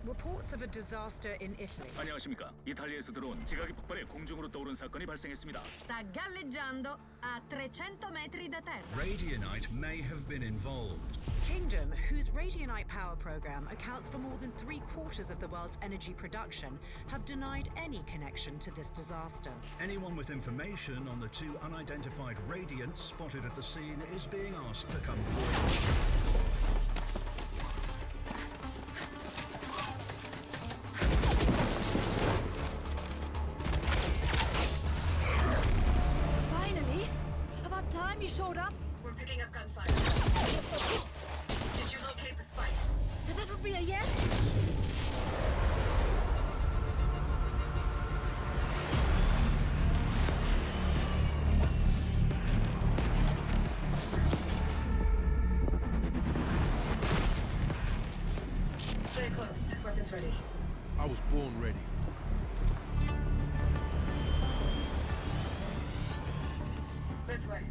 Reports of a disaster in Italy. 안녕하십니까. 이탈리아에서 들어온 지각이 폭발해 공중으로 떠오른 사건이 발생했습니다. Sta galleggiando a 300 metri da terra. Radionite may have been involved. Kingdom, whose Radionite power program accounts for more than 3/4 of the world's energy production, have denied any connection to this disaster. Anyone with information on the two unidentified radiants spotted at the scene is being asked to come forward. You showed up? We're picking up gunfire. Did you locate the spike? That would be a yes? Stay close. Weapons ready. I was born ready. This way.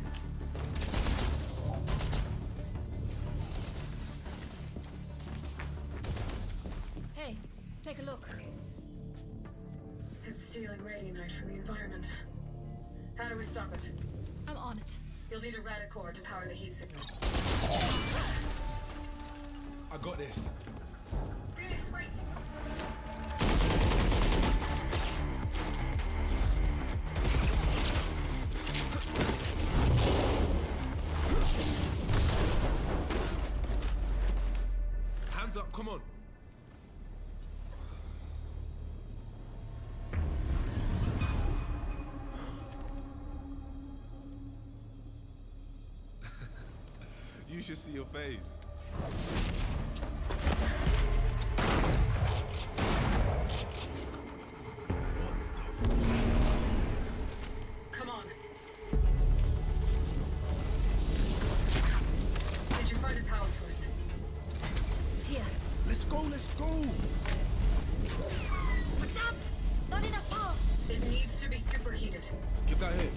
Hey, take a look. It's stealing radionite from the environment. How do we stop it? I'm on it. You'll need a radicore to power the heat signal. I got this. Phoenix, wait! Hands up, come on. You should see your face. Come on. Did you find a power source? Here. Let's go, let's go. But damn! Not enough power! It needs to be superheated. Get that hit.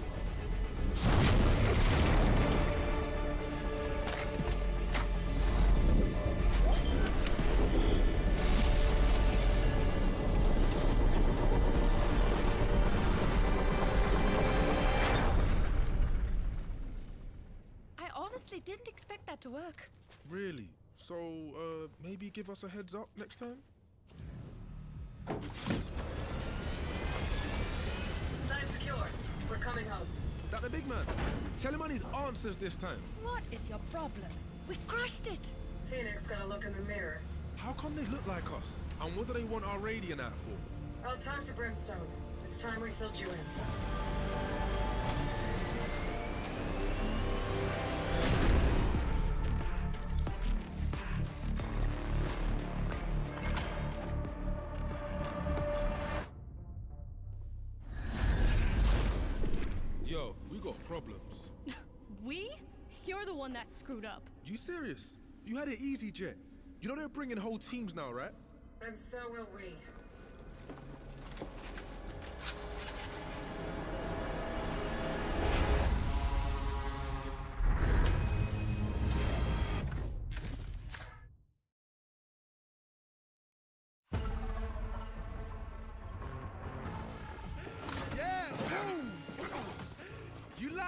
Didn't expect that to work. Really? So, maybe give us a heads up next time? Sign secure. We're coming home. That the big man? Tell him I need answers this time. What is your problem? We crushed it. Phoenix gotta look in the mirror. How come they look like us? And what do they want our radiant out for? I'll talk to Brimstone. It's time we filled you in. Yo, we got problems. We? You're the one that screwed up. You serious? You had it easy, Jet. You know they're bringing whole teams now, right? And so will we.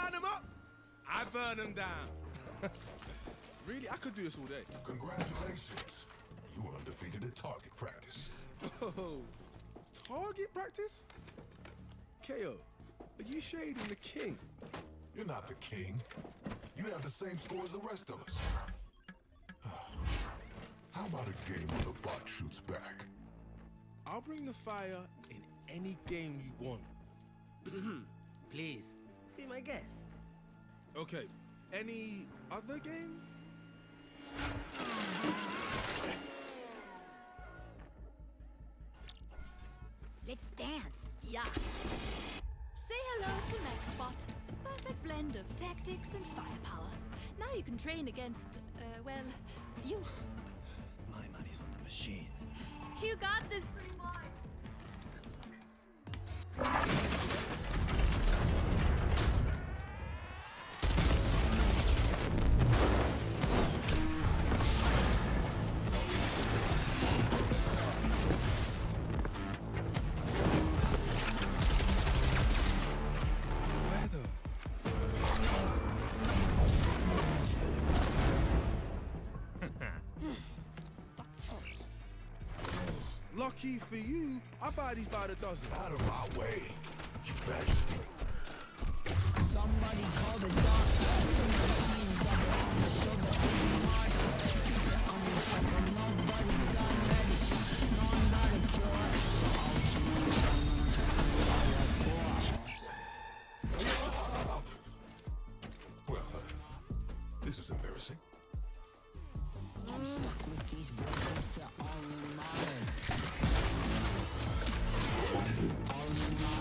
line them up, I burn them down. Really, I could do this all day. Congratulations. You were undefeated at target practice. Oh, target practice? KO, are you shading the king? You're not the king. You have the same score as the rest of us. How about a game where the bot shoots back? I'll bring the fire in any game you want. Please, be my guest. Okay, any other game? Let's dance. Yeah. Say hello to MaxBot. A perfect blend of tactics and firepower. Now you can train against, well, you. My money's on the machine. You got this, pretty boy. Lucky for you, I buy these by the dozen. Out of my way, Your Majesty. Somebody call the doctor. Machine double on the shoulder. Mars, I'm in trouble. Nobody got medicine. No, I'm not a cure. So I'll Well, this is embarrassing. I'm stuck with these voices, they're all in my head. All in my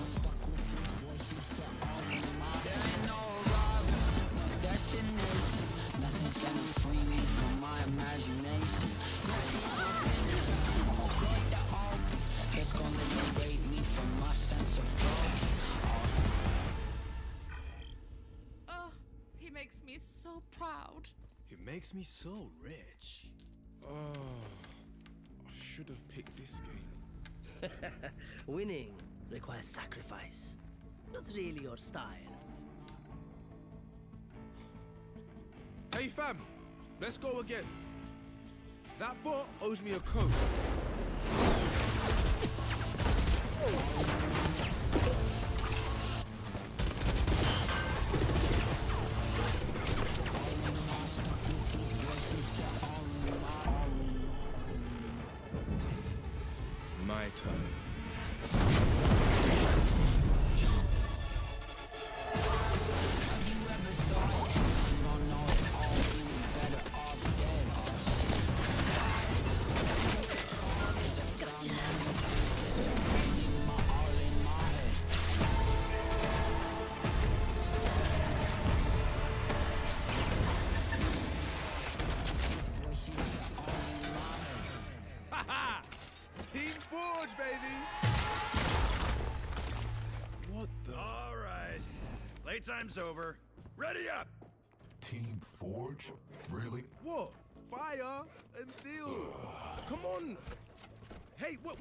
stuck with these voices, they're all in my head. There ain't no arrival, no destination. Nothing's gonna free me from my imagination. No finish, got the hope. It's gonna liberate me from my sense of broken. He makes me so proud. It makes me so rich. Oh, I should have picked this game. Winning requires sacrifice. Not really your style. Hey fam, let's go again. That bot owes me a code. My turn. Team Forge, baby! What the? All right. Playtime's over. Ready up! Team Forge? Really? What? Fire and steel. Come on. Hey, wait.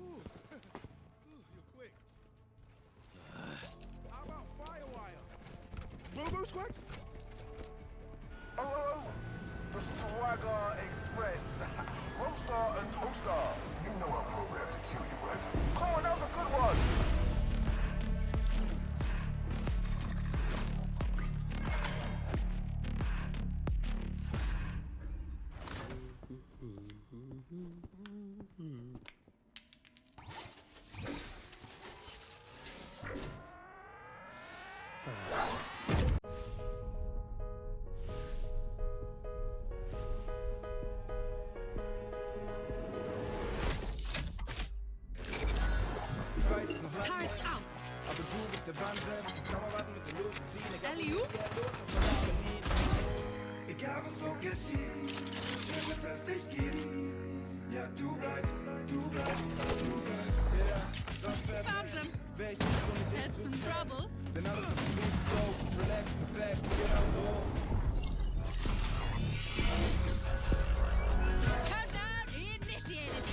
Ooh. You're quick. How about Firewire? Robo Squad? Oh, the Swagger Express. Roaster and Toaster. You know I'm programmed to kill you, right? Oh, another good one. Alley-oop? Egal was so geschieht, schön, dass es dich gibt. Ja, du bleibst, ja, das wär Found them. wär ich nicht so mit Had some trouble. denn alles ist smooth, so, ist relaxed, perfekt, genau so. Countdown initiated.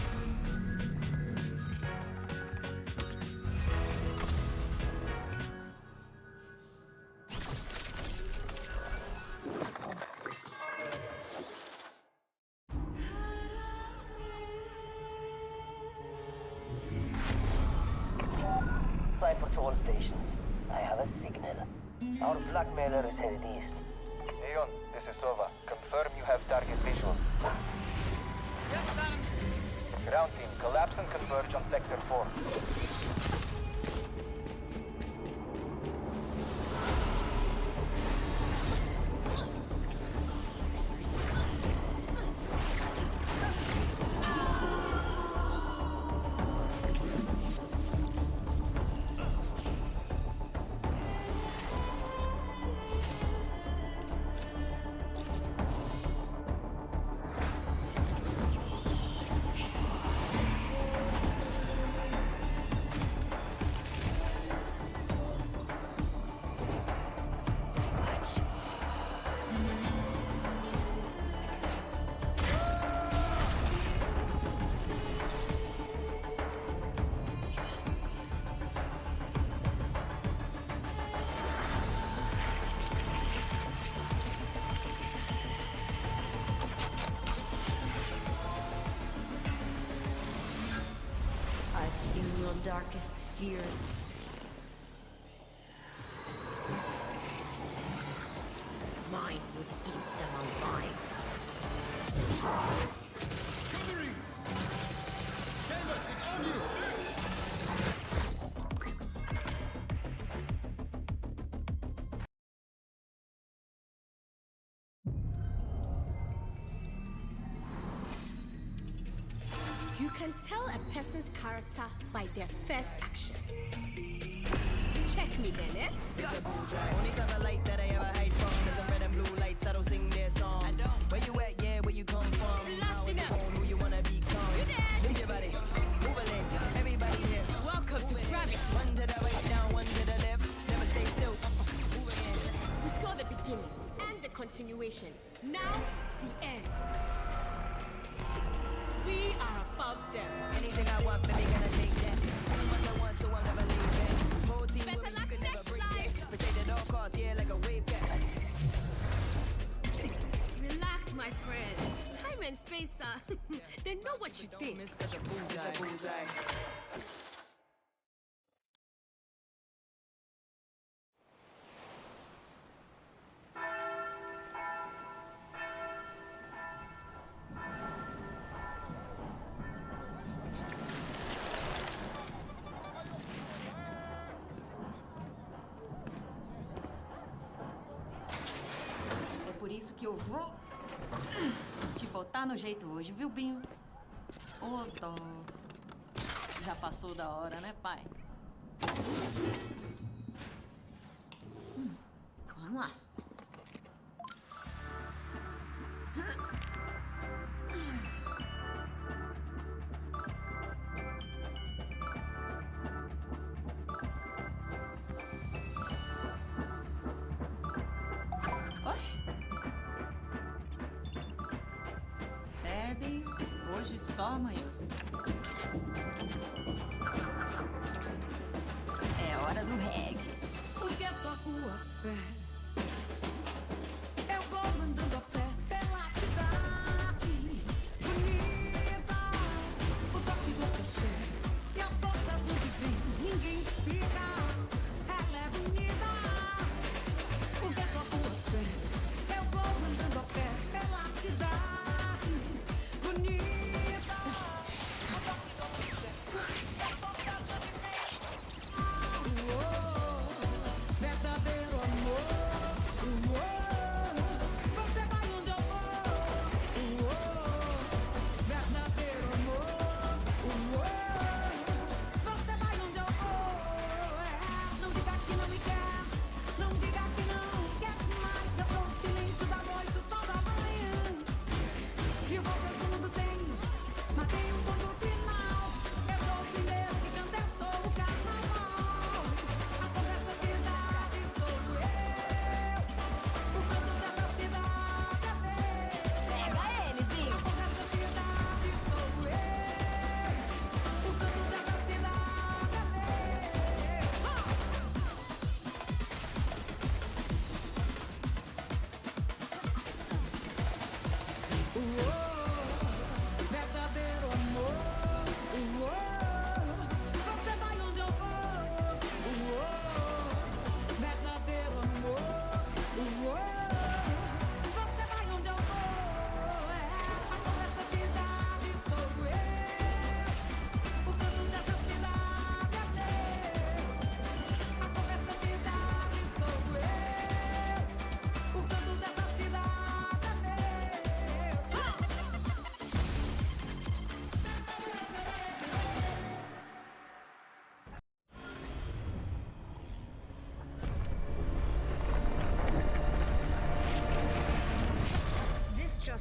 Blackmailer is headed east. Aeon, this is Sova. Confirm you have target visual. Yep, got him. Ground team, collapse and converge on Sector 4. I've seen your darkest fears. Mine would eat them alive. Covering! Chamber, it's on you! You can tell a person's character by their first action. Check me then, eh? It's a bullseye. Only type of light that I ever hide from is the red and blue lights. I don't sing their song. I don't. Where you at? Yeah, where you come from? How you born, who you wanna become? You dead? Move your body, move a leg. Everybody here. Welcome to gravity. One to the right, down, one to the left. Never stay still. Move again. We saw the beginning and the continuation. Now, the end. We are above them. Anything I want, baby, gonna take that. What I want, so I'm never leaving. Whole team Better with me, luck you could never next break life. that. Protect at all costs, yeah, like a wave cat. Relax, my friend. Time and space, they know what you think. It's a bullseye. É por isso que eu vou te botar no jeito hoje, viu, Binho? Ô, dó. Já passou da hora, né, pai? Vamos lá. Bebe, hoje só amanhã. É hora do reggae. Porque a tua fé. Eu vou andando a pé pela cidade bonita. O toque do axé e a força do divino. Ninguém explica. Ela é bonita. Porque a tua fé. Eu vou andando a pé pela cidade bonita. O toque do axé e a força do divino. Verdadeiro amor.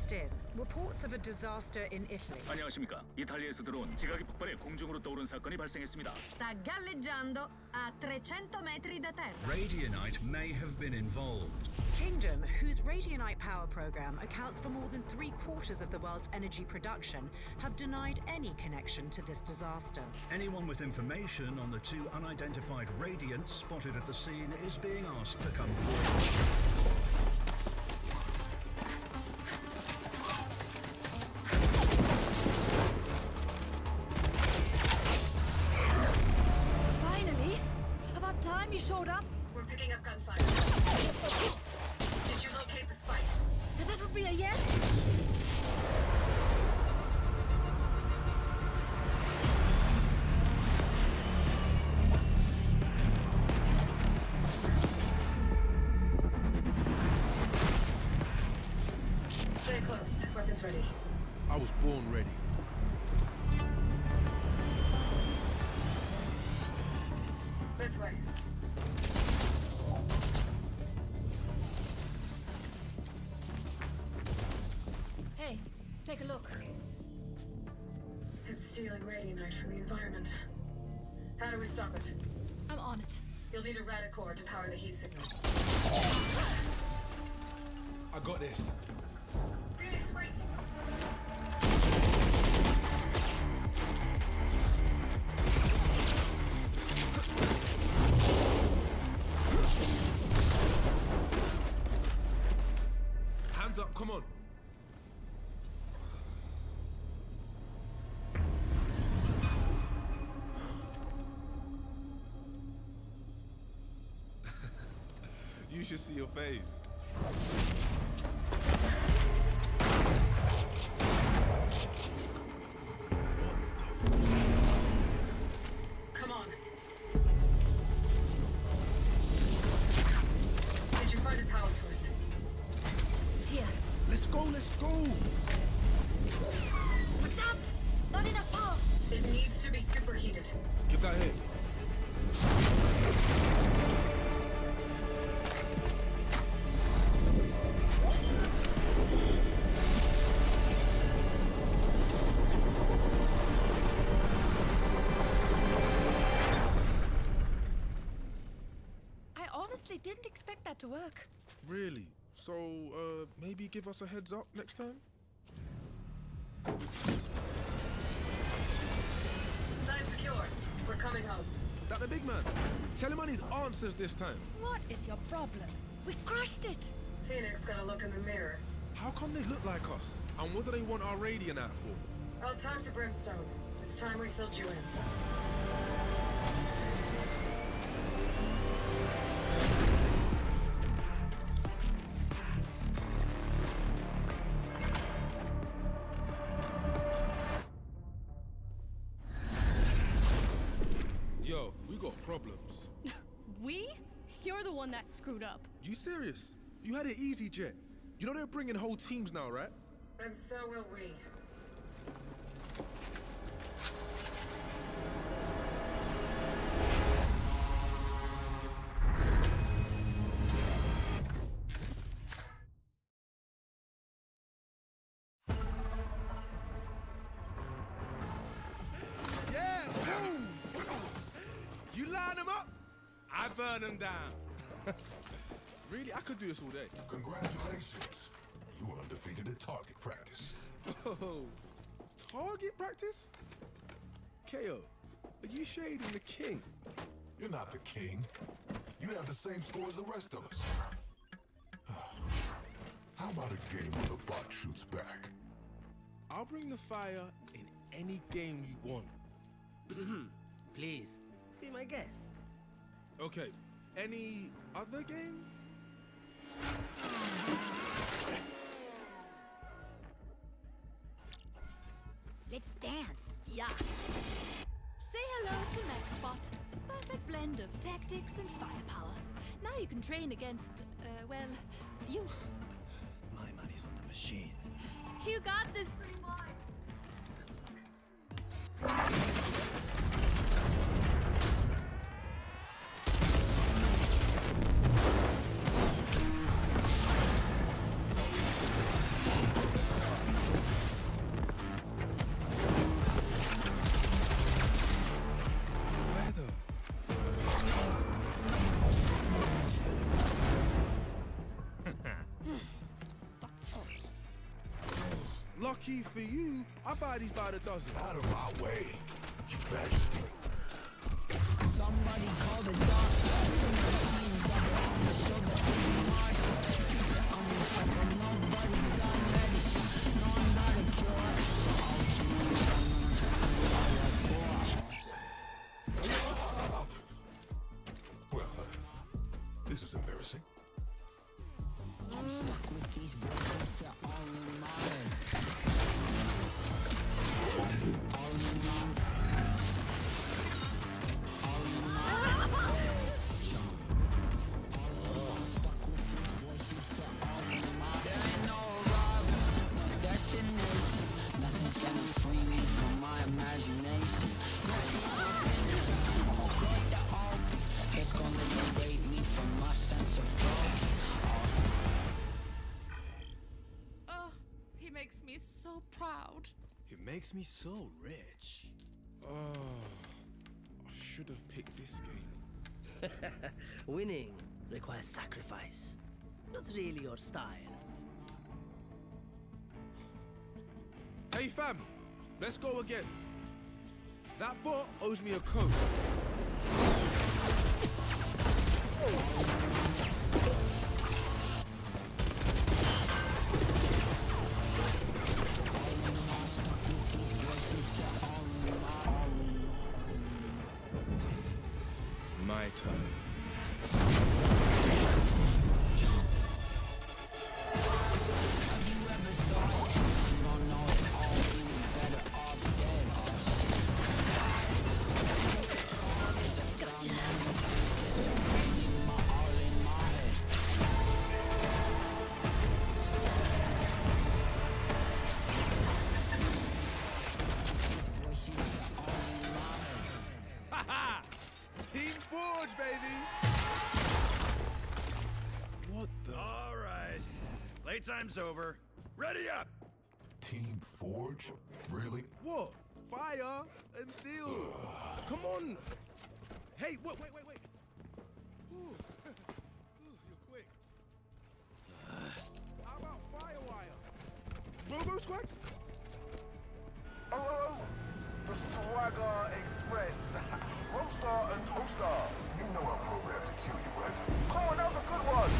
just in. Reports of a disaster in Italy. 안녕하십니까. 이탈리아에서 들어온 지각이 폭발해 공중으로 떠오른 사건이 발생했습니다. Sta galleggiando a 300 metri da terra. Radianite may have been involved. Kingdom, whose Radianite power program accounts for more than 3/4 of the world's energy production, have denied any connection to this disaster. Anyone with information on the two unidentified radiants spotted at the scene is being asked to come forward. Finally! About time you showed up. We're picking up gunfire. Did you locate the spike? That would be a yes? Stay close. Weapons ready. I was born ready. This way. Hey, take a look. It's stealing radianite from the environment. How do we stop it? I'm on it. You'll need a radicore to power the heat signal. I got this. Phoenix, wait! Hands up, come on. You should see your face. Come on. Did you find a power source? Here. Let's go, let's go. But not enough power. It needs to be superheated. Get that here. I honestly didn't expect that to work. Really? So, maybe give us a heads up next time? Sign secure. We're coming home. That the big man? Tell him I need answers this time. What is your problem? We crushed it. Phoenix got a look in the mirror. How come they look like us? And what do they want our radiant at for? I'll talk to Brimstone. It's time we filled you in. Yo, we got problems. We? You're the one that screwed up. You serious? You had it easy, Jet. You know they're bringing whole teams now, right? And so will we. Yeah, boom! You line them up, I burn them down. Really, I could do this all day. Congratulations. You were undefeated at target practice. Oh, target practice? KO, are you shading the king? You're not the king. You have the same score as the rest of us. How about a game where the bot shoots back? I'll bring the fire in any game you want. Please, be my guest. Okay, any other game? Let's dance. Yeah. Say hello to MaxBot. A perfect blend of tactics and firepower. Now you can train against, well, you. My money's on the machine. You got this, pretty boy. Lucky for you, I buy these by the dozen. Out of my way, Your Majesty. Somebody call the doctor. Machine double for sure that he's monster. I'm in trouble, nobody got medicine. No, I'm not a cure, so I'll keep Well, this is embarrassing. I'm stuck with these voices, they're all in my head. All in my head. Nothing's gonna free me from my imagination. It's gonna liberate me from my sense of Oh, he makes me so proud. It makes me so rich. Oh, I should have picked this game. Winning requires sacrifice. That's really your style. Hey fam, let's go again. That bot owes me a coat. My turn. Team Forge, baby! What the? All right. Playtime's over. Ready up! Team Forge? Really? What? Fire and steel. Come on. Hey, wait. Ooh. You're quick. How about Firewire? Robo Squad? Oh, the Swagger Express. Roaster and Toaster. You know I'm programmed to kill you, right? Oh, that was a good one.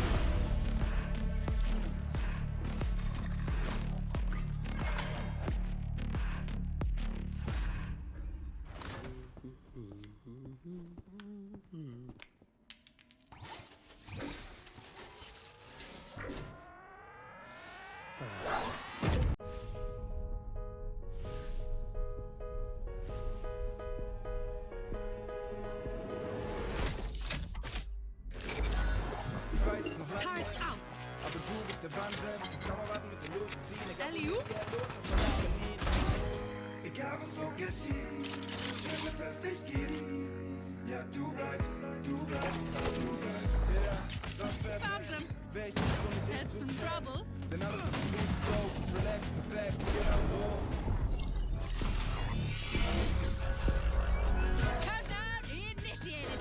Turret out. Alley-oop. Egal was so geschieht, schön, dass es dich gibt. Ja, du bleibst. Found them. Had some trouble. Denn alles ist so, relax, perfekt, genau so. Countdown initiated.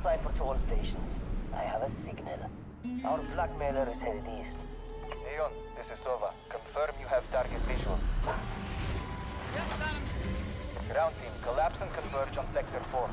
Sign for all stations. I have a signal. Our blackmailer is headed east. Neon, this is Sova. Confirm you have target visual. Yep, got him. Ground team, collapse and converge on Sector 4.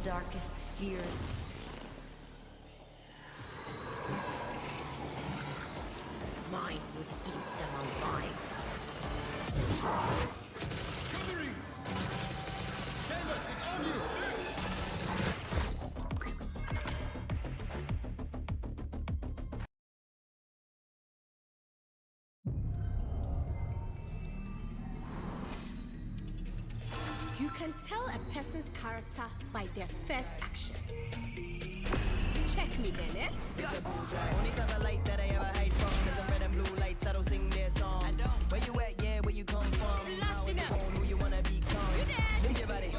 darkest fears. Mine would eat them alive. Covering! Chamber, it's on you! You can tell a person's character by their first action. Check me then, eh? It's a bullseye. Only type of light that I ever hide from is the red and blue lights. I don't sing their song. I don't. Where you at? Yeah, where you come from? How on your phone, who you wanna become? You dead. Move your body,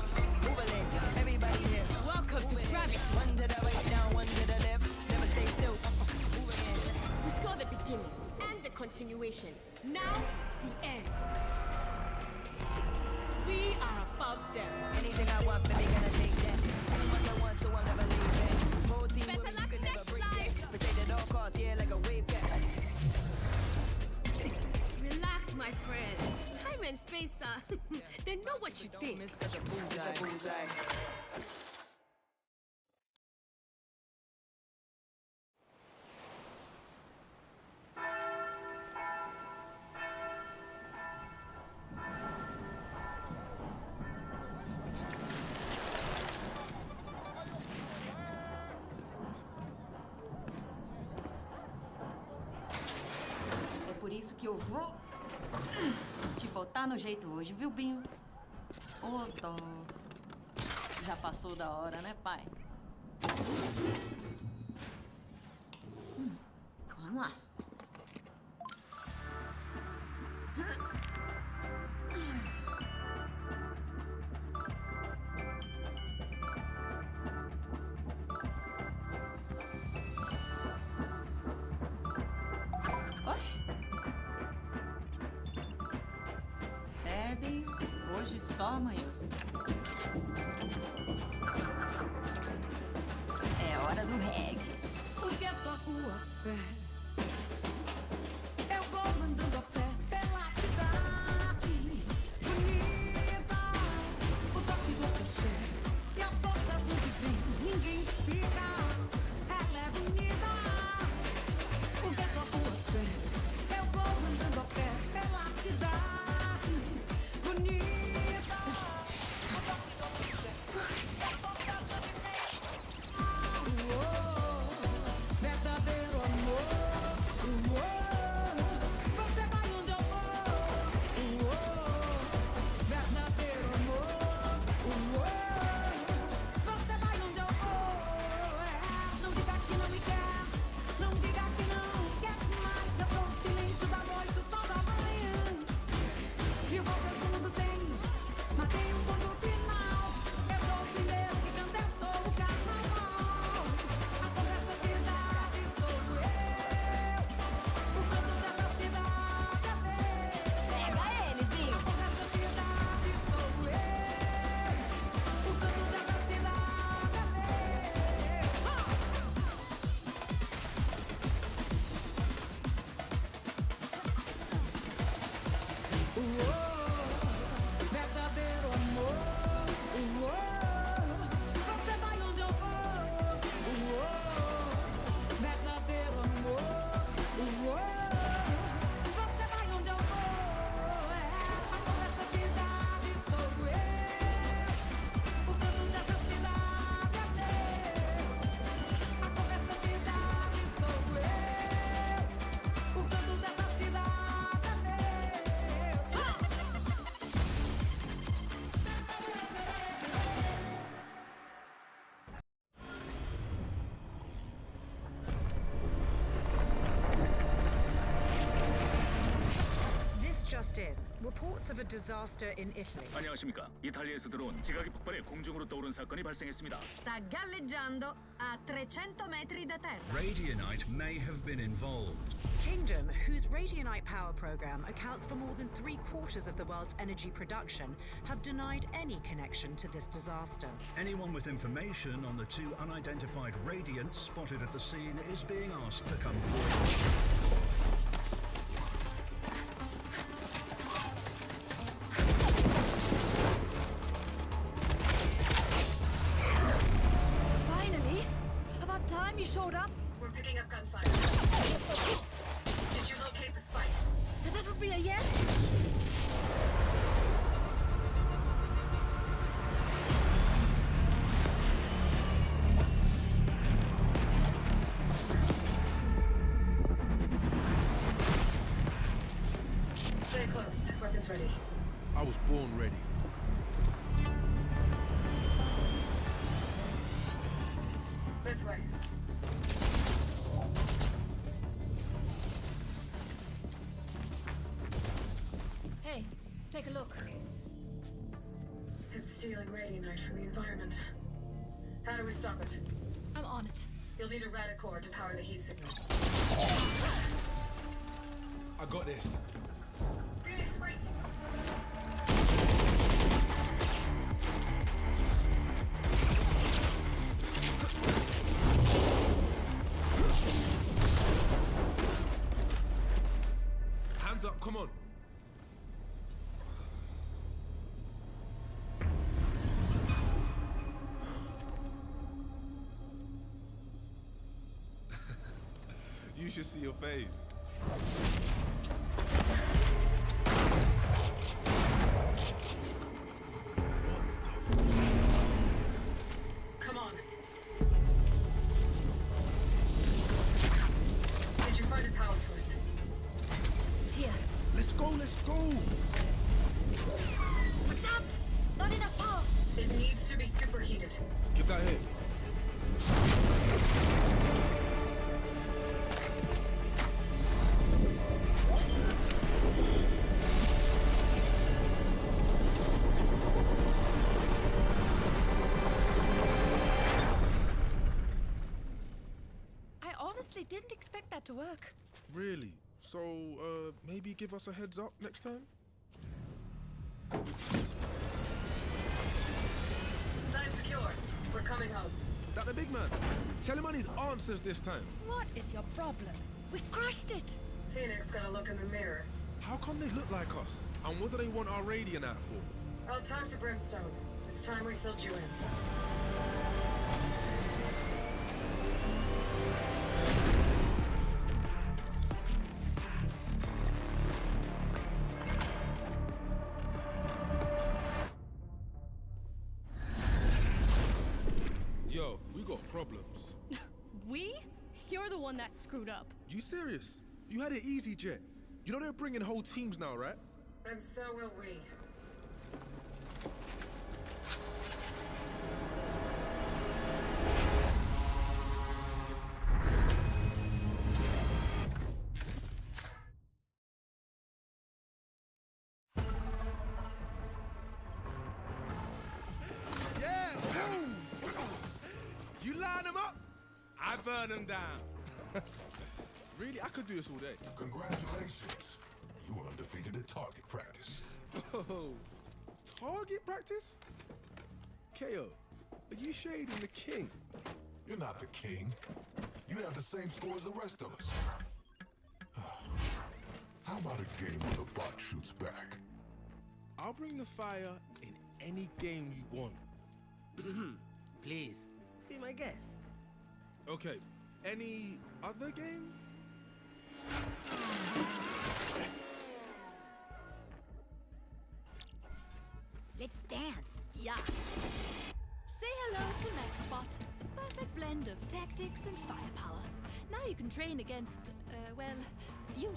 move a leg. Everybody here. Welcome to gravity. One to the right, down, one to the left. Never stay still. Move again. We saw the beginning and the continuation. Now, the end. We are above them. Anything I want, baby, gonna take that. What I want, so I'm never leaving. Whole team Better with me, luck you could never next break life. that. Protect at all costs, yeah, like a wave cat. Relax, my friend. Time and space, they know what you think. It's a bullseye. É por isso que eu vou te botar no jeito hoje, viu, Binho? Ô, dó. Já passou da hora, né, pai? Vamos lá. Oxe. Bebe, hoje só amanhã. É hora do reggae. Porque tua rua fé. Eu vou mandando a pé pela cidade bonita. O toque do axé e a força do divino. Ninguém explica. Ela é bonita. Porque tua rua fé. Eu vou mandando a pé pela cidade bonita. O toque do axé e a força do divino. Verdadeiro amor, você vai onde eu vou, verdadeiro amor, você vai onde eu vou. Não diga que não me quer, não diga que não quer mais. Eu sou o silêncio da noite, o sol da manhã. E o voo fundo tem, mas tem um ponto final. Eu sou o primeiro que canta, eu sou o carnaval. A cor dessa cidade sou eu. O canto dessa cidade é meu. Pega eles, Binho. A cor dessa cidade sou eu. O canto dessa cidade é meu. Verdadeiro amor, você vai onde eu vou. Verdadeiro amor, você vai onde eu vou. A cor dessa cidade sou eu. O canto dessa cidade é meu. A cor dessa cidade sou eu. O canto dessa cidade é meu. This just in. Reports of a disaster in Italy. 안녕하십니까. 이탈리아에서 들어온 지각이 폭발해 공중으로 떠오른 사건이 발생했습니다. Sta galleggiando a 300 metri da terra. Radianite may have been involved. Kingdom, whose Radionite power program accounts for more than 3/4 of the world's energy production, have denied any connection to this disaster. Anyone with information on the two unidentified radiants spotted at the scene is being asked to come forward. gunfire. Did you locate the spike? That would be a yes. Stay close. Weapons ready. I was born ready. This way. Hey, take a look. It's stealing radionite from the environment. How do we stop it? I'm on it. You'll need a radicore to power the heat signal. I got this. Phoenix, wait! Hands up, come on. You should see your face. Come on. Did you find a power source? Here. Let's go, let's go. But not enough power. It needs to be superheated. Get that here. I honestly didn't expect that to work. Really? So, maybe give us a heads up next time? Side secure. We're coming home. That the big man. Tell him I need answers this time. What is your problem? We crushed it. Phoenix got to look in the mirror. How come they look like us? And what do they want our radiant at for? I'll talk to Brimstone. It's time we filled you in. Yo, we got problems. We? You're the one that screwed up. You serious? You had it easy, Jet. You know they're bringing whole teams now, right? And so will we. Yeah, boom! You line them up, I burn them down. Really, I could do this all day. Congratulations. You were undefeated at target practice. Oh, target practice? KO, are you shading the king? You're not the king. You have the same score as the rest of us. How about a game where the bot shoots back? I'll bring the fire in any game you want. Please, be my guest. Okay, any other game? Let's dance. Yeah. Say hello to MaxBot. The perfect blend of tactics and firepower. Now you can train against, well, you.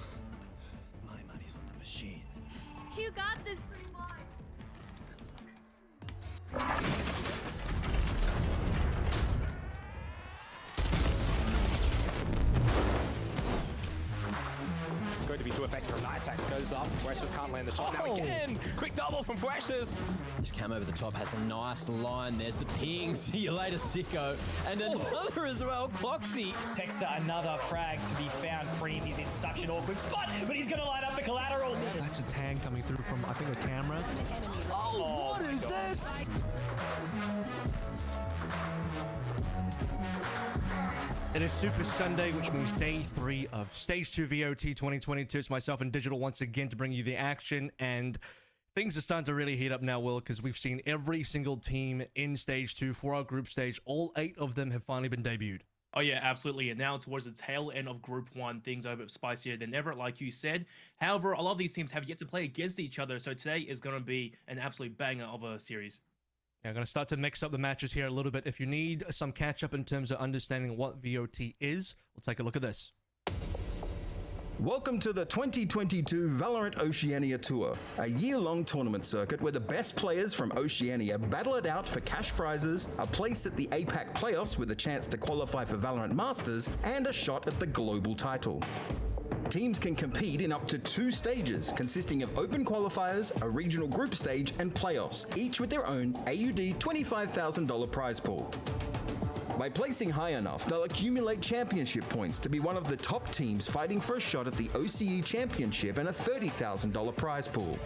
My money's on the machine. You got this, pretty boy. Going to be two effects from Nice Axe goes up. Precious can't land the shot now again. Quick double from Precious. Just came over the top, has a nice line. There's the ping. See you later, sicko. And another as well, Cloxy. Texter, another frag to be found. Cream is in such an awkward spot, but he's going to line up the collateral. That's a tag coming through from, I think, a camera. Oh, what is this? It is Super Sunday, which means day 3 of Stage 2 VOT 2022. It's myself and Digital once again to bring you the action, and things are starting to really heat up now, Will, because we've seen every single team in Stage 2 for our group stage. All 8 of them have finally been debuted. Oh yeah, absolutely. And now towards the tail end of Group 1, things are a bit spicier than ever, like you said. However, a lot of these teams have yet to play against each other, so today is going to be an absolute banger of a series. Yeah, I'm going to start to mix up the matches here a little bit. If you need some catch-up in terms of understanding what VOT is, we'll take a look at this. Welcome to the 2022 Valorant Oceania Tour, a year-long tournament circuit where the best players from Oceania battle it out for cash prizes, a place at the APAC playoffs with a chance to qualify for Valorant Masters, and a shot at the global title. Teams can compete in up to 2 stages, consisting of open qualifiers, a regional group stage, and playoffs, each with their own AUD $25,000 prize pool. By placing high enough, they'll accumulate championship points to be one of the top teams fighting for a shot at the OCE Championship and a $30,000 prize pool.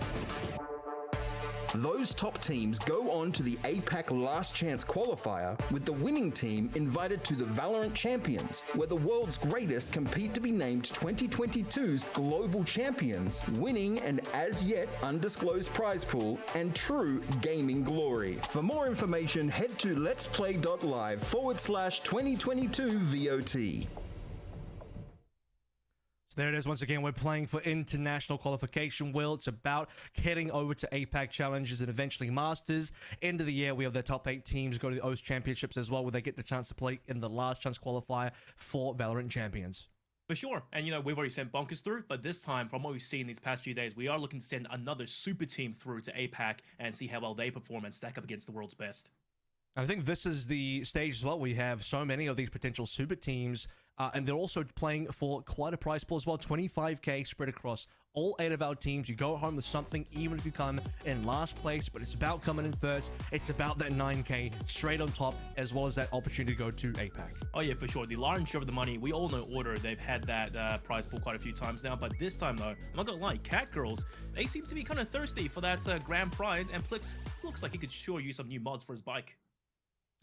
Those top teams go on to the APAC Last Chance qualifier, with the winning team invited to the Valorant Champions, where the world's greatest compete to be named 2022's Global Champions, winning an as yet undisclosed prize pool and true gaming glory. For more information, head to LetsPlay.Live /2022 VOT. There it is. Once again, we're playing for international qualification. Will, it's about heading over to APAC Challenges and eventually Masters. End of the year, we have the top 8 teams go to the OCE Championships as well, where they get the chance to play in the last chance qualifier for Valorant Champions. For sure. And, you know, we've already sent Bonkers through, but this time, from what we've seen these past few days, we are looking to send another super team through to APAC and see how well they perform and stack up against the world's best. I think this is the stage as well. We have so many of these potential super teams, and they're also playing for quite a prize pool as well. 25k spread across all 8 of our teams. You go home with something, even if you come in last place, but it's about coming in first. It's about that 9k straight on top, as well as that opportunity to go to APAC. Oh yeah, for sure. The large share of the money, we all know Order. They've had that prize pool quite a few times now, but this time though, I'm not gonna lie, Cat Girls, they seem to be kind of thirsty for that grand prize, and Plix looks like he could sure use some new mods for his bike.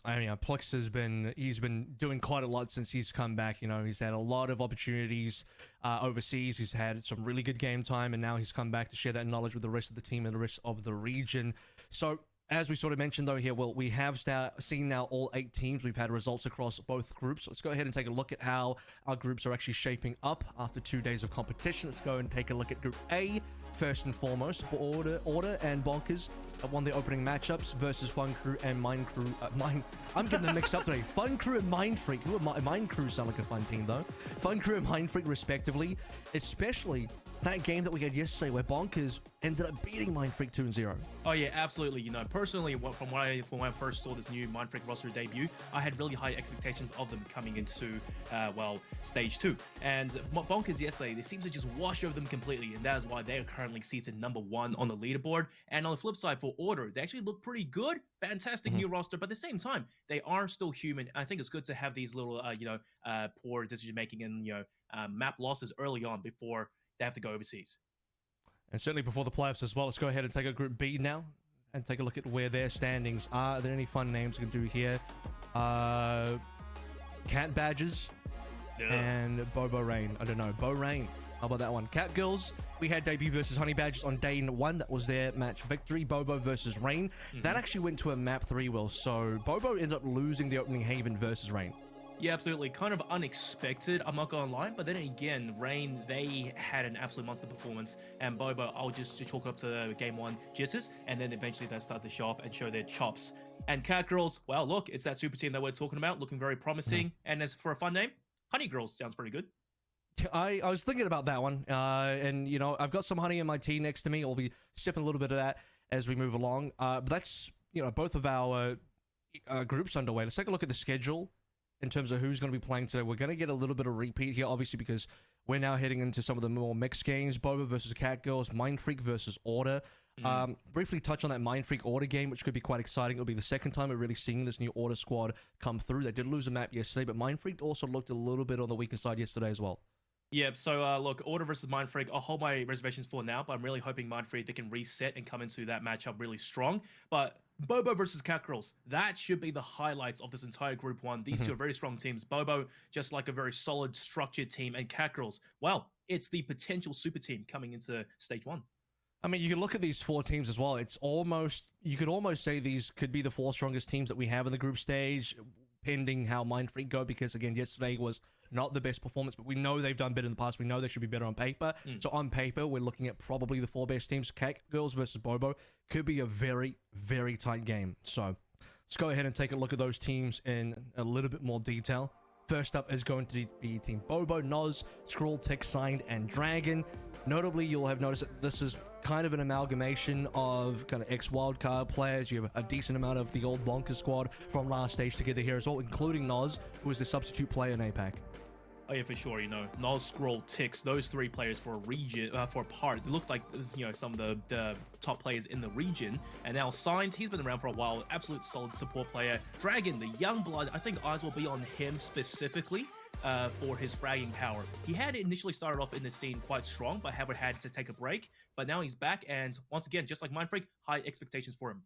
I mean, Plix he's been doing quite a lot since he's come back. You know, he's had a lot of opportunities overseas. He's had some really good game time, and now he's come back to share that knowledge with the rest of the team and the rest of the region. So, as we sort of mentioned though here, well, we have seen now all 8 teams. We've had results across both groups. Let's go ahead and take a look at how our groups are actually shaping up after 2 days of competition. Let's go and take a look at Group A first and foremost. Order and Bonkers have won the opening matchups versus Fun Crew and Mind Crew. I'm getting them mixed up today. Fun Crew and Mind Freak. Mind Crew sound like a fun team though. Fun Crew and Mind Freak respectively, especially that game that we had yesterday where Bonkers ended up beating Mind Freak 2-0. Oh yeah, absolutely. You know, personally, from when I first saw this new Mind Freak roster debut, I had really high expectations of them coming into, stage 2. And Bonkers yesterday, they seem to just wash over them completely, and that is why they are currently seated #1 on the leaderboard. And on the flip side, for Order, they actually look pretty good. Fantastic new roster, but at the same time, they are still human. I think it's good to have these little, poor decision making and map losses early on before they have to go overseas. And certainly before the playoffs as well. Let's go ahead and take a Group B now and take a look at where their standings are. Are there any fun names we can do here? Cat Badgers and Bobo Rain. I don't know. Bo Rain. How about that one? Cat Girls, we had debut versus Honey Badgers on day 1. That was their match victory. Bobo versus Rain. That actually went to a map 3, Will. So Bobo ended up losing the opening Haven versus Rain. Yeah, absolutely. Kind of unexpected, I'm not gonna lie. But then again, Rain, they had an absolute monster performance. And Bobo, I'll just chalk up to game 1 jitters. And then eventually they start to show up and show their chops. And Cat Girls, well, look, it's that super team that we're talking about. Looking very promising. And as for a fun name, Honey Girls sounds pretty good. I was thinking about that one. And, you know, I've got some honey in my tea next to me. I'll be sipping a little bit of that as we move along. But that's, both of our groups underway. Let's take a look at the schedule. In terms of who's going to be playing today, we're going to get a little bit of repeat here, obviously, because we're now heading into some of the more mixed games. Boba versus Cat Girls, Mind Freak versus Order. Briefly touch on that Mind Freak Order game, which could be quite exciting. It'll be the second time we're really seeing this new Order squad come through. They did lose a map yesterday, but Mind Freak also looked a little bit on the weaker side yesterday as well. Yeah, so look, Order versus Mind Freak, I'll hold my reservations for now, but I'm really hoping Mind Freak, they can reset and come into that matchup really strong. But Bobo versus Cat Girls, that should be the highlights of this entire Group 1. These two are very strong teams. Bobo, just like a very solid, structured team, and Cat Girls, well, it's the potential super team coming into stage 1. I mean, you can look at these 4 teams as well. You could almost say these could be the 4 strongest teams that we have in the group stage. pending how Mind Freak go, because again, yesterday was not the best performance, but we know they've done better in the past. We know they should be better on paper. So on paper, we're looking at probably the 4 best teams. Cat Girls versus Bobo could be a very, very tight game. So let's go ahead and take a look at those teams in a little bit more detail. First up is going to be Team Bobo, Noz, Skrull, Tech Signed, and Dragon. Notably, you'll have noticed that this is kind of an amalgamation of kind of ex-wildcard players. You have a decent amount of the old Bonkers squad from last stage together here as well, including Noz, who is the substitute player in APAC. Oh yeah, for sure. You know, Noz, Scroll, Tix, those 3 players for a region, for a part, they looked like, you know, some of the top players in the region. And now Signed, he's been around for a while, absolute solid support player. Dragon, the young blood, I think eyes will be on him specifically for his fragging power. He had initially started off in the scene quite strong, but however had to take a break. But now he's back, and once again, just like Mind Freak, high expectations for him.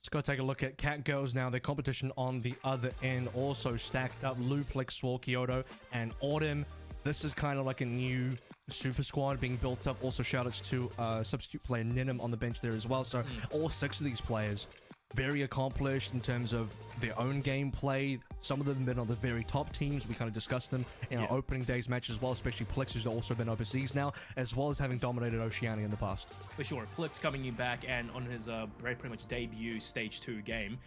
Let's go take a look at Cat Girls now. Their competition on the other end also stacked up. Luplex, Swall, Kyoto, and Autumn. This is kind of like a new super squad being built up. Also, shoutouts to substitute player Ninum on the bench there as well. So all 6 of these players very accomplished in terms of their own gameplay. Some of them have been on the very top teams. We kind of discussed them in our opening days match as well, especially Plex, who's also been overseas now, as well as having dominated Oceania in the past. For sure. Plex coming in back and on his pretty much debut stage 2 game,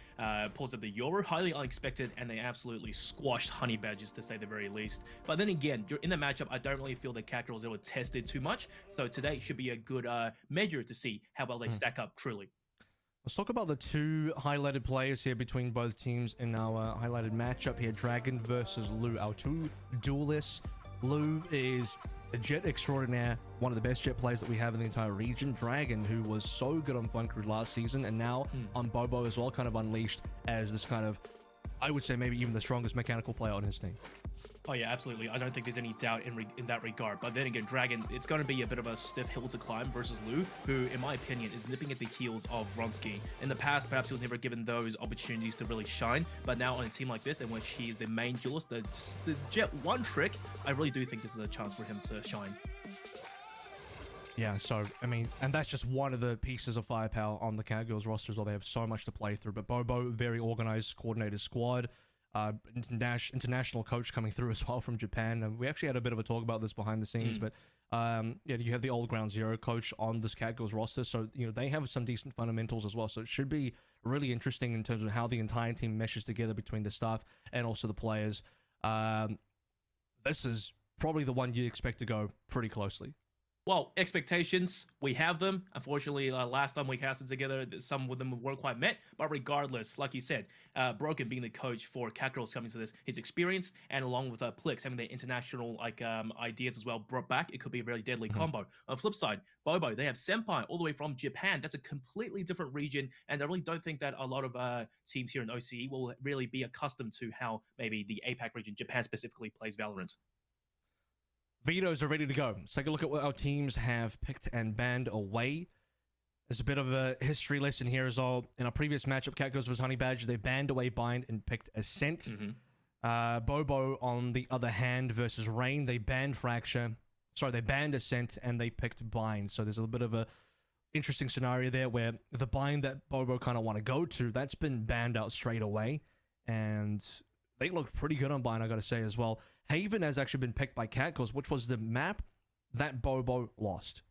pulls up the Euro, highly unexpected, and they absolutely squashed Honey Badgers to say the very least. But then again, you're in the matchup, I don't really feel that Cat Girls were tested too much, so today should be a good measure to see how well they stack up truly. Let's talk about the 2 highlighted players here between both teams in our highlighted matchup here. Dragon versus Lu, our 2 duelists. Lu is a Jet extraordinaire, one of the best Jet players that we have in the entire region. Dragon, who was so good on Fun Crew last season, and now on Bobo as well, kind of unleashed as this kind of, I would say maybe even the strongest mechanical player on his team. Oh yeah, absolutely. I don't think there's any doubt in that regard. But then again, Dragon, it's going to be a bit of a stiff hill to climb versus Lu, who, in my opinion, is nipping at the heels of Vronsky. In the past, perhaps he was never given those opportunities to really shine, but now on a team like this, in which he's the main duelist, the Jet one trick, I really do think this is a chance for him to shine. Yeah, so, I mean, and that's just one of the pieces of firepower on the Cat Girls roster as well. They have so much to play through, but Bobo, very organized, coordinated squad. International coach coming through as well from Japan, and we actually had a bit of a talk about this behind the scenes. But yeah, you have the old Ground Zero coach on this Cat Girls roster, so you know they have some decent fundamentals as well. So it should be really interesting in terms of how the entire team meshes together between the staff and also the players. This is probably the one you expect to go pretty closely. Well, expectations, we have them. Unfortunately, last time we casted together, some of them weren't quite met. But regardless, like you said, Broken being the coach for Cat Girls coming to this, his experience, and along with Plix having the international ideas as well brought back, it could be a very deadly combo. On the flip side, Bobo, they have Senpai all the way from Japan. That's a completely different region, and I really don't think that a lot of teams here in OCE will really be accustomed to how maybe the APAC region, Japan specifically, plays Valorant. Vetoes are ready to go. Let's take a look at what our teams have picked and banned away. There's a bit of a history lesson here as well. In our previous matchup, Cat Girls vs Honey Badger, they banned away Bind and picked Ascent. Bobo, on the other hand, versus Rain, they banned Fracture. Sorry, they banned Ascent and they picked Bind. So there's a bit of a interesting scenario there where the Bind that Bobo kind of want to go to, that's been banned out straight away. And they looked pretty good on Bind, I gotta say as well. Haven has actually been picked by Cat Girls, which was the map that Bobo lost.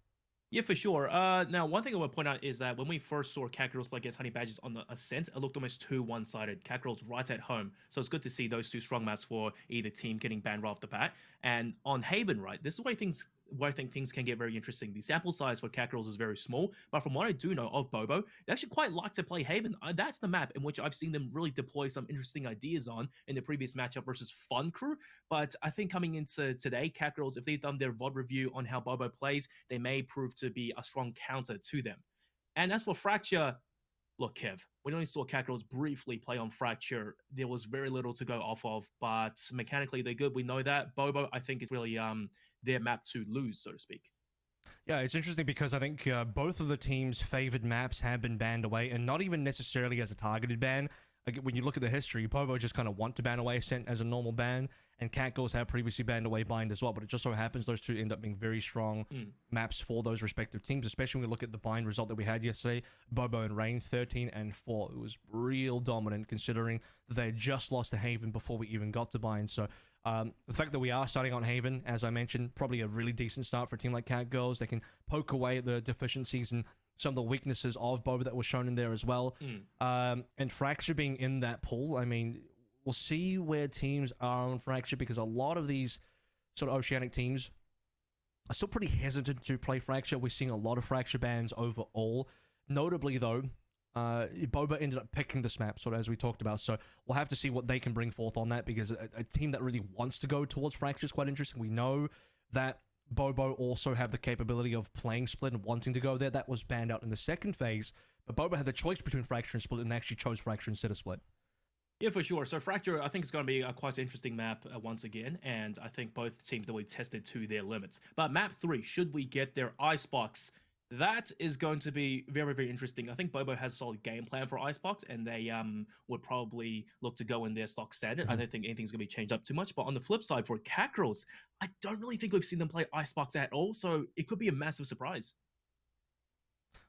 Yeah, for sure. Now, one thing I want to point out is that when we first saw Cat Girls play against Honey Badgers on the Ascent, it looked almost too one-sided. Cat Girls right at home. So it's good to see those 2 strong maps for either team getting banned right off the bat. And on Haven, right, this is where I think things can get very interesting. The sample size for Cat Girls is very small, but from what I do know of Bobo, they actually quite like to play Haven. That's the map in which I've seen them really deploy some interesting ideas on in the previous matchup versus Fun Crew. But I think coming into today, Cat Girls, if they've done their VOD review on how Bobo plays, they may prove to be a strong counter to them. And as for Fracture, look, Kev, we only saw Cat Girls briefly play on Fracture. There was very little to go off of, but mechanically they're good. We know that. Bobo, I think, is really their map to lose, so to speak. Yeah, it's interesting because I think both of the teams' favored maps have been banned away, and not even necessarily as a targeted ban. when you look at the history, Bobo just kind of want to ban away Ascent as a normal ban, and Catgirls have previously banned away Bind as well, but it just so happens those two end up being very strong maps for those respective teams, especially when we look at the Bind result that we had yesterday. Bobo and Rain, 13 and 4. It was real dominant considering that they had just lost to Haven before we even got to Bind. So the fact that we are starting on Haven, as I mentioned, probably a really decent start for a team like Catgirls. They can poke away at the deficiencies and some of the weaknesses of Boba that were shown in there as well. And Fracture being in that pool, I mean, we'll see where teams are on Fracture, because a lot of these sort of Oceanic teams are still pretty hesitant to play Fracture. We're seeing a lot of Fracture bans overall. Notably, though, Boba ended up picking this map, sort of as we talked about. So we'll have to see what they can bring forth on that, because a team that really wants to go towards Fracture is quite interesting. We know that Bobo also have the capability of playing Split and wanting to go there. That was banned out in the second phase, but Bobo had the choice between Fracture and Split and actually chose Fracture instead of Split. Yeah, for sure. So Fracture, I think it's going to be a quite interesting map once again, and I think both teams that we tested to their limits. But map 3, should we get their Icebox? That is going to be very, very interesting. I think Bobo has a solid game plan for Icebox, and they would probably look to go in their stock standard. I don't think anything's going to be changed up too much. But on the flip side, for Catgirls, I don't really think we've seen them play Icebox at all, so it could be a massive surprise.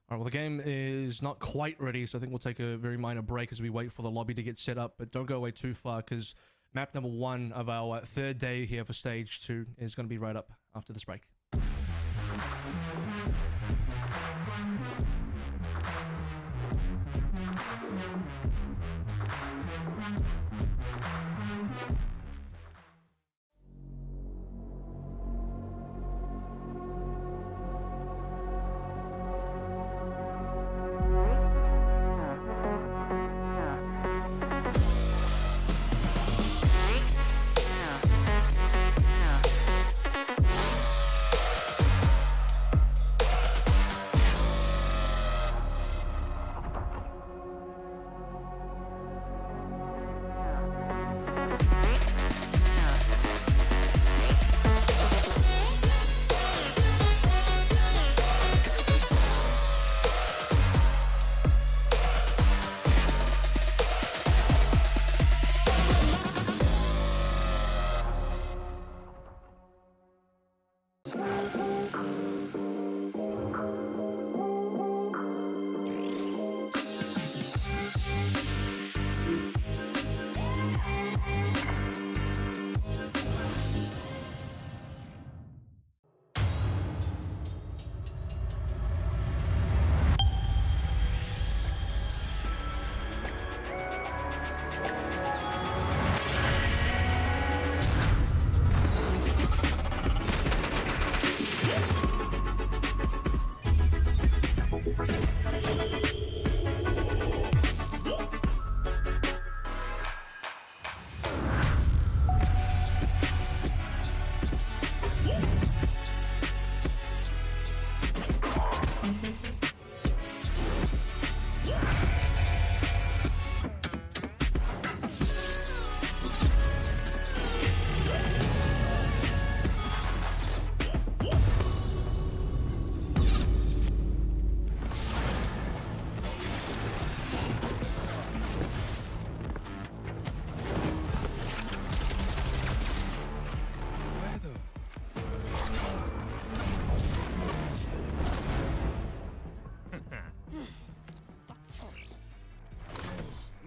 All right, well, the game is not quite ready, so I think we'll take a very minor break as we wait for the lobby to get set up. But don't go away too far, because map number 1 of our third day here for stage 2 is going to be right up after this break.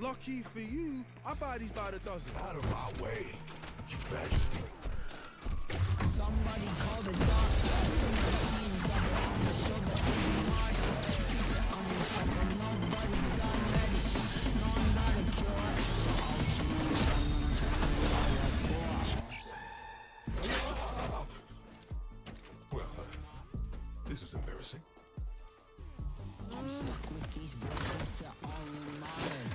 Lucky for you, I buy these by the dozen. Out of my way, Your Majesty. Somebody call the doctor. Nobody got medicine, none got a cure. So I'll Well, this is embarrassing. I'm stuck with these voices, they're all in my head.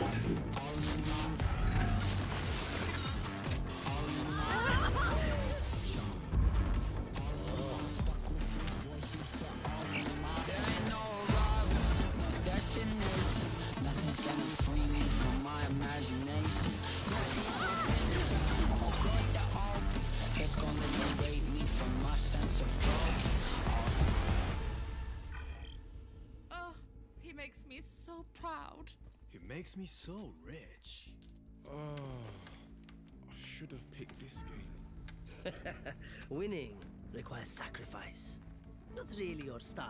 All in my nothing's gonna free me from my imagination. It's gonna liberate me from my sense of broken. Oh, he makes me so proud. out? It makes me so rich. Oh, I should have picked this game. Winning requires sacrifice. Not really your style.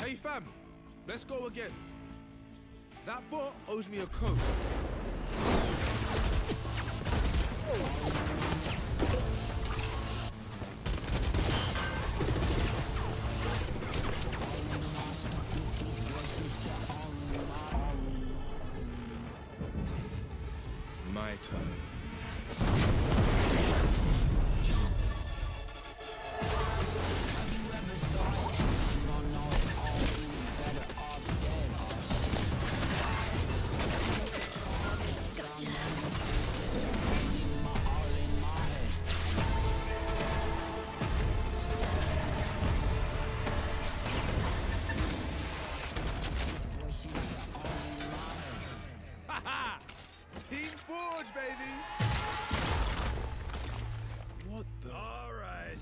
Hey fam, let's go again. That bot owes me a coat. My turn. Haha! Team Forge, baby! What the? All right.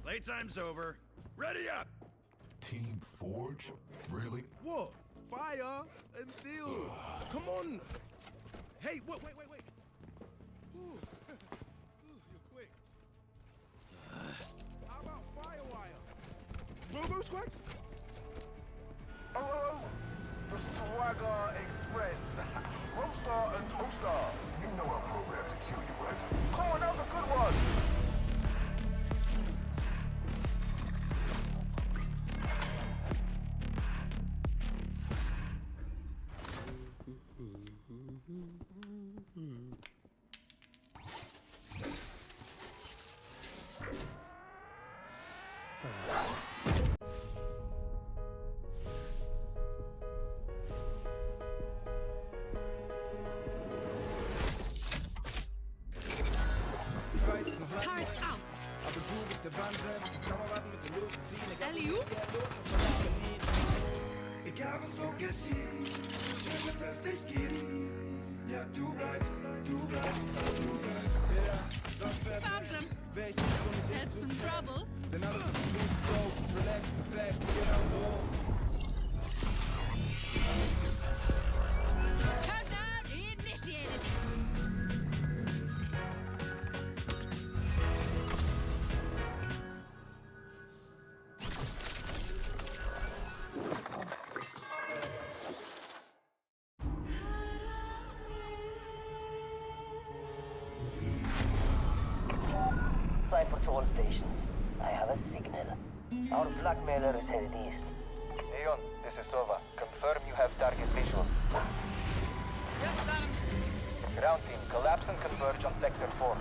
Playtime's over. Ready up! Team Forge? Really? What? Fire and steel. Come on. Hey, wait. Ooh. You're quick. How about Firewire? Robo Squad? Oh, the Swagger Express. Roaster and Toaster. You know I'm programmed to kill you, right? Oh, another good one. Turret out. Alley-oop. Egal was so geschieht, schön, dass es dich gibt. Ja, du bleibst. Ja, Found them. Had some trouble. denn alles, was du tust, so, ist relaxed, perfekt, genau so. Countdown initiated. Cipher to all stations. I have a signal. Our blackmailer is headed east. Aeon, this is Sova. Confirm you have target visual. Yep, got him. Ground team, collapse and converge on Sector 4.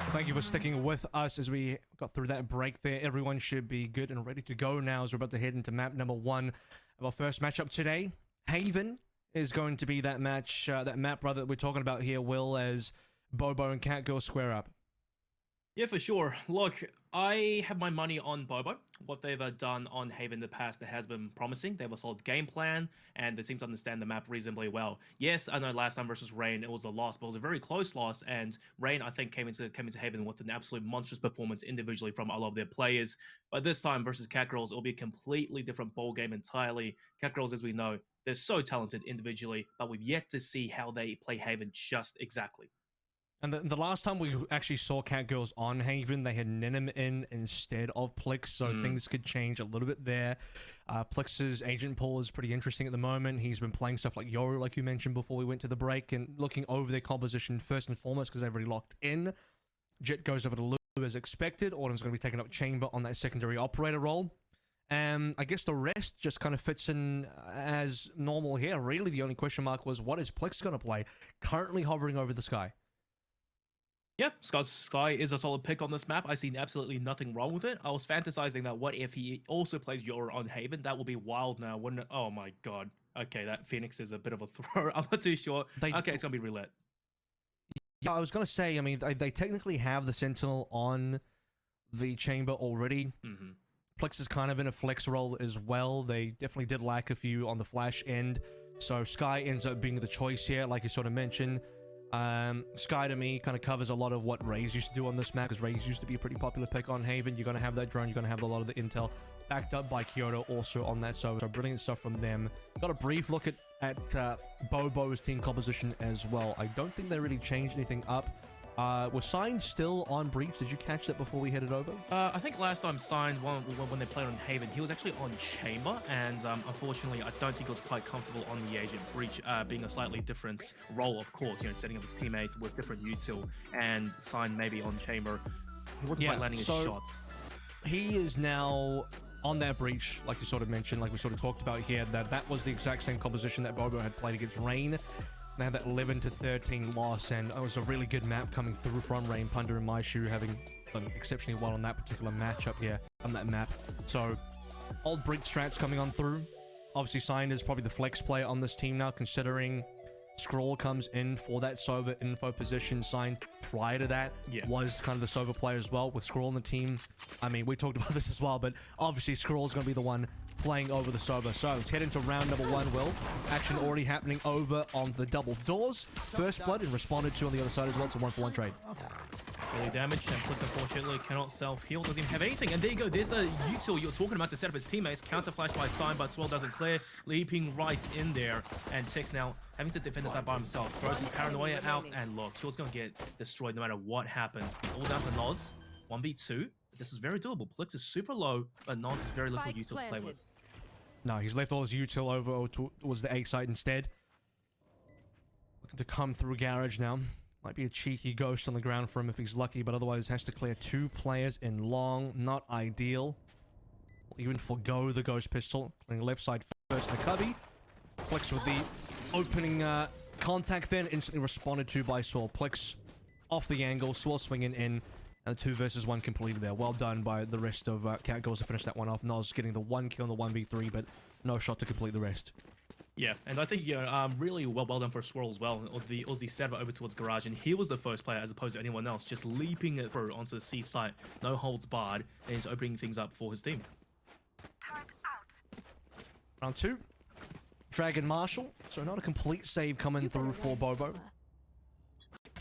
Thank you for sticking with us as we got through that break there. Everyone should be good and ready to go now as we're about to head into map number 1 of our first matchup today. Haven is going to be that match, that map rather that we're talking about here, Will, as Bobo and Catgirl square up. Yeah, for sure. Look, I have my money on Bobo. What they've done on Haven in the past that has been promising. They have a solid game plan, and they seem to understand the map reasonably well. Yes, I know last time versus Rain, it was a loss, but it was a very close loss, and Rain, I think, came into Haven with an absolute monstrous performance individually from a lot of their players. But this time versus Catgirls, it'll be a completely different ball game entirely. Catgirls, as we know, they're so talented individually, but we've yet to see how they play Haven just exactly. And the last time we actually saw Catgirls on Haven, they had Nenim in instead of Plix, so things could change a little bit there. Plix's agent pool is pretty interesting at the moment. He's been playing stuff like Yoru, like you mentioned before we went to the break, and looking over their composition first and foremost because they've already locked in. Jet goes over to Lulu as expected. Autumn's going to be taking up Chamber on that secondary operator role. I guess the rest just kind of fits in as normal here. Really, the only question mark was, what is Plix going to play? Currently hovering over the sky. Yeah, Sky is a solid pick on this map. I see absolutely nothing wrong with it. I was fantasizing that what if he also plays Yoru on Haven? That will be wild now, wouldn't it? Oh my god. Okay, that Phoenix is a bit of a throw. I'm not too sure. Okay, it's gonna be roulette. Yeah, I was gonna say, I mean, they technically have the Sentinel on the chamber already. Plex is kind of in a flex role as well. They definitely did lack a few on the flash end. So Sky ends up being the choice here, like you sort of mentioned. Sky to me kind of covers a lot of what Raze used to do on this map, because Raze used to be a pretty popular pick on Haven. You're going to have that drone, you're going to have a lot of the intel backed up by Kyoto also on that, so brilliant stuff from them. Got a brief look at Bobo's team composition as well. I don't think they really changed anything up. Was Sign still on Breach? Did you catch that before we headed over? I think last time Sign, when they played on Haven, he was actually on Chamber, and unfortunately, I don't think he was quite comfortable on the Agent. Breach being a slightly different role, of course, you know, setting up his teammates with different util, and Sign maybe on Chamber. He wasn't quite landing his shots. He is now on that Breach, like you sort of mentioned, like we sort of talked about here, that was the exact same composition that Bobo had played against Rain. Now that 11-13 loss, and it was a really good map coming through from Rain. Punder and My Shoe having done exceptionally well on that particular matchup here on that map. So old Breach strats coming on through. Obviously Sign is probably the flex player on this team now, considering Scroll comes in for that Sova info position. Sign prior to that was kind of the Sova player as well, with Scroll on the team. I mean, we talked about this as well, but obviously Scroll's going to be the one playing over the Sova. So let's head into round number 1, Will. Action already happening over on the double doors. First blood and responded to on the other side as well. It's a 1-for-1 trade. Really damaged, and Blitz unfortunately cannot self-heal, doesn't even have anything. And there you go, there's the util you're talking about to set up his teammates. Counter flash by Sign, but Swell doesn't clear, leaping right in there. And Tix now having to defend the side by himself. Throws his paranoia out, and look, he was going to get destroyed no matter what happens. All down to Noz, 1v2. This is very doable. Blitz is super low, but Noz is very little util to play with. No, he's left all his util over towards the A side instead. Looking to come through Garage now. Might be a cheeky ghost on the ground for him if he's lucky, but otherwise has to clear 2 players in long. Not ideal. Will even forgo the ghost pistol. Clearing left side first to Cubby. Plex with the opening contact, then instantly responded to by Swell. Plex off the angle, Swell swinging in. And 2 versus 1 completed there. Well done by the rest of Cat Girls to finish that one off. Noz getting the 1 kill in the 1v3, but no shot to complete the rest. Yeah, and I think, really well done for Swirl as well. It was the setup over towards Garage, and he was the first player as opposed to anyone else, just leaping it through onto the C site. No holds barred, and he's opening things up for his team. Round 2. Dragon Marshall. So not a complete save coming through for Bobo.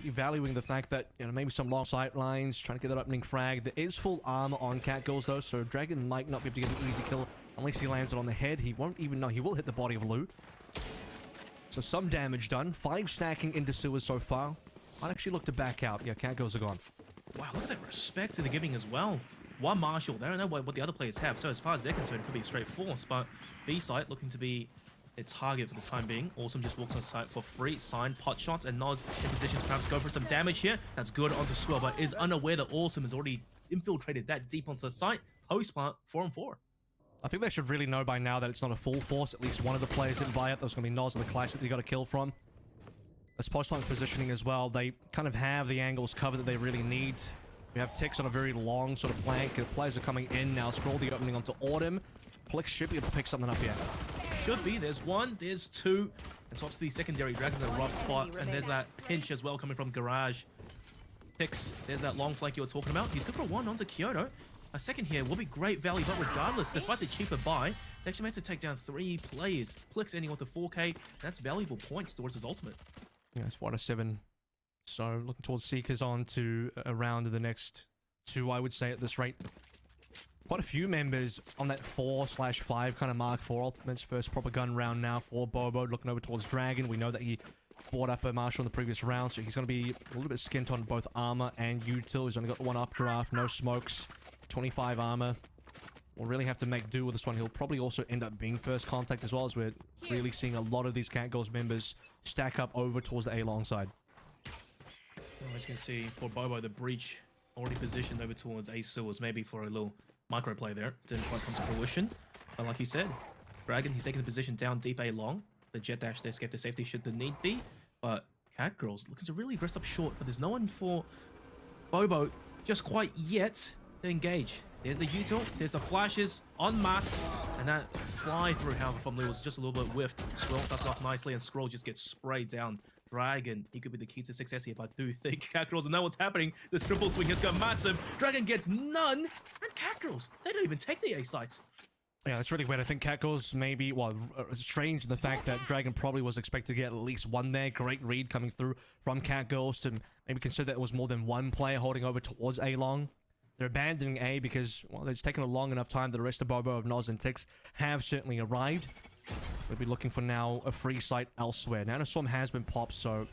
Valuing the fact that, you know, maybe some long sight lines, trying to get that opening frag. There is full armor on Cat Girls though, so Dragon might not be able to get an easy kill unless he lands it on the head. He won't even know. He will hit the body of Lou. So some damage done. 5 stacking into sewers so far. Might actually look to back out. Yeah, Cat Girls are gone. Wow, look at that respect to the giving as well. One Marshall. They don't know what the other players have, so as far as they're concerned, it could be a straight force, but B site looking to be a target for the time being. Awesome just walks on site for free. Sign pot shots, and Noz in position to perhaps go for some damage here. That's good onto Swell, but is unaware that Awesome has already infiltrated that deep onto the site. Post plant 4-on-4. I think they should really know by now that it's not a full force. At least one of the players didn't buy it. That was going to be Noz and the Clash that they got a kill from. As post plant positioning as well, they kind of have the angles covered that they really need. We have Tix on a very long sort of flank. The players are coming in now. Scroll the opening onto Autumn. Plex should be able to pick something up here. Should be. There's 1, there's 2. And swaps the secondary. Dragon's in a rough spot. And there's that pinch as well coming from Garage. Tix, there's that long flank you were talking about. He's good for 1 onto Kyoto. A second here will be great value, but regardless, despite the cheaper buy, they actually managed to take down 3 players. Plex ending with the 4K. That's valuable points towards his ultimate. Yeah, it's 4-7. So looking towards Seekers on to around the next 2, I would say, at this rate. Quite a few members on that 4/5 kind of mark for ultimates. First proper gun round now for Bobo. Looking over towards Dragon. We know that he bought up a Marshall in the previous round, so he's going to be a little bit skint on both armor and util. He's only got the 1 updraft, no smokes, 25 armor. We'll really have to make do with this one. He'll probably also end up being first contact as well, as we're really seeing a lot of these Cat Girls members stack up over towards the A-long side. As you can see, for Bobo, the Breach already positioned over towards A sewers, maybe for a little micro play there. Didn't quite come to fruition. But like you said, Dragon, he's taking the position down deep A long. The jet dash to escape to safety should the need be. But Cat Girls looking to really rest up short, but there's no one for Bobo just quite yet to engage. There's the util, there's the flashes en masse, and that fly through, however, from Lee was just a little bit whiffed. Scroll starts off nicely, and Scroll just gets sprayed down. Dragon, he could be the key to success here, but I do think Catgirls know what's happening. This triple swing has gone massive. Dragon gets none, and Catgirls, they don't even take the A sites. Yeah, that's really weird. I think Catgirls maybe, well, strange in the fact that Dragon probably was expected to get at least one there. Great read coming through from Catgirls to maybe consider that it was more than one player holding over towards A long. They're abandoning A because, well, it's taken a long enough time that the rest of Bobo, of Noz, and Tix have certainly arrived. We'll be looking for now a free site elsewhere. Nanoswarm has been popped, so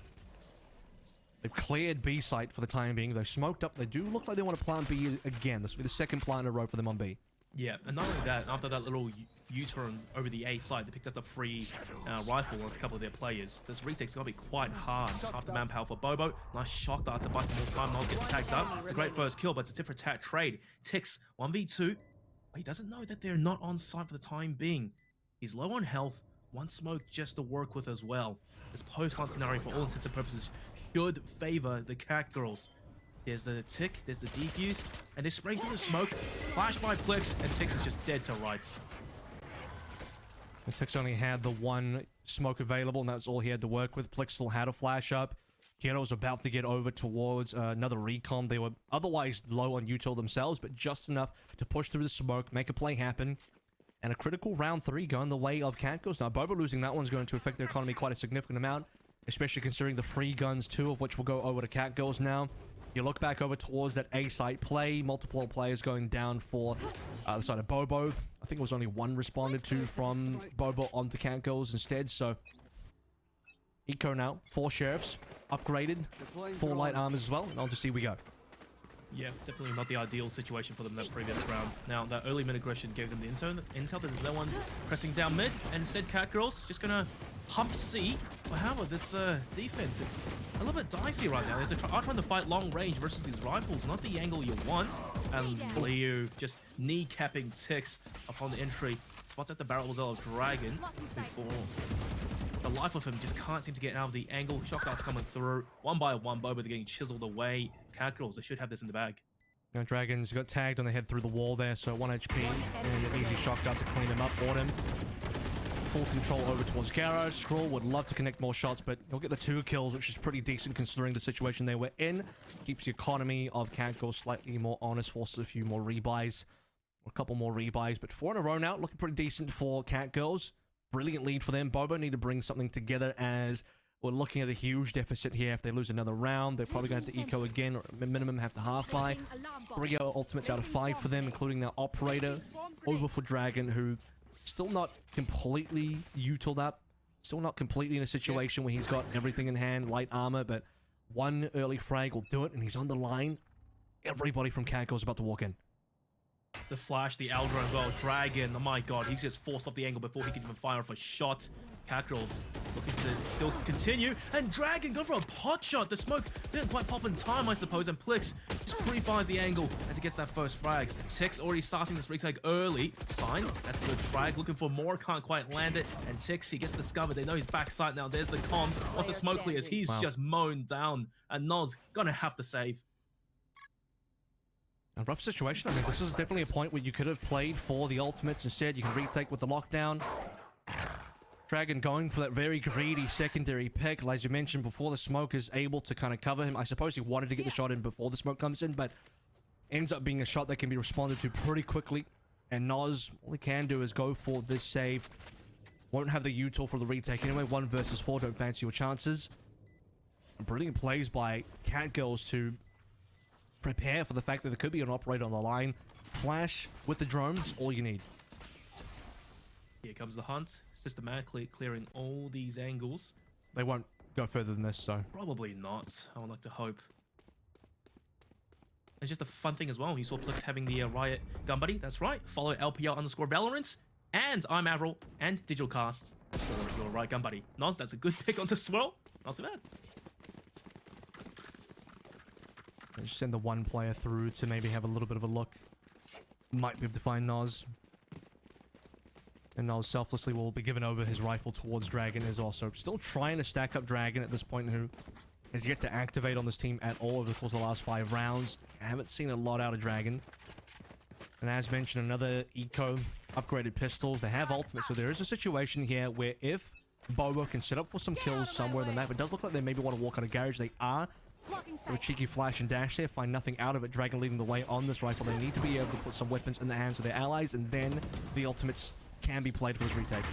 they've cleared B site for the time being. They're smoked up. They do look like they want to plant B again. This will be the second plant in a row for them on B. Yeah, and not only that, after that little U-turn over the A side, they picked up the free rifle with a couple of their players. This retake's going to be quite hard. After manpower for Bobo, nice shock dart to buy some more time. Noz gets tagged up. It's a great first kill, but it's a different attack trade. Tix, 1v2. But he doesn't know that they're not on site for the time being. He's low on health, one smoke just to work with as well. This post-hunt scenario, for all intents and purposes, should favor the Catgirls. There's the tick, there's the defuse, and they're spraying through the smoke. Flash by Plix, and Tix is just dead to rights. Tix only had the one smoke available, and that's all he had to work with. Plix still had a flash up. Kiro was about to get over towards another recon. They were otherwise low on util themselves, but just enough to push through the smoke, make a play happen. And a critical round 3 going the way of Catgirls. Now, Bobo losing that one's going to affect their economy quite a significant amount, especially considering the free guns, 2 of which will go over to Catgirls now. You look back over towards that A site play, multiple players going down for the side of Bobo. I think it was only one responded to from Bobo onto Catgirls instead, so Eco now, 4 sheriffs, upgraded, 4 light armors as well, and on to C we go. Yeah, definitely not the ideal situation for them that previous round. Now, that early mid aggression gave them the intel, but there's no one pressing down mid, and instead Catgirls just gonna pump C. But however, this defense, it's a little bit dicey right now. They're trying to fight long range versus these rifles, not the angle you want. And Liu just kneecapping Tix upon the entry. Spots at the barrel as well of Dragon before. The life of him just can't seem to get out of the angle. Shock darts coming through. One by one, Bobo, they're getting chiseled away. Catgirls, they should have this in the bag. Now, Dragons got tagged on the head through the wall there, so 1 HP. And an easy shock dart to clean him up. Autumn. Full control over towards Garo. Scroll would love to connect more shots, but he'll get the 2 kills, which is pretty decent considering the situation they were in. Keeps the economy of Catgirls slightly more honest, forces a few more rebuys. A couple more rebuys, but 4 in a row now, looking pretty decent for Catgirls. Brilliant lead for them. Bobo need to bring something together as we're looking at a huge deficit here. If they lose another round, they're probably going to have to eco again, or minimum have to half buy. 3 ultimates out of 5 for them, including their operator. Over for Dragon, who still not completely utiled up. Still not completely in a situation where he's got everything in hand, light armor, but 1 early frag will do it, and he's on the line. Everybody from Catgirls about to walk in. The flash, the Aldra as well. Dragon, oh my god, he's just forced off the angle before he can even fire off a shot. Catgirls looking to still continue, and Dragon going for a pot shot. The smoke didn't quite pop in time, I suppose, and Plix just pre-fires the angle as he gets that first frag. Tix already starting this retake early. Fine, that's a good frag. Looking for more, can't quite land it, and Tix, he gets discovered. They know he's backside now. There's the comms. What's the smoke clears? He's just mown down, and Noz gonna have to save. A rough situation. I mean, this is definitely a point where you could have played for the ultimates. Instead, you can retake with the lockdown. Dragon going for that very greedy secondary pick. As you mentioned before, the smoke is able to kind of cover him. I suppose he wanted to get the shot in before the smoke comes in, but ends up being a shot that can be responded to pretty quickly. And Noz, all he can do is go for this save. Won't have the util for the retake anyway. 1 versus 4, don't fancy your chances. Brilliant plays by Catgirls to prepare for the fact that there could be an operator on the line. Flash with the drones, all you need. Here comes the hunt, systematically clearing all these angles. They won't go further than this, so. Probably not, I would like to hope. And just a fun thing as well, you saw Plix having the Riot gun buddy, that's right. Follow LPL_Valorant, and I'm Avril, and Digitalcast for your Riot gun buddy. Noz, that's a good pick onto Swirl, not so bad. Just send the 1 player through to maybe have a little bit of a look. Might be able to find Noz. And Noz selflessly will be given over his rifle towards Dragon as also. Still trying to stack up Dragon at this point, who has yet to activate on this team at all over the course of the last 5 rounds. I haven't seen a lot out of Dragon. And as mentioned, another eco, upgraded pistols. They have ultimates, so there is a situation here where if Bobo can set up for some kills somewhere in the map, it does look like they maybe want to walk out of garage. They are. With a cheeky flash and dash there, find nothing out of it. Dragon leading the way on this rifle. They need to be able to put some weapons in the hands of their allies, and then the ultimates can be played for this retake.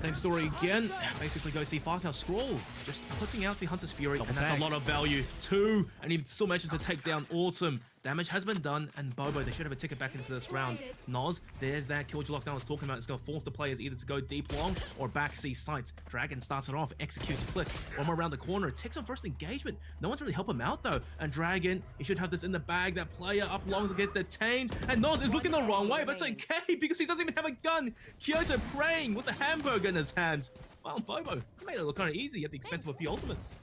Same story again. Basically, go see fast now. Scroll just putting out the Hunter's Fury, and that's tag. a lot of value. 2, and he still manages to take down Autumn. Damage has been done, and Bobo, they should have a ticket back into this round. Noz, there's that Killjoy lockdown I was talking about. It's going to force the players either to go deep long or back C sites. Dragon starts it off, executes clicks. One more around the corner, takes on first engagement. No one's really help him out though. And Dragon, he should have this in the bag. That player up long to get detained. And Noz is looking the wrong way, but it's okay because he doesn't even have a gun. Kyoto praying with the hamburger in his hands. Well, Bobo, he made it look kind of easy at the expense of a few ultimates.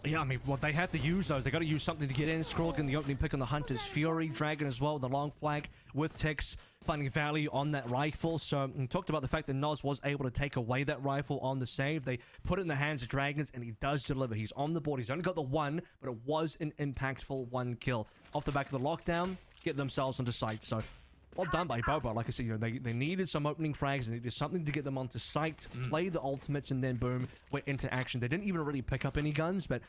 Yeah, I mean, what they have to use those. They got to use something to get in. Scroll getting the opening pick on the Hunter's Fury. Dragon as well, the long flag with Tex finding value on that rifle. So we talked about the fact that Noz was able to take away that rifle on the save. They put it in the hands of Dragons, and he does deliver. He's on the board. He's only got the 1, but it was an impactful 1 kill. Off the back of the lockdown, get themselves onto site. So well done by Bobo. Like I said, you know, they needed some opening frags. They needed something to get them onto site, play the ultimates, and then boom, we're into action. They didn't even really pick up any guns, but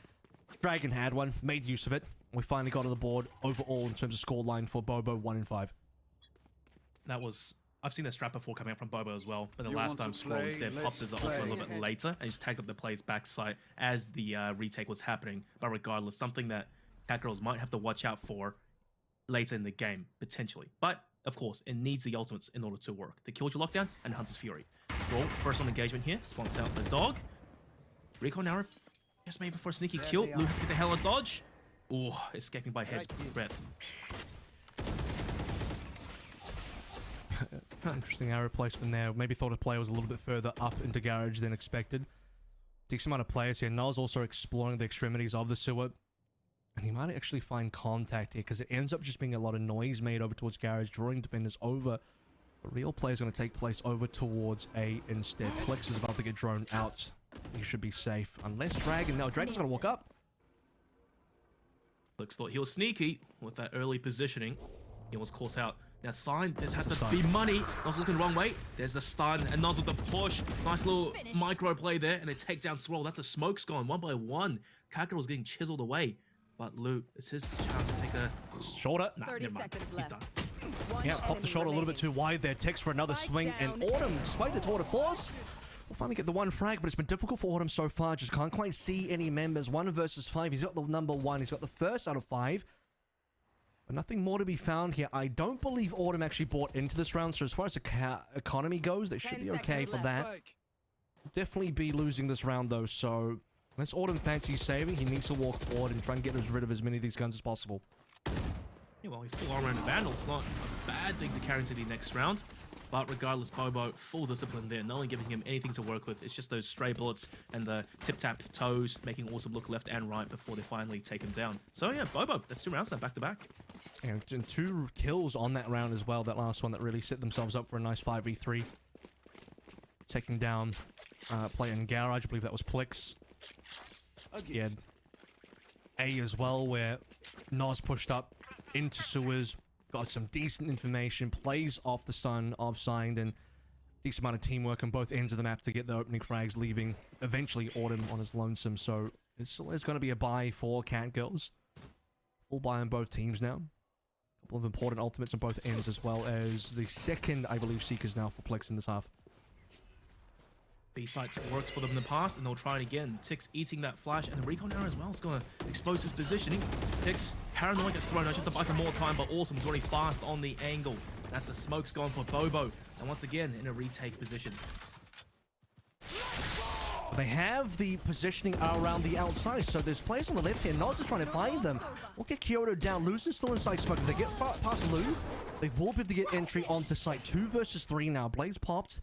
Dragon had one, made use of it. We finally got on the board overall in terms of scoreline for Bobo 1 and 5. That was... I've seen a strap before coming out from Bobo as well, but the last time Scroll instead popped his ultimate a little bit later and just tagged up the player's backside as the retake was happening. But regardless, something that Cat Girls might have to watch out for later in the game, potentially. But, of course, it needs the ultimates in order to work. The Killjoy Lockdown and Hunter's Fury. Scroll, first on engagement here, spawns out the dog. Recon arrow, just maybe for a sneaky kill. Lou has to get the hell of dodge. Ooh, escaping by head's breadth. Interesting arrow placement there. Maybe thought a player was a little bit further up into garage than expected. Decent amount of players here. Noz also exploring the extremities of the sewer. And he might actually find contact here because it ends up just being a lot of noise made over towards garage, drawing defenders over. The real play is going to take place over towards A instead. Plex is about to get drawn out. He should be safe. Unless Dragon... No, Dragon's going to walk up. Plex thought he was sneaky with that early positioning. He was caught out. Now, sign, this has to be money. Noz looking the wrong way. There's the stun, and Noz with the push. Nice little micro play there, and a takedown swirl. That's a smoke gone 1 by 1. Kakaro was getting chiseled away. But Luke, it's his chance to take a shoulder. Nah, 30 never mind. seconds He's left. done. Yeah, popped the shoulder a little bit too wide there. Tex for another swing, and Autumn, despite the tour de force, will finally get the 1 frag, but it's been difficult for Autumn so far. Just can't quite see any members. 1 versus 5. He's got the number 1. He's got the first out of 5. But nothing more to be found here. I don't believe Autumn actually bought into this round, so as far as the economy goes, they should be okay for that. Definitely be losing this round, though, so unless Autumn fancies saving, he needs to walk forward and try and get rid of as many of these guns as possible. Yeah, well, he's full armor and a vandal. It's not a bad thing to carry into the next round. But regardless, Bobo, full discipline there. No one giving him anything to work with. It's just those stray bullets and the tip-tap toes, making Autumn look left and right before they finally take him down. So yeah, Bobo, that's 2 rounds now, back-to-back. And 2 kills on that round as well. That last one that really set themselves up for a nice 5v3. Taking down player in garage. I believe that was Plex. Yeah. A as well, where Noz pushed up into sewers. Got some decent information, plays off the stun of Signed, and decent amount of teamwork on both ends of the map to get the opening frags, leaving eventually Autumn on his lonesome. So it's going to be a buy for Cat Girls. Full buy on both teams now. A couple of important ultimates on both ends, as well as the second, I believe, Seekers now for Plex in this half. B-sites worked for them in the past, and they'll try it again. Tix eating that flash, and the recon arrow as well is going to expose his positioning. Tix, paranoid gets thrown out just to buy some more time, but Autumn's already fast on the angle. That's the smoke's gone for Bobo, and once again in a retake position. They have the positioning around the outside, so there's players on the left here. Noz is trying to find them. We'll get Kyoto down. Luzin's still inside smoke. If they get past Lou, they will be able to get entry onto site. 2 versus 3 now. Blaze popped.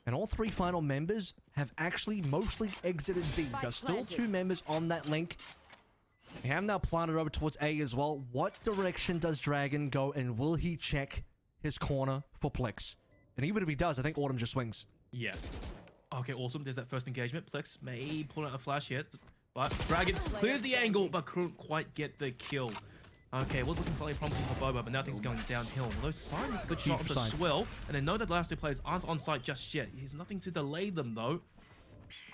And all 3 final members have actually mostly exited B. There's still 2 members on that link. They have now planted over towards A as well. What direction does Dragon go, and will he check his corner for Plex? And even if he does, I think Autumn just swings. Yeah. Okay, awesome. There's that first engagement. Plex may pull out a flash here. But Dragon clears the angle, but couldn't quite get the kill. Okay, it was looking slightly promising for Bobo, but now things are going downhill. Although Sign is a good shot off the Swill, and they know that the last two players aren't on site just yet. There's nothing to delay them, though.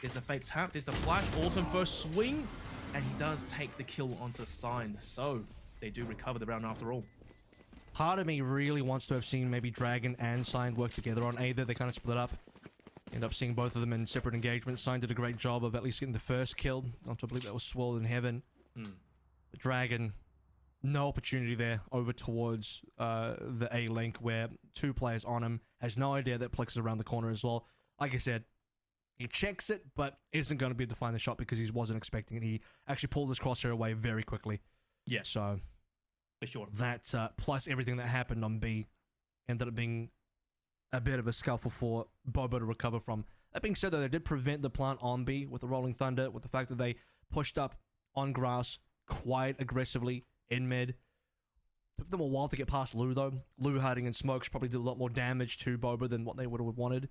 There's the fake tap, there's the flash, awesome first swing, and he does take the kill onto Sign. So, they do recover the round after all. Part of me really wants to have seen maybe Dragon and Sign work together on either. They kind of split up. End up seeing both of them in separate engagements. Sign did a great job of at least getting the first kill. Not to believe that was Swirl in heaven. The Dragon... no opportunity there over towards the A link where two players on him. Has no idea that Plex is around the corner as well. Like I said, he checks it, but isn't going to be able to find the shot because he wasn't expecting it. He actually pulled his crosshair away very quickly. Yeah. So, for sure. That, plus everything that happened on B, ended up being a bit of a scuffle for Bobo to recover from. That being said, though, they did prevent the plant on B with the Rolling Thunder, with the fact that they pushed up on grass quite aggressively in mid. Took them a while to get past Lou, though. Lou hiding in smokes probably did a lot more damage to Bobo than what they would have wanted.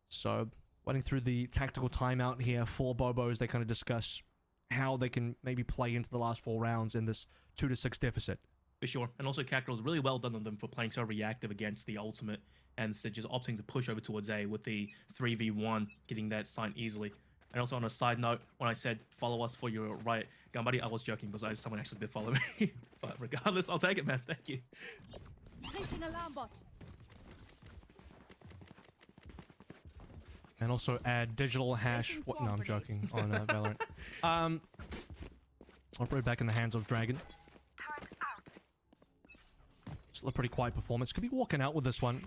So, waiting through the tactical timeout here for Bobo as they kind of discuss how they can maybe play into the last 4 rounds in this 2-6 deficit. For sure. And also, Cactural's really well done on them for playing so reactive against the ultimate and instead just opting to push over towards A with the 3v1, getting that sign easily. And also on a side note, when I said follow us for your right Gambari, I was joking because someone actually did follow me. But regardless, I'll take it, man. Thank you. Placing alarm bot. And also add digital hash. What? No, I'm joking. On Valorant. Operate back in the hands of Dragon. Still a pretty quiet performance. Could be walking out with this one.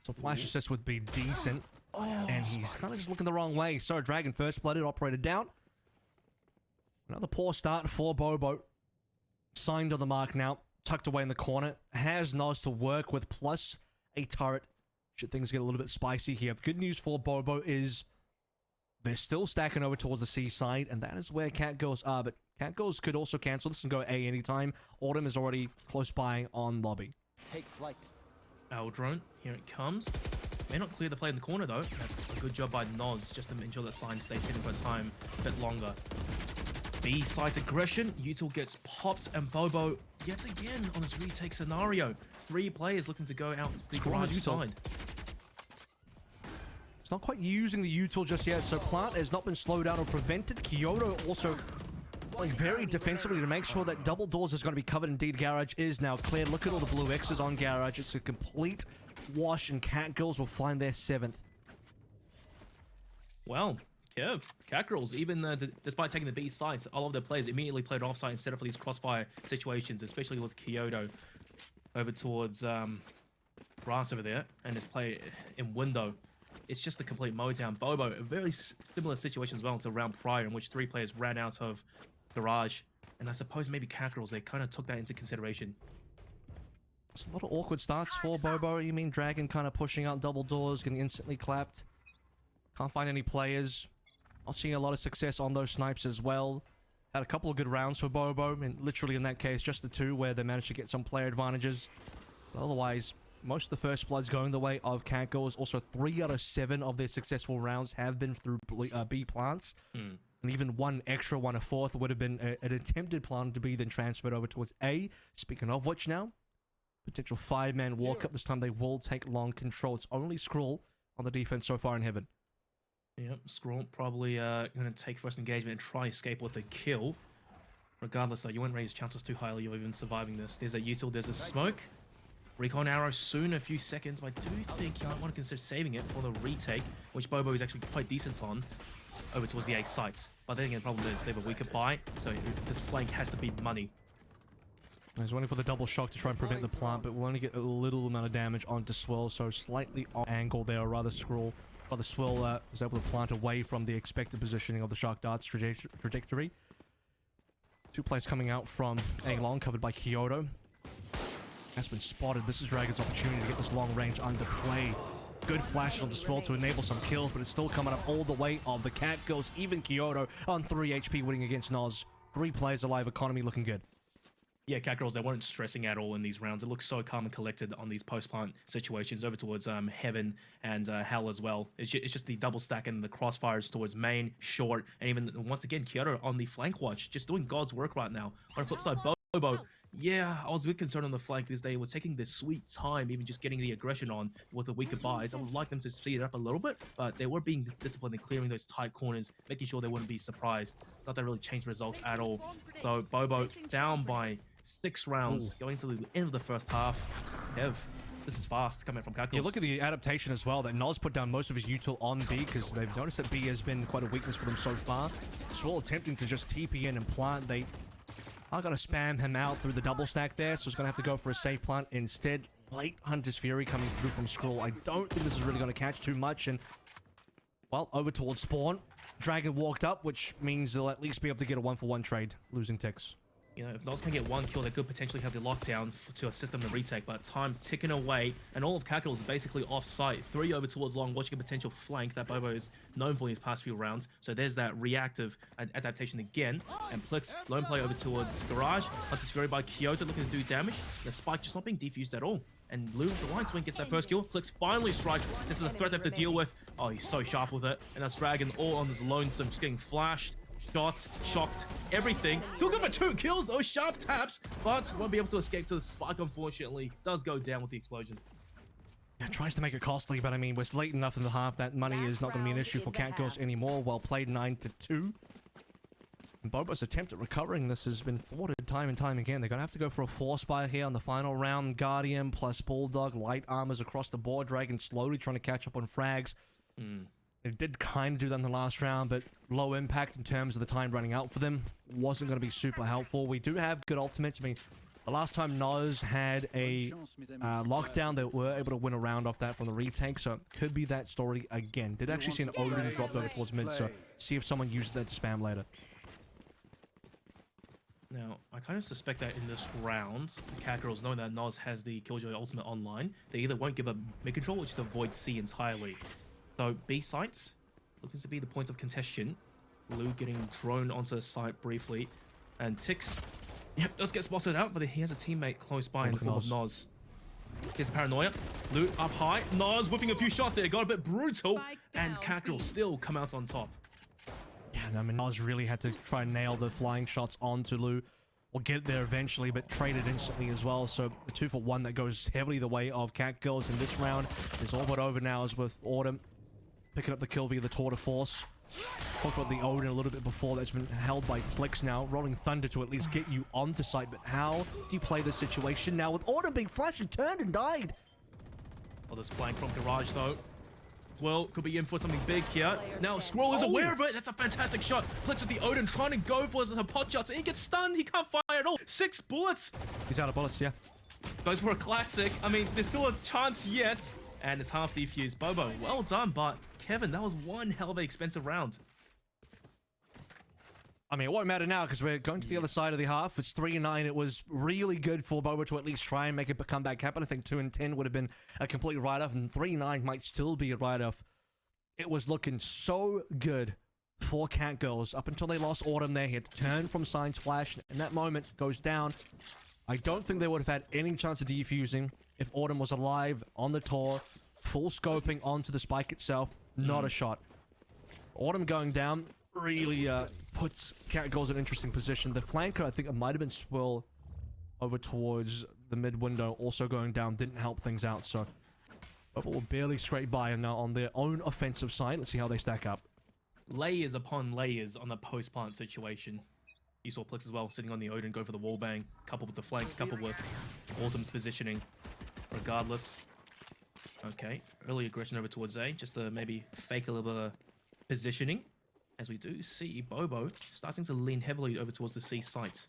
So flash assist would be decent. And he's kind of just looking the wrong way. So Dragon first blooded, operated down. Another poor start for Bobo. Signed on the mark now. Tucked away in the corner. Has Nos to work with plus a turret. Should things get a little bit spicy here. Good news for Bobo is they're still stacking over towards the C side, and that is where Catgirls are. But Catgirls could also cancel this and go A anytime. Autumn is already close by on lobby. Take flight. Our drone, here it comes. May not clear the play in the corner though. That's a good job by Noz just to ensure that Sign stays hidden for a time a bit longer. B site aggression. Util gets popped, and Bobo yet again on this retake scenario. 3 players looking to go out to the garage side. It's not quite using the util just yet, so Plant has not been slowed down or prevented. Kyoto also playing very defensively to make sure that double doors is going to be covered. Indeed, Garage is now cleared. Look at all the blue X's on Garage. It's a complete wash, and Catgirls will find their 7th. Well, Kev, Catgirls, even despite taking the B sites, all of their players immediately played offside instead of for these crossfire situations, especially with Kyoto over towards grass over there, and his play in window. It's just a complete mowdown. Bobo, a very similar situation as well to round prior, in which 3 players ran out of garage, and I suppose maybe Catgirls, they kind of took that into consideration. It's a lot of awkward starts for Bobo. You mean Dragon kind of pushing out double doors, getting instantly clapped. Can't find any players. Not seeing a lot of success on those snipes as well. Had a couple of good rounds for Bobo, and literally in that case, just the 2 where they managed to get some player advantages. But otherwise, most of the first bloods going the way of Catgirls. Also, 3 out of 7 of their successful rounds have been through B plants. And even one extra one, a 4th, would have been an attempted plant to be then transferred over towards A. Speaking of which now, potential 5-man walk-up. This time they will take long control. It's only Scroll on the defense so far in heaven. Yep, Scroll probably going to take first engagement and try escape with a kill. Regardless, though, you wouldn't raise chances too highly of even surviving this. There's a util, there's a smoke. Recon arrow soon, a few seconds, but I do think you might want to consider saving it for the retake, which Bobo is actually quite decent on, over towards the A sites. But then again, the problem is they have a weaker buy, so this flank has to be money. He's waiting for the double shock to try and prevent the plant, but we'll only get a little amount of damage onto Swirl, so slightly off angle there, or rather Scroll. But the Swirl was able to plant away from the expected positioning of the shock dart's trajectory. 2 players coming out from A long, covered by Kyoto. Has been spotted. This is Dragon's opportunity to get this long range under play. Good flashes on the Swirl to enable some kills, but it's still coming up all the way of the Catgirls. Even Kyoto on 3 HP winning against Noz. 3 players alive, economy looking good. Yeah, Catgirls, they weren't stressing at all in these rounds. It looks so calm and collected on these post-plant situations over towards Heaven and Hell as well. It's just the double stack and the crossfires towards main, short, and even, once again, Kyoto on the flank watch, just doing God's work right now. On the flip side, Bobo, yeah, I was a bit concerned on the flank because they were taking this sweet time, even just getting the aggression on with the weaker buys. I would like them to speed it up a little bit, but they were being disciplined and clearing those tight corners, making sure they wouldn't be surprised. Not that really changed results at all. So Bobo down by 6 rounds going to the end of the first half. Kev, this is fast coming from Catgirls. Yeah, look at the adaptation as well that Noz put down most of his util on B because they've noticed that B has been quite a weakness for them so far. Swirl attempting to just TP in and plant. They are going to spam him out through the double stack there, so he's going to have to go for a safe plant instead. Late Hunter's Fury coming through from Skrull. I don't think this is really going to catch too much, and well, over towards spawn. Dragon walked up, which means they'll at least be able to get a 1-for-1 trade, losing ticks. You know, if Noz can get 1 kill, they could potentially have the lockdown to assist them in the retake, but time ticking away, and all of Catgirls is basically off-site. 3 over towards long, watching a potential flank that Bobo is known for in his past few rounds. So there's that reactive adaptation again, and Plix, lone play over towards Garage. Hunter's Fury by Kyoto looking to do damage. The spike just not being defused at all. And Lou, the Lion Swing gets that first kill. Plix finally strikes. This is a threat they have to deal with. Oh, he's so sharp with it. And that's Dragon all on his lonesome, just getting flashed. Shots, shocked, everything. Still good for 2 kills, those sharp taps, but won't be able to escape to the spike, unfortunately. Does go down with the explosion. Yeah, tries to make it costly, but I mean, we're late enough in the half that money is not going to be an issue for Catgirls anymore. Well played, 9-2. And Bobo's attempt at recovering this has been thwarted time and time again. They're going to have to go for a force buy here on the final round. Guardian plus Bulldog, light armors across the board. Dragon slowly trying to catch up on frags. It did kind of do that in the last round, but low impact in terms of the time running out for them. Wasn't going to be super helpful. We do have good ultimates. I mean, the last time Noz had a lockdown, they were able to win a round off that from the retake, so could be that story again. Did actually see an Odin dropped over towards mid, so see if someone uses that to spam later. Now, I kind of suspect that in this round, the Catgirls, knowing that Noz has the Killjoy ultimate online, they either won't give up mid-control or just avoid C entirely. So B sites looking to be the point of contention. Lou getting thrown onto the site briefly, and Tix, yep, does get spotted out, but he has a teammate close by in the form of Noz. Here's a paranoia. Lou up high. Noz whipping a few shots there, got a bit brutal, and Catgirls still come out on top. Yeah, I mean, Noz really had to try and nail the flying shots onto Lou, or get there eventually, but traded instantly as well. So a 2-for-1 that goes heavily the way of Catgirls in this round is all but over now, as with Autumn picking up the kill via the Tour de Force. Talked about the Odin a little bit before. That's been held by Plix now. Rolling Thunder to at least get you onto site. But how do you play this situation now with Autumn being flashed and turned and died? Oh, this flank from Garage though. Well, could be in for something big here. Now, Squirrel is aware of it. That's a fantastic shot. Plix with the Odin trying to go for his pot shots. And he gets stunned. He can't fire at all. 6 bullets. He's out of bullets, yeah. Goes for a classic. I mean, there's still a chance yet. And it's half defused. Bobo, well done, but Kevin, that was one hell of an expensive round. I mean, it won't matter now because we're going to the other side of the half. It's 3-9. It was really good for Bobo to at least try and make a comeback happen. I think 2-10 would have been a complete write-off, and 3-9 might still be a write-off. It was looking so good for Catgirls up until they lost Autumn there. He had to turn from Signs Flash, and that moment goes down. I don't think they would have had any chance of defusing if Autumn was alive on the tour, full scoping onto the spike itself. Not a shot. Autumn going down really puts Catgirls in an interesting position. The flanker, I think it might have been Swirl over towards the mid window, also going down, didn't help things out. So Bubble will barely scrape by and now on their own offensive side. Let's see how they stack up. Layers upon layers on the post-plant situation. You saw Plix as well, sitting on the Odin, go for the wall bang, coupled with the flank, coupled with Autumn's positioning. Regardless. Okay, early aggression over towards A, just to maybe fake a little bit of positioning. As we do see Bobo starting to lean heavily over towards the C site.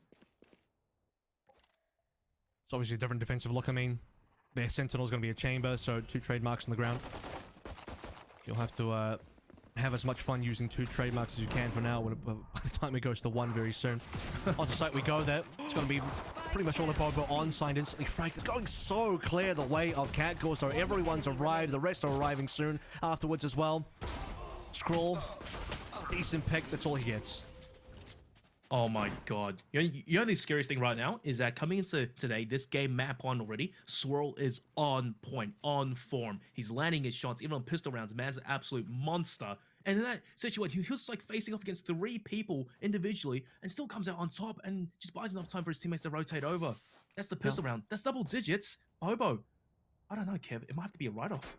It's obviously a different defensive look. I mean, their Sentinel's going to be a chamber, so 2 trademarks on the ground. You'll have to have as much fun using 2 trademarks as you can for now, by the time it goes to 1 very soon. Onto site we go there. It's going to be pretty much all about Bobo on site instantly. Frank is going so clear the way of Catgirls, so everyone's arrived. The rest are arriving soon afterwards as well. Scroll, decent pick, that's all he gets. Oh my god. You know the scariest thing right now is that coming into today, this game map on already, Swirl is on point, on form. He's landing his shots, even on pistol rounds. Man's an absolute monster. And in that situation, he was like facing off against 3 people individually and still comes out on top and just buys enough time for his teammates to rotate over. That's the pistol round. That's double digits. Bobo. I don't know, Kev. It might have to be a write-off.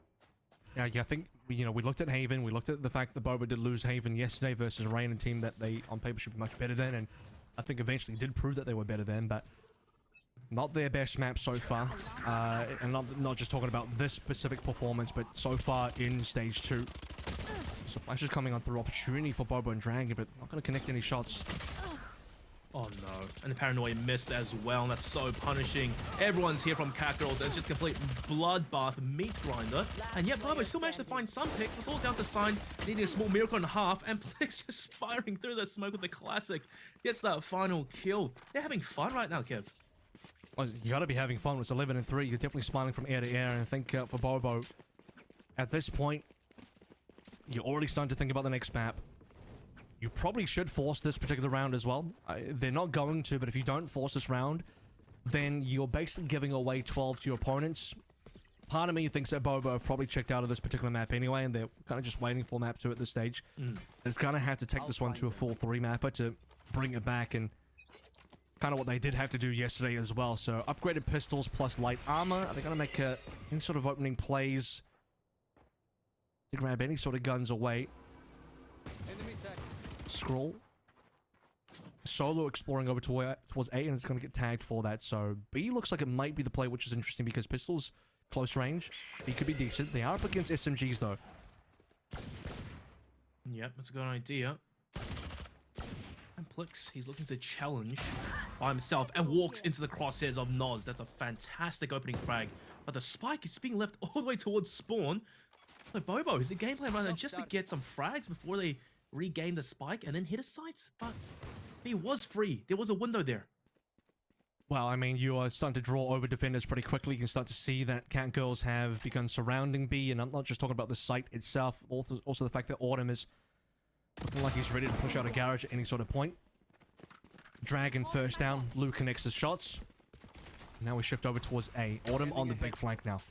Yeah, I think we looked at Haven. We looked at the fact that Bobo did lose Haven yesterday versus a Rain, a team that they on paper should be much better than, and I think eventually did prove that they were better than, but not their best map so far. And not just talking about this specific performance, but so far in stage 2. So Flash is coming on through opportunity for Bobo and Dragon, but not going to connect any shots. Oh no, and the Paranoia missed as well, and that's so punishing. Everyone's here from Cat Girls. It's just complete bloodbath meat grinder. And yet Bobo still managed to find some picks. It's all down to Sign needing a small miracle and a half, and Plix just firing through the smoke with the classic. Gets that final kill. They're having fun right now, Kev. Well, you got to be having fun. It's 11 and 3. You're definitely smiling from ear to ear, and I think for Bobo, at this point, you're already starting to think about the next map. You probably should force this particular round as well. They're not going to, but if you don't force this round, then you're basically giving away 12 to your opponents. Part of me thinks that Bobo have probably checked out of this particular map anyway, and they're kind of just waiting for map 2 at this stage. It's going to have to take this one to a full 3 mapper to bring it back, and kind of what they did have to do yesterday as well. So upgraded pistols plus light armor. Are they going to make any sort of opening plays to grab any sort of guns away? Scroll. Solo exploring over towards A, and it's going to get tagged for that. So B looks like it might be the play, which is interesting because pistols, close range. B could be decent. They are up against SMGs though. Yep, that's a good idea. And Plix, he's looking to challenge by himself and walks into the crosshairs of Noz. That's a fantastic opening frag. But the spike is being left all the way towards spawn. So Bobo, is the game plan right now just to get some frags before they regain the spike and then hit a sight? But he was free. There was a window there. Well, I mean, you are starting to draw over defenders pretty quickly. You can start to see that Cat Girls have begun surrounding B, and I'm not just talking about the site itself, also the fact that Autumn is looking like he's ready to push out a garage at any sort of point. Dragon first down. Lou connects his shots. Now we shift over towards A. Autumn on the big flank now.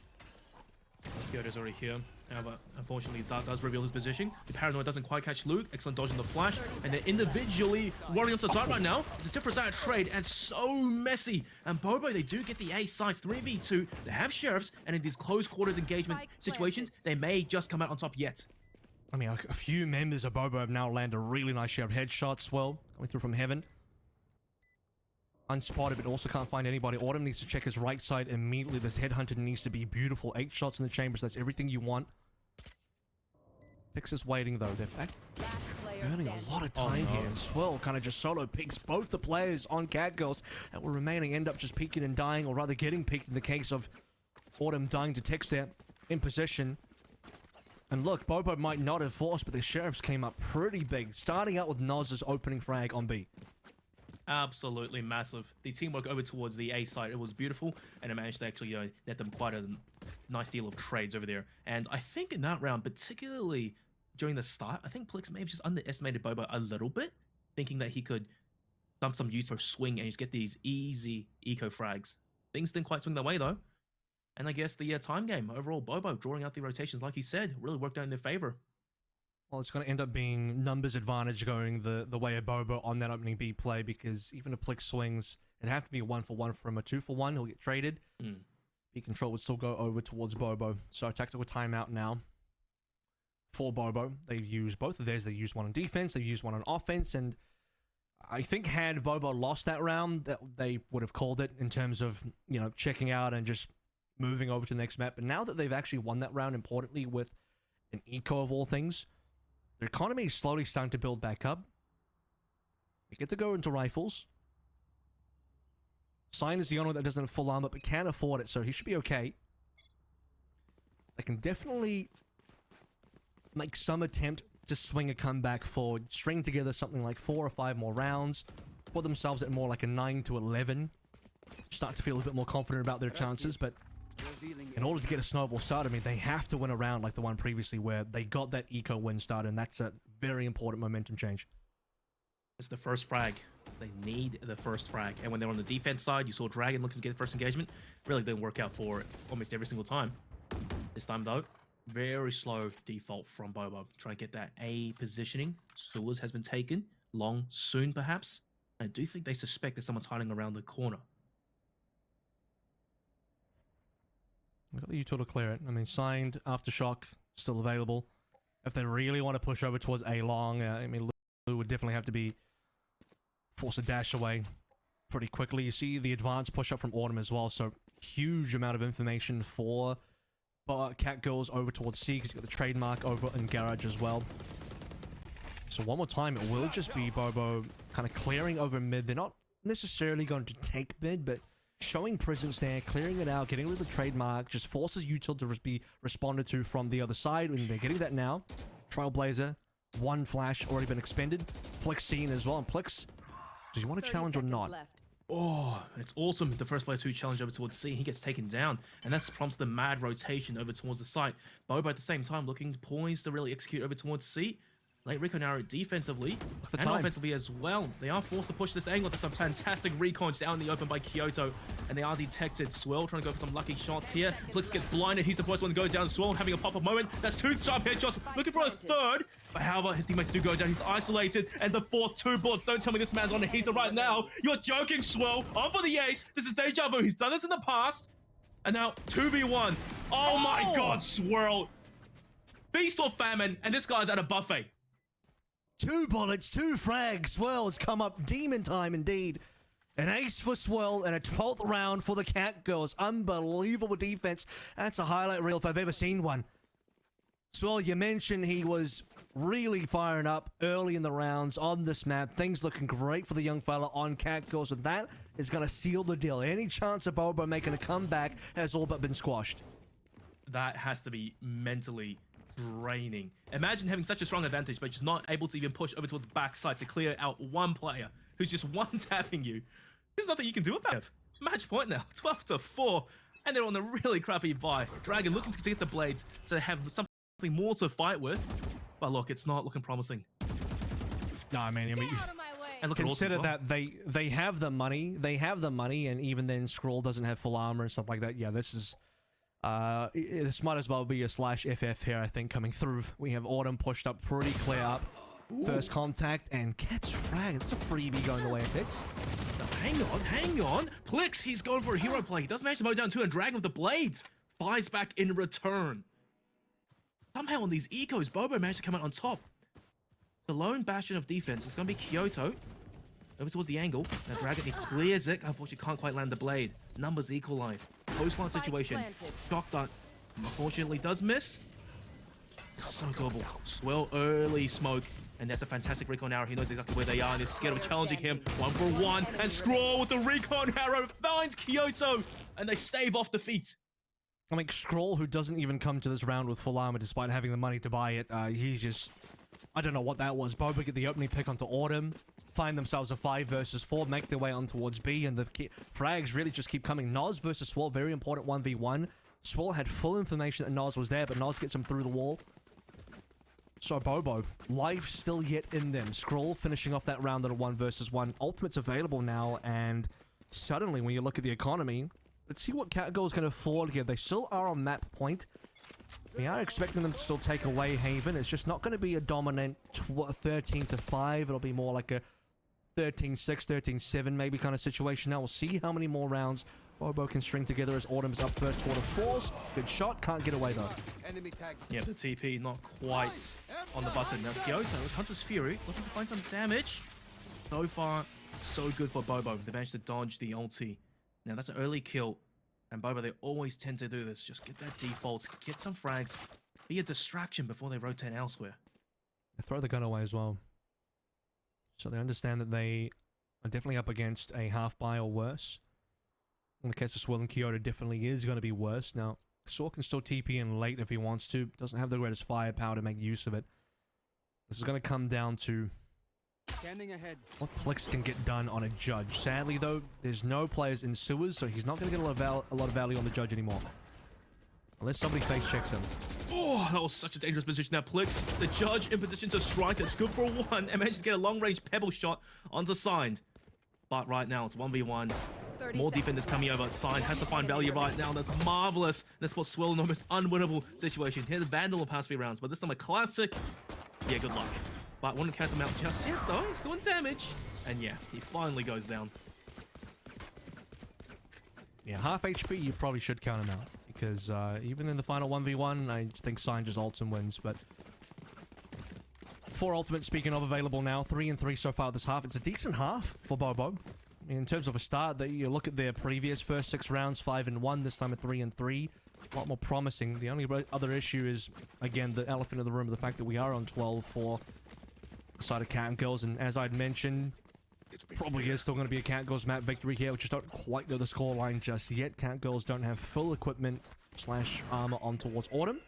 Yoda's already here. But unfortunately, that does reveal his position. The Paranoid doesn't quite catch Luke. Excellent dodge on the flash. And they're individually running onto the side right now. It's a different trade and so messy. And Bobo, they do get the A sides 3v2. They have sheriffs. And in these close quarters engagement situations, they may just come out on top yet. I mean, a few members of Bobo have now landed a really nice share of headshots. Well, coming through from heaven. Unspotted, but also can't find anybody. Autumn needs to check his right side immediately. This headhunter needs to be beautiful. 8 shots in the chambers. That's everything you want. Texas waiting though. They're burning a lot of time here. And Swirl kind of just solo picks both the players on Cat Girls that were remaining. End up just peeking and dying, or rather getting peeked in the case of Autumn dying to Tex there in position. And look, Bobo might not have forced, but the sheriffs came up pretty big, starting out with Noz's opening frag on B. Absolutely massive. The teamwork over towards the A side, it was beautiful, and it managed to actually net them quite a nice deal of trades over there. And I think in that round, particularly during the start, I think Plix may have just underestimated Bobo a little bit, thinking that he could dump some use or swing and just get these easy eco frags. Things didn't quite swing their way though. And I guess the time game, overall, Bobo drawing out the rotations, like he said, really worked out in their favor. Well, it's going to end up being numbers advantage going the way of Bobo on that opening B play, because even if Plix swings, it'd have to be a 1-for-1 from a 2-for-1. He'll get traded. B control would still go over towards Bobo. So tactical timeout now for Bobo. They've used both of theirs. They used one on defense. They've used one on offense. And I think had Bobo lost that round, they would have called it in terms of, you know, checking out and just moving over to the next map. But now that they've actually won that round, importantly, with an eco of all things, their economy is slowly starting to build back up. They get to go into rifles. Sign is the only one that doesn't have full armor, but can afford it, so he should be okay. They can definitely make some attempt to swing a comeback forward, string together something like 4 or 5 more rounds, put themselves at more like a 9 to 11. Start to feel a bit more confident about their chances, but in order to get a snowball started, I mean, they have to win a round like the one previously where they got that eco win started, and that's a very important momentum change. It's the first frag. They need the first frag. And when they're on the defense side, you saw Dragon looking to get the first engagement. Really didn't work out for it almost every single time. This time, though, very slow default from Bobo. Trying to get that A positioning. Sewers has been taken. Long soon, perhaps. I do think they suspect that someone's hiding around the corner. We've got the util to clear it. I mean, signed, Aftershock, still available. If they really want to push over towards A long, I mean, Lou would definitely have to be forced to dash away pretty quickly. You see the advanced push up from Autumn as well, so huge amount of information for Cat Girls over towards C, because you've got the trademark over in Garage as well. So one more time, it will just be Bobo kind of clearing over mid. They're not necessarily going to take mid, but showing presence there, clearing it out, getting rid of the trademark, just forces util to be responded to from the other side, and they're getting that now. Trailblazer, one flash already been expended. Plix seen as well, and Plix, does he want to challenge or not? Oh, it's awesome. The first player to challenge over towards C, he gets taken down, and that prompts the mad rotation over towards the site. Bobo at the same time looking poised to really execute over towards C. Late recon arrow defensively and offensively as well. They are forced to push this angle. That's a fantastic recon just out in the open by Kyoto, and they are detected. Swirl trying to go for some lucky shots here. Plix gets blinded. He's the first one to go down. Swirl having a pop-up moment. That's 2 sharp headshots. Looking for a third. But however, his teammates do go down. He's isolated. And the fourth 2 bullets. Don't tell me this man's on a heater right now. You're joking, Swirl. On for the ace. This is deja vu. He's done this in the past. And now 2v1. Oh my god, Swirl. Feast or famine. And this guy's at a buffet. 2 bullets, 2 frags. Swirl's come up demon time indeed. An ace for Swirl and a 12th round for the Cat Girls. Unbelievable defense. That's a highlight reel if I've ever seen one. Swirl, you mentioned he was really firing up early in the rounds on this map. Things looking great for the young fella on Cat Girls, and that is going to seal the deal. Any chance of Bobo making a comeback has all but been squashed. That has to be mentally draining. Imagine having such a strong advantage, but just not able to even push over towards backside to clear out one player who's just one-tapping you. There's nothing you can do about it. Match point now, 12-4, and they're on a really crappy buy. Dragon looking to get the blades to have something more to fight with, but look, it's not looking promising. No, I mean, and look, consider that they have the money, and even then, Scroll doesn't have full armor and stuff like that. Yeah, this is. This might as well be a /FF here, I think, coming through. We have Autumn pushed up pretty clear up. First contact, and Cat's frag. It's a freebie going the way it takes. Now, hang on. Plix, he's going for a hero play. He does manage to mow down 2, and Dragon with the blades flies back in return. Somehow on these ecos, Bobo managed to come out on top. The lone bastion of defense is going to be Kyoto. Over towards the angle. Now Dragon, he clears it. Unfortunately, can't quite land the blade. Numbers equalized. Post-plant situation. Shock dart. Unfortunately, does miss. So doable. Swirl early smoke. And that's a fantastic recon arrow. He knows exactly where they are. And they're scared of challenging him. 1-for-1. And Scroll with the recon arrow finds Kyoto. And they stave off defeat. I mean, Scroll, who doesn't even come to this round with full armor despite having the money to buy it, he's just... I don't know what that was. Bobo get the opening pick onto Autumn. Find themselves a 5 versus 4, make their way on towards B, and the frags really just keep coming. Noz versus Swirl, very important 1v1. Swirl had full information that Noz was there, but Noz gets him through the wall. So Bobo, life still yet in them. Scroll finishing off that round at a 1 versus 1. Ultimate's available now, and suddenly when you look at the economy, let's see what Cat Girl's going to afford here. They still are on map point. We are expecting them to still take away Haven. It's just not going to be a dominant 13-5. It'll be more like a 13-6, 13-7 maybe kind of situation. Now we'll see how many more rounds Bobo can string together as Autumn's up first toward a force. Good shot. Can't get away though. Yeah, the TP not quite on the button. Now Kyoto, Hunter's Fury, looking to find some damage. So far, so good for Bobo. They managed to dodge the ulti. Now that's an early kill. And Bobo, they always tend to do this. Just get that default, get some frags, be a distraction before they rotate elsewhere. They throw the gun away as well. So they understand that they are definitely up against a half buy or worse. In the case of Swirl and Kyoto, definitely is going to be worse. Now, Saw can still TP in late if he wants to. Doesn't have the greatest firepower to make use of it. This is going to come down to what Plix can get done on a judge. Sadly, though, there's no players in sewers, so he's not going to get a lot of value on the judge anymore. Unless somebody face checks him. Oh, that was such a dangerous position now, Plix. The judge in position to strike. That's good for 1. And managed to get a long-range pebble shot onto Signed. But right now, it's 1v1. More defenders coming over. Sign has to find value right now. That's marvelous. That's what Swill in almost unwinnable situation. Here's the Vandal of past 3 rounds, but this time a classic. Yeah, good luck. But wouldn't count him out just yet, though. He's doing damage. And yeah, he finally goes down. Yeah, half HP, you probably should count him out. Because even in the final 1v1, I think Sign just ults and wins. But 4 ultimates, speaking of, available now. 3 and 3 so far this half. It's a decent half for Bobo. In terms of a start, you look at their previous first 6 rounds, 5 and 1, this time at 3 and 3. A lot more promising. The only other issue is, again, the elephant in the room, the fact that we are on 12 for the side of Cat and Girls. And as I'd mentioned, probably is still going to be a Cat Girls map victory here. We just don't quite know the scoreline just yet. Cat Girls don't have full equipment / armor on towards Autumn.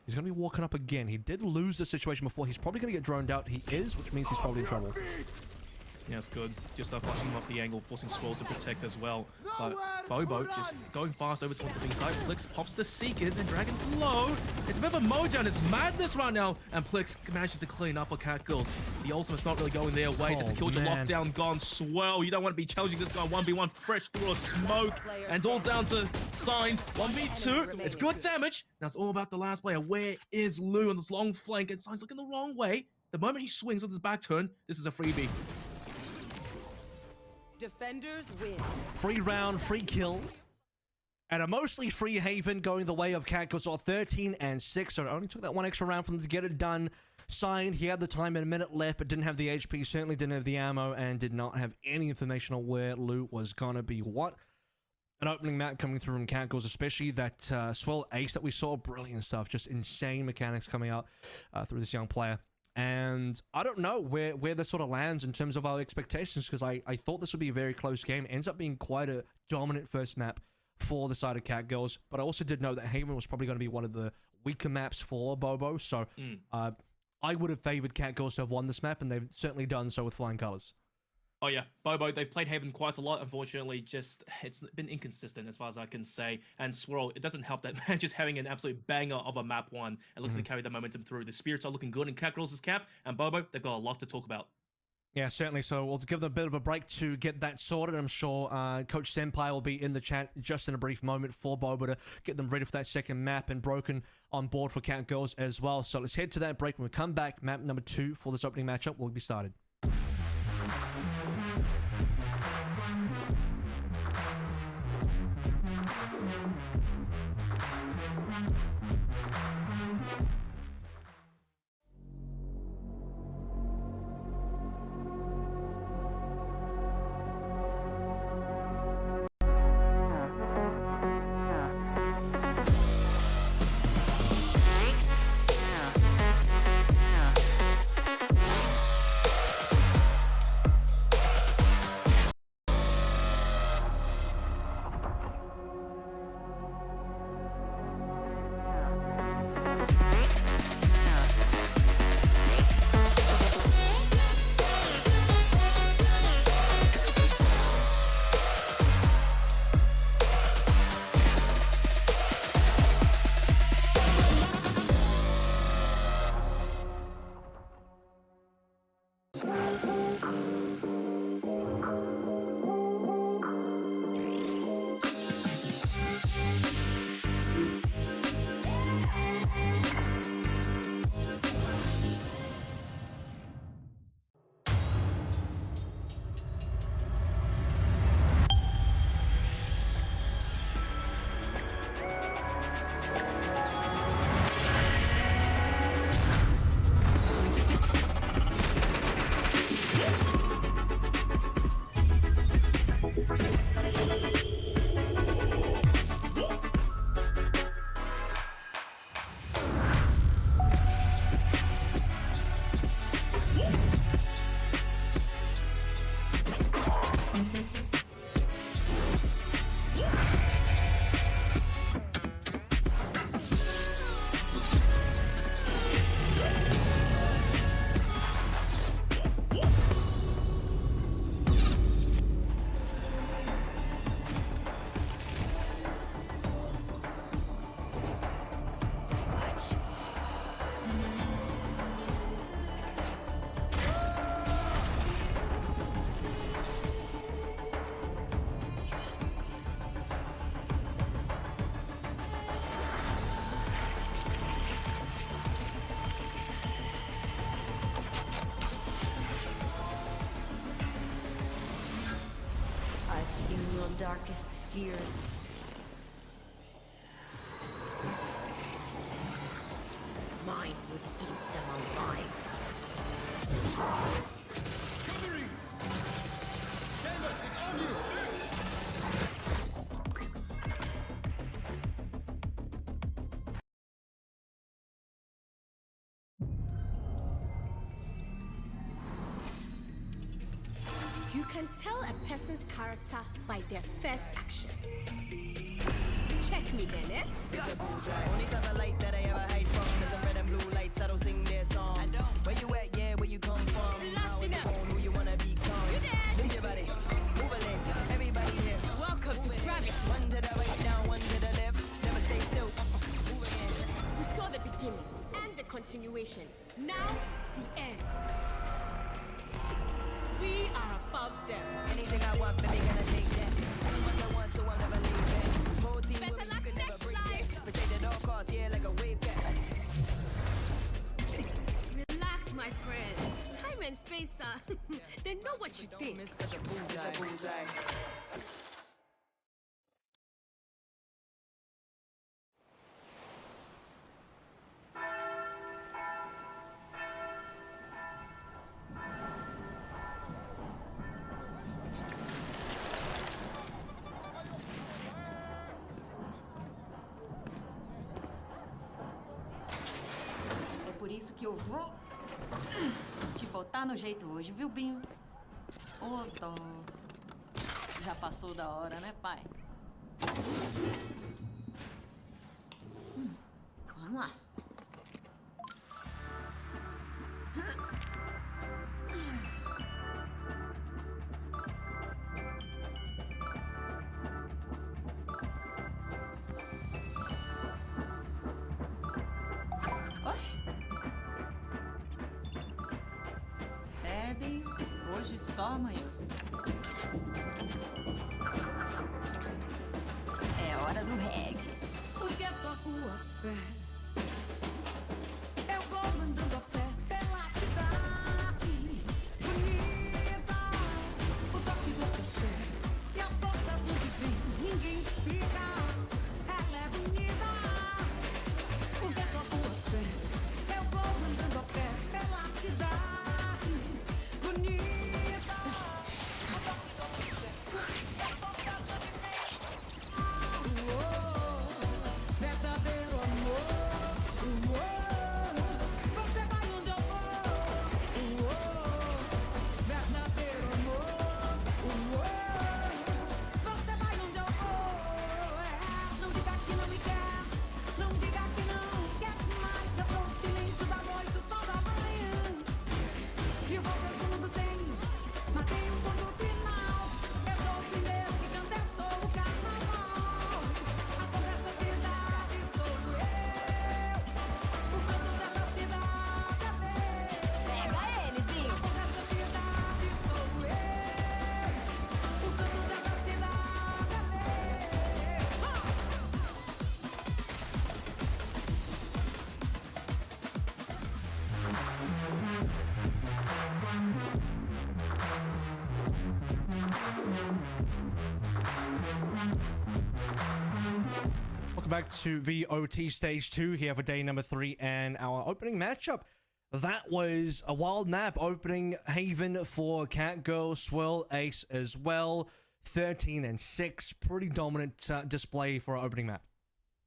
He's going to be walking up again. He did lose the situation before. He's probably going to get droned out. He is, which means he's probably in trouble. Yeah, it's good. Just flashing him off the angle, forcing Squall to protect as well. But Bobo just going fast over towards the B side. Plix pops the Seekers and Dragon's low. It's a bit of a mojo and it's madness right now. And Plix manages to clean up for Cat Girls. The ultimate's not really going their way. There's a kill to lockdown gone. Swell. You don't want to be challenging this guy 1v1 fresh through a smoke. And it's all down to Signs. 1v2. It's good damage. Now it's all about the last player. Where is Lou on this long flank? And Signs looking the wrong way. The moment he swings with his back turn, this is a freebie. Defenders win. Free round, free kill. And a mostly free Haven going the way of Cat Girls, 13 and 6. So it only took that 1 extra round for them to get it done. Signed, he had the time and a minute left, but didn't have the HP, certainly didn't have the ammo, and did not have any information on where loot was gonna be what. An opening map coming through from Cat Girls, especially that Swell Ace that we saw. Brilliant stuff, just insane mechanics coming out through this young player. And I don't know where this sort of lands in terms of our expectations, because I thought this would be a very close game. Ends up being quite a dominant first map for the side of Cat Girls. But I also did know that Haven was probably going to be one of the weaker maps for Bobo. So I would have favored Cat Girls to have won this map, and they've certainly done so with flying colors. Oh yeah, Bobo, they've played Haven quite a lot. Unfortunately, just it's been inconsistent as far as I can say. And Swirl, it doesn't help that man just having an absolute banger of a map 1 and looks to carry the momentum through. The Spirits are looking good in Cat Girls' cap, and Bobo, they've got a lot to talk about. Yeah, certainly. So we'll give them a bit of a break to get that sorted. I'm sure Coach Senpai will be in the chat just in a brief moment for Bobo to get them ready for that second map, and Broken on board for Cat Girls as well. So let's head to that break. When we come back, map number 2 for this opening matchup will be started. darkest fears. Mine would eat them alive. Covering! Chamber, it's on you! You can tell a person's character by their first action. Check me then, eh? It's a bullseye. Only type of light that I ever hide from. Cause I'm red and blue lights, I don't sing their song. I don't. Where you at, yeah, where you come from? Blasting up. Who you wanna become? You dead. Move your body, move a leg. Everybody here. Welcome to gravity. One to the right, now one to the left. Never stay still. Move again. We saw the beginning and the continuation. Now, the end. We are above them. Anything I want, baby, gonna take that. Tell me what I want, so I'm never leaving. Whole team Better with me, luck you could never next break life. that. Protect at all costs, yeah, like a wave cat. Relax, my friend. Time and space, they know what you think. It's a bullseye. É por isso que eu vou te botar no jeito hoje, viu, Binho? Ô, dó. Já passou da hora, né, pai? Vamos lá. Oxe. Bebe, hoje só amanhã. É hora do reggae. Porque toco a fé. Eu vou andando a pé pela cidade bonita. O toque do axé e a força do divino. Ninguém explica. Ela é bonita. Porque toco a fé. Eu vou andando a pé pela cidade bonita. O toque do axé e a força do divino. Verdadeiro amor. Você vai onde eu vou. Verdadeiro amor. Você vai onde eu vou. Não diga que não me quer. Não diga que não quer mais. Eu sou o silêncio da noite, o sol da manhã. E o volta do mundo tem, mas tem um ponto final. Eu sou o primeiro que canta, eu sou o carnaval. A cor dessa cidade sou eu. O canto dessa cidade é meu. Pega eles, Binho. A cor dessa cidade sou eu. O canto dessa cidade é meu. Welcome back to VOT Stage 2 here for day number 3 and our opening matchup. That was a wild map opening Haven for Catgirl, Swirl, Ace as well. 13 and 6. Pretty dominant display for our opening map.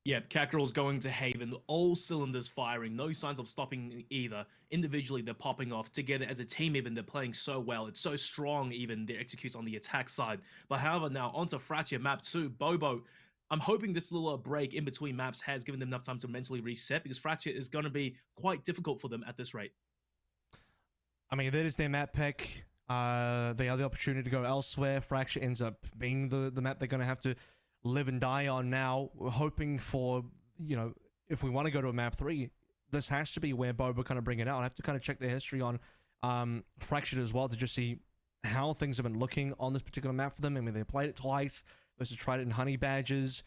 Yeah, Catgirl's going to Haven, all cylinders firing, no signs of stopping either. Individually, they're popping off. Together as a team even, they're playing so well. It's so strong even, their executes on the attack side. But however, now onto Fracture map 2. Bobo, I'm hoping this little break in between maps has given them enough time to mentally reset, because Fracture is going to be quite difficult for them at this rate. I mean, that is their map pick. They have the opportunity to go elsewhere. Fracture ends up being the map they're going to have to live and die on now. We're hoping for, you know, if we want to go to a map 3, this has to be where Boba kind of bring it out. I have to kind of check their history on Fractured as well to just see how things have been looking on this particular map for them. I mean, they played it twice versus tried it in Honey Badgers,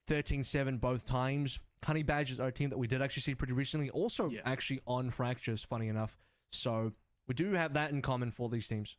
13-7 both times. Honey Badgers are a team that we did actually see pretty recently, also actually on Fractures, funny enough. So we do have that in common for these teams.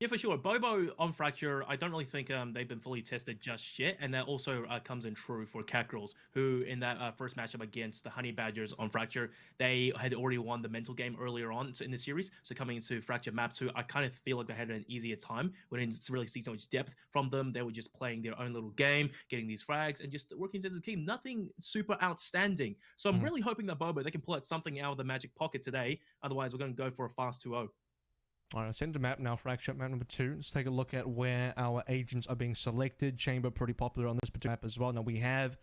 Yeah, for sure. Bobo on Fracture, I don't really think they've been fully tested just yet, and that also comes in true for Cat Girls, who in that first matchup against the Honey Badgers on Fracture, they had already won the mental game earlier on in the series. So coming into Fracture Map 2, I kind of feel like they had an easier time. We didn't really see so much depth from them. They were just playing their own little game, getting these frags, and just working as a team. Nothing super outstanding. So I'm really hoping that Bobo, they can pull out something out of the magic pocket today. Otherwise, we're going to go for a fast 2-0. All right, I'll send to map now, Fracture map number 2. Let's take a look at where our agents are being selected. Chamber pretty popular on this particular map as well. Now, we have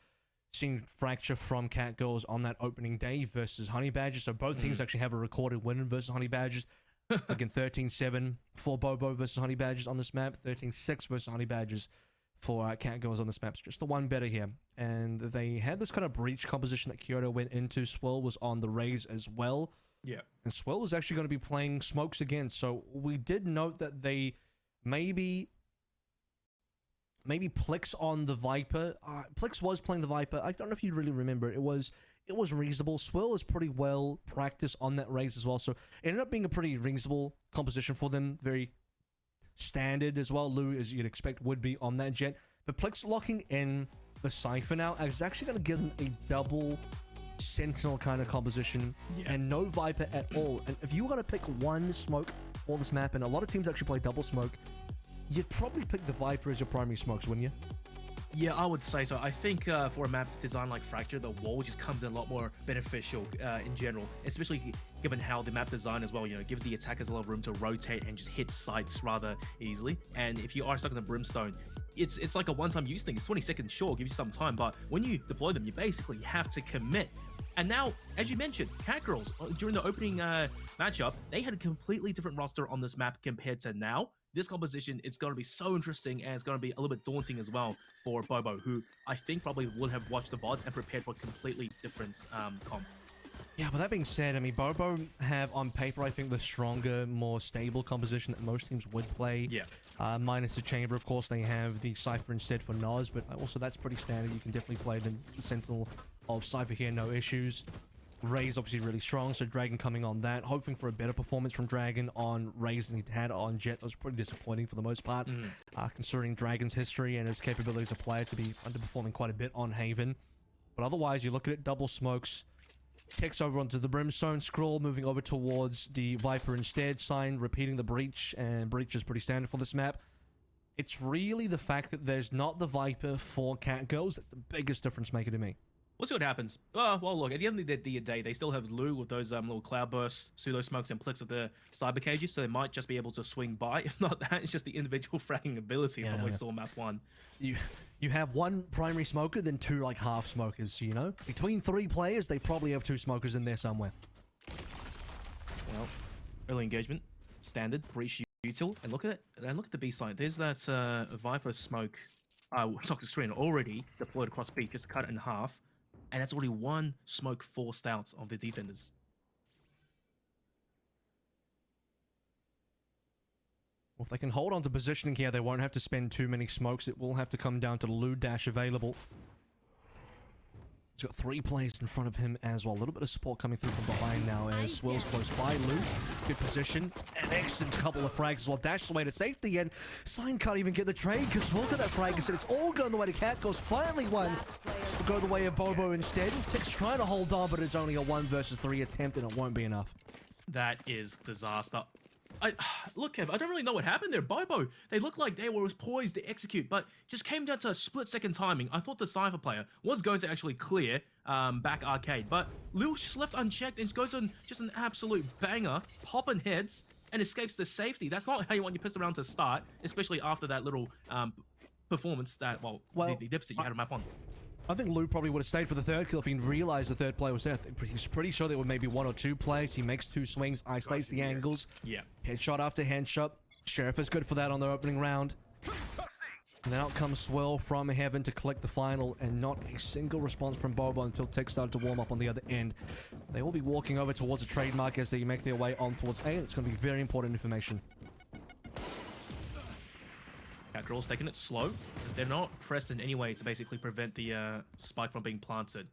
seen Fracture from Cat Girls on that opening day versus Honey Badgers. So both teams actually have a recorded win versus Honey Badgers. Again, 13-7 for Bobo versus Honey Badgers on this map. 13-6 versus Honey Badgers for Cat Girls on this map. So just the one better here. And they had this kind of breach composition that Kyoto went into. Swirl was on the Raze as well. Yeah. And Swell is actually going to be playing Smokes again. So we did note that they maybe Plex on the Viper. Plex was playing the Viper. I don't know if you really remember. It was reasonable. Swell is pretty well practiced on that Raze as well. So it ended up being a pretty reasonable composition for them. Very standard as well. Lou, as you'd expect, would be on that Jet. But Plex locking in the Cypher now is actually going to give them a double Sentinel kind of composition and no Viper at all. And if you were going to pick one smoke for this map, and a lot of teams actually play double smoke, you'd probably pick the Viper as your primary smokes, wouldn't you? Yeah, I would say so. I think for a map design like Fracture, the wall just comes in a lot more beneficial in general, especially given how the map design as well, gives the attackers a lot of room to rotate and just hit sites rather easily. And if you are stuck in the Brimstone, it's like a one-time use thing. It's 20 seconds, sure, gives you some time, but when you deploy them, you basically have to commit. And now, as you mentioned, Cat Girls, during the opening matchup, they had a completely different roster on this map compared to now. This composition, it's going to be so interesting, and it's going to be a little bit daunting as well for Bobo, who I think probably would have watched the VODs and prepared for a completely different comp. Yeah, but that being said, I mean, Bobo have on paper, I think, the stronger, more stable composition that most teams would play. Yeah. Minus the Chamber, of course, they have the Cypher instead for Noz, but also that's pretty standard. You can definitely play the Sentinel of Cypher here, no issues. Raze obviously really strong, so Dragon coming on that. Hoping for a better performance from Dragon on Raze than he had on Jet. That was pretty disappointing for the most part, considering Dragon's history and his capabilities as a player to be underperforming quite a bit on Haven. But otherwise, you look at it, double smokes. Tex over onto the Brimstone, Scroll moving over towards the Viper instead, Sign repeating the Breach, and Breach is pretty standard for this map. It's really the fact that there's not the Viper for Cat Girls that's the biggest difference maker to me. We'll see what happens. Well, look, at the end of the day, they still have Lou with those little cloud bursts, pseudo smokes, and Plex of the cyber cages, so they might just be able to swing by. If not that, it's just the individual fragging ability from what we saw map 1. You have one primary smoker, then two like half smokers, Between 3 players, they probably have 2 smokers in there somewhere. Well, early engagement, standard, breach util, and look at it. And look at the B side. There's that Viper smoke, socket screen already deployed across B, just cut it in half. And that's already one smoke forced out of the defenders. Well, if they can hold on to positioning here, they won't have to spend too many smokes. It will have to come down to the Lou dash available. He's got 3 players in front of him as well. A little bit of support coming through from behind now as Swill's close by. Lou, good position. An excellent couple of frags as well. Dashes away to safety, and Sign can't even get the trade because look at that frag. And it's all going the way to Cat Girls. Finally one will go the way of Bobo instead. Tick's trying to hold on, but it's only a 1 versus 3 attempt, and it won't be enough. That is disaster. Look, Kev, I don't really know what happened there. Bobo, they looked like they were poised to execute, but just came down to a split-second timing. I thought the Cypher player was going to actually clear back arcade, but Lou just left unchecked and goes on just an absolute banger, popping heads, and escapes the safety. That's not how you want your pistol round to start, especially after that little performance that, the deficit you had on map 1. I think Lou probably would have stayed for the third kill if he realized the third player was there. He's pretty sure there were maybe 1 or 2 plays. He makes 2 swings, isolates the angles. Yeah. Headshot after headshot. Sheriff is good for that on their opening round. And then out comes Swirl from Heaven to collect the final, and not a single response from Bobo until Tech started to warm up on the other end. They will be walking over towards a trademark as they make their way on towards A. It's going to be very important information. Cat Girls taking it slow. They're not pressed in any way to basically prevent the spike from being planted.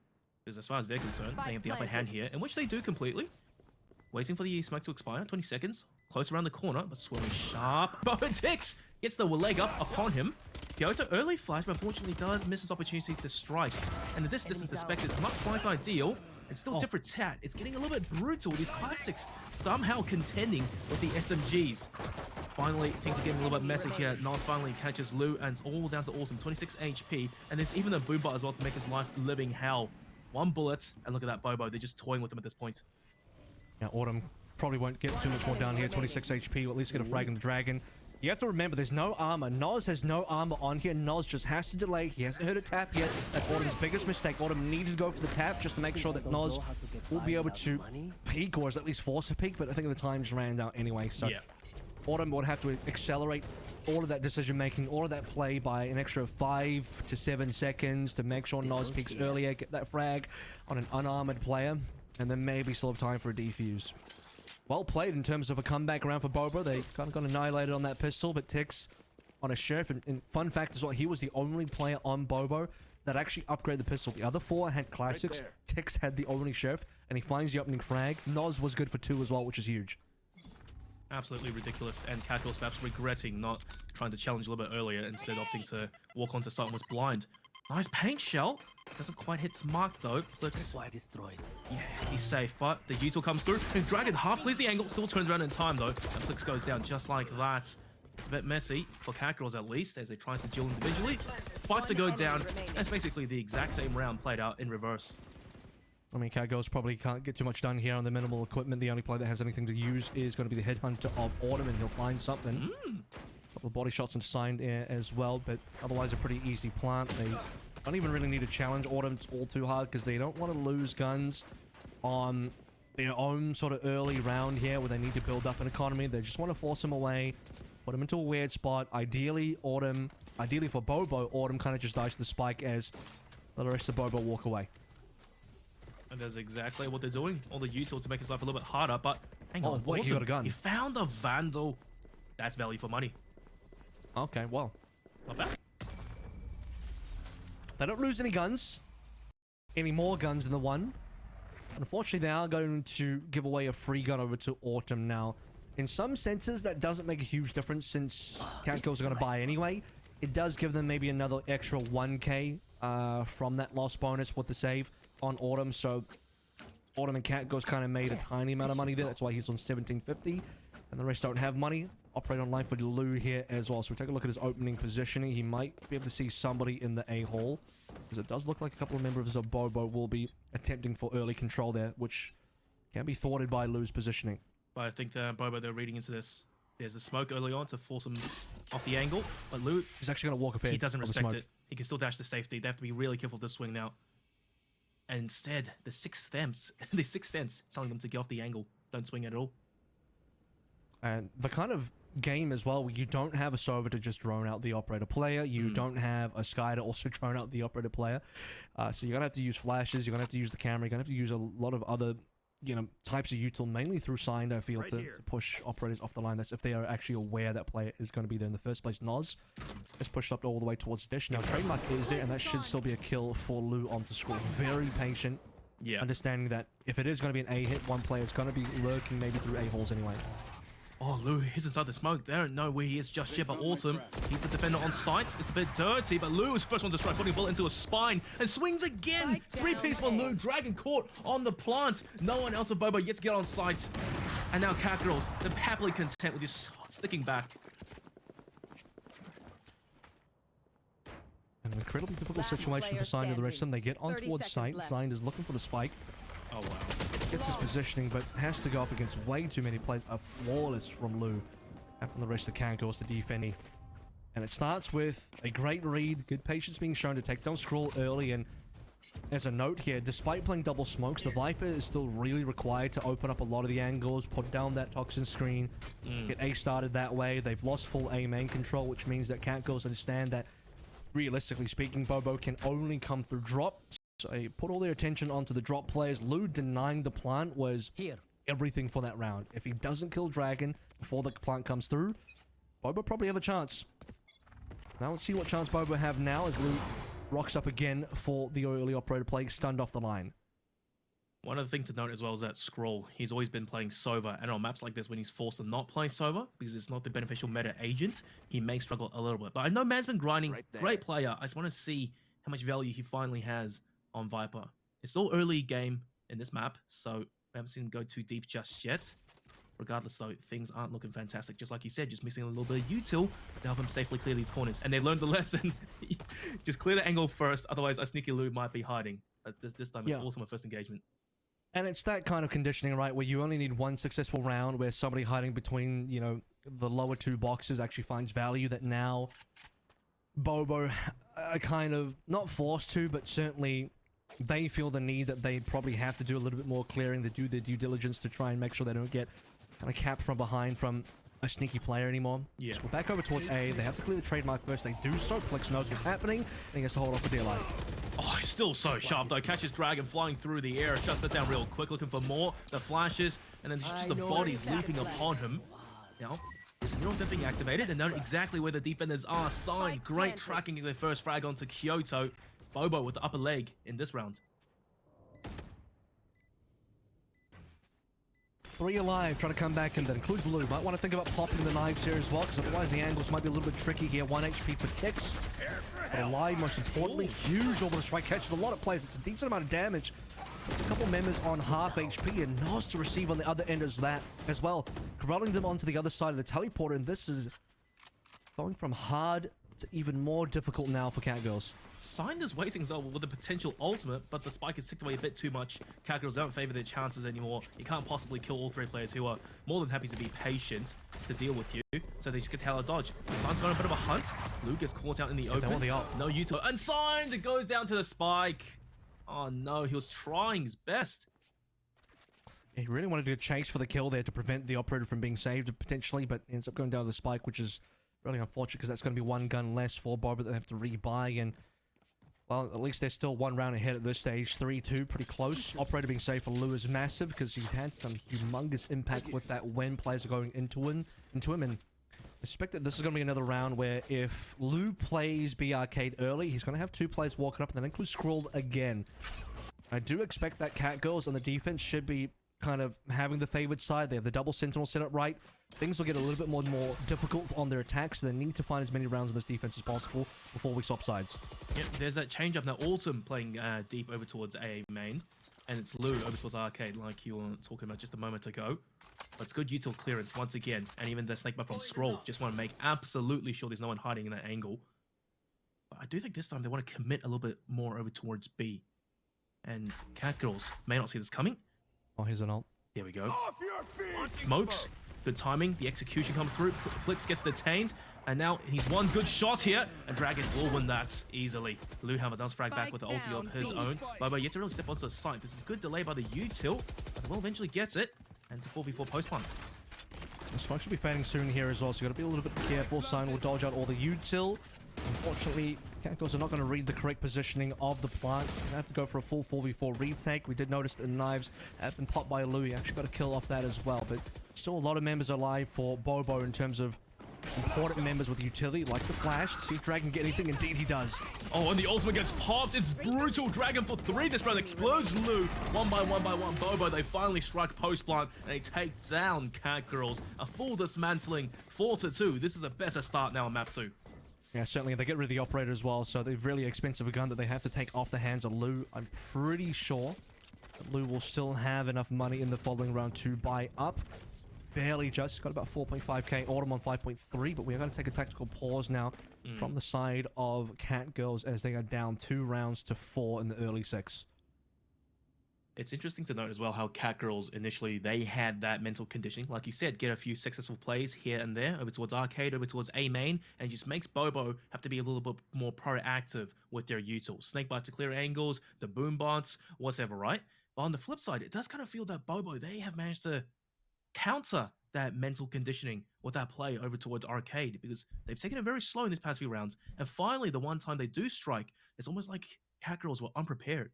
Because as far as they're concerned, they have the upper hand here, in which they do completely. Waiting for the smoke to expire. 20 seconds. Close around the corner, but swimming sharp. Bobo Tix gets the leg up upon him. Kyoto early flash, but unfortunately does miss his opportunity to strike. And at this distance to Spectre is not quite ideal. It's still tit for tat. It's getting a little bit brutal. These classics somehow contending with the SMGs. Finally, things are getting a little bit messy here. Nas finally catches Lu, and it's all down to Autumn. 26 HP, and there's even a Boombot as well to make his life living hell. 1 bullet, and look at that Bobo. They're just toying with him at this point. Yeah, Autumn probably won't get too much more down here. 26 HP, will at least get a frag in the Dragon. You have to remember, there's no armor. Nos has no armor on here. Nos just has to delay. He hasn't heard a tap yet. That's Autumn's biggest mistake. Autumn needed to go for the tap just to make sure that Nos will be able to peek, or at least force a peek, but I think the times ran out anyway. So yeah. Autumn would have to accelerate all of that decision making, all of that play by an extra 5 to 7 seconds to make sure Nos peeks earlier, get that frag on an unarmored player, and then maybe still have time for a defuse. Well played in terms of a comeback round for Bobo. They kind of got annihilated on that pistol, but Tix on a sheriff. And fun fact as well, he was the only player on Bobo that actually upgraded the pistol. The other 4 had classics. Right, Tix had the only sheriff, and he finds the opening frag. Nos was good for 2 as well, which is huge. Absolutely ridiculous, and Cackles perhaps regretting not trying to challenge a little bit earlier, instead opting to walk onto site and was blind. Nice paint shell. Doesn't quite hit his mark though. Blitz. Destroyed. Yeah, he's safe, but the util comes through, and Dragon half clears the angle, still turns around in time though, and Plix goes down just like that. It's a bit messy for Cackles at least, as they try to duel individually. Fight to go down. That's basically the exact same round played out in reverse. I mean, Kagos probably can't get too much done here on the minimal equipment. The only player that has anything to use is going to be the headhunter of Autumn, and he'll find something. A couple of body shots and signed air as well, but otherwise a pretty easy plant. They don't even really need to challenge Autumn all too hard, because they don't want to lose guns on their own sort of early round here where they need to build up an economy. They just want to force him away, put him into a weird spot. Ideally for Bobo, Autumn kind of just dies to the spike as the rest of Bobo walk away. And that's exactly what they're doing. All the util to make his life a little bit harder, but hang on. Wait, he got a gun. He found a Vandal. That's value for money. Okay, well. Not bad. They don't lose any guns. Any more guns than the one. Unfortunately, they are going to give away a free gun over to Autumn now. In some senses, that doesn't make a huge difference since Catgirls are going to buy anyway. It does give them maybe another extra 1k from that loss bonus with the save on Autumn. So Autumn and Catgirls kind of made a tiny amount of money there. That's why he's on 1750. And the rest don't have money. Operate online for Lu here as well. So we take a look at his opening positioning. He might be able to see somebody in the A-hole, because it does look like a couple of members of Bobo will be attempting for early control there, which can be thwarted by Lu's positioning. But I think Bobo, they're reading into this. There's the smoke early on to force him off the angle, but Lu, he's actually going to walk a fair. He doesn't respect it. He can still dash to safety. They have to be really careful with this swing now. And instead, the Sixth Sense telling them to get off the angle. Don't swing at all. And the kind of game as well, where you don't have a Sova to just drone out the operator player. You don't have a Sky to also drone out the operator player. So you're going to have to use flashes. You're going to have to use the camera. You're going to have to use a lot of other, types of util, mainly through signed, I feel, to push operators off the line. That's if they are actually aware that player is going to be there in the first place. Nos is pushed up all the way towards Dish. Now, Trademark is there, and that should still be a kill for Lu on the score. Very patient. Yeah. Understanding that if it is going to be an A hit, one player is going to be lurking maybe through A-holes anyway. Oh, Lu, he's inside the smoke. They don't know where he is just yet, but Autumn, he's the defender on site. It's a bit dirty, but Lu is the first one to strike, putting a bullet into a spine, and swings again. 3-piece for Lu. Dragon caught on the plant. No one else of Bobo yet to get on site. And now Catgirls, they're happily content with just sticking back. An incredibly difficult situation for Sign and the rest of them. They get on towards Sign. Sign is looking for the spike. Oh, wow. Gets his positioning, but has to go up against way too many players. A flawless from Lu. And from the rest of the Cankles to defending. And it starts with a great read. Good patience being shown to take down Scroll early. And as a note here, despite playing double smokes, the Viper is still really required to open up a lot of the angles, put down that toxin screen, get A started that way. They've lost full A main control, which means that Cankles understand that, realistically speaking, Bobo can only come through drop. So they put all their attention onto the drop players. Lu denying the plant was everything for that round. If he doesn't kill Dragon before the plant comes through, Bobo probably have a chance. Now let's see what chance Bobo have now as Lu rocks up again for the early operator play, stunned off the line. One other thing to note as well is that Scroll, he's always been playing Sova, and on maps like this, when he's forced to not play Sova, because it's not the beneficial meta agent, he may struggle a little bit. But I know man's been grinding, great player. I just want to see how much value he finally has on Viper. It's still early game in this map, so we haven't seen him go too deep just yet. Regardless, though, things aren't looking fantastic. Just like you said, just missing a little bit of util to help him safely clear these corners. And they learned the lesson. Just clear the angle first, otherwise a sneaky Lou might be hiding. But this time it's also my first engagement. And it's that kind of conditioning, right, where you only need one successful round where somebody hiding between, you know, the lower two boxes actually finds value that now Bobo are kind of not forced to, but certainly they feel the need that they probably have to do a little bit more clearing, to do their due diligence to try and make sure they don't get kind of capped from behind from a sneaky player anymore. Yeah. So we're back over towards A. They have to clear the trademark first. They do so. Plex knows what's happening, and he has to hold off for dear life. Oh, he's still so sharp though. Catches Dragon flying through the air, shuts that down real quick, looking for more. The flashes, and then just the bodies leaping upon him. Now, there's neural being activated, and know exactly where the defenders are. Signed. Great tracking of their first frag onto Kyoto. Bobo with the upper leg in this round. 3 alive, trying to come back, and that includes Blue. Might want to think about popping the knives here as well, because otherwise the angles might be a little bit tricky here. 1 HP for Tix. But alive, most importantly, huge orbital strike, catches a lot of players. It's a decent amount of damage. There's a couple members on half HP, and Nos to receive on the other end as well. Corralling them onto the other side of the teleporter, and this is going from hard to even more difficult now for Catgirls. Signed is waiting as well with a potential ultimate, but the spike is ticked away a bit too much. Catgirls don't favor their chances anymore. You can't possibly kill all 3 players who are more than happy to be patient to deal with you, so they just get Taylor dodge. The Signed's got a bit of a hunt. Luke gets caught out in the open. No Uto. And Signed goes down to the spike. Oh no, he was trying his best. He really wanted to chase for the kill there to prevent the operator from being saved potentially, but ends up going down to the spike, which is really unfortunate because that's going to be 1 gun less for Bobo that they have to rebuy. And well, at least they're still 1 round ahead at this stage. 3-2, pretty close. Operator being saved for Lou is massive because he's had some humongous impact with that when players are going into him. And I suspect that this is going to be another round where if Lou plays B Arcade early, he's going to have 2 players walking up, and that includes Scroll again. I do expect that Catgirls on the defense should be kind of having the favored side. They have the double sentinel set up right. Things will get a little bit more difficult on their attacks, so they need to find as many rounds in this defense as possible before we swap sides. Yep, there's that change up now. Autumn playing deep over towards A main, and it's Lou over towards Arcade, like you were talking about just a moment ago. But it's good util clearance once again, and even the snake butt from Scroll. Just want to make absolutely sure there's no one hiding in that angle. But I do think this time they want to commit a little bit more over towards B. And Catgirls may not see this coming. Oh, here's an ult. Here we go. Smokes. Good timing. The execution comes through. Plix gets detained. And now he's 1 good shot here. And Dragon will win that easily. Luhammer does frag back with the ulti of his own. Bobo yet to really step onto the site. This is good delay by the util. But Will eventually gets it. And it's a 4v4 post plant. The smoke should be fading soon here as well, so you got to be a little bit careful. Sign will dodge out all the util. Unfortunately, Catgirls are not going to read the correct positioning of the plant. They have to go for a full 4v4 retake. We did notice that the knives have been popped by Lou. He actually got a kill off that as well. But still a lot of members alive for Bobo in terms of important members with utility, like the Flash. See if Dragon get anything. Indeed, he does. Oh, and the ultimate gets popped. It's brutal. Dragon for 3. This round explodes Lou. 1 by 1 by 1. Bobo, they finally strike post plant, and they take down Catgirls. A full dismantling. 4-2. This is a better start now on map 2. Yeah, certainly. They get rid of the operator as well, so they've really expensive a gun that they have to take off the hands of Lou. I'm pretty sure that Lou will still have enough money in the following round to buy up. Barely just. Got about 4.5k. Autumn on 5.3, but we are going to take a tactical pause now from the side of Catgirls as they are down 2 rounds to 4 in the early 6. It's interesting to note as well how Catgirls initially, they had that mental conditioning. Like you said, get a few successful plays here and there, over towards Arcade, over towards A main, and it just makes Bobo have to be a little bit more proactive with their util. Snakebite to clear angles, the boom bots, whatever, right? But on the flip side, it does kind of feel that Bobo, they have managed to counter that mental conditioning with that play over towards Arcade, because they've taken it very slow in these past few rounds. And finally, the one time they do strike, it's almost like Catgirls were unprepared.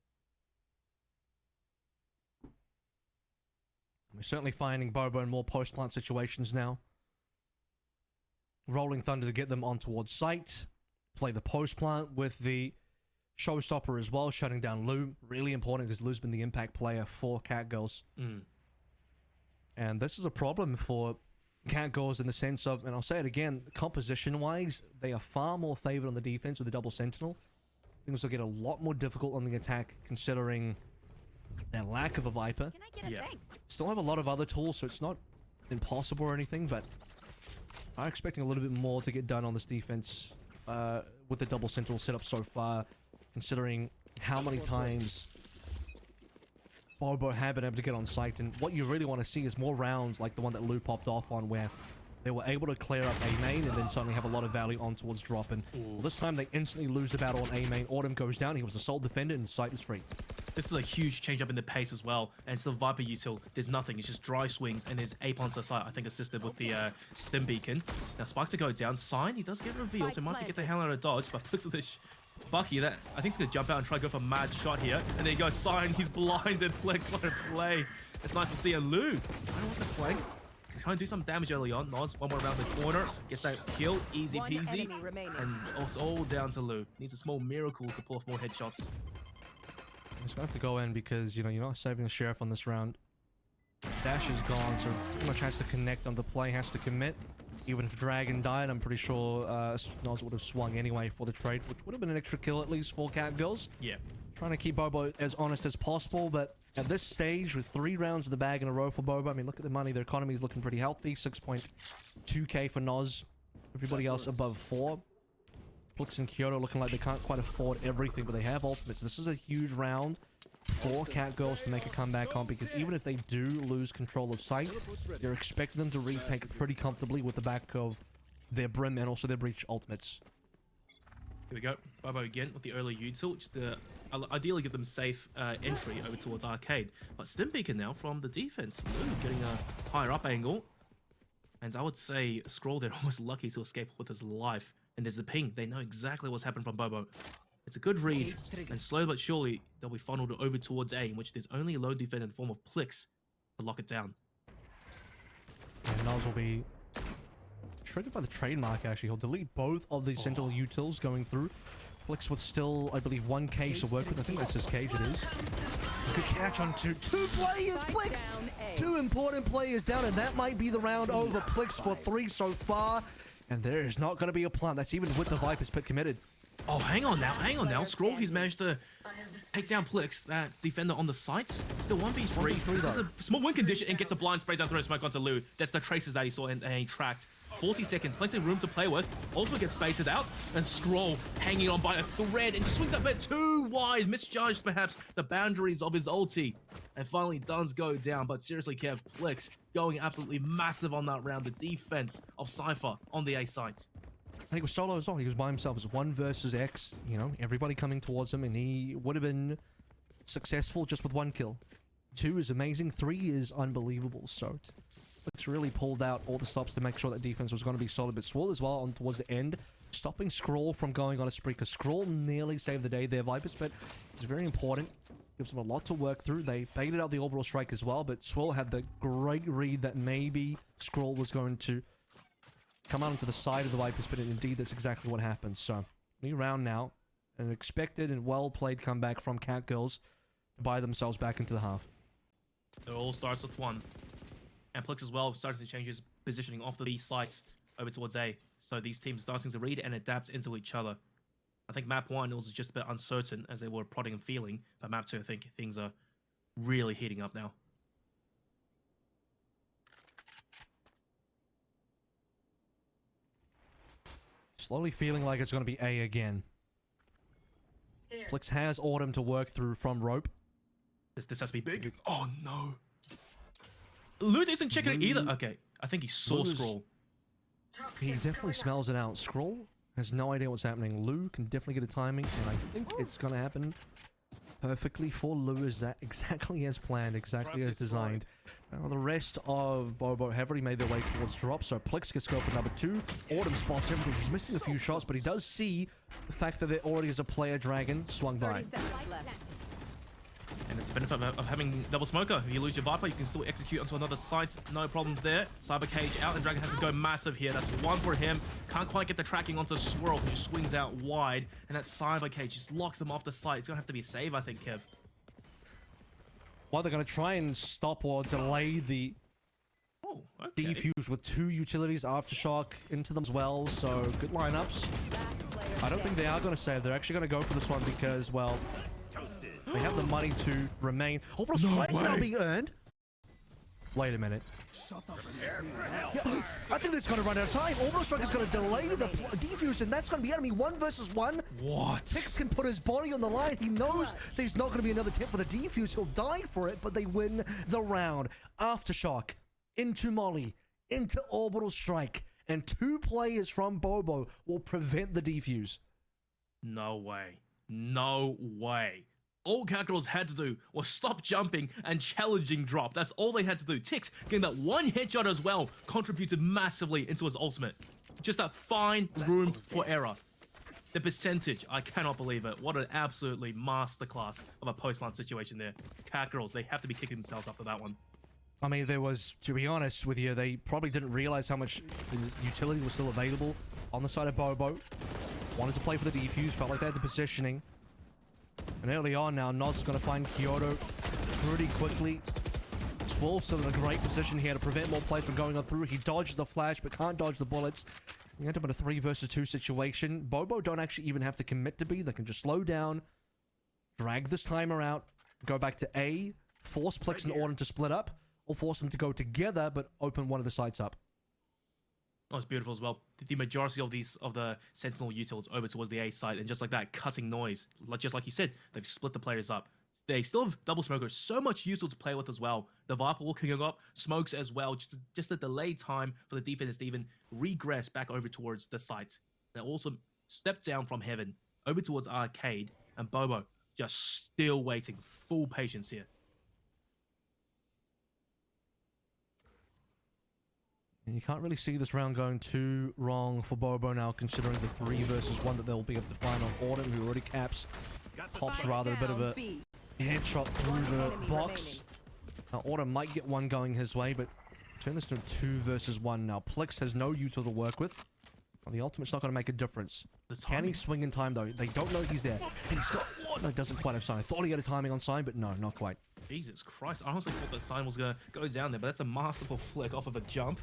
We're certainly finding Bobo in more post-plant situations now. Rolling Thunder to get them on towards site. Play the post-plant with the showstopper as well, shutting down Lou. Really important because Lou's been the impact player for Catgirls. And this is a problem for Catgirls in the sense of, and I'll say it again, composition-wise, they are far more favored on the defense with the double sentinel. Things will get a lot more difficult on the attack considering their lack of a Viper. Still have a lot of other tools, so it's not impossible or anything, but I'm expecting a little bit more to get done on this defense with the double sentinel setup so far, considering how many times Bobo have been able to get on site. And what you really want to see is more rounds like the one that Lou popped off on, where they were able to clear up A main and then suddenly have a lot of value on towards drop. And well, this time they instantly lose the battle on A main. Autumn goes down. He was the sole defender and site is free. This is a huge change up in the pace as well. And it's the Viper util. There's nothing. It's just dry swings. And there's Ape onto site, I think, assisted with the stim beacon. Now Spike to go down. Sign, he does get revealed, so he might have to get the hell out of dodge. But looks at this Bucky that I think he's going to jump out and try to go for a mad shot here. And there you go, Sign. He's blinded. Flex, what a play. It's nice to see a Lou. I don't want the flank. Trying to do some damage early on. Nos, one more around the corner. Gets that kill. Easy peasy. And also all down to Lou. Needs a small miracle to pull off more headshots. He's going to have to go in because, you know, you're not saving the sheriff on this round. Dash is gone, so pretty much has to connect on the play, has to commit. Even if Dragon died, I'm pretty sure Nos would have swung anyway for the trade, which would have been an extra kill at least for Catgirls. Yeah. Trying to keep Bobo as honest as possible, but at this stage, with 3 rounds in the bag in a row for Bobo, I mean, look at the money. Their economy is looking pretty healthy. 6.2k for Nos. Everybody else above 4. Plix and Kyoto looking like they can't quite afford everything, but they have ultimates. This is a huge round for Catgirls to make a comeback on, because even if they do lose control of site, you're expecting them to retake it pretty comfortably with the back of their Brim and also their Breach ultimates. Here we go. Bobo again with the early util, just to ideally give them safe entry over towards Arcade. But Stim Beacon now from the defense. Lou getting a higher up angle. And I would say Scroll, they're almost lucky to escape with his life. And there's the ping. They know exactly what's happened from Bobo. It's a good read, and slowly but surely they'll be funneled over towards A, in which there's only a lone defender in the form of Plix to lock it down. And Nos will be triggered by the trademark, actually. He'll delete both of the Sentinel utils going through. Plix with still, I believe, 1 cage to work with. I think that's his cage, it is. Good catch on 2 players, Plix! 2 important players down, and that might be the round over. Plix for 3 so far. And there is not going to be a plant. That's even with the Viper's pit committed. Oh, hang on now. Scroll, he's managed to take down Plix, that defender on the site. Still 1v3. This is a small win condition and gets a blind spray down through smoke onto Lou. That's the traces that he saw and he tracked. 40 seconds, plenty of room to play with. Also gets baited out. And Scroll hanging on by a thread and swings a bit too wide. Misjudged perhaps the boundaries of his ulti. And finally does go down. But seriously, Kev, Plix going absolutely massive on that round. The defense of Cypher on the A site. And he was solo as well. He was by himself. It was 1 versus X. You know, everybody coming towards him, and he would have been successful just with 1 kill. 2 is amazing. 3 is unbelievable. So it's really pulled out all the stops to make sure that defense was going to be solid. But Swirl as well on towards the end, stopping Scroll from going on a spree, because Scroll nearly saved the day there, Vipers, but it's very important. Gives them a lot to work through. They baited out the orbital strike as well, but Swirl had the great read that maybe Scroll was going to come out onto the side of the Vipers, but indeed that's exactly what happened. So, new round now. An expected and well-played comeback from Catgirls to buy themselves back into the half. It all starts with 1. And Plix as well starting to change his positioning off these sites over towards A. So these teams starting to read and adapt into each other. I think map 1 was just a bit uncertain as they were prodding and feeling, but map 2 I think things are really heating up now. Slowly feeling like it's going to be A again. Plix has Autumn to work through from rope. This has to be big. Oh no. Lou isn't checking it either. Okay, I think he saw Scroll. He definitely smells it out. Scroll has no idea what's happening. Lou can definitely get a timing, and I think it's going to happen perfectly for Lou. Is that exactly as planned, exactly as designed. Now the rest of Bobo have already made their way towards drop, so Plix gets go for number 2. Autumn spots everything. He's missing a few shots, but he does see the fact that there already is a player dragon swung by. And And it's a benefit of having double smoker. If you lose your Viper, you can still execute onto another site. No problems there. Cyber Cage out, and Dragon has to go massive here. That's one for him. Can't quite get the tracking onto Swirl, who just swings out wide. And that Cyber Cage just locks them off the site. It's going to have to be a save, I think, Kev. Well, they're going to try and stop or delay the defuse with 2 utilities, Aftershock into them as well. So good lineups. I don't think they are going to save. They're actually going to go for this one because, well, they have the money to remain. Oh, but a strike now being earned. Wait a minute. Yeah, I think it's going to run out of time. Orbital Strike is going to delay the defuse, and that's going to be enemy 1 versus 1. What? Pix can put his body on the line. He knows there's not going to be another tip for the defuse. He'll die for it, but they win the round. Aftershock into Molly, into Orbital Strike, and 2 players from Bobo will prevent the defuse. No way. No way. All Catgirls had to do was stop jumping and challenging drop. That's all they had to do. Tix, getting that 1 headshot as well, contributed massively into his ultimate. Just that fine room for error. The percentage, I cannot believe it. What an absolutely masterclass of a post-plant situation there. Catgirls, they have to be kicking themselves after that one. I mean, there was, to be honest with you, they probably didn't realize how much utility was still available on the side of Bobo. Wanted to play for the defuse, felt like they had the positioning. And early on now, Noz is going to find Kyoto pretty quickly. Swolf's still in a great position here to prevent more players from going on through. He dodges the flash, but can't dodge the bullets. You end up in a 3 versus 2 situation. Bobo don't actually even have to commit to B. They can just slow down, drag this timer out, go back to A, force Plex and Autumn to split up, or force them to go together, but open one of the sites up. Oh, it's beautiful as well. The majority of the Sentinel utils over towards the A side, and just like that, cutting noise. Just like you said, they've split the players up. They still have double smokers, so much util to play with as well. The Viper looking up, smokes as well, just a delayed time for the defense to even regress back over towards the site. They also stepped down from Heaven over towards Arcade, and Bobo just still waiting, full patience here. And you can't really see this round going too wrong for Bobo now, considering the 3 versus 1 that they'll be able to find on Autumn, who already caps. Pops rather a bit of a headshot through the box. Now Autumn might get one going his way, but turn this to a 2 versus 1 now. Plex has no util to work with. Well, the ultimate's not going to make a difference. Can he swing in time though? They don't know he's there. And he's got... Oh, no, doesn't quite have sign. I thought he had a timing on sign, but no, not quite. Jesus Christ, I honestly thought that sign was going to go down there, but that's a masterful flick off of a jump.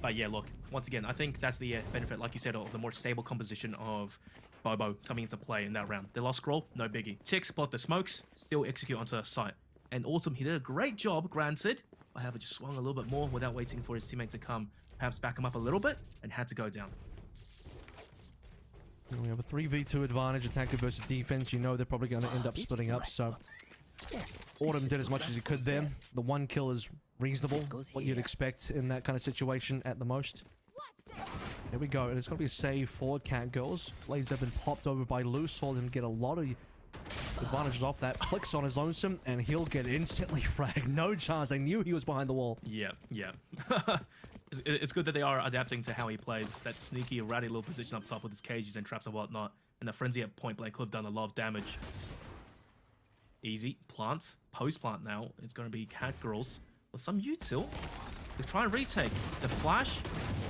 But yeah, look, once again, I think that's the benefit, like you said, of the more stable composition of Bobo coming into play in that round. They lost scroll, no biggie. Tix blocked the smokes, still execute onto the site. And Autumn, he did a great job, granted. However, just swung a little bit more without waiting for his teammate to come, perhaps back him up a little bit, and had to go down. We have a 3v2 advantage, attacker versus defense. You know they're probably going to end up splitting up, so... Autumn did as much as he could there. The 1 kill is reasonable, what you'd expect in that kind of situation at the most. Here we go, and it's going to be a save for Catgirls. Blades have been popped over by Loose, saw him get a lot of advantages off that. Clicks on his lonesome, and he'll get instantly fragged. No chance, they knew he was behind the wall. Yeah. It's good that they are adapting to how he plays. That sneaky, ratty little position up top with his cages and traps and whatnot. And the frenzy at point blank could have done a lot of damage. Easy. Plant. Post-plant now. It's going to be Catgirls with some util. They try and retake. The flash.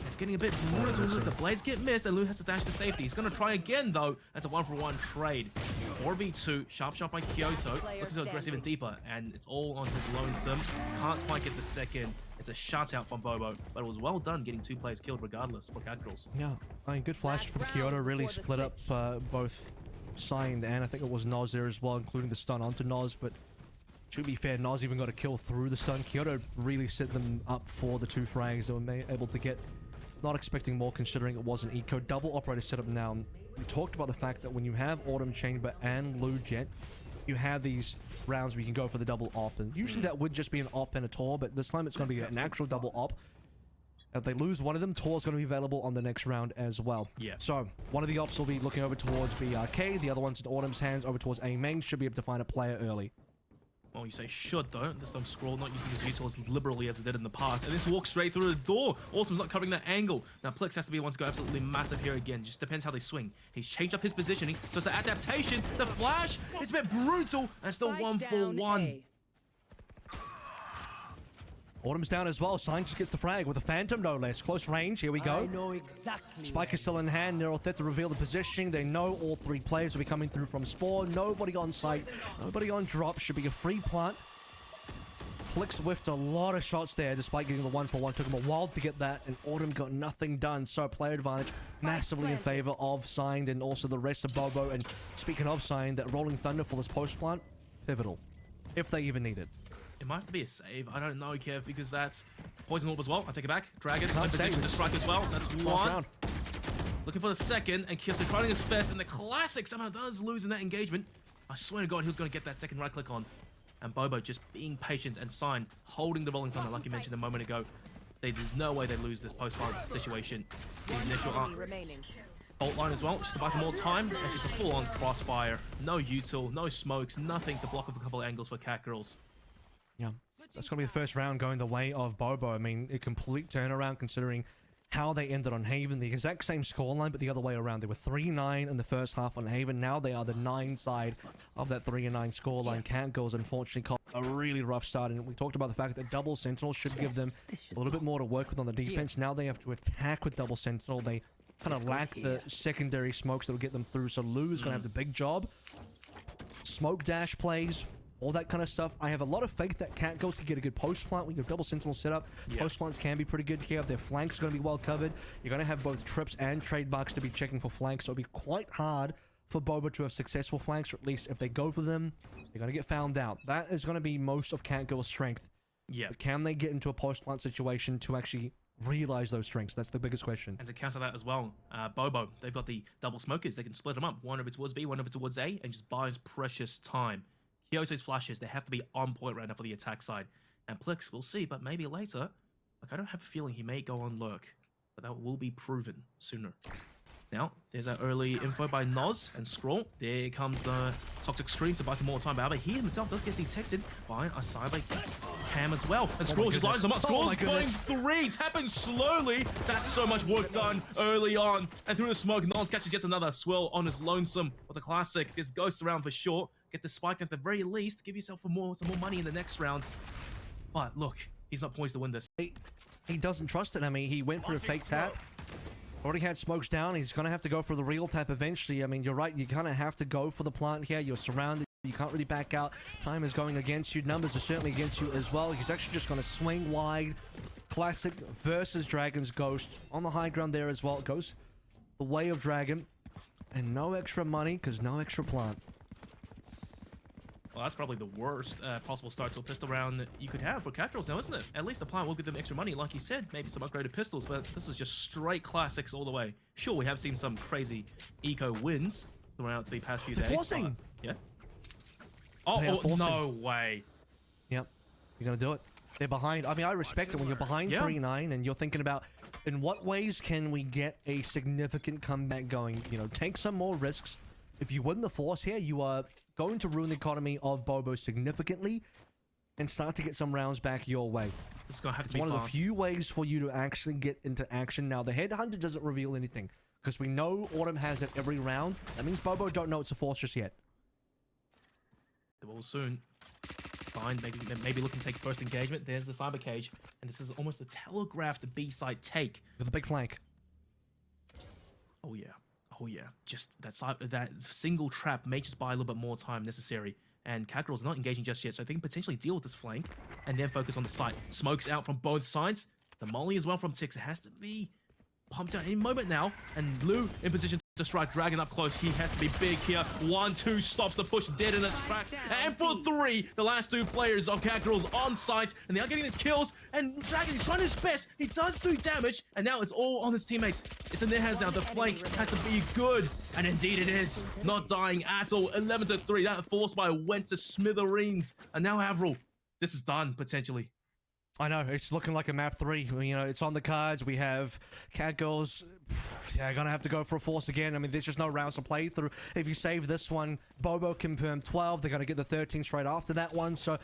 It's getting a bit brutal. The blades get missed, and Lou has to dash to safety. He's going to try again, though. That's a 1-for-1 trade. 4v2. Sharp shot by Kyoto. Looking to aggress even deeper, and it's all on his lonesome. Can't quite get the second. It's a shutout from Bobo, but it was well done getting 2 players killed regardless for Catgirls. Yeah, I mean, good flash from Kyoto. Really split up both Signed, and I think it was Noz there as well, including the stun onto Noz, but to be fair, Noz even got a kill through the stun. Kyoto really set them up for the 2 frags that were able to get. Not expecting more considering it was an eco. Double operator setup now. We talked about the fact that when you have Autumn Chamber and Lou Jet, you have these rounds where you can go for the double op, and usually that would just be an op and a Tor, but this time it's going to be an actual double op. If they lose one of them, Tor's going to be available on the next round as well. Yeah. So, one of the ops will be looking over towards B Arcade, the other one's in Autumn's hands over towards A main, should be able to find a player early. Well, you say should though. This time Scroll not using his util as liberally as it did in the past. And this walks straight through the door. Autumn's not covering that angle. Now Plex has to be the one to go absolutely massive here again. Just depends how they swing. He's changed up his positioning. So it's an adaptation. The flash, it's a bit brutal. And still 1-for-1. Autumn's down as well. Sign just gets the frag with a Phantom, no less. Close range. Here we go. I know exactly. Spike is still in hand. Neural Threat to reveal the positioning. They know all three players will be coming through from spawn. Nobody on site. Nobody on drop. Should be a free plant. Plex whiffed a lot of shots there despite getting the 1-for-1. Took him a while to get that, and Autumn got nothing done. So player advantage massively in favor of Signed and also the rest of Bobo. And speaking of Signed, that Rolling Thunder for this post plant, pivotal. If they even need it. It might have to be a save. I don't know, Kev, because that's Poison Orb as well. I take it back. Dragon in position to strike as well. That's one. Looking for the second, and Kirsten trying his best, and the classic somehow does lose in that engagement. I swear to God, he was going to get that second right click on. And Bobo just being patient and Sign, holding the Rolling Thunder like you mentioned a moment ago. There's no way they lose this post-fight situation. The initial Bolt line as well, just to buy some more time. And just a full-on crossfire. No util, no smokes, nothing to block off a couple of angles for Cat Girls. Yeah, that's going to be the first round going the way of Bobo. I mean, a complete turnaround considering how they ended on Haven. The exact same scoreline, but the other way around. They were 3-9 in the first half on Haven. Now they are the 9 side of that 3-9 scoreline. Cat Girls, unfortunately, caught a really rough start. And we talked about the fact that double Sentinel should give them a little bit more to work with on the defense. Now they have to attack with double Sentinel. They kind of lack the secondary smokes that will get them through. So Lou's going to have the big job. Smoke dash plays. All that kind of stuff. I have a lot of faith that Cat Girls can get a good post plant. We have double Sentinel set up. Post plants can be pretty good here. Their flanks are going to be well covered. You're going to have both trips and trademarks to be checking for flanks. So it'll be quite hard for Boba to have successful flanks, or at least if they go for them, they're going to get found out. That is going to be most of Cat Girls' strength. Yeah. But can they get into a post plant situation to actually realize those strengths? That's the biggest question. And to counter that as well, Bobo, they've got the double smokers. They can split them up. One of it towards B, one of it towards A, and just buys precious time. Kyoto's flashes, they have to be on point right now for the attack side. And Plex, we'll see, but maybe later. Like, I don't have a feeling he may go on lurk, but that will be proven sooner. Now, there's that early info by Noz and Scroll. There comes the Toxic Scream to buy some more time. However, he himself does get detected by a Cyber Cam as well. And Scroll just lines them up. Scroll's going 3, tapping slowly. That's so much work done early on. And through the smoke, Noz catches just another swirl on his lonesome with a classic. This ghost around for sure. Get the spike at the very least. Give yourself some more money in the next round. But look, he's not poised to win this. He doesn't trust it. I mean, he went for a fake tap. Already had smokes down. He's going to have to go for the real tap eventually. I mean, you're right. You kind of have to go for the plant here. You're surrounded. You can't really back out. Time is going against you. Numbers are certainly against you as well. He's actually just going to swing wide. Classic versus Dragon's Ghost. On the high ground there as well. It goes the way of Dragon. And no extra money because no extra plant. Well, that's probably the worst possible start to a pistol round you could have for Cat Girls now, isn't it? At least the plant will give them extra money, like you said. Maybe some upgraded pistols, but this is just straight classics all the way. Sure, we have seen some crazy eco wins throughout the past few days. Forcing! Yeah. Oh, no way. Yep. You're going to do it. They're behind. I mean, I respect it when you're behind 3-9 and you're thinking about in what ways can we get a significant comeback going? You know, take some more risks. If you win the force here, you are going to ruin the economy of Bobo significantly and start to get some rounds back your way. This is going to have to it's be one fast. of the few ways for you to actually get into action. Now, the Headhunter doesn't reveal anything because we know Autumn has it every round. That means Bobo don't know it's a force just yet. They will soon. Fine, maybe looking to take first engagement. There's the Cyber Cage, and this is almost a telegraphed B-side take. With a big flank. Oh, yeah. Oh yeah, just that single trap may just buy a little bit more time necessary. And Cat Girls not engaging just yet, so they can potentially deal with this flank and then focus on the site. Smokes out from both sides. The molly as well from Tix. It has to be pumped out any moment now. And Lou in position to strike Dragon up close. He has to be big here. 1-2 stops the push dead in its tracks. And for 3, the last 2 players of Cat Girls on site. And they are getting his kills. And Dragon is trying his best. He does do damage. And now it's all on his teammates. It's in their hands now. The flank has to be good. And indeed it is. Not dying at all. 11-3. That force by went to smithereens. And now Avril. This is done, potentially. I know, it's looking like a map 3. You know, it's on the cards. We have Cat Girls. Yeah, gonna have to go for a force again. I mean, there's just no rounds to play through. If you save this one, Bobo confirmed 12. They're gonna get the 13 straight after that one. So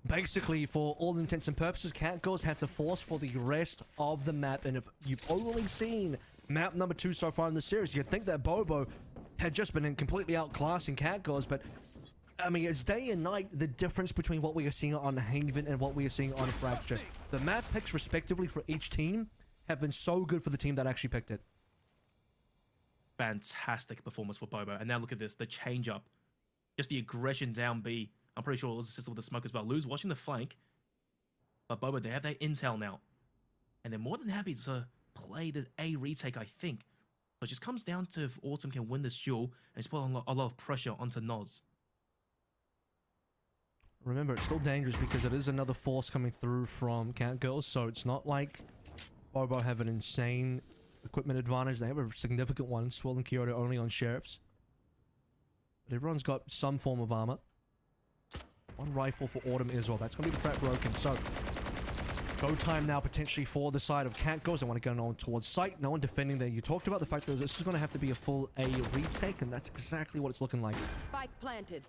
basically, for all intents and purposes, Cat Girls have to force for the rest of the map. And if you've only seen map number 2 so far in the series, you'd think that Bobo had just been completely outclassing Cat Girls, but I mean, it's day and night, the difference between what we are seeing on Haven and what we are seeing on Fracture. The map picks, respectively, for each team have been so good for the team that actually picked it. Fantastic performance for Bobo. And now look at this, the change up. Just the aggression down B. I'm pretty sure it was assisted with the smoke as well. Lou's watching the flank. But Bobo, they have their intel now. And they're more than happy to play the A retake, I think. So it just comes down to if Autumn can win this duel and put a lot of pressure onto Noz. Remember, it's still dangerous because it is another force coming through from Cat Girls, so it's not like Bobo have an insane equipment advantage. They have a significant one. Swirl and Kyoto only on Sheriffs. But everyone's got some form of armor. One rifle for Autumn as well. That's going to be the trap broken. So, go time now potentially for the side of Cat Girls. They want to go on towards site. No one defending there. You talked about the fact that this is going to have to be a full A retake, and that's exactly what it's looking like. Spike planted.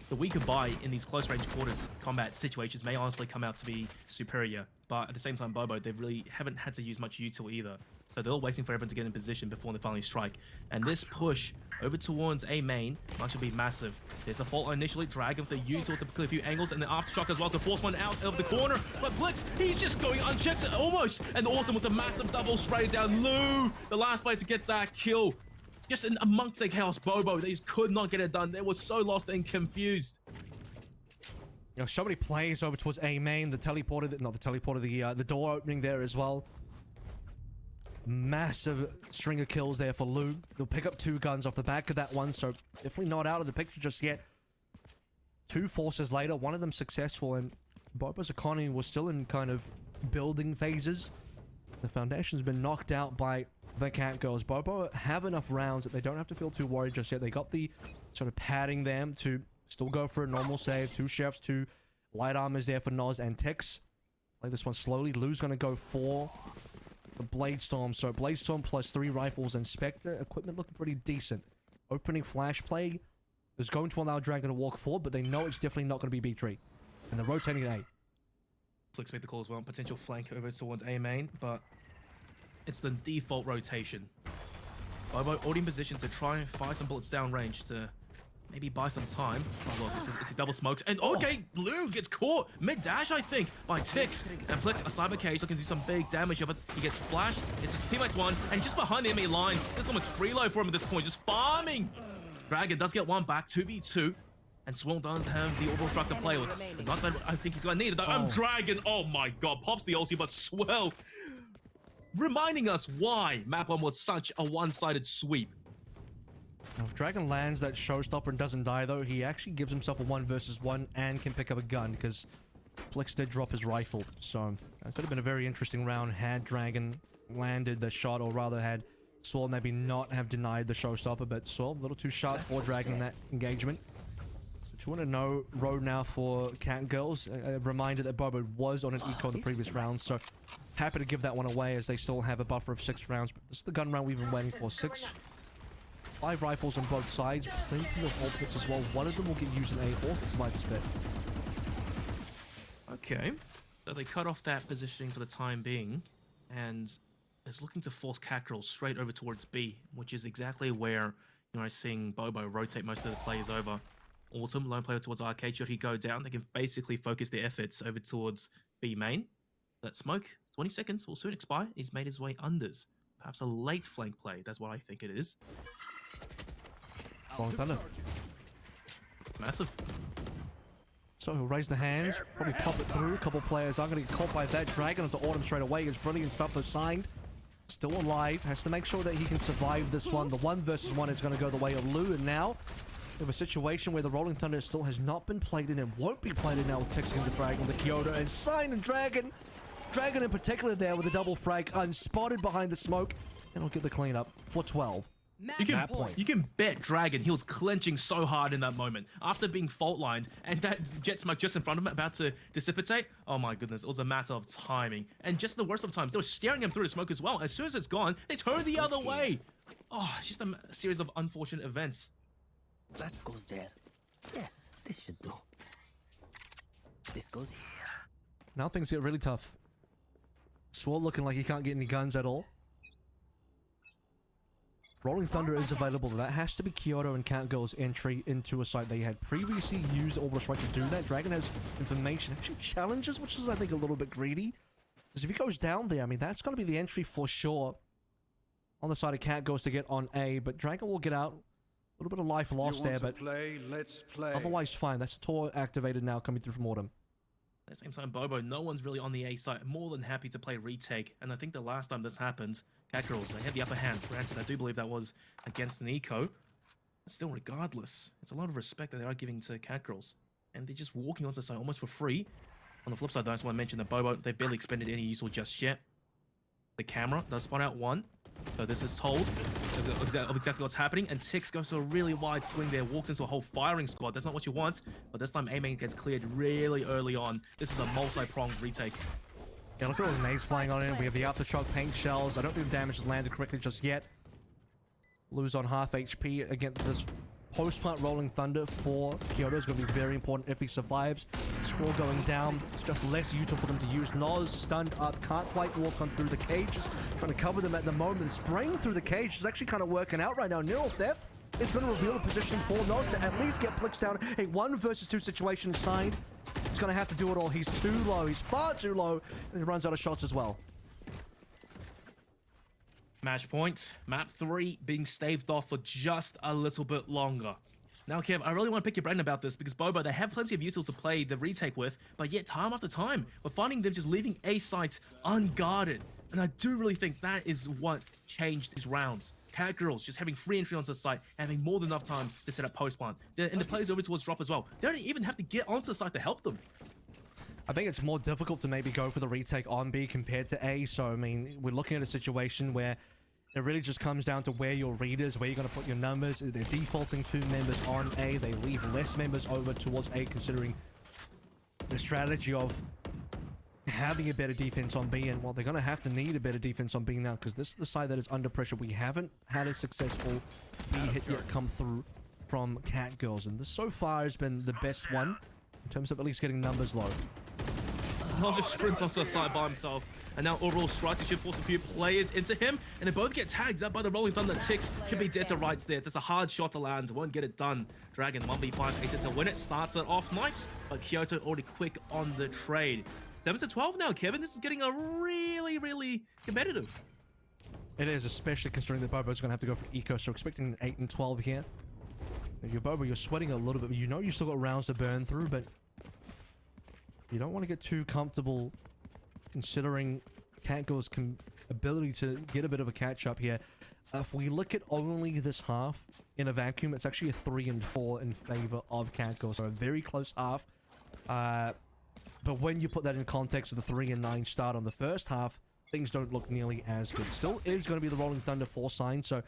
The weaker buy in these close range quarters combat situations may honestly come out to be superior, but at the same time, Bobo, they really haven't had to use much util either. So they're all waiting for everyone to get in position before they finally strike. And this push over towards A main might should be massive. There's the fault initially, Dragon with the util to clear a few angles, and the aftershock as well to force one out of the corner. But Blitz, he's just going unchecked almost. And Autumn with the massive double spray down. Lou, the last player to get that kill. Just amongst the chaos, Bobo, they just could not get it done. They were so lost and confused. You know, so many plays over towards A main. The teleporter, not the teleporter, the door opening there as well. Massive string of kills there for Lou. They'll pick up 2 guns off the back of that one, so definitely not out of the picture just yet. 2 forces later, one of them successful, and Bobo's economy was still in kind of building phases. The foundation's been knocked out by the Cat Girls. Bobo have enough rounds that they don't have to feel too worried just yet. They got the sort of padding them to still go for a normal save. 2 Sheriffs, 2 light armors there for Noz and Tix. Play this one slowly. Lou's going to go for the Blade Storm. So Blade Storm plus 3 rifles and Spectre. Equipment looking pretty decent. Opening flash play is going to allow Dragon to walk forward, but they know it's definitely not going to be B3. And they're rotating at A. Flicks make the call as well. Potential flank over towards A main, but it's the default rotation. Bobo already in position to try and fire some bullets down range to maybe buy some time. Oh, look, it's a double smoked. And okay, Lou gets caught mid-dash, I think, by Tix. And Blitz, a cyber cage, looking to do some big damage here, but he gets flashed. It's his teammates one, and just behind the enemy lines, there's almost freeload for him at this point, just farming. Dragon does get one back, 2v2. And Swirl does have the orbital struck to play with. But not that I think he's going to need it. I'm Dragon. Oh my god. Pops the ulti, but Swirl reminding us why map 1 was such a one-sided sweep. Now, if Dragon lands that showstopper and doesn't die, though, he actually gives himself a 1 versus 1 and can pick up a gun because Flix did drop his rifle. So that could have been a very interesting round had Dragon landed the shot, or rather had Swirl maybe not have denied the showstopper. But Swirl, a little too sharp for Dragon in that engagement. 2-0 road now for Cat Girls. A reminder that Bobo was on an eco in the previous round, so happy to give that one away as they still have a buffer of 6 rounds. But this is the gun round we've been waiting for. 5 rifles on both sides, plenty of ultimates as well. One of them will get used in A or the sniper's bit. Okay, so they cut off that positioning for the time being, and is looking to force Cat Girls straight over towards B, which is exactly where seeing Bobo rotate most of the players over. Autumn, lone player towards Arcade, should he go down, they can basically focus their efforts over towards B main. That smoke, 20 seconds, will soon expire. He's made his way unders. Perhaps a late flank play, that's what I think it is. Long thunder. Massive. So he'll raise the hands, probably pop it through. A couple players are going to get caught by that. Dragon onto Autumn straight away. It's brilliant stuff though. Signed. Still alive. Has to make sure that he can survive this one. The 1 versus 1 is going to go the way of Lou, and now we have a situation where the Rolling Thunder still has not been played in and won't be played in now with Texting the Dragon, the Kyoto, and Sign and Dragon. Dragon in particular there with a double frag, unspotted behind the smoke, and he'll get the cleanup for 12. You can bet Dragon, he was clenching so hard in that moment after being fault lined, and that jet smoke just in front of him about to dissipate. Oh my goodness, it was a matter of timing. And just the worst of times, they were staring him through the smoke as well. As soon as it's gone, they turn the other way. Oh, it's just a series of unfortunate events. That goes there. Yes, this should do. This goes here. Now things get really tough. Sword looking like he can't get any guns at all. Rolling Thunder is available. That has to be Kyoto and Catgirl's entry into a site they had previously used Orbital Strike to do that. Dragon has information, actually challenges, which is I think a little bit greedy. Because if he goes down there, I mean that's going to be the entry for sure. On the side of Catgirls to get on A, but Dragon will get out. A little bit of life lost there, but let's play. Otherwise fine. That's Tor activated now coming through from Autumn. At the same time, Bobo, no one's really on the A side. More than happy to play retake. And I think the last time this happened, Catgirls, they had the upper hand. Granted, I do believe that was against an eco. But still, regardless, it's a lot of respect that they are giving to Catgirls. And they're just walking onto the side almost for free. On the flip side, though, I just want to mention that Bobo, they've barely expended any useful just yet. The camera does spot out one. So this is told of exactly what's happening, and Tix goes to a really wide swing there, walks into a whole firing squad. That's not what you want, but this time A-Main gets cleared really early on. This is a multi-pronged retake. Yeah, look at all the nades flying on in. We have the aftershock paint shells. I don't think the damage has landed correctly just yet. Lose on half HP against this post-plant Rolling Thunder for Kyoto is going to be very important if he survives. Score going down. It's just less useful for them to use. Noz stunned up. Can't quite walk on through the cages. Trying to cover them at the moment. Spraying through the cage is actually kind of working out right now. Neural Theft is going to reveal the position for Noz to at least get Plix down. A 1 versus 2 situation is signed. He's going to have to do it all. He's too low. He's far too low. And he runs out of shots as well. Match point. Map 3 being staved off for just a little bit longer. Now, Kev, I really want to pick your brain about this because Bobo, they have plenty of util to play the retake with, but yet time after time, we're finding them just leaving A sites unguarded. And I do really think that is what changed these rounds. Catgirls just having free entry onto the site, having more than enough time to set up post plant. And the players over towards drop as well. They don't even have to get onto the site to help them. I think it's more difficult to maybe go for the retake on B compared to A. So, I mean, we're looking at a situation where it really just comes down to where your readers, where you're going to put your numbers. They're defaulting 2 members on A. They leave less members over towards A, considering the strategy of having a better defense on B. And, well, they're going to have to need a better defense on B now, because this is the side that is under pressure. We haven't had a successful B hit yet come through from Catgirls, and this so far has been the best one in terms of at least getting numbers low. Noz just sprints onto the side by himself. And now overall strikes should force a few players into him, and they both get tagged up by the Rolling Thunder. Tix should be dead to rights there. It's just a hard shot to land, won't get it done. Dragon 1v5 ace it to win it, starts it off nice, but Kyoto already quick on the trade. 7-12 now, Kevin. This is getting a really competitive. It is, especially considering that Bobo's going to have to go for eco, so expecting an 8 and 12 here. Your Bobo, you're sweating a little bit. You know you still got rounds to burn through, but you don't want to get too comfortable considering Catgirl's ability to get a bit of a catch-up here. If we look at only this half in a vacuum, it's actually a 3 and 4 in favor of Catgirl, so a very close half. But when you put that in context of the 3 and 9 start on the first half, things don't look nearly as good. Still is going to be the Rolling Thunder 4 sign, so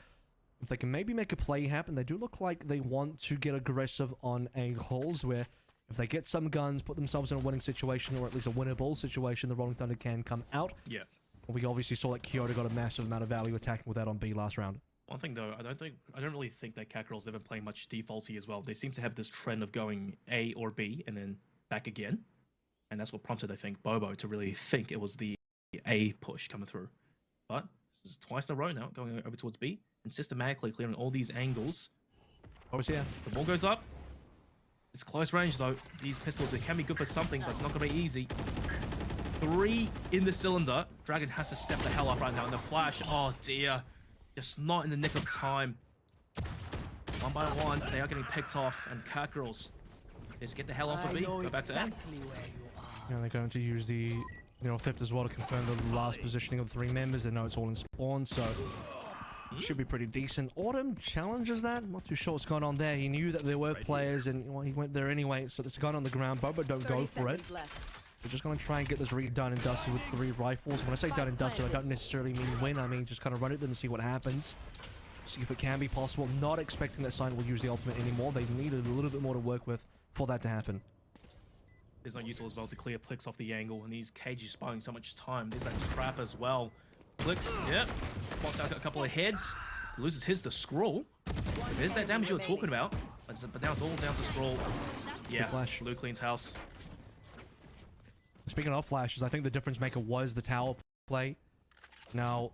if they can maybe make a play happen, they do look like they want to get aggressive on A holes, where if they get some guns, put themselves in a winning situation, or at least a winnable situation, the Rolling Thunder can come out. Yeah. We obviously saw that Kyoto got a massive amount of value attacking with that on B last round. One thing though, I don't really think that Catgirls ever play much defaulty as well. They seem to have this trend of going A or B and then back again. And that's what prompted, I think, Bobo to really think it was the A push coming through. But this is twice in a row now, going over towards B and systematically clearing all these angles. Oh, yeah. The ball goes up. It's close range though. These pistols, they can be good for something, but it's not going to be easy. 3 in the cylinder. Dragon has to step the hell up right now. And the flash, oh dear. Just not in the nick of time. 1 by 1, they are getting picked off. And Catgirls, just get the hell off of B. Go back to A. Yeah, they're going to use the theft as well to confirm the last positioning of 3 members. They know it's all in spawn, so it should be pretty decent. Autumn challenges that. I'm not too sure what's going on there. He knew that there were players, and well, he went there anyway. So there's a gun on the ground. Bobo don't go for it. We're just going to try and get this read done and dusted with 3 rifles. When I say done and dusted, I don't necessarily mean win. I mean just kind of run at them and see what happens. see if it can be possible. Not expecting that Sign will use the ultimate anymore. They needed a little bit more to work with for that to happen. It's not useful as well to clear Plix off the angle, and these cages buying so much time. There's that trap as well. Plix, yep, pops out a couple of heads, loses his to Scroll. There's that damage you were talking about, but now it's all down to Scroll. Yeah, Flash. Blue cleans house. Speaking of flashes, I think the difference maker was the tower play. Now,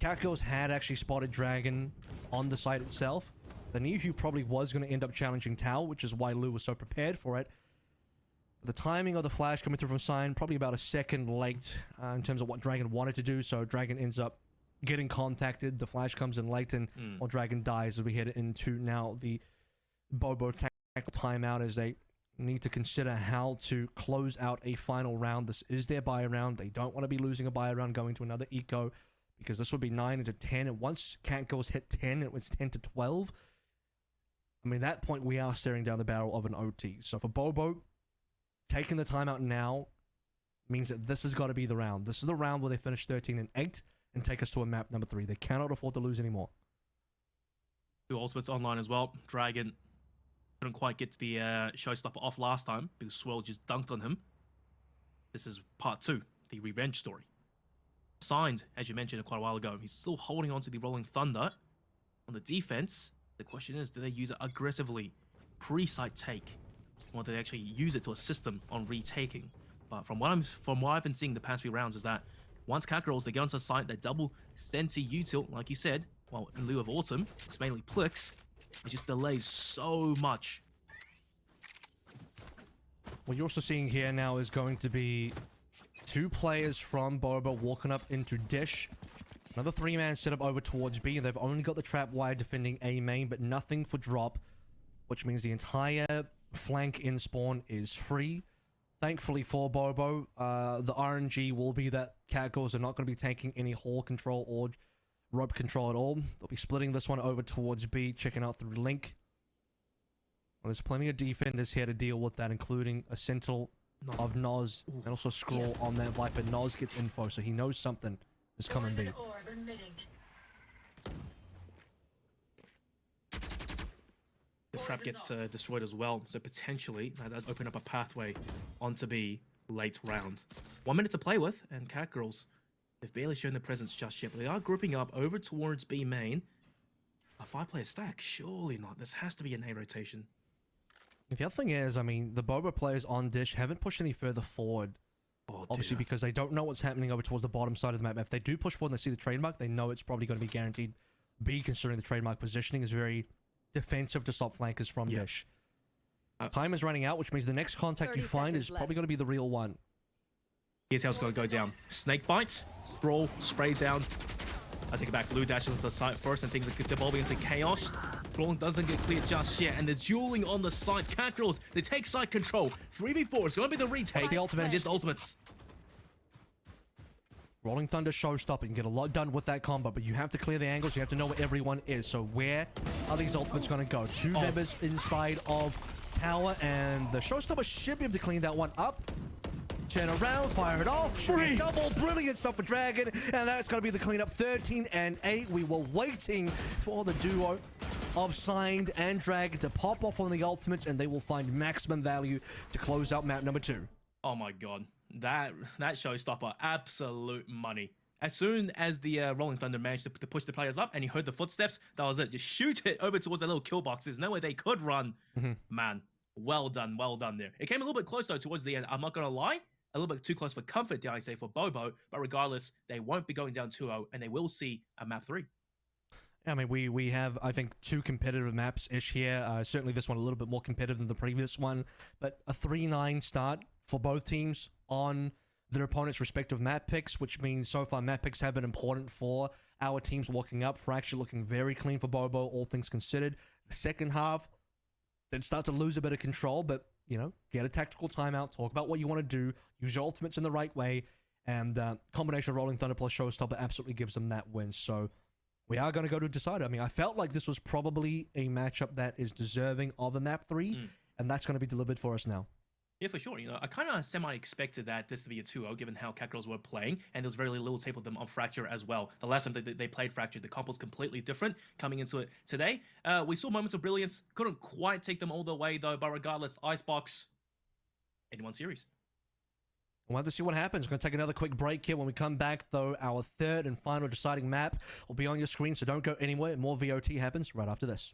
Catgirls had actually spotted Dragon on the site itself. They knew who probably was going to end up challenging tower, which is why Lou was so prepared for it. The timing of the flash coming through from Sign, probably about a second late in terms of what Dragon wanted to do. So Dragon ends up getting contacted. The flash comes in late, and while Dragon dies as we head into now the Bobo tactical timeout as they need to consider how to close out a final round. This is their buy round. They don't want to be losing a buy round going to another eco, because this would be 9 into 10. And once Catgirls hit 10, it was 10 to 12. I mean, at that point, we are staring down the barrel of an OT. So for Bobo, taking the timeout now means that this has got to be the round. This is the round where they finish 13 and 8 and take us to a map number 3. They cannot afford to lose anymore. Two ultimates online as well. Dragon couldn't quite get to the showstopper off last time because Swirl just dunked on him. This is part 2, the revenge story. Signed, as you mentioned quite a while ago, he's still holding on to the Rolling Thunder. On the defense, the question is, do they use it aggressively pre-site take, or do they actually use it to assist them on retaking? But from what I've been seeing the past few rounds is that once Catgirls, they go onto site, they double Sensi util, like you said, well, in lieu of Autumn, it's mainly Plix. It just delays so much. What you're also seeing here now is going to be 2 players from Bobo walking up into Dish. Another 3-man setup over towards B. They've only got the trap wire defending A main, but nothing for drop, which means the entire flank in spawn is free. Thankfully for Bobo, the RNG will be that Catgirls are not going to be taking any hall control or rope control at all. They'll be splitting this one over towards B, checking out through Link. Well, there's plenty of defenders here to deal with that, including a Sentinel of Noz, and also Scroll on that Viper. Noz gets info, so he knows something is coming B. The trap gets destroyed as well, so potentially that does open up a pathway onto B late round. 1 minute to play with, and Catgirls, they've barely shown their presence just yet, but they are grouping up over towards B main. A 5-player stack? Surely not. This has to be an A rotation. The other thing is, I mean, the Bobo players on Dish haven't pushed any further forward. Obviously, because they don't know what's happening over towards the bottom side of the map. If they do push forward and they see the trademark, they know it's probably going to be guaranteed B, considering the trademark positioning is very defensive to stop flankers from Dish. Time is running out, which means the next contact you find is probably going to be the real one. Here's how it's going to go down. Snake bites, Sprawl, spray down. I take it back. Blue dashes into the site first, and things are devolving into chaos. Sprawl doesn't get cleared just yet, and they're dueling on the sides. Catgirls, they take site control. 3v4, it's going to be the retake. The ultimate. And it's the ultimates. Rolling Thunder showstopper. You can get a lot done with that combo, but you have to clear the angles. You have to know where everyone is. So where are these ultimates going to go? 2 members inside of tower, and the showstopper should be able to clean that one up. Turn around, fire it off. Shoot double. Brilliant stuff for Dragon. And that's going to be the cleanup. 13 and 8. We were waiting for the duo of Signed and Dragon to pop off on the ultimates, and they will find maximum value to close out map number 2. Oh my god. That showstopper, absolute money. As soon as the Rolling Thunder managed to push the players up and he heard the footsteps, that was it. Just shoot it over towards that little kill box. There's no way they could run. Man, well done there. It came a little bit close though towards the end. I'm not going to lie. A little bit too close for comfort, dare I say, for Bobo. But regardless, they won't be going down 2-0 and they will see a map 3. I mean, we have, I think, 2 competitive maps-ish here. Certainly this one a little bit more competitive than the previous one. But a 3-9 start for both teams on their opponent's respective map picks, which means so far map picks have been important for our teams walking up. Fracture looking very clean for Bobo, all things considered. The second half, did start to lose a bit of control, but, you know, get a tactical timeout, talk about what you want to do, use your ultimates in the right way, and combination of Rolling Thunder plus Showstopper absolutely gives them that win. So we are going to go to Decider. I mean, I felt like this was probably a matchup that is deserving of a map 3, and that's going to be delivered for us now. Yeah, for sure. You know, I kind of semi-expected that this to be a 2-0, given how Cacturals were playing, and there was very little tape of them on Fracture as well. The last time they played Fracture, the comp was completely different coming into it today. We saw moments of brilliance, couldn't quite take them all the way though, but regardless, Icebox, 81 series. We'll have to see what happens. We're going to take another quick break here. When we come back, though, our third and final deciding map will be on your screen, so don't go anywhere. More VOT happens right after this.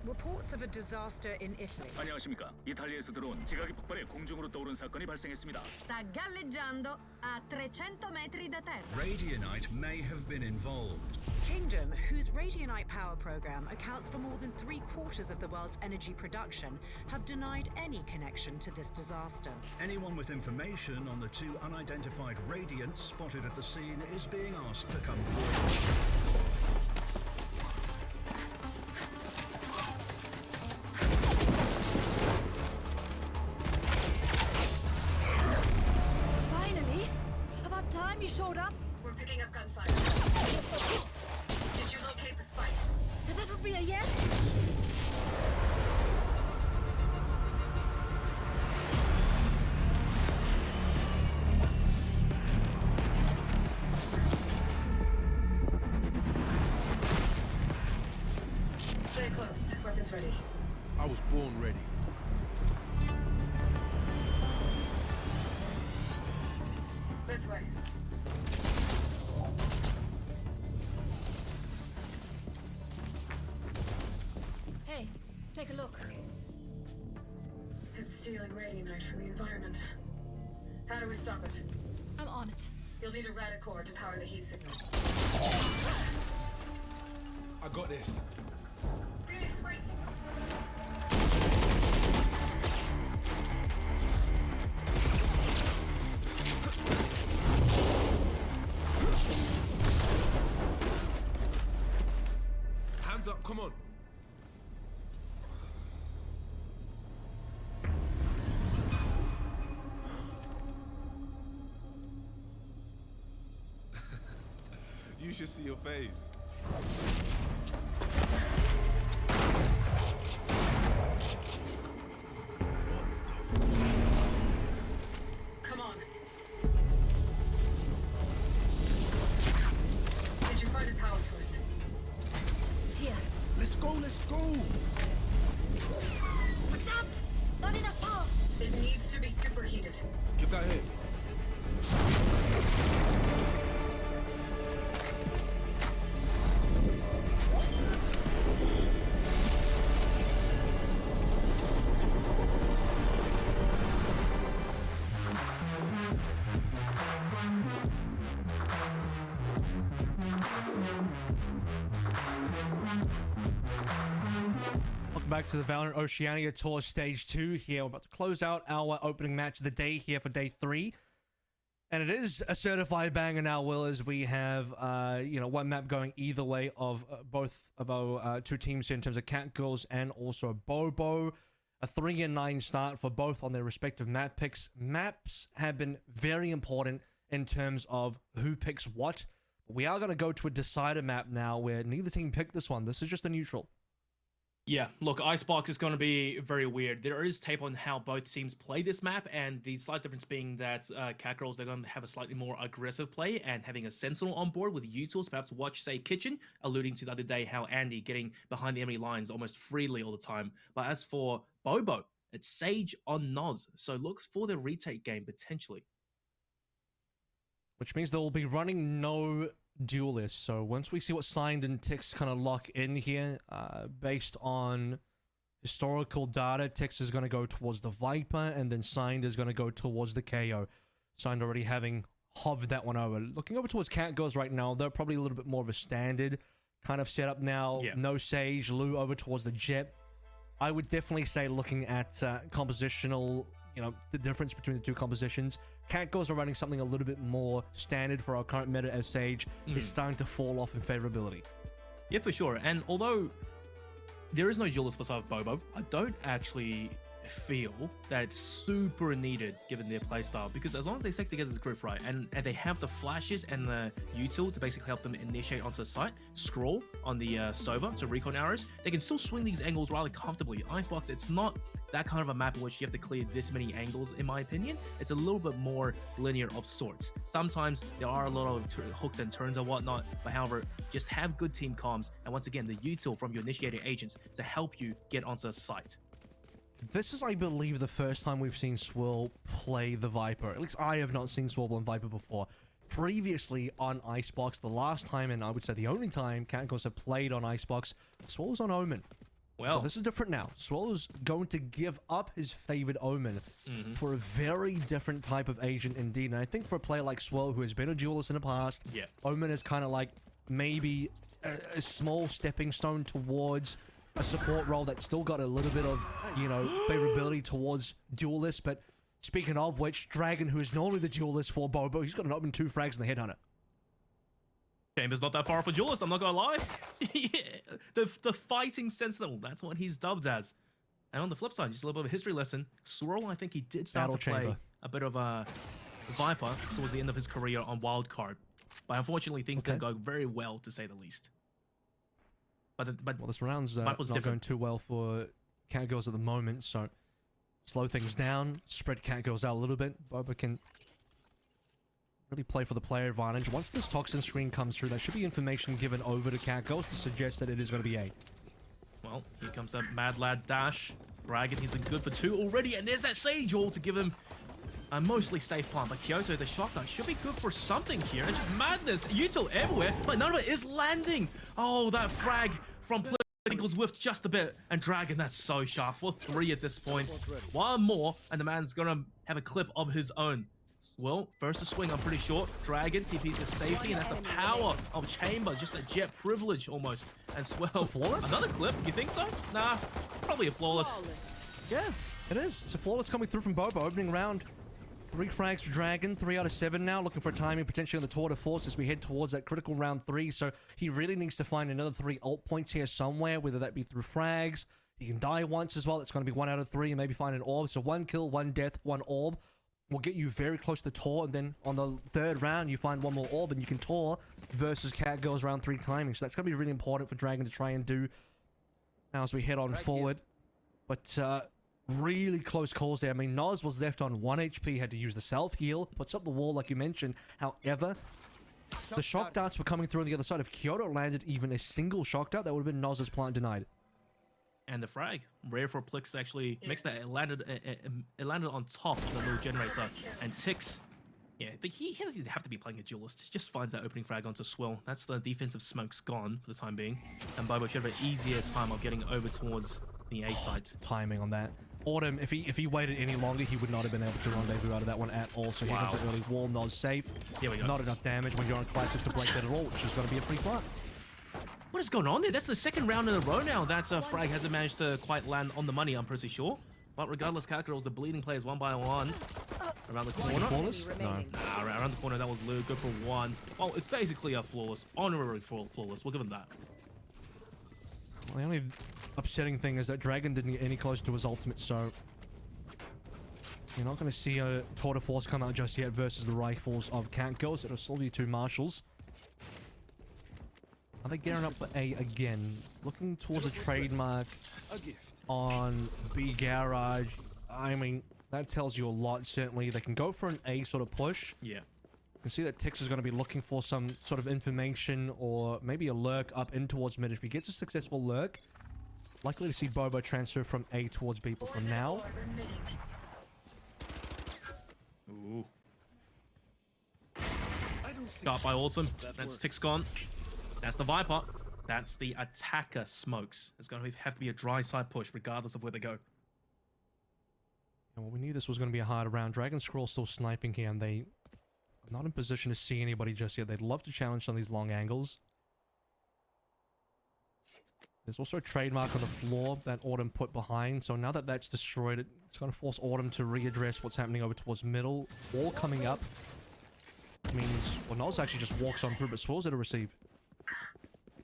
Reports of a disaster in Italy. 안녕하십니까. 이탈리아에서 들어온 지각이 폭발해 공중으로 떠오른 사건이 발생했습니다. Sta galleggiando a 300 metri da terra. Radianite may have been involved. Kingdom, whose Radianite power program accounts for more than 3/4 of the world's energy production, have denied any connection to this disaster. Anyone with information on the two unidentified Radiants spotted at the scene is being asked to come forward. You showed up? We're picking up gunfire. Did you locate the spike? That would be a yes? Stay close. Weapons ready. I was born ready. This way. Hey, take a look. It's stealing Radianite from the environment. How do we stop it? I'm on it. You'll need a Radicore to power the heat signal. I got this. Phoenix, wait! Hands up, come on. should see your face. Come on. Did you find a power source? Here. Let's go, let's go. But Dad, not enough power. It needs to be superheated. Get that head. Welcome back to the VALORANT Oceania Tour Stage 2 here. We're about to close out our opening match of the day here for day 3. And it is a certified banger now, Will, as we have, one map going either way of both of our two teams here in terms of Cat Girls and also Bobo. A 3-9 start for both on their respective map picks. Maps have been very important in terms of who picks what. We are going to go to a decider map now where neither team picked this one. This is just a neutral. Yeah, look, Icebox is going to be very weird. There is tape on how both teams play this map, and the slight difference being that Cat Girls, they're going to have a slightly more aggressive play, and having a Sentinel on board with utils, perhaps watch, say, Kitchen, alluding to the other day how Andy getting behind the enemy lines almost freely all the time. But as for Bobo, it's Sage on Noz, so look for the retake game, potentially. Which means they will be running no duelists. So once we see what Signed and Tix kind of lock in here, based on historical data, Tix is going to go towards the Viper, and then Signed is going to go towards the KO. Signed already having hovered that one over. Looking over towards Cat Girls right now, they're probably a little bit more of a standard kind of setup now. Yeah. No Sage, Lou over towards the Jet. I would definitely say, looking at compositional, the difference between the two compositions, Cat Girls are running something a little bit more standard for our current meta, as Sage is starting to fall off in favorability. Yeah, for sure. And although there is no duelist for side of Bobo, I don't actually feel that it's super needed given their playstyle, because as long as they stick together as a group, right, and they have the flashes and the util to basically help them initiate onto the site, scroll on the Sova, so recon arrows, they can still swing these angles rather comfortably. Icebox, it's not that kind of a map in which you have to clear this many angles, in my opinion. It's a little bit more linear of sorts. Sometimes there are a lot of hooks and turns and whatnot, but however, just have good team comms, and once again, the util from your initiated agents to help you get onto the site. This is, I believe, the first time we've seen Swirl play the Viper. At least I have not seen Swirl on Viper before. Previously on Icebox, the last time, and I would say the only time Cat Girls have played on Icebox, Swirl was on Omen. Well, so this is different now. Swirl is going to give up his favored Omen for a very different type of agent indeed. And I think for a player like Swirl, who has been a duelist in the past, Omen is kind of like maybe a small stepping stone towards a support role that's still got a little bit of, favorability towards duelists. But speaking of which, Dragon, who is normally the duelist for Bobo, he's got an open 2 frags in the Headhunter. Chamber's not that far off a duelist, I'm not gonna lie. Yeah, the fighting sentinel, that's what he's dubbed as. And on the flip side, just a little bit of a history lesson, Swirl, I think he did start to play a bit of a Viper towards the end of his career on Wildcard. But unfortunately, things didn't go very well, to say the least. But well, this round's not going too well for Cat Girls at the moment, so slow things down, spread Cat Girls out a little bit. Bobo can really play for the player advantage. Once this toxin screen comes through, there should be information given over to Cat Girls to suggest that it is going to be A. Well, here comes that Mad Lad dash. Dragon, he's been good for 2 already, and there's that Sage wall to give him a mostly safe plant. But Kyoto, the shotgun, should be good for something here. It's just madness, util everywhere, but none of it is landing. Oh, that frag from Plink was whiffed just a bit, and Dragon, that's so sharp for 3 at this point. One more, and the man's gonna have a clip of his own. Well, first to swing, I'm pretty sure. Dragon TP's the safety, and that's the power of Chamber. Just a jet privilege almost. And Swell, another clip, you think so? Nah, probably a flawless. Yeah, it is. It's a flawless coming through from Bobo. Opening round, 3 frags for Dragon, 3 out of 7 now. Looking for timing potentially on the tour de force as we head towards that critical round 3. So he really needs to find another 3 ult points here somewhere, whether that be through frags. He can die once as well. It's going to be 1 out of 3 and maybe find an orb. So 1 kill, 1 death, 1 orb. will get you very close to Tor, and then on the third round you find one more orb and you can Tor versus Cat Girls round 3 timing. So that's going to be really important for Dragon to try and do now as we head on forward. But really close calls there. I mean, Noz was left on 1 HP, had to use the self-heal, puts up the wall like you mentioned. However, the shock darts were coming through on the other side. If Kyoto landed even a single shock dart, that would have been Noz's plant denied. And the frag, rare for Plix actually makes that. It landed on top of the little generator. And Tix, yeah, he doesn't have to be playing a duelist. He just finds that opening frag onto Swill. That's the defensive smoke's gone for the time being. And Bobo should have an easier time of getting over towards the A side. Timing on that. Autumn, if he waited any longer, he would not have been able to rendezvous out of that one at all. So he got the early wall. Noz safe. Here we go. Not enough damage when you're on classics to break that at all, which is going to be a free plant. What is going on there? That's the second round in a row now that Frag hasn't managed to quite land on the money, I'm pretty sure. But regardless, Kakarot, the bleeding players one by one. Around the corner. Flawless? No. Around the corner, that was Lou. Good for one. Well, it's basically a flawless. Honorary flawless. We'll give him that. Well, the only upsetting thing is that Dragon didn't get any closer to his ultimate, so you're not going to see a Tour de Force come out just yet versus the rifles of Cat Girls. It'll still be 2 marshals. Are they gearing up for A again? Looking towards a trademark on B Garage. I mean, that tells you a lot, certainly. They can go for an A sort of push. Yeah. You can see that Tix is going to be looking for some sort of information or maybe a lurk up in towards mid. If he gets a successful lurk, likely to see Bobo transfer from A towards B. But for now... Ooh. Got by Autumn. That's Tix gone. That's the Viper. That's the attacker smokes. It's going to have to be a dry side push regardless of where they go. And well, we knew this was going to be a harder round. Dragon Scroll still sniping here, and they are not in position to see anybody just yet. They'd love to challenge some of these long angles. There's also a trademark on the floor that Autumn put behind. So now that that's destroyed, it's going to force Autumn to readdress what's happening over towards middle. All coming up. Means, well, Noz actually just walks on through, but Swirl's at a receive.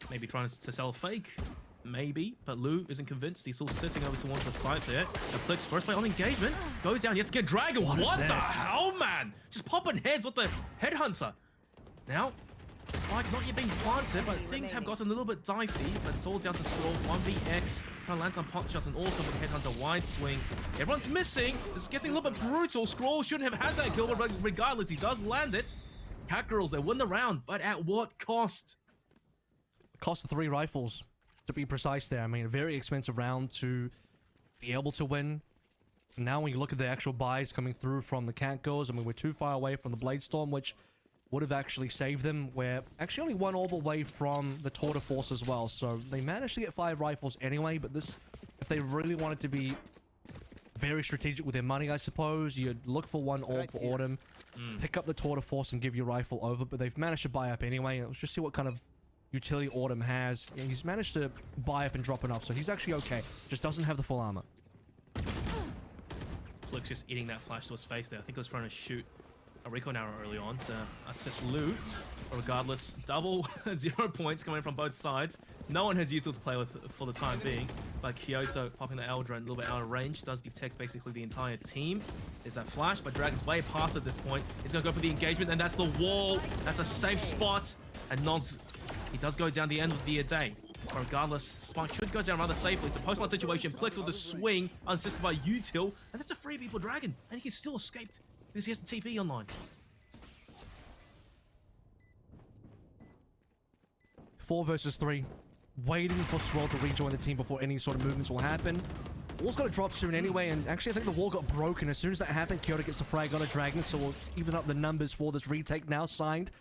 Maybe trying to sell a fake. Maybe, but Lou isn't convinced. He's still sitting over towards the side there. And Plix, first play on engagement, goes down. Yes, get Dragon. What the hell, man? Just popping heads with the Headhunter. Now, Spike not yet being planted, but things have gotten a little bit dicey. But Soul's down to Scroll, 1vx. Trying to land some pot shots and also with Headhunter wide swing. Everyone's missing. It's getting a little bit brutal. Scroll shouldn't have had that kill, but regardless, he does land it. Cat Girls, they win the round, but at what cost? Cost of 3 rifles, to be precise there. I mean, a very expensive round to be able to win. Now when you look at the actual buys coming through from the Cat Girls, I mean, we're too far away from the Blade Storm, which would have actually saved them. We're actually only 1 orb away from the Tour de Force as well, so they managed to get 5 rifles anyway, but this, if they really wanted to be very strategic with their money, I suppose, you'd look for 1 orb for Autumn, pick up the Tour de Force and give your rifle over, but they've managed to buy up anyway. Let's just see what kind of utility Autumn has. Yeah, he's managed to buy up and drop enough, so he's actually okay. Just doesn't have the full armor. Plix just eating that flash to his face there. I think he was trying to shoot a recon arrow early on to assist Lou. But regardless, double 0 points coming from both sides. No one has Util to play with for the time being. But Kyoto popping the Eldra a little bit out of range. Does detect basically the entire team. There's that flash, but Dragon's way past at this point. He's going to go for the engagement, and that's the wall. That's a safe spot. And Noz, he does go down the end of the day. But regardless, Spike should go down rather safely. It's a post-one situation. Plix with the swing, unassisted by Util. And that's a freebie for Dragon. And he can still escape because he has the TP online. 4 versus 3. Waiting for Swirl to rejoin the team before any sort of movements will happen. Wall's got to drop soon anyway, and actually I think the wall got broken. As soon as that happened, Kyoto gets the frag on a Dragon, so we'll even up the numbers for this retake. Now signed.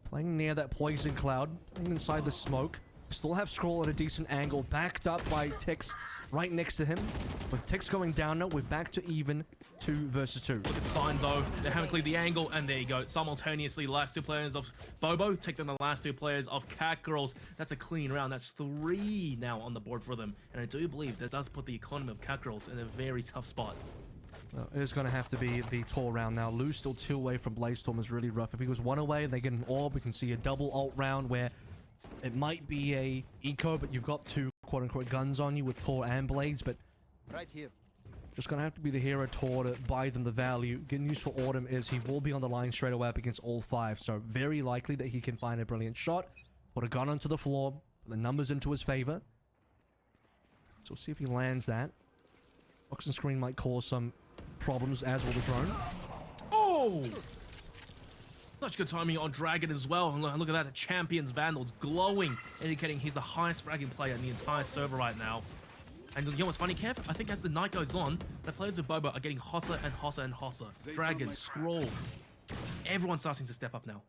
Playing near that poison cloud, playing inside the smoke. Still have Scroll at a decent angle, backed up by Tix right next to him. With Tix going down now, we're back to even 2 versus 2. Look at Sign though, they haven't cleared the angle, and there you go. Simultaneously, last 2 players of Bobo take down the last 2 players of Cat Girls. That's a clean round. That's 3 now on the board for them. And I do believe that does put the economy of Cat Girls in a very tough spot. It is going to have to be the Tor round now. Lou's still 2 away from Blaze Storm is really rough. If he was 1 away and they get an orb, we can see a double ult round where it might be a eco, but you've got 2 quote-unquote guns on you with Tor and Blades, but right here. Just gonna have to be the hero tour to buy them the value. Good news for Autumn is he will be on the line straight away up against all 5, so very likely that he can find a brilliant shot, put a gun onto the floor, put the numbers into his favor. So we'll see if he lands that. Box and screen might cause some problems, as will the drone. Oh! Such good timing on Dragon as well. And look at that, the Champions Vandals glowing, indicating he's the highest fragging player in the entire server right now. And you know what's funny, Kev? I think as the night goes on, the players of Bobo are getting hotter and hotter and hotter. Dragon, Scroll, everyone's starting to step up now.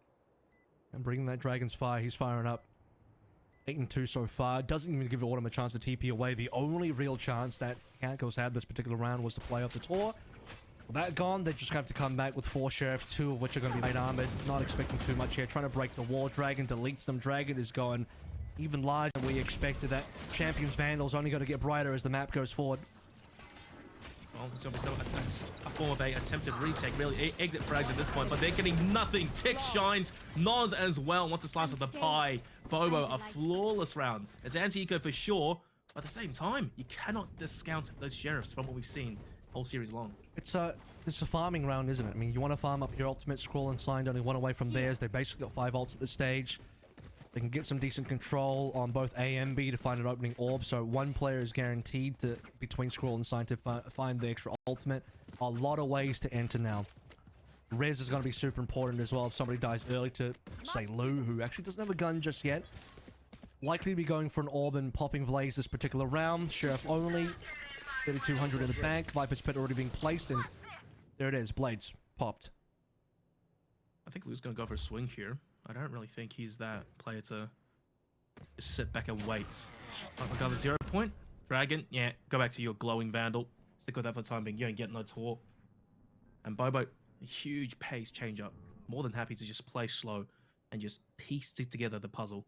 And bringing that Dragon's fire, he's firing up. 8 and 2 so far. Doesn't even give Autumn a chance to TP away. The only real chance that Catgirls had this particular round was to play off the tour. With that gone, they just have to come back with 4 sheriffs, 2 of which are going to be light armored. Not expecting too much here. Trying to break the wall. Dragon deletes them. Dragon is going even larger than we expected. That Champions Vandals only going to get brighter as the map goes forward. Well, it's going to be a form of a attempted retake, really. Exit frags at this point, but they're getting nothing. Tix shines, Nos as well wants a slice of the pie. Bobo, a flawless round. It's anti-eco for sure, but at the same time, you cannot discount those sheriffs from what we've seen whole series long. It's a farming round, isn't it? I mean, you want to farm up your ultimate. Scroll and Sign only 1 away from theirs. They basically got 5 ults at this stage. They can get some decent control on both A and B to find an opening orb. So 1 player is guaranteed to, between Scroll and Sign, to find the extra ultimate. A lot of ways to enter now. Res is going to be super important as well if somebody dies early to, say, Lou, who actually doesn't have a gun just yet. Likely to be going for an orb and popping Blaze this particular round. Sheriff only. 3,200 in the bank. Viper's Pit already being placed, and there it is. Blades popped. I think Lou's going to go for a swing here. I don't really think he's that player to just sit back and wait. I've got the 0 point. Dragon, yeah, go back to your glowing Vandal. Stick with that for the time being. You ain't getting no tour. And Bobo, a huge pace change up. More than happy to just play slow and just piece together the puzzle.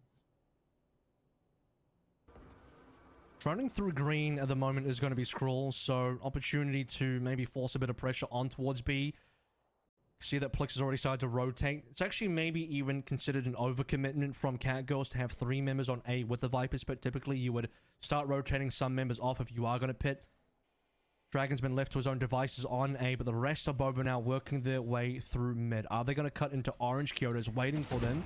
Running through green at the moment is going to be Scroll, so opportunity to maybe force a bit of pressure on towards B. See that Plix has already started to rotate. It's actually maybe even considered an overcommitment from Catgirls to have 3 members on A with the Vipers, but typically you would start rotating some members off if you are going to pit. Dragon's been left to his own devices on A, but the rest of Bobo now working their way through mid. Are they going to cut into orange? Kyoto's waiting for them.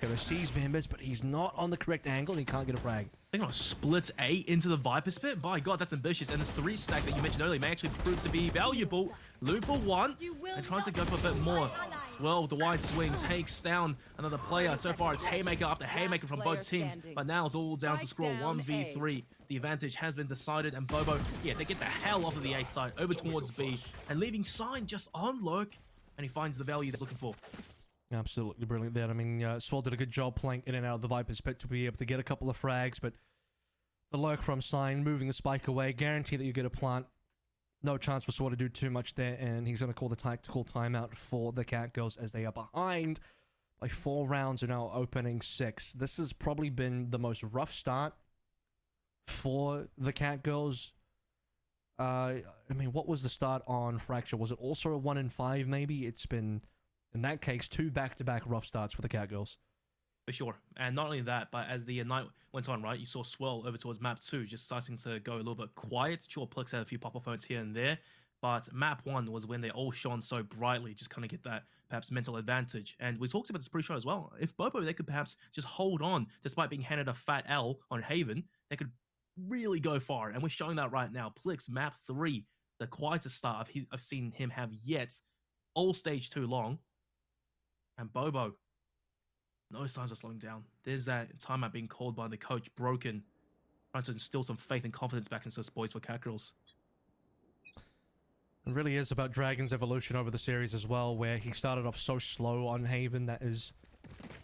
Kyoto sees members, but he's not on the correct angle and he can't get a frag. They're going to split A into the Viper Spit? By God, that's ambitious. And this 3 stack that you mentioned earlier may actually prove to be valuable. Lou for 1, and trying to go for a bit more. As well, the wide swing takes down another player. So far, it's Haymaker after Haymaker from both teams. But now it's all down to Scroll 1v3. The advantage has been decided, and Bobo, yeah, they get the hell off of the A side, over towards B, and leaving Sign just on lurk, and he finds the value he's looking for. Absolutely brilliant there. I mean, Swell did a good job playing in and out of the Viper's Pit to be able to get a couple of frags, but the lurk from Sign, moving the spike away, guarantee that you get a plant. No chance for Swell to do too much there, and he's going to call the tactical timeout for the Catgirls as they are behind by 4 rounds and now opening 6. This has probably been the most rough start for the Catgirls. I mean, what was the start on Fracture? Was it also a 1-5 maybe? It's been, in that case, 2 back-to-back rough starts for the Catgirls. For sure. And not only that, but as the night went on, right, you saw Swell over towards map 2 just starting to go a little bit quiet. Sure, Plex had a few pop-off moments here and there, but map 1 was when they all shone so brightly, just kind of get that perhaps mental advantage. And we talked about this pre-show as well. If Bobo, they could perhaps just hold on despite being handed a fat L on Haven, they could really go far. And we're showing that right now. Plex, map 3, the quietest start I've seen him have yet, all stage 2 long. And Bobo, no signs of slowing down. There's that timeout being called by the coach, broken, trying to instill some faith and confidence back into those boys for Catgirls. It really is about Dragon's evolution over the series as well, where he started off so slow on Haven. That is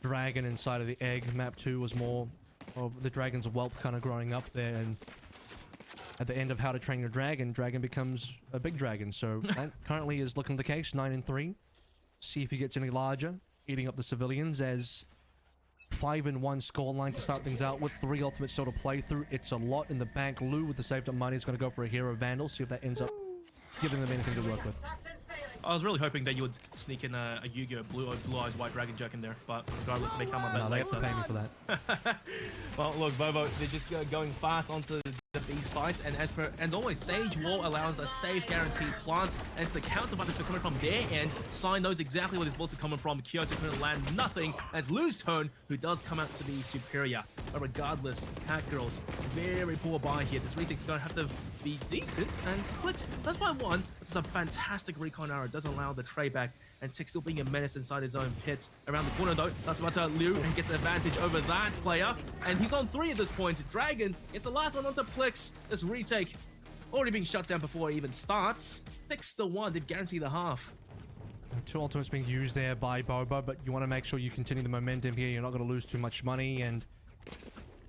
Dragon inside of the egg. Map 2 was more of the Dragon's whelp kind of growing up there, and at the end of How to Train Your Dragon, Dragon becomes a big dragon. So that currently is looking the case, 9-3. See if he gets any larger, eating up the civilians as 5-1 scoreline to start things out with 3 ultimates still to play through. It's a lot in the bank. Lou with the saved up money is going to go for a hero Vandal, see if that ends up giving them anything to work with. I was really hoping that you would sneak in a Yu-Gi-Oh! Blue Eyes White Dragon joke in there, but regardless, they come on that later. They have to pay me for that. Well, look, Bobo, they're just going fast onto the B site, and as always, Sage Wall allows a safe guaranteed plant, and it's the counter buttons coming from their end. Sign knows exactly where his bullets are coming from. Kyoto couldn't land nothing, as Lou's turn, who does come out to be superior. But regardless, Cat Girls, very poor buy here. This retake's going to have to be decent, and Flix does find one. It's a fantastic recon arrow, doesn't allow the trade back, and Tick still being a menace inside his own pit. Around the corner though, that's about Liu, and gets an advantage over that player, and he's on 3 at this point. Dragon gets the last one onto Plix. This retake already being shut down before it even starts. 6-1, they've guaranteed the half. 2 ultimates being used there by Bobo, but you want to make sure you continue the momentum here. You're not going to lose too much money, and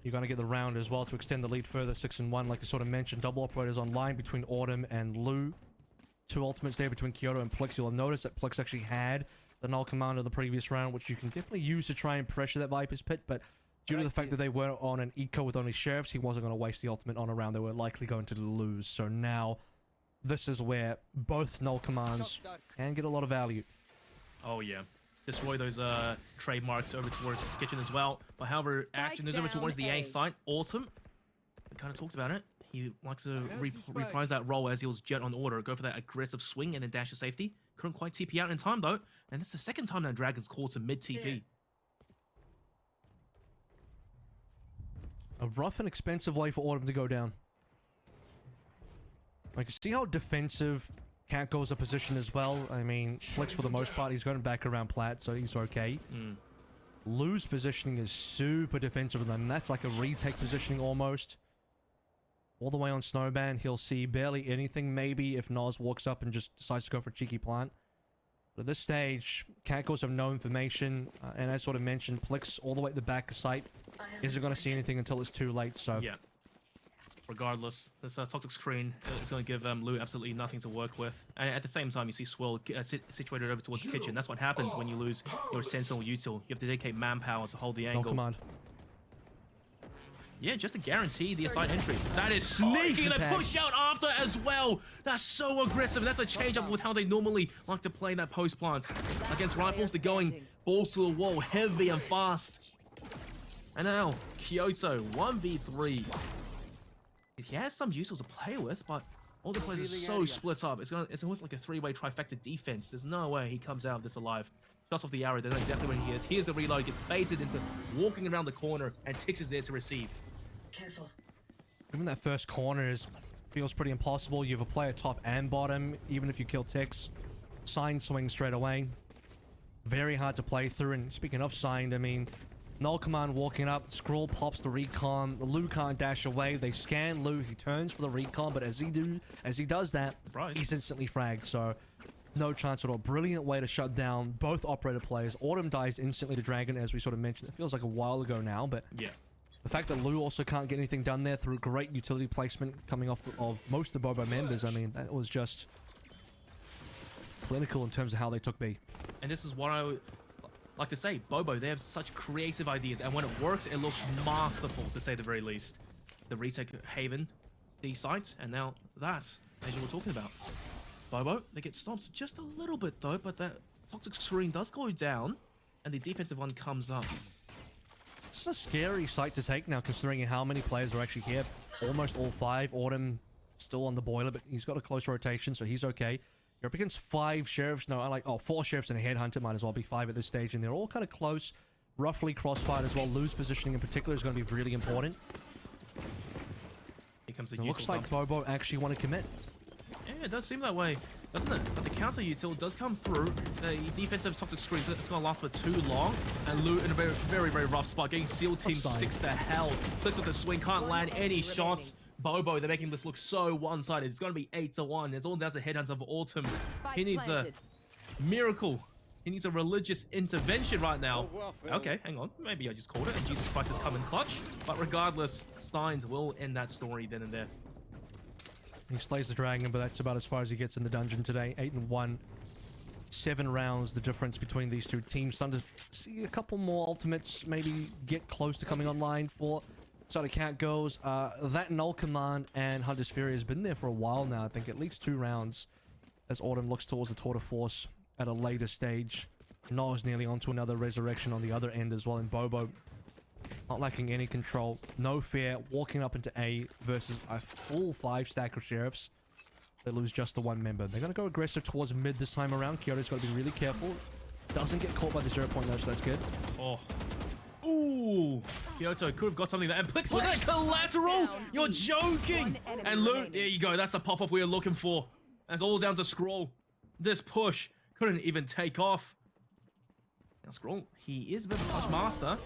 you're going to get the round as well to extend the lead further. 6-1, like I sort of mentioned. Double operators online between Autumn and Lu. 2 ultimates there between Kyoto and Plex. You'll notice that Plex actually had the null command of the previous round, which you can definitely use to try and pressure that Viper's pit, but due to the fact that they were on an eco with only sheriffs, he wasn't going to waste the ultimate on a round they were likely going to lose. So now, this is where both null commands can get a lot of value. Oh yeah. Destroy those trademarks over towards his kitchen as well. But however, action is over towards the A site. Autumn, we kind of talked about it. He likes to reprise that role as he was jet on order, go for that aggressive swing and then dash to safety. Couldn't quite TP out in time though, and this is the second time now Dragon's called to mid TP. A rough and expensive way for Autumn to go down. I can see how defensive Cat goes a position as well. I mean, Flex for the most part, he's going back around Plat, so he's okay. Lou's positioning is super defensive, and then that's like a retake positioning almost. All the way on Snowban, he'll see barely anything, maybe if Nas walks up and just decides to go for a cheeky plant. But at this stage, Cat Girls have no information, and as sort of mentioned, Plix all the way at the back of site isn't going to see anything until it's too late, so... Yeah. Regardless, this toxic screen is going to give Lou absolutely nothing to work with. And at the same time, you see Swirl situated over towards the kitchen. That's what happens when you lose your Sentinel util. You have to dedicate manpower to hold the angle. No command. Yeah, just to guarantee the aside entry. That is sneaky, and a push out after as well. That's so aggressive. That's a change up with how they normally like to play that post plant. Against rifles, they're going balls to the wall, heavy and fast. And now, Kyoto, 1v3. He has some util to play with, but all the players are so split up. It's almost like a 3-way trifecta defense. There's no way he comes out of this alive. Shots off the arrow, they know exactly where he is. Here's the reload, gets baited into walking around the corner, and Tix is there to receive. Careful. Even that first corner feels pretty impossible. You have a player top and bottom, even if you kill Tix. Sign swings straight away. Very hard to play through, and speaking of signed, I mean, null command walking up, Scroll pops the recon, Lou can't dash away, they scan Lou, he turns for the recon, but as he does that, he's instantly fragged, so no chance at all. Brilliant way to shut down both operator players. Autumn dies instantly to Dragon, as we sort of mentioned. It feels like a while ago now, but yeah, the fact that Lou also can't get anything done there through great utility placement coming off of most of the Bobo members, I mean, that was just clinical in terms of how they took B. And this is what I would like to say, Bobo, they have such creative ideas, and when it works, it looks masterful, to say the very least. The retake Haven, D site, and now that, as you were talking about. Bobo, they get stopped just a little bit though, but that toxic screen does go down, and the defensive one comes up. This is a scary site to take now, considering how many players are actually here. Almost all 5. Autumn still on the boiler, but he's got a close rotation, so he's okay. You're up against 5 sheriffs. No, 4 sheriffs and a headhunter. Might as well be 5 at this stage, and they're all kind of close, roughly crossfire as well. Lou's positioning in particular is going to be really important. Here comes the it looks like Bobo actually want to commit. Yeah, it does seem that way, doesn't it? But the counter util does come through. The defensive toxic screen, so it's going to last for too long. And Lou in a very, very, very rough spot, getting SEAL Team 6 to hell. Clicks with the swing, can't land any shots. Bobo, they're making this look so one-sided. It's going to be 8-1. It's all down to headhunts of Autumn. He needs a miracle. He needs a religious intervention right now. Okay, hang on. Maybe I just called it and Jesus Christ has come in clutch. But regardless, Steins will end that story then and there. He slays the dragon, but that's about as far as he gets in the dungeon today. 8-1. 7 rounds, the difference between these two teams. Starting to see a couple more ultimates maybe get close to coming online for So the Cat goes. That Null Command and Hunter's Fury has been there for a while now. I think at least 2 rounds as Autumn looks towards the Tour de Force at a later stage. Noah's nearly onto another Resurrection on the other end as well. And Bobo Not lacking any control. No fear. Walking up into A versus a full 5-stack of sheriffs. They lose just the one member. They're going to go aggressive towards mid this time around. Kyoto's got to be really careful. Doesn't get caught by the 0 point though, so that's good. Oh. Ooh. Kyoto could have got something there. And Plix was that collateral? You're joking. And Luke, there you go. That's the pop-off we were looking for. That's all down to Scroll. This push couldn't even take off. Now Scroll, he is a bit of a push master.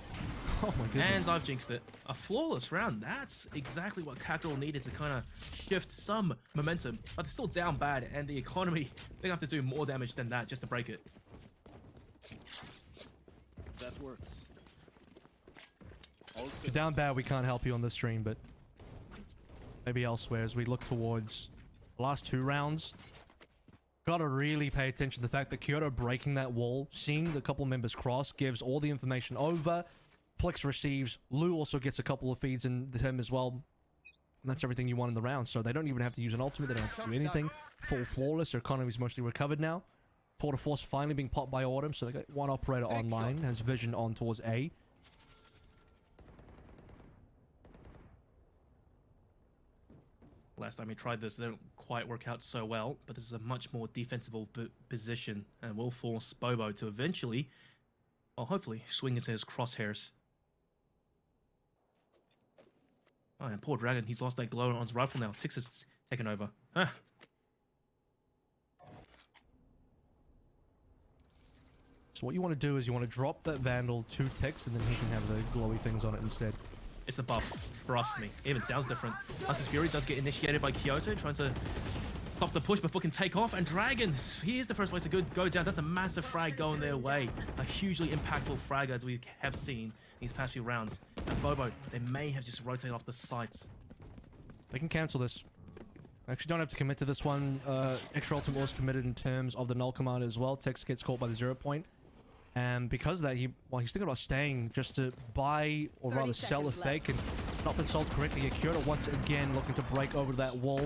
Oh my goodness. And I've jinxed it. A flawless round. That's exactly what Kakarot needed to kind of shift some momentum. But they're still down bad, and the economy, they have to do more damage than that just to break it. That works. If you're down bad, we can't help you on this stream, but maybe elsewhere as we look towards the last 2 rounds. Gotta really pay attention to the fact that Kyoto breaking that wall, seeing the couple members cross, gives all the information over. Plix receives. Lou also gets a couple of feeds in him as well. And that's everything you want in the round. So they don't even have to use an ultimate. They don't have to do anything. Full flawless. Their economy's mostly recovered now. Tour de Force finally being popped by Autumn. So they got one operator online. Has vision on towards A. Last time we tried this, it didn't quite work out so well. But this is a much more defensible position. And will force Bobo to eventually, well, hopefully, swing into his crosshairs. Oh, and poor Dragon, he's lost that glow on his rifle now. Tix is taken over. Ah. So what you want to do is you want to drop that Vandal to Tix, and then he can have the glowy things on it instead. It's a buff. Trust me. It even sounds different. Hunter's Fury does get initiated by Kyoto, trying to stop the push before it can take off. And Dragon, he is the first way to go down. That's a massive frag going their way. A hugely impactful frag as we have seen these past few rounds. And Bobo, they may have just rotated off the sights. They can cancel this. Actually, don't have to commit to this one. Extra ultimate was committed in terms of the null command as well. Tex gets caught by the 0 point. And because of that, he's thinking about staying just to buy, or rather sell a fake, and not been sold correctly. Kyoto once again looking to break over that wall.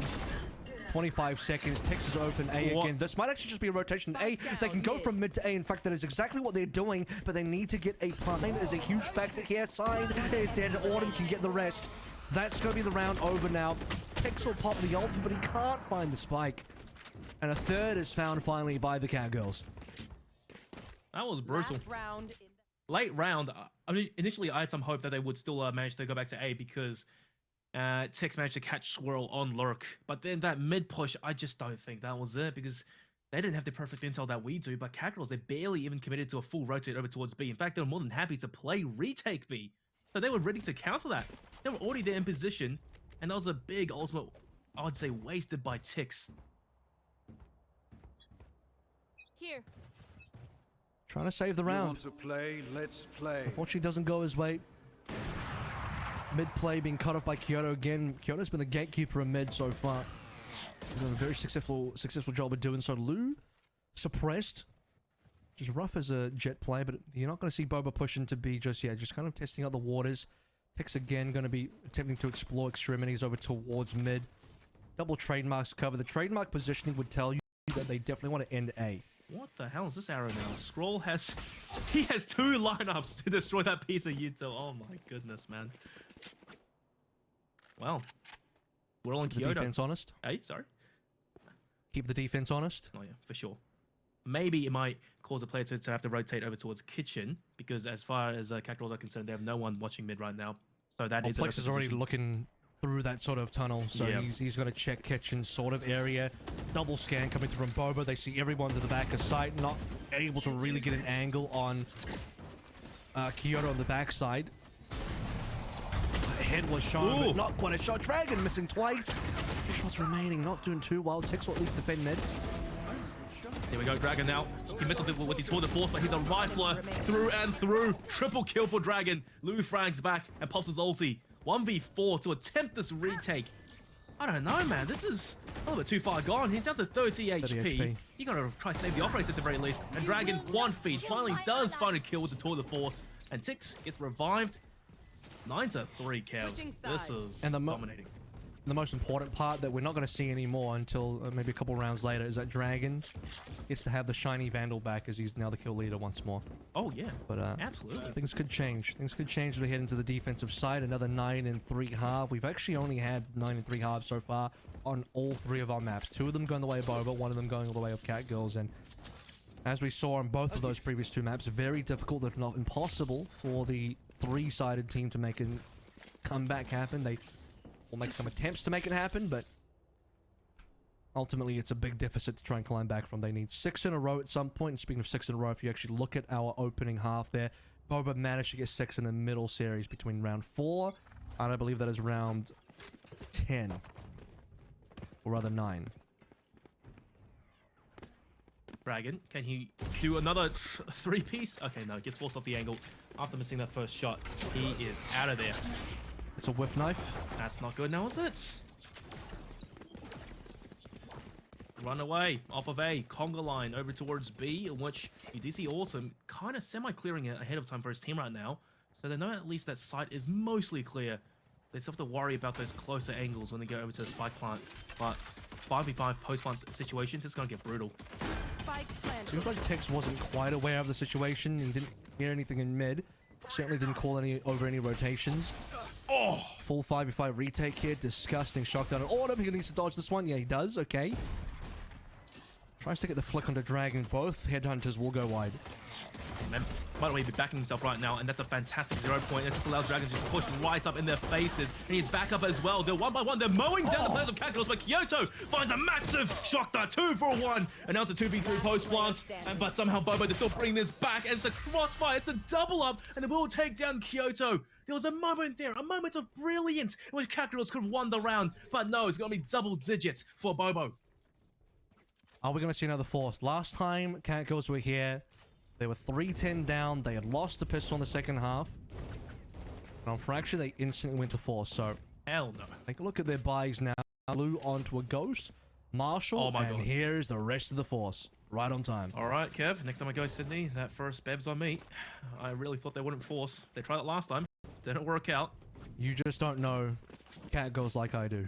25 seconds. Tex is open. A again. This might actually just be a rotation. A, they can go from mid to A. In fact, that is exactly what they're doing, but they need to get a plant. Is a huge factor here. Side is dead. Autumn can get the rest. That's going to be the round over now. Tex will pop the ultimate, but he can't find the spike. And a third is found finally by the Cowgirls. That was brutal. Late round, I mean, initially I had some hope that they would still manage to go back to A because Tex managed to catch Swirl on Lurk. But then that mid push, I just don't think that was it because they didn't have the perfect intel that we do. But Kakarot, they barely even committed to a full rotate over towards B. In fact, they were more than happy to play retake B. So they were ready to counter that. They were already there in position. And that was a big ultimate, I would say, wasted by Tix. Here. Trying to save the round. Want to play? Let's play. Unfortunately, doesn't go his way. Mid play being cut off by Kyoto again. Kyoto's been the gatekeeper of mid so far. He's done a very successful job of doing so. Lou suppressed. Just rough as a jet play, but you're not going to see Boba push into B just yet. Just kind of testing out the waters. Tix again going to be attempting to explore extremities over towards mid. Double trademarks cover. The trademark positioning would tell you that they definitely want to end A. What the hell is this arrow now? Scroll has... He has 2 lineups to destroy that piece of util. Oh my goodness, man. Well, we're all in Kyoto. Keep the defense honest. Hey, sorry? Keep the defense honest. Oh yeah, for sure. Maybe it might cause a player to have to rotate over towards Kitchen, because as far as Kakarot are concerned, they have no one watching mid right now. So that is... Plex is already looking through that sort of tunnel, so he's going to check Kitchen sort of area. Double scan coming through from Boba. They see everyone to the back of sight, not able to really get an angle on Kyoto on the backside. Head was shot, but not quite a shot. Dragon missing twice. 2 shots remaining, not doing too well. Tix will at least defend mid. Here we go, Dragon now. He missed with the tour de force, but he's a rifler through and through. Triple kill for Dragon. Lou frags back and pops his ulti. 1v4 to attempt this retake. I don't know, man. This is a little bit too far gone. He's down to 30 HP. You gotta try to save the operator at the very least. And Dragon, one feed, finally does find a kill with the tour de force. And Tix gets revived. 9-3 kill. This is dominating. the most important part that we're not going to see anymore until maybe a couple rounds later is that Dragon gets to have the shiny Vandal back as he's now the kill leader once more. Oh, yeah. But absolutely. Things could change. Things could change as we head into the defensive side. Another 9 and 3 half. We've actually only had 9 and 3 halves so far on all 3 of our maps. 2 of them going the way of Boba, 1 of them going all the way of Catgirls. And as we saw on both of those previous 2 maps, very difficult, if not impossible, for the 3-sided team to make a comeback happen. They will make some attempts to make it happen, but ultimately it's a big deficit to try and climb back from. They need 6 in a row at some point. And speaking of 6 in a row, if you actually look at our opening half there, Boba managed to get 6 in the middle series between round 4 and I believe that is round 10, or rather 9. Dragon, can he do another 3-piece? Okay, no, gets forced off the angle after missing that first shot. He is out of there. It's a whiff knife. That's not good now, is it? Run away off of A, conga line over towards B, in which you do see Autumn kind of semi-clearing it ahead of time for his team right now. So they know at least that site is mostly clear. They still have to worry about those closer angles when they go over to the spike plant. But 5v5 post-plant situation, this is going to get brutal. Seems like Tex wasn't quite aware of the situation and didn't hear anything in mid. Certainly didn't call over any rotations. Oh! Full 5v5 retake here. Disgusting shockdown on Autumn. He needs to dodge this one. Yeah, he does. Okay. Tries to get the flick onto Dragon. Both headhunters will go wide. By the way, he's backing himself right now, and that's a fantastic 0 point. It just allows Dragon to push right up in their faces. And he's back up as well. They're one by one. They're mowing down the players of Catgirls, but Kyoto finds a massive shocker. 2 for 1. And now it's a 2v3 post plant. But somehow Bobo, they're still bringing this back. And it's a crossfire. It's a double up. And they will take down Kyoto. There was a moment there, a moment of brilliance in which Catgirls could have won the round. But no, it's going to be double digits for Bobo. Are we going to see another force? Last time Catgirls were here, they were 3-10 down. They had lost the pistol in the second half. And on Fracture, they instantly went to force. So, hell no. Take a look at their buys now. Blue onto a Ghost, Marshall, oh my and God. Here's the rest of the force. Right on time. All right, Kev. Next time I go to Sydney, that first bev's on me. I really thought they wouldn't force. They tried it last time. Didn't work out. You just don't know Catgirls like I do.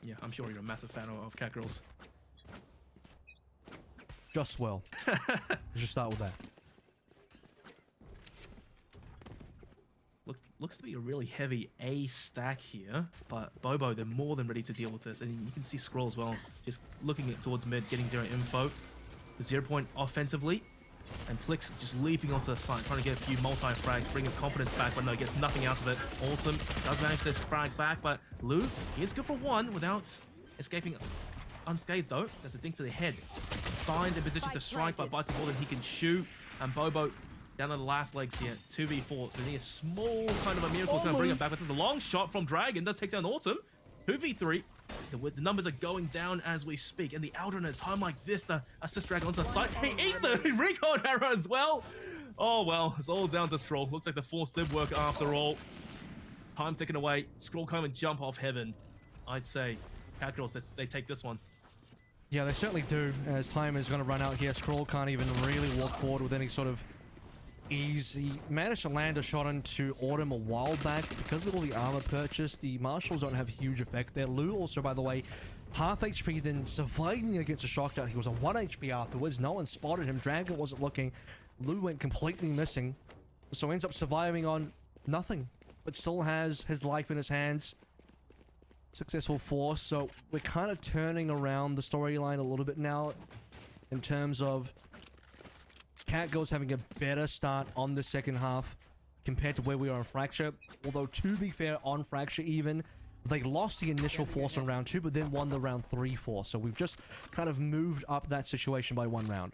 Yeah, I'm sure you're a massive fan of Catgirls. Just well. Let's just start with that. Looks to be a really heavy A stack here, but Bobo, they're more than ready to deal with this. And you can see Scroll as well, just looking towards mid, getting 0 info. The 0 point offensively, and Plix just leaping onto the site, trying to get a few multi-frags, bring his confidence back, but no, gets nothing out of it. Awesome, does manage to frag back, but Lou, he is good for 1 without escaping unscathed though. There's a dink to the head. Find a position to strike, but bites more than he can shoot. And Bobo down to the last legs here. 2v4. They need a small kind of a miracle to bring him back. But there's a long shot from Dragon. Does take down Autumn. 2v3. The numbers are going down as we speak. And the Elder in a time like this, the assist Dragon onto the site. He eats the recon arrow as well. Oh well, it's all down to Stroll. Looks like the force did work after all. Time ticking away. Scroll come and jump off heaven. I'd say Catgirls, they take this one. Yeah, they certainly do. As time is going to run out here, Scroll can't even really walk forward with any sort of ease. He managed to land a shot into Autumn a while back. Because of all the armor purchase, the Marshals don't have huge effect there. Lou also, by the way, half HP, then surviving against a shockdown. He was on 1 HP afterwards. No one spotted him. Dragon wasn't looking. Lou went completely missing. So ends up surviving on nothing. But still has his life in his hands. Successful force, so we're kind of turning around the storyline a little bit now in terms of Catgirls having a better start on the second half compared to where we are on Fracture. Although, to be fair, on Fracture even, they lost the initial force on round 2, but then won the round 3 force. So we've just kind of moved up that situation by 1 round.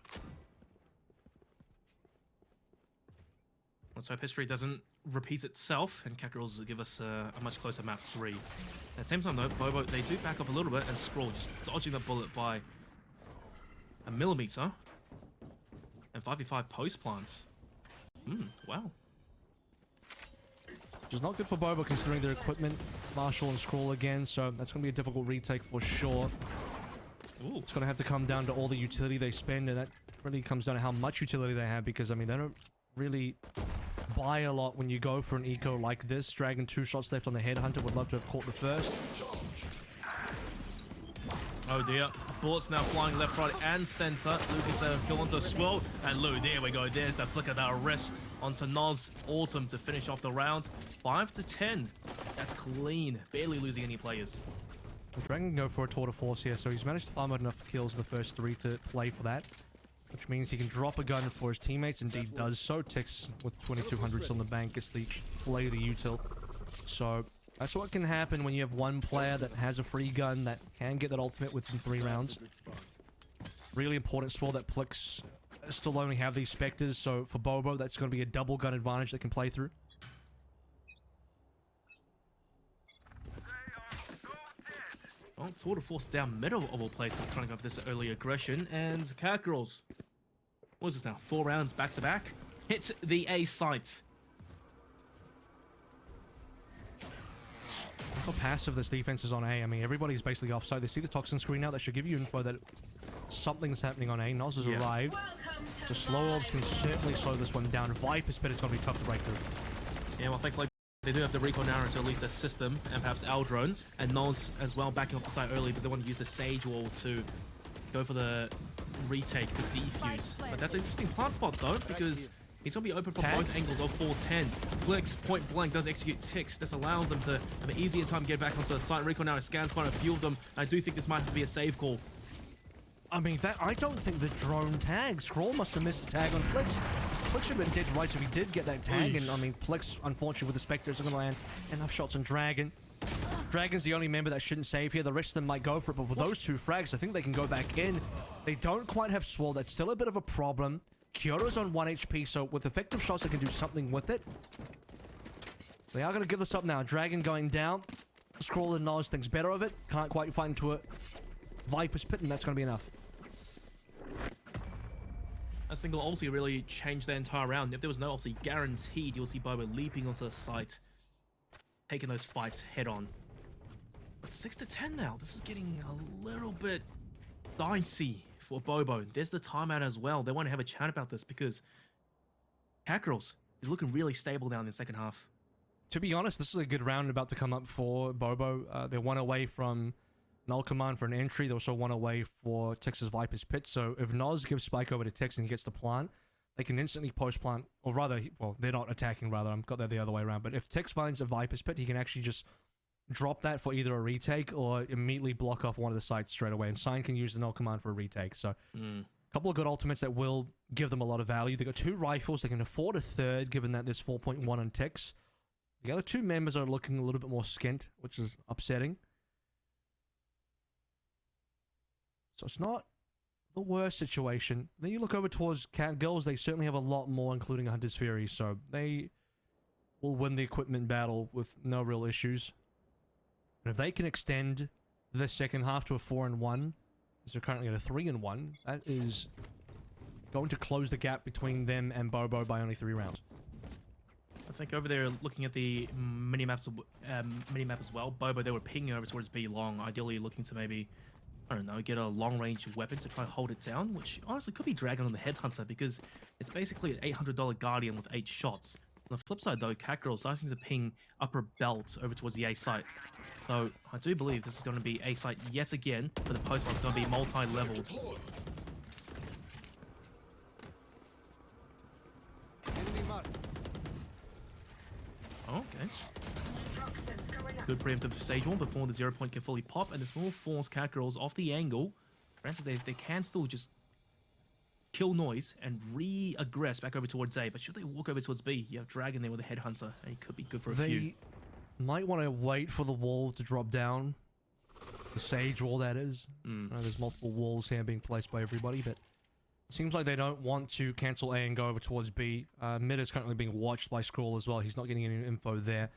Let's hope history doesn't repeat itself, and Catgirls will give us a much closer map 3. At the same time though, Bobo, they do back up a little bit, and Scroll just dodging the bullet by a millimeter. And 5v5 post plants. Wow. Which is not good for Bobo considering their equipment. Marshall and Scroll again, so that's going to be a difficult retake for sure. Ooh. It's going to have to come down to all the utility they spend, and that really comes down to how much utility they have, because, I mean, they don't really buy a lot when you go for an eco like this. Dragon 2 shots left on the headhunter. Would love to have caught the first. Oh dear. Bullets now flying left, right, and center. Lucas there kill onto a swirl. And Lou, there we go. There's the flick of that wrist onto Noz. Autumn to finish off the round. 5 to 10. That's clean. Barely losing any players. Dragon can go for a tour de force here, so he's managed to farm out enough kills in the first 3 to play for that. Which means he can drop a gun for his teammates, indeed does so. Tix with 2200s on the bank gets the play the util. So that's what can happen when you have one player that has a free gun that can get that ultimate within 3 rounds. Really important swirl that Plix still only have these Spectres, so for Bobo that's going to be a double gun advantage that can play through. Well, tour de force down middle of all places, trying to go for this early aggression, and Catgirls. What is this now? 4 rounds back to back. Hit the A site. Look how passive this defense is on A. I mean, everybody's basically offside. They see the toxin screen now. That should give you info that something's happening on A. Noz has arrived. The slow orbs can certainly slow this one down. Viper's Pit is going to be tough to break through. Yeah, well, thankfully they do have the recon arrow to at least assist them, and perhaps Aldrone and Noz as well backing off the side early because they want to use the Sage Wall to go for the retake, the defuse. But that's an interesting plant spot though, because he's going to be open from both angles of 410. Plix point blank does execute ticks. This allows them to have an easier time getting back onto the site. Recon now scans quite a few of them. I do think this might have to be a save call. I mean, I don't think the drone tag. Scroll must have missed the tag on Plix. Plix should have been dead right if he did get that tag. And I mean, Plix, unfortunately, with the Spectres, are going to land enough shots on Dragon. Dragon's the only member that shouldn't save here. The rest of them might go for it. But with those 2 frags, I think they can go back in. They don't quite have Swirl. That's still a bit of a problem. Kyoto's on 1 HP, so with effective shots, they can do something with it. They are going to give this up now. Dragon going down. Scroll and Noz thinks better of it. Can't quite find into it. Viper's Pit, and that's going to be enough. A single ulti really changed the entire round. If there was no ulti guaranteed, you'll see Bobo leaping onto the site, taking those fights head on. But 6 to 10 now. This is getting a little bit dicey for Bobo. There's the timeout as well. They want to have a chat about this because Catgirls is looking really stable down in the second half. To be honest, this is a good round about to come up for Bobo. They're 1 away from Null Command for an entry. They're also 1 away for Tix's Viper's Pit. So if Noz gives Spike over to Tix and he gets the plant, they can instantly post-plant. Or rather, well, they're not attacking, rather. I've got that the other way around. But if Tix finds a Viper's Pit, he can actually just drop that for either a retake or immediately block off one of the sites straight away. And Sign can use the Null Command for a retake. So a couple of good ultimates that will give them a lot of value. They've got 2 rifles. They can afford a 3rd, given that there's 4.1 on Tix. The other 2 members are looking a little bit more skint, which is upsetting. So it's not the worst situation. Then you look over towards Catgirls, they certainly have a lot more, including a Hunter's Fury, so they will win the equipment battle with no real issues. And if they can extend the second half to a 4-1, as they're currently at a 3-1, that is going to close the gap between them and Bobo by only 3 rounds. I think over there, looking at the minimap as well, Bobo, they were pinging over towards B long, ideally looking to maybe, I don't know, get a long-range weapon to try and hold it down, which honestly could be Dragon on the Headhunter because it's basically an $800 Guardian with 8 shots. On the flip side though, Catgirl starting to ping upper belt over towards the A site. So I do believe this is going to be A site yet again, but the post one's going to be multi-leveled. Okay. Good preemptive Sage Wall before the 0 point can fully pop, and this will force Catgirls off the angle. Granted, they can still just kill Noise and re-aggress back over towards A, but should they walk over towards B, you have Dragon there with a Headhunter, and he could be good for a few. Might want to wait for the wall to drop down. The Sage Wall, that is. There's multiple walls here being placed by everybody, but it seems like they don't want to cancel A and go over towards B. Mid is currently being watched by Scroll as well. He's not getting any info there.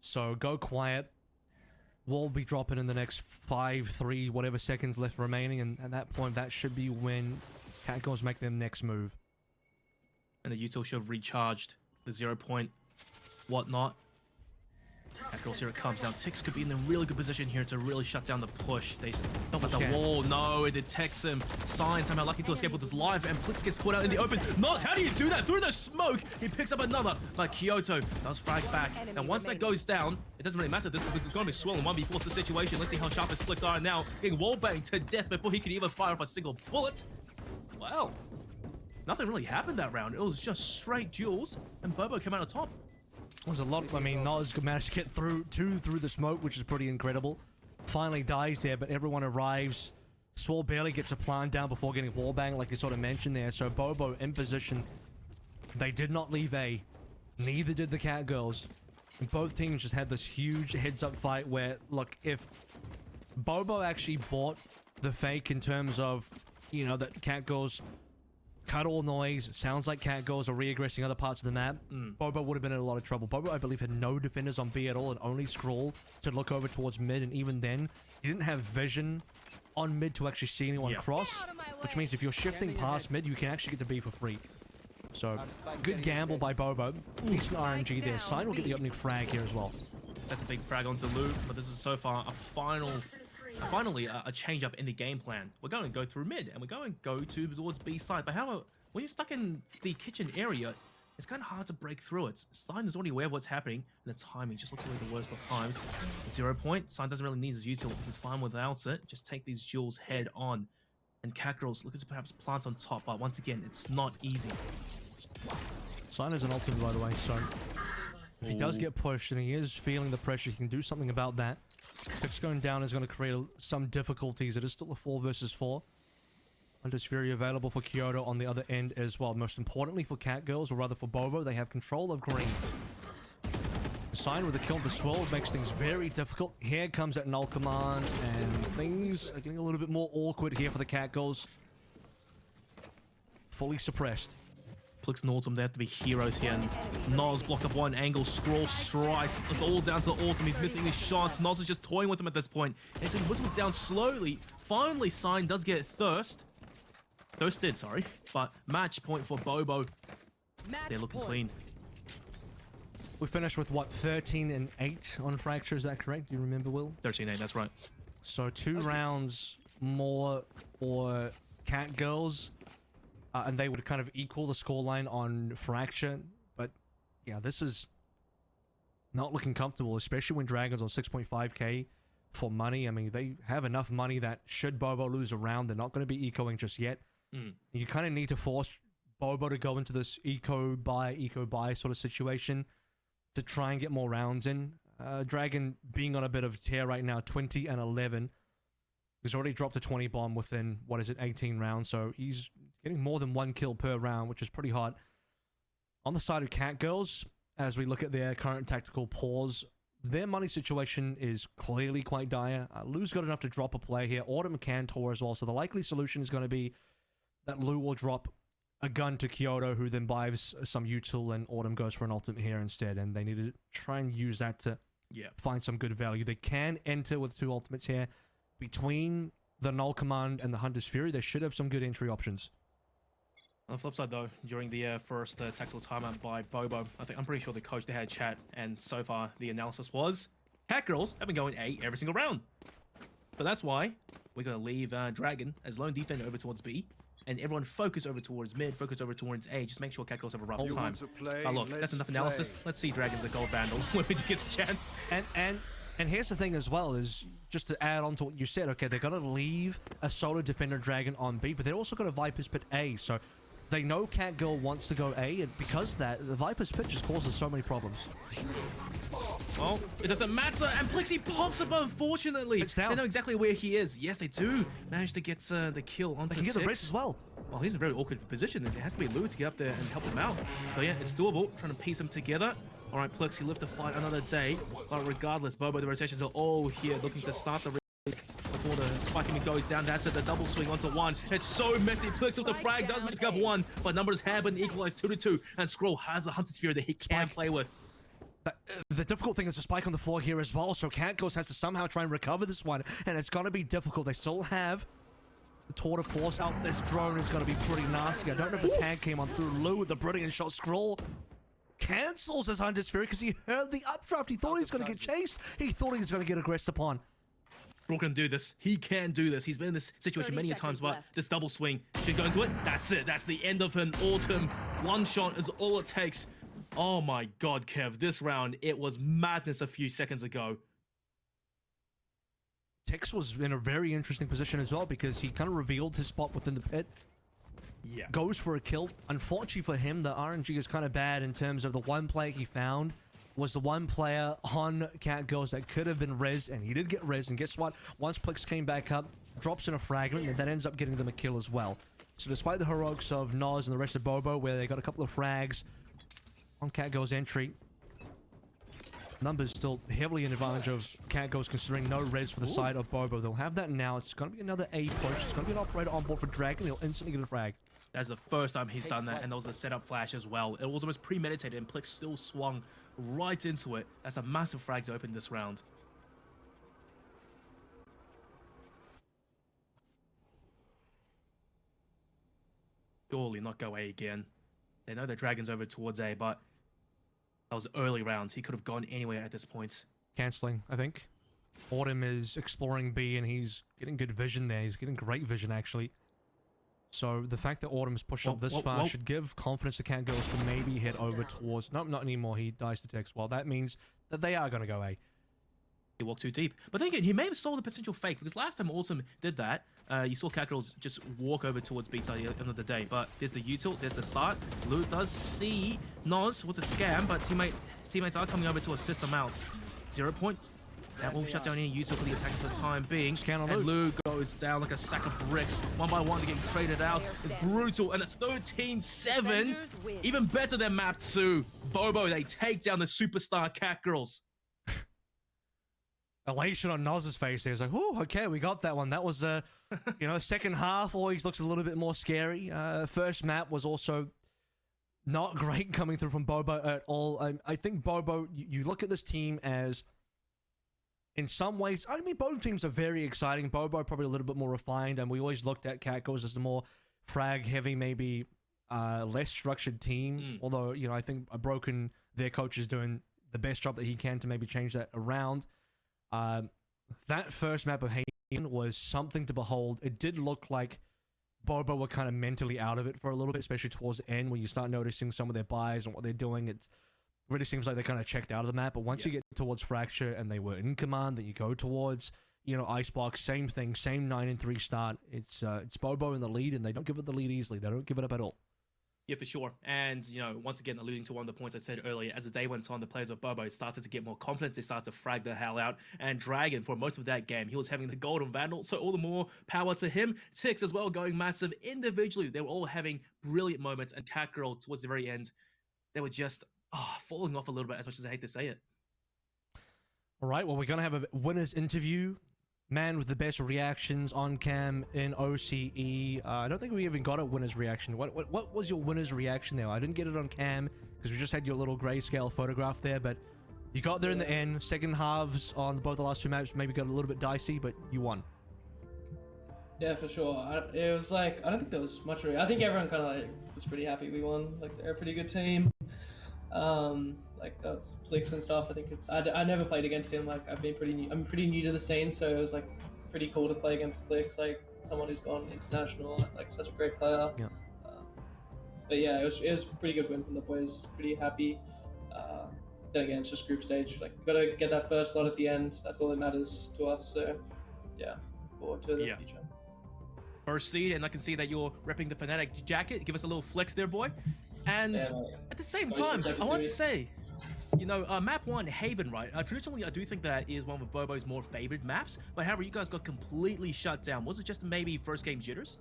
So go quiet. Wall be dropping in the next 5, 3, whatever seconds left remaining, and at that point, that should be when Catgirls make their next move. And the util should have recharged the 0 point, whatnot. Catgirls, here it comes. Now Tix could be in a really good position here to really shut down the push. They stop at the wall. No, it detects him. Sign somehow lucky to escape with his life, and Plix gets caught out in the open. Not, how do you do that? Through the smoke, he picks up another, but Kyoto does frag back. Now once that goes down, it doesn't really matter. This is going to be swollen 1v4 the situation. Let's see how sharp his Plix are now. Getting wallbanged to death before he could even fire off a single bullet. Well, nothing really happened that round. It was just straight duels, and Bobo came out on top. Was a lot. I mean, Noz managed to get through the smoke, which is pretty incredible. Finally dies there, but everyone arrives. Swole barely gets a plant down before getting wallbang, like you sort of mentioned there. So Bobo in position. They did not leave A. Neither did the Catgirls. And both teams just had this huge heads-up fight where, look, if Bobo actually bought the fake in terms of, you know, that Catgirls cut all noise, sounds like Catgirls are re-aggressing other parts of the map, Bobo would have been in a lot of trouble. Bobo, I believe, had no defenders on B at all and only Scroll to look over towards mid, and even then, he didn't have vision on mid to actually see anyone cross, which means if you're shifting past mid, you can actually get to B for free. So, good gamble by Bobo. Decent RNG there. Sign will get the opening frag here as well. That's a big frag onto Luke, but this is so far a finally a change up in the game plan. We're going to go through mid, and we're going to go towards B side. But however, when you're stuck in the kitchen area, it's kind of hard to break through it. Sign is already aware of what's happening, and the timing just looks like the worst of times. 0 point. Sign doesn't really need his util. He's fine without it. Just take these duels head on. And Catgirls looking to perhaps plant on top, but once again, it's not easy. Sign is an ultimate, by the way, so if he does get pushed and he is feeling the pressure, he can do something about that. Tips going down is going to create some difficulties. It is still a 4 versus 4. Hunter's Fury available for Kyoto on the other end as well. Most importantly for Catgirls, or rather for Bobo, they have control of green. Sign with a kill to Swirl makes things very difficult. Here comes that null command, and things are getting a little bit more awkward here for the Catgirls. Fully suppressed. Plix and Autumn, they have to be heroes here, and Noz blocks up one angle, Scroll strikes. It's all down to Autumn. He's missing his shots. Noz is just toying with him at this point. And so he whistles down slowly. Finally, Sign does get thirsted, sorry. But match point for Bobo. They're looking clean. We finished with, what, 13 and 8 on Fracture, is that correct? Do you remember, Will? 13-8, that's right. So 2 rounds more for Catgirls. And they would kind of equal the scoreline on Fracture. But, yeah, this is not looking comfortable, especially when Dragon's on 6.5k for money. I mean, they have enough money that should Bobo lose a round, they're not going to be ecoing just yet. You kind of need to force Bobo to go into this eco buy sort of situation to try and get more rounds in. Dragon being on a bit of a tear right now, 20 and 11. He's already dropped a 20 bomb within, 18 rounds, so he's getting more than 1 kill per round, which is pretty hot. On the side of Catgirls, as we look at their current tactical pause, their money situation is clearly quite dire. Lou's got enough to drop a play here. Autumn can tour as well, so the likely solution is going to be that Lou will drop a gun to Kyoto, who then buys some util, and Autumn goes for an ultimate here instead, and they need to try and use that to find some good value. They can enter with 2 ultimates here. Between the Null Command and the Hunter's Fury, they should have some good entry options. On the flip side, though, during the first tactical timeout by Bobo, I'm pretty sure the coach, they had a chat, and so far the analysis was Catgirls have been going A every single round. But that's why we're going to leave Dragon as lone defender over towards B, and everyone focus over towards mid, focus over towards A, just make sure Catgirls have a rough time. Oh, look, that's enough analysis. Let's see Dragons a gold vandal when we get the chance. And here's the thing as well, is just to add on to what you said, okay, they're going to leave a solo defender Dragon on B, but they're also going to Viper's Pit A, so they know Catgirl wants to go A, and because of that, the Viper's Pit just causes so many problems. Well, it doesn't matter, and Plixie pops up, unfortunately. They know exactly where he is. Yes, they do manage to get the kill onto Tix. They can get the rest as well. Well, he's in a very awkward position. There has to be Lou to get up there and help him out. So yeah, it's doable, trying to piece them together. All right, Plexi, live to fight another day. But regardless, Bobo, the rotations are all here, looking to start the before the spiking goes down. That's it, the double swing onto 1. It's so messy. Plix with the frag does pick up 1, but numbers have been equalized 2-2, and Scroll has a Hunter's Fury that he can play with. The difficult thing is the spike on the floor here as well, so Catgirls has to somehow try and recover this one, and it's going to be difficult. They still have the tour de force out. This drone is going to be pretty nasty. I don't know if the tag came on through Lou with the brilliant shot. Scroll cancels his Hunter's Fury because he heard the updraft. He thought he was going to get chased. He thought he was going to get aggressed upon. Brook can do this. He can do this. He's been in this situation many times, but this double swing should go into it. That's it. That's the end of an autumn. One shot is all it takes. Oh my god, Kev. This round, it was madness a few seconds ago. Tex was in a very interesting position as well because he kind of revealed his spot within the pit. Yeah. Goes for a kill. Unfortunately for him, the RNG is kind of bad in terms of the one player he found was the one player on Catgirls that could have been res, and he did get res, and guess what? Once Plix came back up, drops in a fragment, and that ends up getting them a kill as well. So despite the heroics of Noz and the rest of Bobo, where they got a couple of frags on Catgirls entry, numbers still heavily in advantage of Catgirls considering no res for the side of Bobo. They'll have that now. It's going to be another A push. It's going to be an operator on board for Dragon. He'll instantly get a frag. That's the first time he's done that, and that was the setup flash as well. It was almost premeditated, and Plix still swung right into it. That's a massive frag to open this round. Surely not go A again. They know the Dragon's over towards A, but that was early round. He could have gone anywhere at this point. Canceling, I think. Autumn is exploring B, and he's getting good vision there. He's getting great vision, actually. So the fact that Autumn is pushed up this far should give confidence to Catgirls to maybe head over towards... Nope, not anymore. He dies to Tex. Well, that means that they are going to go A. He walked too deep. But then again, he may have sold a potential fake, because last time Autumn did that, you saw Catgirls just walk over towards B side at the end of the day. But there's the util, there's the start. Lou does see Noz with the scam, but teammates are coming over to assist them out. 0 point. That will shut down any util for the attackers for the time being. And Lou goes down like a sack of bricks. One by one, they're getting traded out. It's brutal, and it's 13-7. Even better than map 2. Bobo, they take down the superstar Catgirls. Elation on Noz's face there. He's like, oh, okay, we got that one. That was, you know, second half always looks a little bit more scary. First map was also not great coming through from Bobo at all. I think Bobo, you look at this team as... In some ways, I mean, both teams are very exciting. Bobo probably a little bit more refined, and we always looked at Catgirls as the more frag-heavy, maybe less structured team. Although, you know, I think Broken, their coach, is doing the best job that he can to maybe change that around. That first map of Haven was something to behold. It did look like Bobo were kind of mentally out of it for a little bit, especially towards the end when you start noticing some of their buys and what they're doing. It really seems like they kind of checked out of the map. But once you get towards Fracture and they were in command, that you go towards, you know, Icebox, same thing, same 9-3 start. It's Bobo in the lead, and they don't give it the lead easily. They don't give it up at all. Yeah, for sure. And, you know, once again, alluding to one of the points I said earlier, as the day went on, the players of Bobo started to get more confidence. They started to frag the hell out. And Dragon, for most of that game, he was having the golden vandal, so all the more power to him. Tix as well, going massive individually. They were all having brilliant moments. And Catgirl, towards the very end, they were just falling off a little bit, as much as I hate to say it. All right, well, we're going to have a winner's interview. Man with the best reactions on cam in OCE. I don't think we even got a winner's reaction. What was your winner's reaction there? I didn't get it on cam because we just had your little grayscale photograph there, but you got there in the end. Second halves on both the last two maps maybe got a little bit dicey, but you won. Yeah, for sure. It was like, I don't think there was much. I think everyone kind of like was pretty happy we won. Like, they're a pretty good team. Like Plix and stuff. I think it's. I never played against him. Like, I'm pretty new to the scene, so it was like pretty cool to play against Plix, like someone who's gone international, like such a great player. Yeah. But yeah, it was a pretty good win from the boys. Pretty happy. Then again, it's just group stage. Like, we gotta get that first slot at the end. That's all that matters to us. So yeah, look forward to the future. First seed, and I can see that you're repping the Fnatic jacket. Give us a little flex there, boy. And at the same time, I want to say, you know, map 1, Haven, right? Traditionally, I do think that is one of Bobo's more favored maps. But however, you guys got completely shut down. Was it just maybe first game jitters?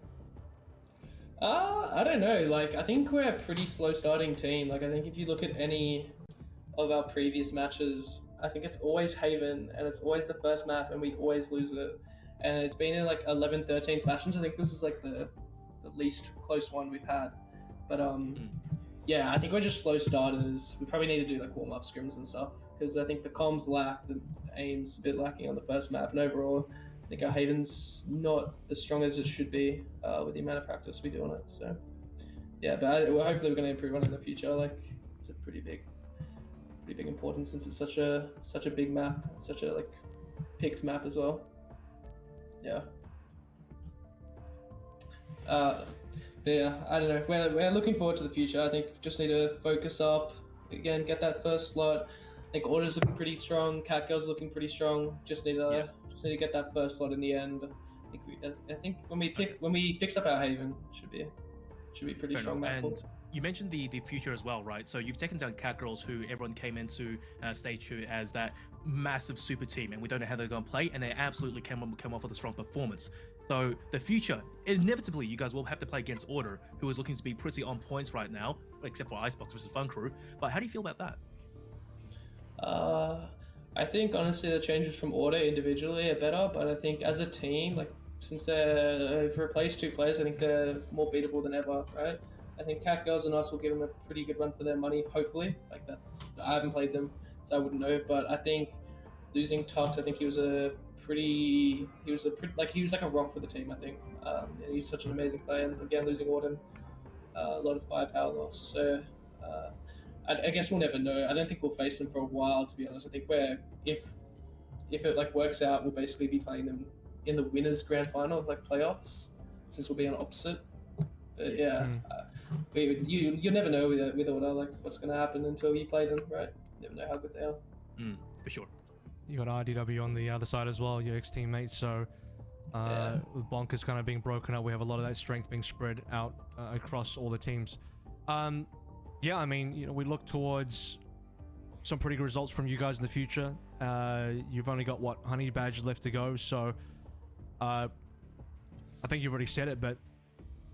I don't know. Like, I think we're a pretty slow starting team. Like, I think if you look at any of our previous matches, I think it's always Haven, and it's always the first map, and we always lose it. And it's been in like 11-13 fashions. I think this is like the least close one we've had. But yeah, I think we're just slow starters. We probably need to do like warm-up scrims and stuff, because I think the comms lack, the aim's a bit lacking on the first map, and overall, I think our Haven's not as strong as it should be with the amount of practice we do on it. So yeah, but hopefully we're going to improve on it in the future. Like, it's a pretty big importance since it's such a big map, such a like picked map as well. Yeah. But yeah, I don't know. We're looking forward to the future. I think we just need to focus up again, get that first slot. I think Order's looking pretty strong. Catgirl's looking pretty strong. Just need to get that first slot in the end. I think when we fix up our Haven, should be pretty strong map. And you mentioned the future as well, right? So you've taken down Catgirls, who everyone came into stage 2 as that massive super team, and we don't know how they're going to play, and they absolutely come off with a strong performance. So the future, inevitably, you guys will have to play against Order, who is looking to be pretty on points right now, except for Icebox versus Fun Crew. But how do you feel about that? I think honestly the changes from Order individually are better, but I think as a team, like since they've replaced 2 players, I think they're more beatable than ever, right? I think Catgirls and us will give them a pretty good run for their money, hopefully. Like I haven't played them, so I wouldn't know. But I think losing Tux, I think he was like a rock for the team. I think he's such an amazing player. And again, losing Auden, a lot of firepower loss. So I guess we'll never know. I don't think we'll face them for a while, to be honest. I think if it like works out, we'll basically be playing them in the winners' grand final of like playoffs, since we'll be on opposite. But yeah, you never know with Order like what's going to happen until you play them, right? You never know how good they are. For sure. You got RDW on the other side as well, your ex-teammates. So with Bonkers kind of being broken up, we have a lot of that strength being spread out across all the teams. Yeah, I mean, we look towards some pretty good results from you guys in the future. You've only got Honey Badge left to go, so I think you've already said it, but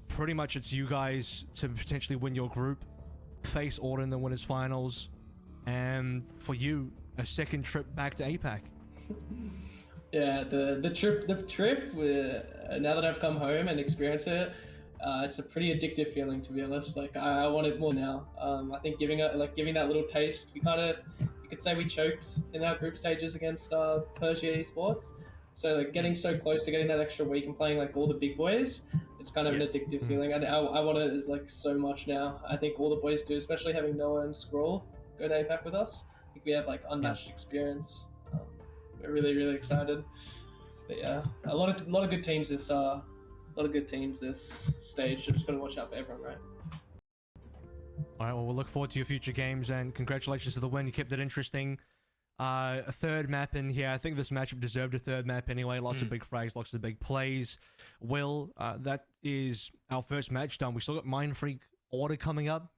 pretty much it's you guys to potentially win your group, face Order in the winners finals, and for you, a second trip back to APAC. Yeah, the trip. Now that I've come home and experienced it, it's a pretty addictive feeling, to be honest. Like I want it more now. I think giving that little taste, you could say we choked in our group stages against Persia Esports. So like getting so close to getting that extra week and playing like all the big boys, it's kind of an addictive feeling. I want it as like so much now. I think all the boys do, especially having Noah and Scroll go to APAC with us. I think we have like unmatched experience. We're really, really excited. But yeah, a lot of good teams this stage. So just gotta watch out for everyone, right? All right, well, we'll look forward to your future games, and congratulations to the win. You kept it interesting. A third map in here. I think this matchup deserved a third map anyway. Lots of big frags, lots of big plays. Will, that is our first match done. We still got Mind Freak Order coming up.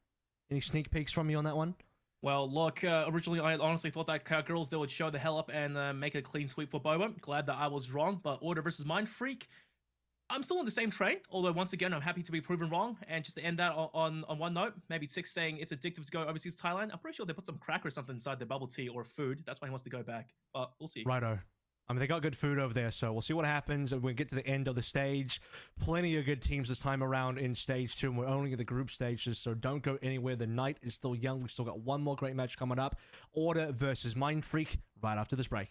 Any sneak peeks from you on that one? Well, look, originally I honestly thought that Girls, they would show the hell up and make a clean sweep for Boba. Glad that I was wrong, but Order versus Mind Freak, I'm still on the same train, although once again, I'm happy to be proven wrong. And just to end that on one note, maybe Six saying it's addictive to go overseas to Thailand. I'm pretty sure they put some crack or something inside their bubble tea or food. That's why he wants to go back, but we'll see. Righto. I mean, they got good food over there, so we'll see what happens. And we'll get to the end of the stage. Plenty of good teams this time around in stage 2, and we're only in the group stages, so don't go anywhere. The night is still young. We've still got one more great match coming up. Order versus Mind Freak right after this break.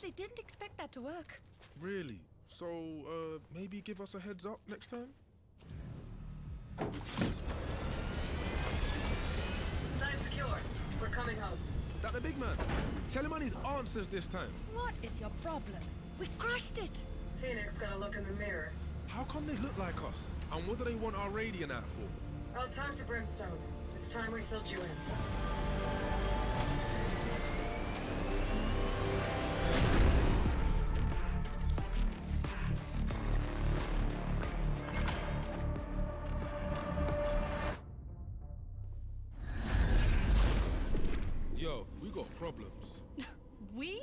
honestly didn't expect that to work. Really? So, maybe give us a heads up next time? Site secured. We're coming home. That the big man? Tell him I need answers this time. What is your problem? We crushed it. Phoenix gotta look in the mirror. How come they look like us? And what do they want our Radiant at for? I'll talk to Brimstone. It's time we filled you in. Yo, we got problems. We?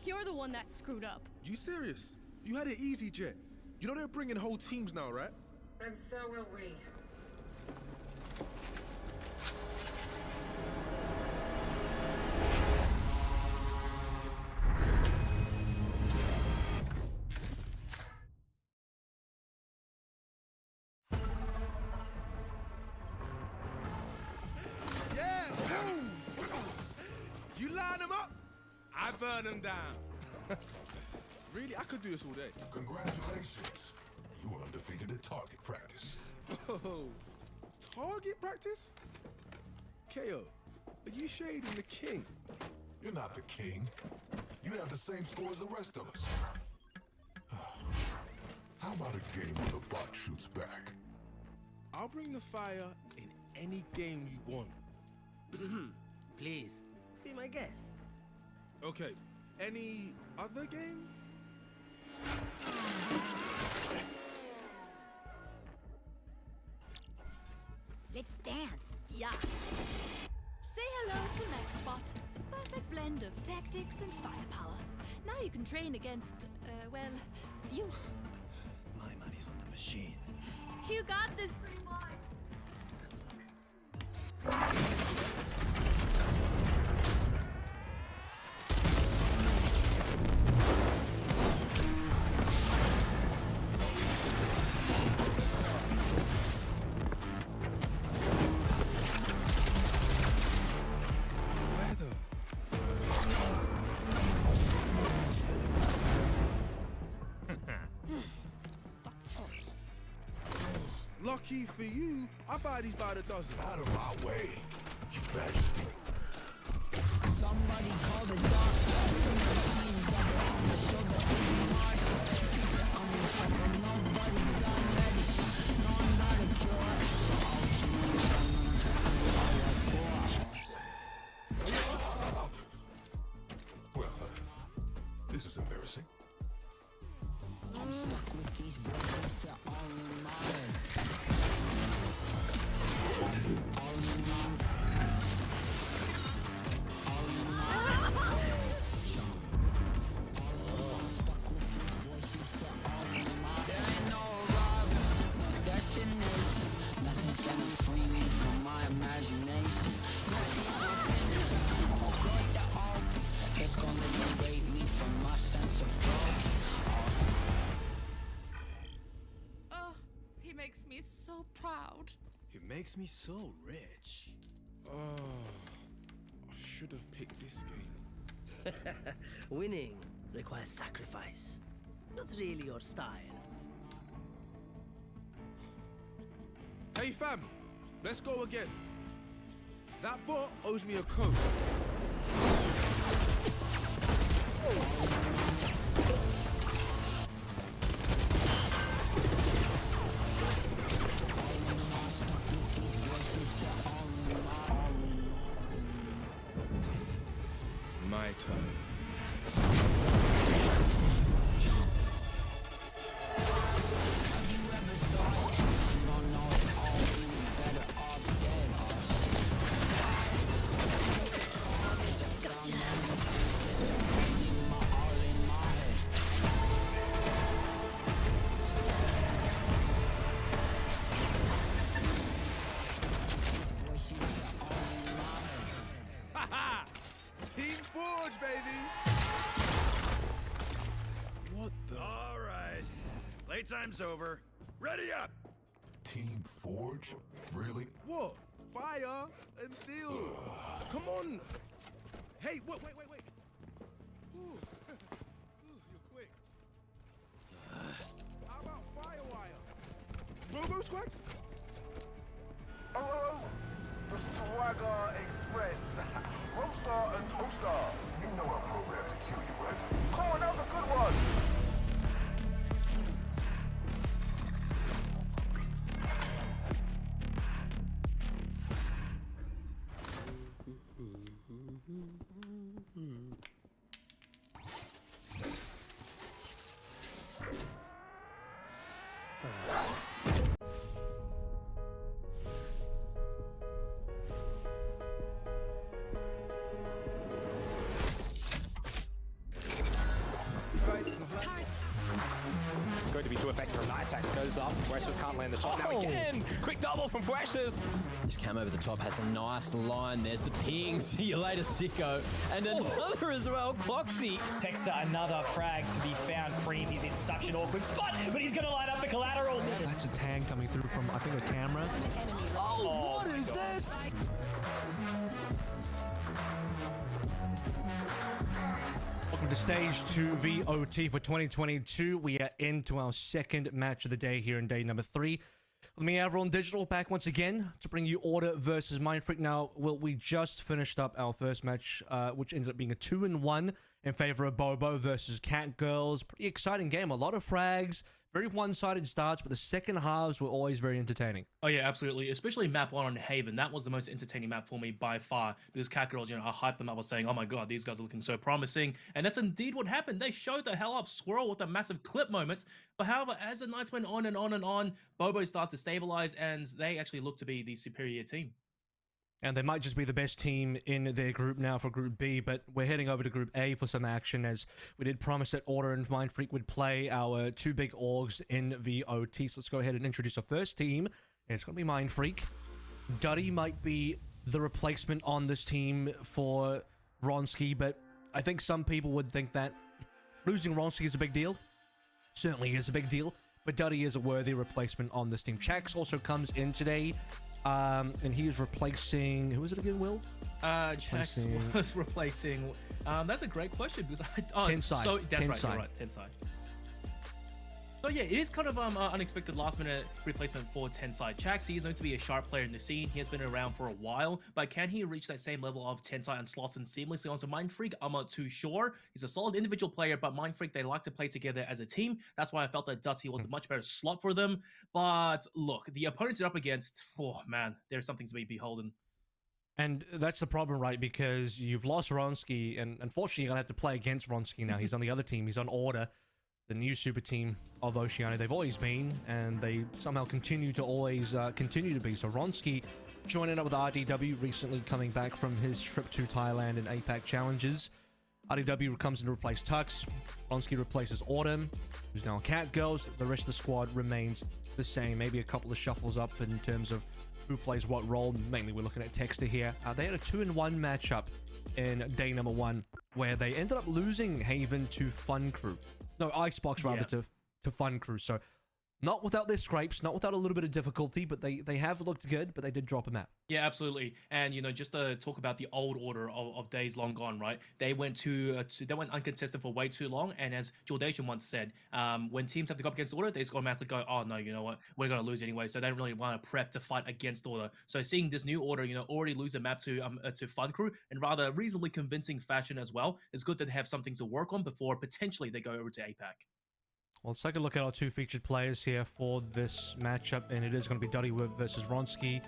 You're the one that screwed up. You serious? You had it easy, Jet. You know they're bringing whole teams now, right? And so will we. Yeah, boom! You line them up, I burn them down. Really, I could do this all day. Congratulations. You were undefeated at target practice. Oh, target practice? KO, are you shading the king? You're not the king. You have the same score as the rest of us. How about a game where the bot shoots back? I'll bring the fire in any game you want. Please, be my guest. Okay, any other game? Let's dance. Yeah. Say hello to MaxBot. A perfect blend of tactics and firepower. Now you can train against, well, you. My money's on the machine. You got this, pretty boy. Lucky for you, I buy these by the dozen. Out of my way, Your Majesty. Somebody call the doctor. Machine double on the shoulder. Mars, teacher on the shoulder. Nobody got medicine. No, I'm not a cure. So I'll Well, this is embarrassing. I'm stuck with these voices. They're all in my head. All in my Nothing's gonna free me from my imagination. It's gonna liberate me from my sense of broken. Oh, he makes me so proud. It makes me so rich. Oh, I should have picked this game. Winning requires sacrifice. Not really your style. Hey fam, let's go again. That bot owes me a code. My turn. Team Forge, baby! What the? All right. Playtime's over. Ready up! Team Forge? Really? What? Fire and steel. Come on. Hey, wait. Ooh. Bro Swag? Oh, the Swagger Express. Roadstar and Toaster. You know I'm programmed to kill you, right? Come on, that was a good one. Going to be too effective from Nice Axe. Goes up. Precious can't land the shot. Now again! Quick double from Precious! This cam over the top has a nice line. There's the ping. See you later, sicko. And another as well, Cloxy. Texter, another frag to be found. Cream, he's in such an awkward spot, but he's going to line up the collateral. That's a tag coming through from, I think, a camera. Oh, what is this? Welcome to Stage 2 VOT for 2022. We are into our second match of the day here in day number 3. Let me have Everyone Digital back once again to bring you Order versus Mindfreak. Now, we just finished up our first match, which ended up being a 2-1 in favor of Bobo versus Cat Girls. Pretty exciting game. A lot of frags, very one-sided starts, but the second halves were always very entertaining. Oh yeah, absolutely. Especially map 1 on Haven. That was the most entertaining map for me by far. Because Cat Girls, I hyped them up. I was saying, oh my god, these guys are looking so promising. And that's indeed what happened. They showed the hell up Swirl with a massive clip moment. But however, as the nights went on and on and on, Bobo started to stabilize and they actually looked to be the superior team. And they might just be the best team in their group now for Group B, but we're heading over to Group A for some action, as we did promise that Order and Mindfreak would play our two big orgs in VOT. So let's go ahead and introduce our first team. It's going to be Mindfreak. Duddy might be the replacement on this team for Ronsky, but I think some people would think that losing Ronsky is a big deal. Certainly is a big deal, but Duddy is a worthy replacement on this team. Chax also comes in today. And he is replacing, who is it again, Will? Chax was replacing, that's a great question because Tensai. So that's Tensai. right, you're right, Tensai. So yeah, it is kind of unexpected last-minute replacement for Tensai. Chax, he is known to be a sharp player in the scene. He has been around for a while, but can he reach that same level of Tensai and slots in seamlessly onto Mindfreak? I'm not too sure. He's a solid individual player, but Mindfreak, they like to play together as a team. That's why I felt that Dusty was a much better slot for them. But look, the opponents they're up against, oh man, there's something to be beholden. And that's the problem, right? Because you've lost Ronsky, and unfortunately you're going to have to play against Ronsky now. He's on the other team. He's on Order, the new super team of Oceania. They've always been, and they somehow continue to always continue to be. So Ronsky joining up with RDW, recently coming back from his trip to Thailand and APAC challenges. RDW comes in to replace Tux. Ronsky replaces Autumn, who's now Cat Girls. The rest of the squad remains the same. Maybe a couple of shuffles up in terms of who plays what role. Mainly we're looking at Texter here. They had a 2-1 matchup in day number 1, where they ended up losing Haven to Fun Crew. No, Icebox rather, to Fun Crew. So not without their scrapes, not without a little bit of difficulty, but they have looked good, but they did drop a map. Yeah, absolutely. And just to talk about the old order of days long gone, right? They went they went uncontested for way too long. And as Jordation once said, when teams have to go up against Order, they just automatically go, oh no, you know what? We're gonna lose anyway. So they don't really want to prep to fight against Order. So seeing this new Order, already lose a map to Fun Crew in rather reasonably convincing fashion as well, it's good that they have something to work on before potentially they go over to APAC. Well, let's take a look at our two featured players here for this matchup, and it is going to be Duddy versus Ronsky.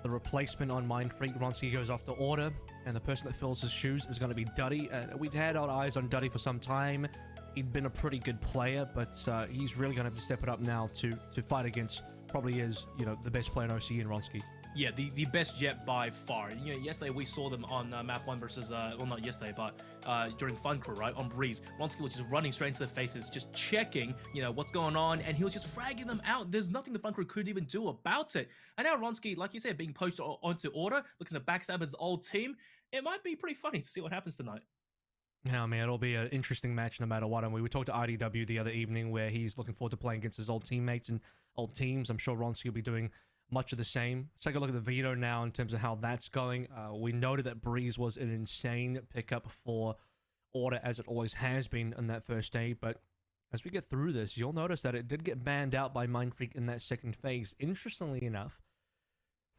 The replacement on Mindfreak, Ronsky goes off to Order, and the person that fills his shoes is going to be Duddy. We'd had our eyes on Duddy for some time. He'd been a pretty good player, but he's really going to have to step it up now to fight against probably is, the best player in OC in Ronsky. Yeah, the best jet by far. Yesterday we saw them on map 1 versus, well, not yesterday, but during Fun Crew, right, on Breeze. Ronsky was just running straight into their faces, just checking, what's going on, and he was just fragging them out. There's nothing the Fun Crew could even do about it. And now Ronsky, like you said, being poached onto Order, looking to backstab his old team. It might be pretty funny to see what happens tonight. Yeah, man, it'll be an interesting match no matter what. And we talked to RDW the other evening where he's looking forward to playing against his old teammates and old teams. I'm sure Ronsky will be doing much of the same. Let's take a look at the veto now in terms of how that's going. We noted that Breeze was an insane pickup for Order, as it always has been on that first day, but as we get through this, you'll notice that it did get banned out by Mindfreak in that second phase. Interestingly enough,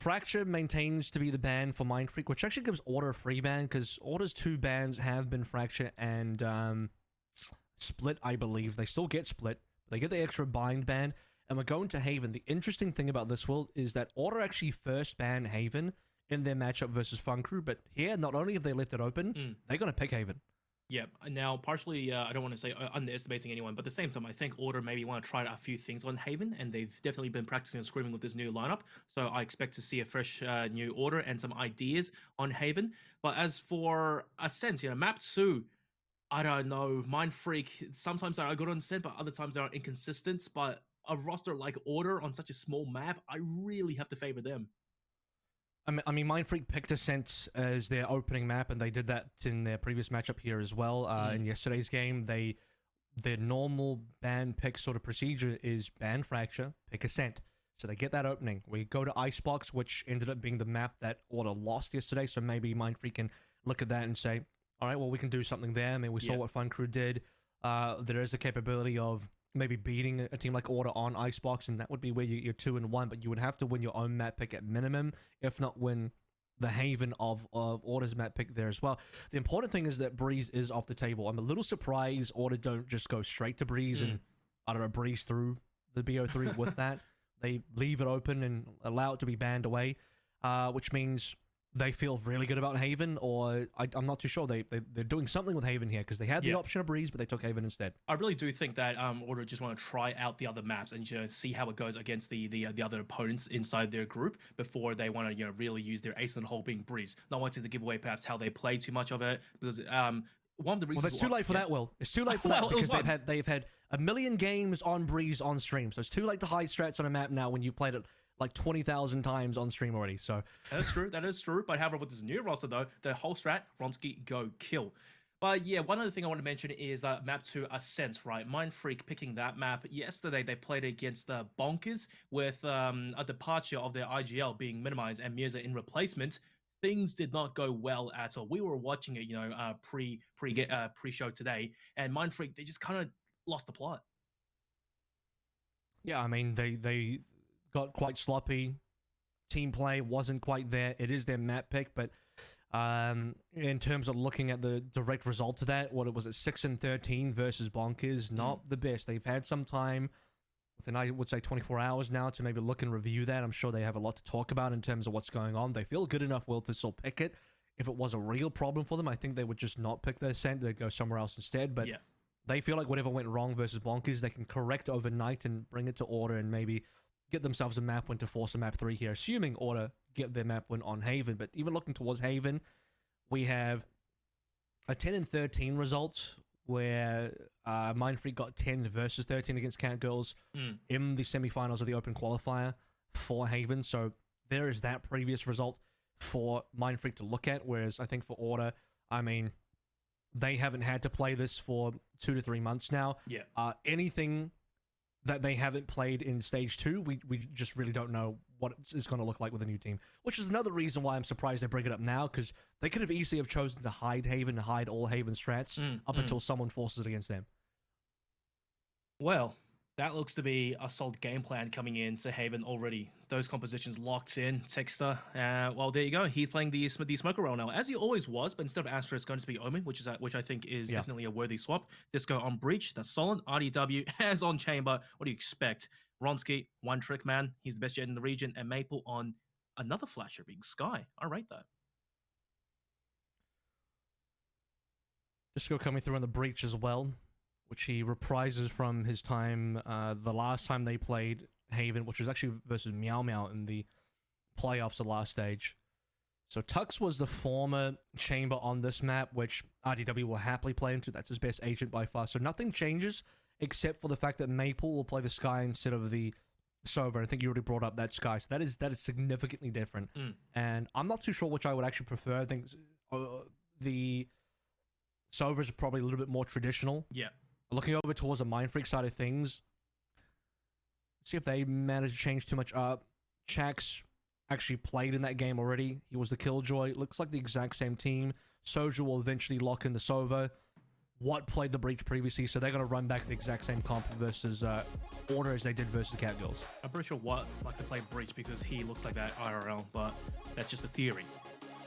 Fracture maintains to be the ban for Mindfreak, which actually gives Order a free ban, because Order's 2 bans have been Fracture and Split, I believe. They still get Split. They get the extra bind ban, and we're going to Haven. The interesting thing about this world is that Order actually first banned Haven in their matchup versus Fun Crew, but here, not only have they left it open, they're going to pick Haven. Yeah, now partially, I don't want to say underestimating anyone, but at the same time, I think Order maybe want to try out a few things on Haven, and they've definitely been practicing and screaming with this new lineup. So I expect to see a fresh new Order and some ideas on Haven. But as for Ascent, Map 2, I don't know, Mindfreak, sometimes they are good on Ascent, but other times they are inconsistent. But a roster like Order on such a small map, I really have to favor them. I mean, Mindfreak picked Ascent as their opening map, and they did that in their previous matchup here as well. In yesterday's game, their normal ban pick sort of procedure is ban Fracture, pick Ascent. So they get that opening. We go to Icebox, which ended up being the map that Order lost yesterday, so maybe Mindfreak can look at that and say, all right, well, we can do something there. I mean, we saw what Fun Crew did. There is a capability of maybe beating a team like Order on Icebox, and that would be where you're 2-1, but you would have to win your own map pick at minimum, if not win the Haven of Order's map pick there as well. The important thing is that Breeze is off the table. I'm a little surprised Order don't just go straight to Breeze and, I don't know, breeze through the BO3 with that. They leave it open and allow it to be banned away, which means they feel really good about Haven, or I'm not too sure. They're doing something with Haven here, because they had the option of Breeze, but they took Haven instead. I really do think that Order just want to try out the other maps and see how it goes against the other opponents inside their group before they want to really use their ace in the hole being Breeze. Not wanting to give away perhaps how they play too much of it, because one of the reasons. Well, it's too late for that, Will. It's too late for that, because they've had a million games on Breeze on stream, so it's too late to hide strats on a map now when you've played it like 20,000 times on stream already. So that's true. That is true. But however, with this new roster though, the whole strat, Vronsky, go kill. But yeah, one other thing I want to mention is that map 2 Ascent, right? Mindfreak picking that map. Yesterday, they played against the Bonkers with a departure of their IGL being minimized and Mirza in replacement. Things did not go well at all. We were watching it, pre-show today, and Mindfreak, they just kind of lost the plot. Yeah, I mean, they got quite sloppy. Team play wasn't quite there. It is their map pick, but in terms of looking at the direct result of that, what it was at 6-13 versus Bonkers, not the best. They've had some time, within I would say 24 hours now, to maybe look and review that. I'm sure they have a lot to talk about in terms of what's going on. They feel good enough, Will, to still pick it. If it was a real problem for them, I think they would just not pick their Ascent. They'd go somewhere else instead. But they feel like whatever went wrong versus Bonkers, they can correct overnight and bring it to Order and maybe get themselves a map win to force a map 3 here, assuming Order get their map win on Haven. But even looking towards Haven, we have a 10-13 result where Mindfreak got 10 versus 13 against Cat Girls in the semifinals of the Open Qualifier for Haven. So there is that previous result for Mindfreak to look at, whereas I think for Order, I mean, they haven't had to play this for 2 to 3 months now. Anything that they haven't played in Stage 2, we just really don't know what it's going to look like with a new team. Which is another reason why I'm surprised they bring it up now, because they could have easily have chosen to hide Haven, hide all Haven strats, up until someone forces it against them. Well, that looks to be a solid game plan coming into Haven already. Those compositions locked in. Texter, well, there you go. He's playing the Smoker role now, as he always was, but instead of Astra, it's going to be Omen, which I think is definitely a worthy swap. Disco on Breach, that's solid. RDW has on Chamber. What do you expect? Ronsky, one trick man. He's the best jet in the region, and Maple on another flasher being Sky. I rate that. Disco coming through on the Breach as well, which he reprises from his time the last time they played Haven, which was actually versus Meow Meow in the playoffs of last stage. So Tux was the former Chamber on this map, which RDW will happily play into. That's his best agent by far. So nothing changes except for the fact that Maple will play the Sky instead of the Sova. I think you already brought up that Sky. So that is significantly different. And I'm not too sure which I would actually prefer. I think the Sova is probably a little bit more traditional. Yeah. Looking over towards the Mindfreak side of things, see if they managed to change too much up. Chax actually played in that game already. He was the Killjoy. Looks like the exact same team. Soju will eventually lock in the Sova. what played the Breach previously, so they're going to run back the exact same comp versus Order as they did versus Catgirls. I'm pretty sure What likes to play Breach because he looks like that IRL, but that's just a theory.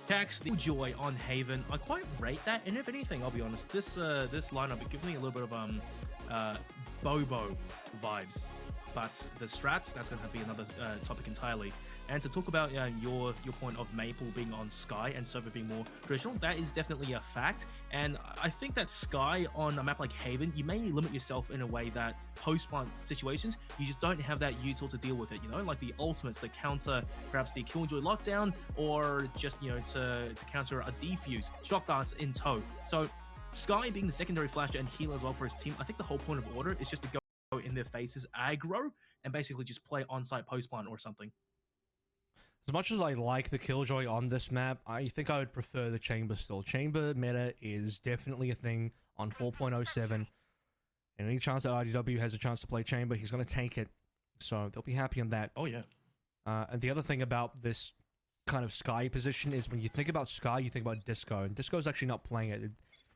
Tax the Joy on Haven. I quite rate that, and if anything, I'll be honest, this lineup, it gives me a little bit of Bobo vibes. But the strats, that's going to be another topic entirely. And to talk about your point of Maple being on Sky and Server being more traditional, that is definitely a fact. And I think that Sky on a map like Haven, you may limit yourself in a way that post-plant situations, you just don't have that util to deal with it, you know, like the ultimates, the counter, perhaps the Killjoy lockdown, or just, you know, to counter a defuse, shock darts in tow. So Sky being the secondary flasher and healer as well for his team, I think the whole point of Order is just to go in their faces aggro and basically just play on-site post-plant or something. As much as I like the Killjoy on this map, I think I would prefer the Chamber still. Chamber meta is definitely a thing on 4.07. And any chance that IDW has a chance to play Chamber, he's going to take it. So they'll be happy on that. Oh, yeah. And the other thing about this kind of Sky position is when you think about Sky, you think about Disco. And Disco's actually not playing it.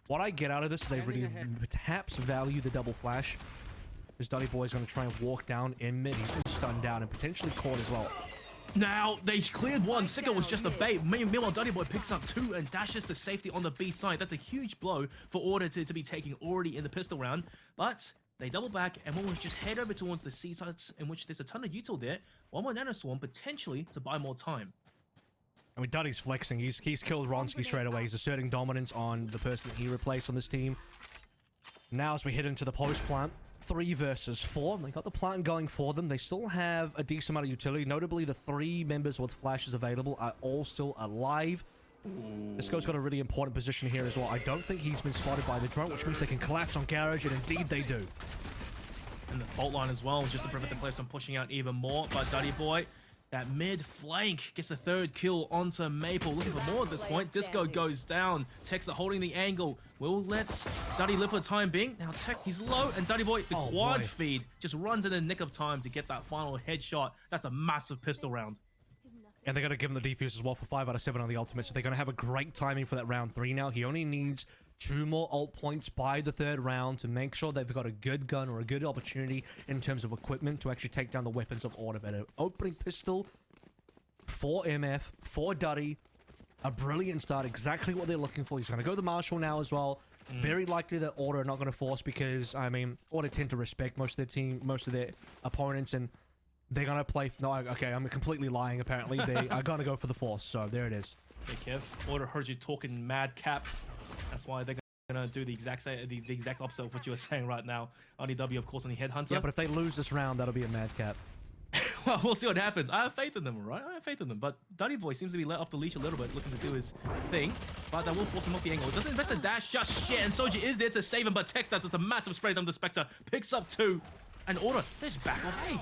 What I get out of this is they really perhaps value the double flash. Because Duddy Boy is going to try and walk down in mid. He's been stunned down and potentially caught as well. Now, they cleared one. Sicko was just a bait. Meanwhile, Duddy Boy picks up two and dashes to safety on the B side. That's a huge blow for Order to be taking already in the pistol round. But they double back and will just head over towards the C sides in which there's a ton of util there. One more Nano Swarm, potentially to buy more time. I mean, Duddy's flexing. He's killed Ronsky straight away. He's asserting dominance on the person that he replaced on this team. Now, as we head into the post plant, 3 versus 4. They got the plant going for them. They still have a decent amount of utility. Notably, the 3 members with flashes available are all still alive. Disco's got a really important position here as well. I don't think he's been spotted by the drone, which means they can collapse on Garage, and indeed they do. And the fault line as well, just to prevent the players from pushing out even more. But Duddy Boy, that mid flank, gets a 3rd kill onto Maple. Looking for more at this point. Disco goes down. Tex are holding the angle. Will let Duddy live for the time being. Now Tech, he's low, and Duddy Boy, the quad feed, just runs in the nick of time to get that final headshot. That's a massive pistol round. And they're going to give him the defuse as well for 5 out of 7 on the ultimate, so they're going to have a great timing for that round 3 now. He only needs 2 more ult points by the 3rd round to make sure they've got a good gun or a good opportunity in terms of equipment to actually take down the weapons of Order. But an opening pistol for MF, for Duddy, a brilliant start, exactly what they're looking for. He's going to go the Marshal now as well. Very likely that Order are not going to force because, I mean, Order tend to respect most of their team, most of their opponents, and they're going to play... No, okay, I'm completely lying, apparently. They are going to go for the force, so there it is. Hey, Kev, Order heard you talking madcap. That's why they're going to do the exact opposite of what you were saying right now. RDW, of course, on the Headhunter. Yeah, but if they lose this round, that'll be a madcap. Well, we'll see what happens. I have faith in them, right? I have faith in them. But Duddy Boy seems to be let off the leash a little bit, looking to do his thing. But that will force him off the angle. Doesn't invest the dash just yet, and Soji is there to save him, but Tex does a massive spray on the Spectre. Picks up 2, and Order, they just back off A.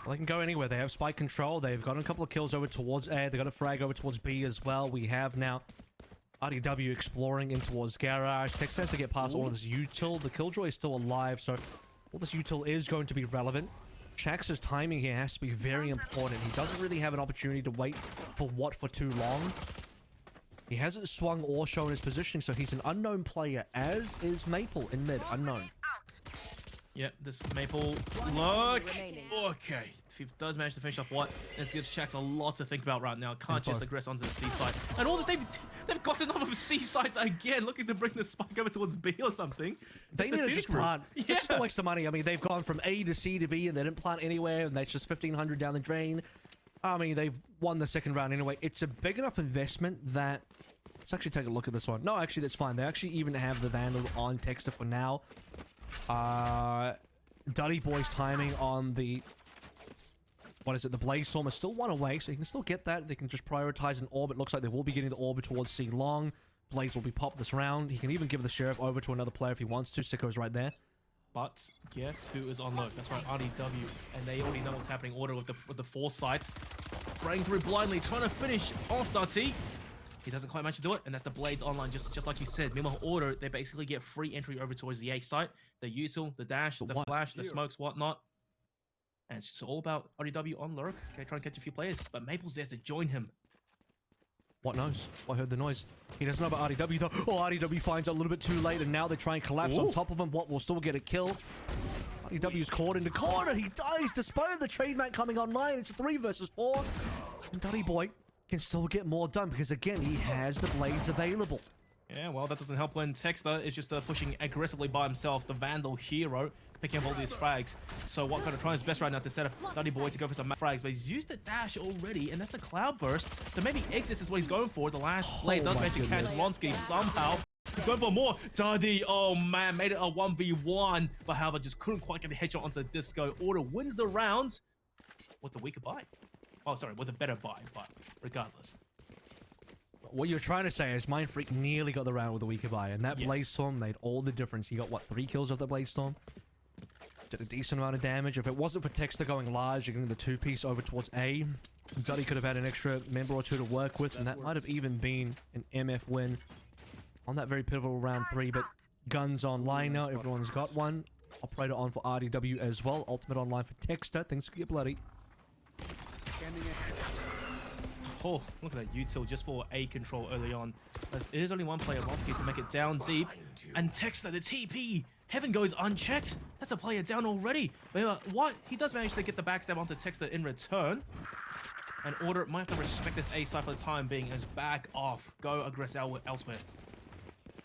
Well, they can go anywhere. They have spike control. They've got a couple of kills over towards A. They've got a frag over towards B as well. We have now RDW exploring in towards Garage. Tex has to get past all of this util. The Killjoy is still alive, so all this util is going to be relevant. Shax's timing here has to be very important. He doesn't really have an opportunity to wait for What for too long. He hasn't swung or shown his positioning, so he's an unknown player, as is Maple in mid, unknown. Yep, this Maple look. Okay, if he does manage to finish off What, this gives Shax a lot to think about right now. Can't just aggress onto the C side. And all that they've gotten off of C sides again, looking to bring the spike over towards B or something. They need to just plant. Yeah. It's just a waste of money. I mean, they've gone from A to C to B, and they didn't plant anywhere, and that's just 1,500 down the drain. I mean, they've won the 2nd round anyway. It's a big enough investment that... Let's actually take a look at this one. No, actually, that's fine. They actually even have the Vandal on Texter for now. Duddy Boy's timing on the... What is it? The Blaze Storm is still 1 away, so you can still get that. They can just prioritize an orb. It looks like they will be getting the orb towards C long. Blaze will be popped this round. He can even give the Sheriff over to another player if he wants to. Sicko's right there. But guess who is on low? That's right, RDW. And they already know what's happening. Order with the foresight. Spraying through blindly, trying to finish off Dutty. He doesn't quite manage to do it, and that's the Blades online, just like you said. Meanwhile, Order, they basically get free entry over towards the A site. The util, the dash, the flash, the smokes, whatnot. And it's just all about RDW on lurk. Okay, trying to catch a few players. But Maple's there to join him. What knows? I heard the noise. He doesn't know about RDW though. Oh, RDW finds out a little bit too late, and now they try and collapse on top of him. What will still get a kill? RDW's caught in the corner. He dies despite the trademark coming online. It's a 3 versus 4. And Duddy Boy can still get more done because, again, he has the blades available. Yeah, well, that doesn't help when Texter is just pushing aggressively by himself, the Vandal hero, picking up all these frags. So what kind of trying his best right now to set up Duddy Boy to go for some frags, but he's used the dash already, and that's a cloud burst. So maybe Exis is what he's going for. The last play does manage to catch Lonsky somehow. He's going for more. Duddy, oh man, made it a 1v1, but however, just couldn't quite get the headshot onto Disco. Order wins the round with the weaker buy. Oh, sorry, with a better buy, but regardless. What you're trying to say is Mind Freak nearly got the round with a weaker buy, and that Blaze Storm made all the difference. He got, what, 3 kills off the Blaze Storm? Did a decent amount of damage. If it wasn't for Texter going large, you're getting the 2-piece over towards A, Duddy could have had an extra member or 2 to work with, and that might have even been an MF win on that very pivotal round 3. But guns online now, everyone's got one. Operator on for RDW as well. Ultimate online for Texter. Things could get bloody. Oh, look at that util just for A control early on. But it is only one player, Ronsky, to make it down deep. And Texter, the TP, Heaven goes unchecked. That's a player down already. But what? He does manage to get the backstab onto Texter in return. And Order might have to respect this A side for the time being as back off. Go aggressive elsewhere.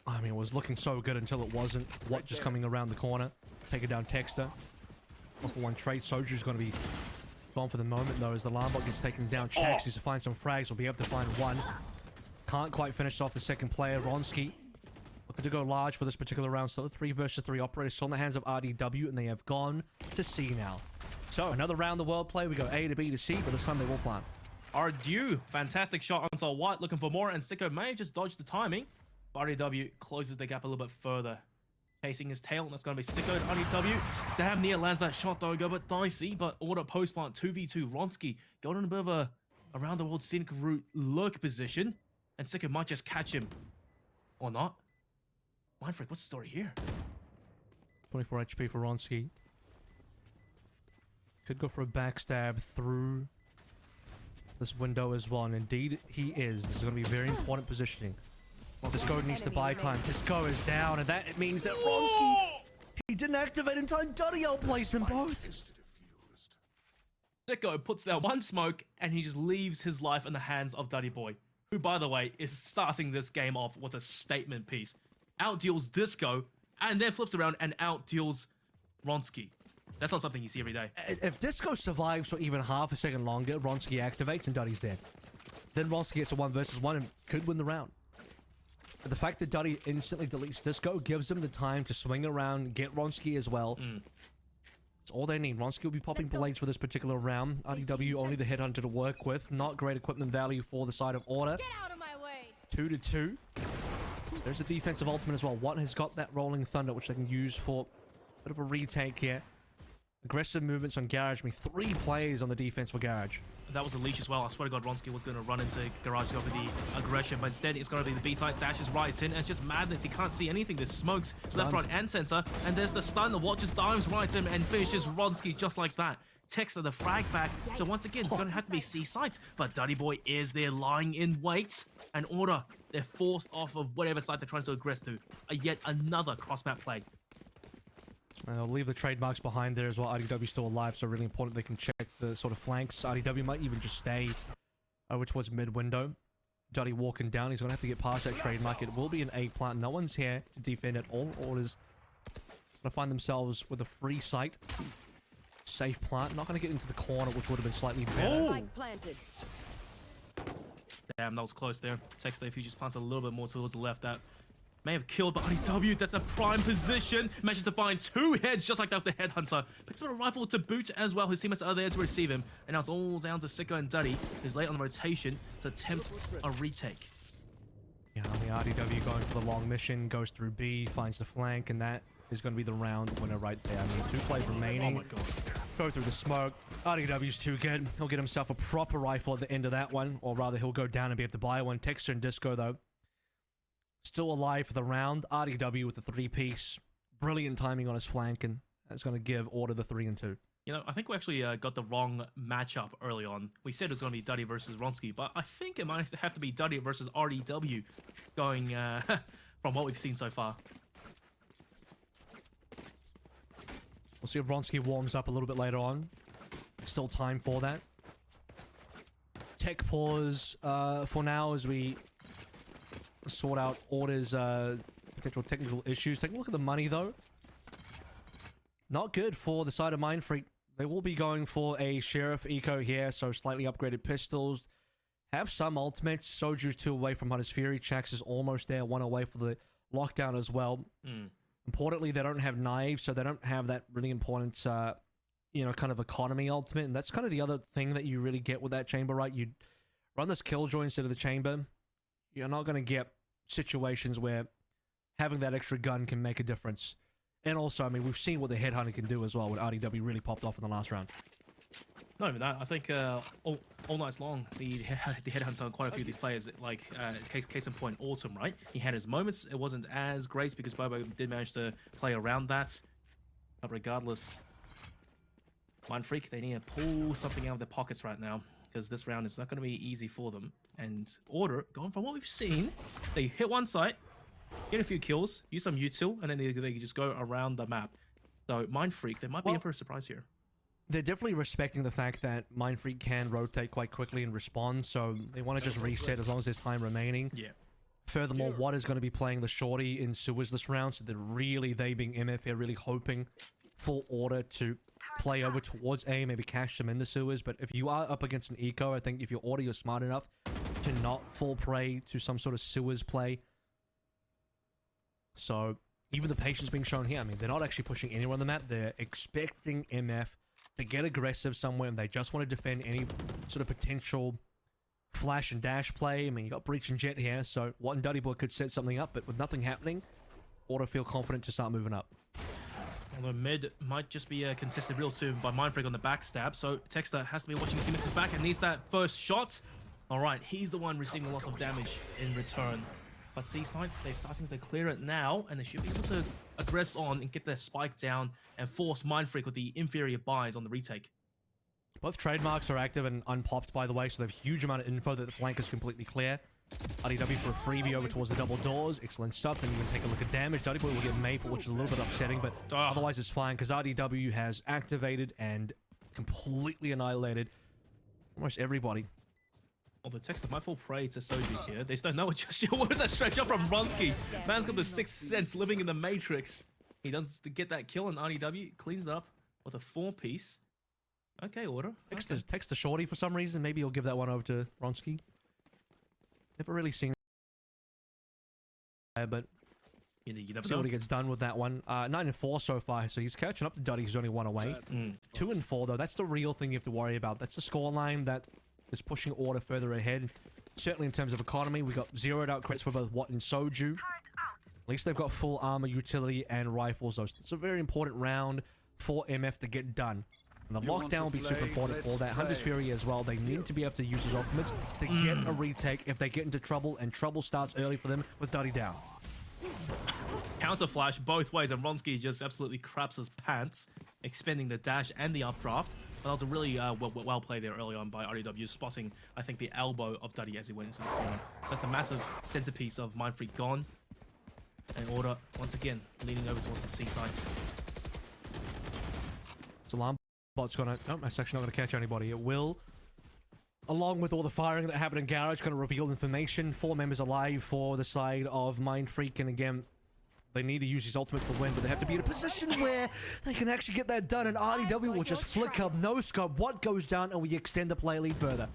I mean, it was looking so good until it wasn't. What just coming around the corner. Taking down Texter. 1-for-1 trade. Soldier's going to be gone for the moment, though, as the alarm bot gets taken down. Checks needs to find some frags. Will be able to find one. Can't quite finish off the second player. Ronsky looking to go large for this particular round. Still a 3 versus 3 operator. Still in the hands of RDW, and they have gone to C now. So, another round the world play. We go A to B to C, but this time they will plant. Ardew, fantastic shot onto White, looking for more, and Sicko may have just dodged the timing. But RDW closes the gap a little bit further. Chasing his tail, and that's going to be Sicko. RDW, damn near lands that shot, though, go but dicey. But Order post-plant 2v2. Ronsky going in a bit of a around-the-world scenic route lurk position. And Sicko might just catch him. Or not. Mindfreak, what's the story here? 24 HP for Ronsky. Could go for a backstab through this window as well, and indeed he is. This is going to be very important positioning. Disco needs to buy time. Disco is down, and that means that Ronsky, he didn't activate in time. Duddy outplays them both. Sicko puts down one smoke, and he just leaves his life in the hands of Duddy Boy, who, by the way, is starting this game off with a statement piece. Outdeals Disco, and then flips around and outdeals Ronsky. That's not something you see every day. If Disco survives for even half a second longer, Ronsky activates and Duddy's dead. Then Ronsky gets a 1 versus 1 and could win the round. But the fact that Duddy instantly deletes Disco gives him the time to swing around, get Ronsky as well. It's all they need. Ronsky will be popping blades for this particular round. RDW only the headhunter to work with. Not great equipment value for the side of Order. Get out of my way. 2-2. There's a defensive ultimate as well. Watt has got that Rolling Thunder, which they can use for a bit of a retake here. Aggressive movements on Garage. I mean, 3 players on the defense for Garage. That was a leash as well. I swear to God, Ronsky was going to run into Garage to go for the aggression, but instead it's going to be the B side. Dashes right in, and it's just madness. He can't see anything. There's smokes left, front, and center, and there's the stun. The Watt just dives right in and finishes Ronsky just like that. Texter the frag back. So once again, it's going to have to be C side, but Duddy Boy is there lying in wait. And Order, they're forced off of whatever side they're trying to aggress to. Yet another cross-map play. And I'll leave the trademarks behind there as well. RDW still alive, so really important they can check the sort of flanks. RDW might even just stay over towards mid-window. Duddy walking down. He's going to have to get past that trademark. It will be an A plant. No one's here to defend at all. Orders going to find themselves with a free site. Safe plant. Not going to get into the corner, which would have been slightly better. Damn, that was close there. Texter, if he just plants a little bit more towards the left, that may have killed, but RDW, that's a prime position. Manages to find 2 heads just like that with the headhunter. Picks up a rifle to boot as well. His teammates are there to receive him. And now it's all down to Sicko and Duddy, who's late on the rotation to attempt a retake. Yeah, the RDW going for the long mission, goes through B, finds the flank, and that is going to be the round winner right there. I mean, 2 plays remaining. Oh my God. Go through the smoke. RDW's too good. He'll get himself a proper rifle at the end of that one, or rather he'll go down and be able to buy one. Texter and Disco, though, still alive for the round. RDW with the 3-piece. Brilliant timing on his flank, and that's going to give Order the 3-2. You know, I think we actually got the wrong matchup early on. We said it was going to be Duddy versus Ronsky, but I think it might have to be Duddy versus RDW going from what we've seen so far. We'll see if Ronsky warms up a little bit later on. Still time for that. Tech pause for now as we sort out Order's potential technical issues. Take a look at the money, though. Not good for the side of Mind Freak. They will be going for a Sheriff Eco here, so slightly upgraded pistols. Have some ultimates. Soju's 2 away from Hunter's Fury. Chax is almost there, 1 away for the lockdown as well. Importantly, they don't have knives, so they don't have that really important, you know, kind of economy ultimate. And that's kind of the other thing that you really get with that chamber, right? You run this Killjoy instead of the chamber. You're not going to get situations where having that extra gun can make a difference. And also, I mean, we've seen what the Headhunter can do as well when RDW really popped off in the last round. Not even that. I think all night long, the Headhunter on quite a few of these players, like case in point, Autumn, right? He had his moments. It wasn't as great because Bobo did manage to play around that. But regardless, Mind Freak, they need to pull something out of their pockets right now because this round is not going to be easy for them. And Order, going from what we've seen, they hit one site, get a few kills, use some util, and then they just go around the map. So Mind Freak, they might be in for a surprise here. They're definitely respecting the fact that Mind Freak can rotate quite quickly and respond, so they want to just reset as long as there's time remaining. Yeah. Furthermore, What is going to be playing the shorty in sewers this round, so they being MF here, really hoping for Order to play over towards A, maybe cash them in the sewers. But if you are up against an eco, I think if you're Order, you're smart enough to not fall prey to some sort of sewers play. So even the patience being shown here, I mean, they're not actually pushing anyone on the map. They're expecting MF to get aggressive somewhere, and they just want to defend any sort of potential flash and dash play. I mean, you got Breach and Jet here, so Watt and Duddy Boy could set something up, but with nothing happening, Order feel confident to start moving up. Although mid might just be contested real soon by Mind Freak on the backstab, so Texter has to be watching to see misses back and needs that first shot. All right, he's the one receiving lots of damage in return. But C-Sites, they're starting to clear it now, and they should be able to aggress on and get their spike down and force Mind Freak with the inferior buys on the retake. Both trademarks are active and unpopped, by the way, so they have a huge amount of info that the flank is completely clear. RDW for a freebie over towards the double doors. Excellent stuff. And you can take a look at damage. Duddy Boy will get Maple, which is a little bit upsetting, but otherwise it's fine because RDW has activated and completely annihilated almost everybody. Well, the Texter might fall prey to Soju here. They just don't know it just yet. What is that stretch up from Ronsky? Man's got the sixth sense living in the Matrix. He does get that kill, and RDW cleans it up with a 4-piece. Okay, Order. Text the shorty for some reason. Maybe he'll give that one over to Ronsky. Never really seen it, but you never see what he gets done with that one. 9-4 so far, so he's catching up to Duddy, who's only 1 away. 2-4 though. That's the real thing you have to worry about. That's the scoreline that is pushing Order further ahead. Certainly in terms of economy, we got zeroed out crits for both Watt and Soju. At least they've got full armor, utility, and rifles though. So it's a very important round for MF to get done. And the lockdown will be super important for that. Hunter's Fury as well. They need to be able to use his ultimates to get a retake if they get into trouble, and trouble starts early for them with Duddy down. Counter flash both ways, and Ronsky just absolutely craps his pants, expending the dash and the updraft. But that was a really well played there early on by RDW, spotting, I think, the elbow of Duddy as he went into the corner. So that's a massive centerpiece of Mind Freak gone. And Order, once again, leaning over towards the C site. So alarm bot's gonna... Oh, that's actually not gonna catch anybody. It will. Along with all the firing that happened in Garage, gonna reveal information. 4 members alive for the side of Mind Freak, and again, they need to use his ultimates to win, but they have to be in a position where they can actually get that done, and RDW will just flick up, no scope. What goes down, and we extend the play lead further.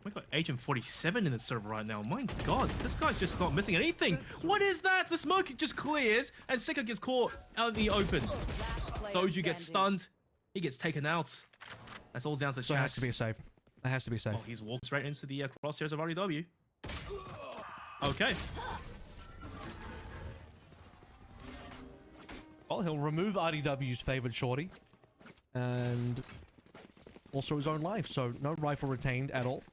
We got Agent 47 in the server right now. My god, this guy's just not missing anything. What is that? The smoke just clears, and Sika gets caught out in the open. Soju gets stunned. He gets taken out. That's all down to Chax. So it has to be a save. It has to be safe. Oh, he's walked straight into the crosshairs of RDW. Okay. Well, he'll remove RDW's favored shorty. And also his own life. So no rifle retained at all.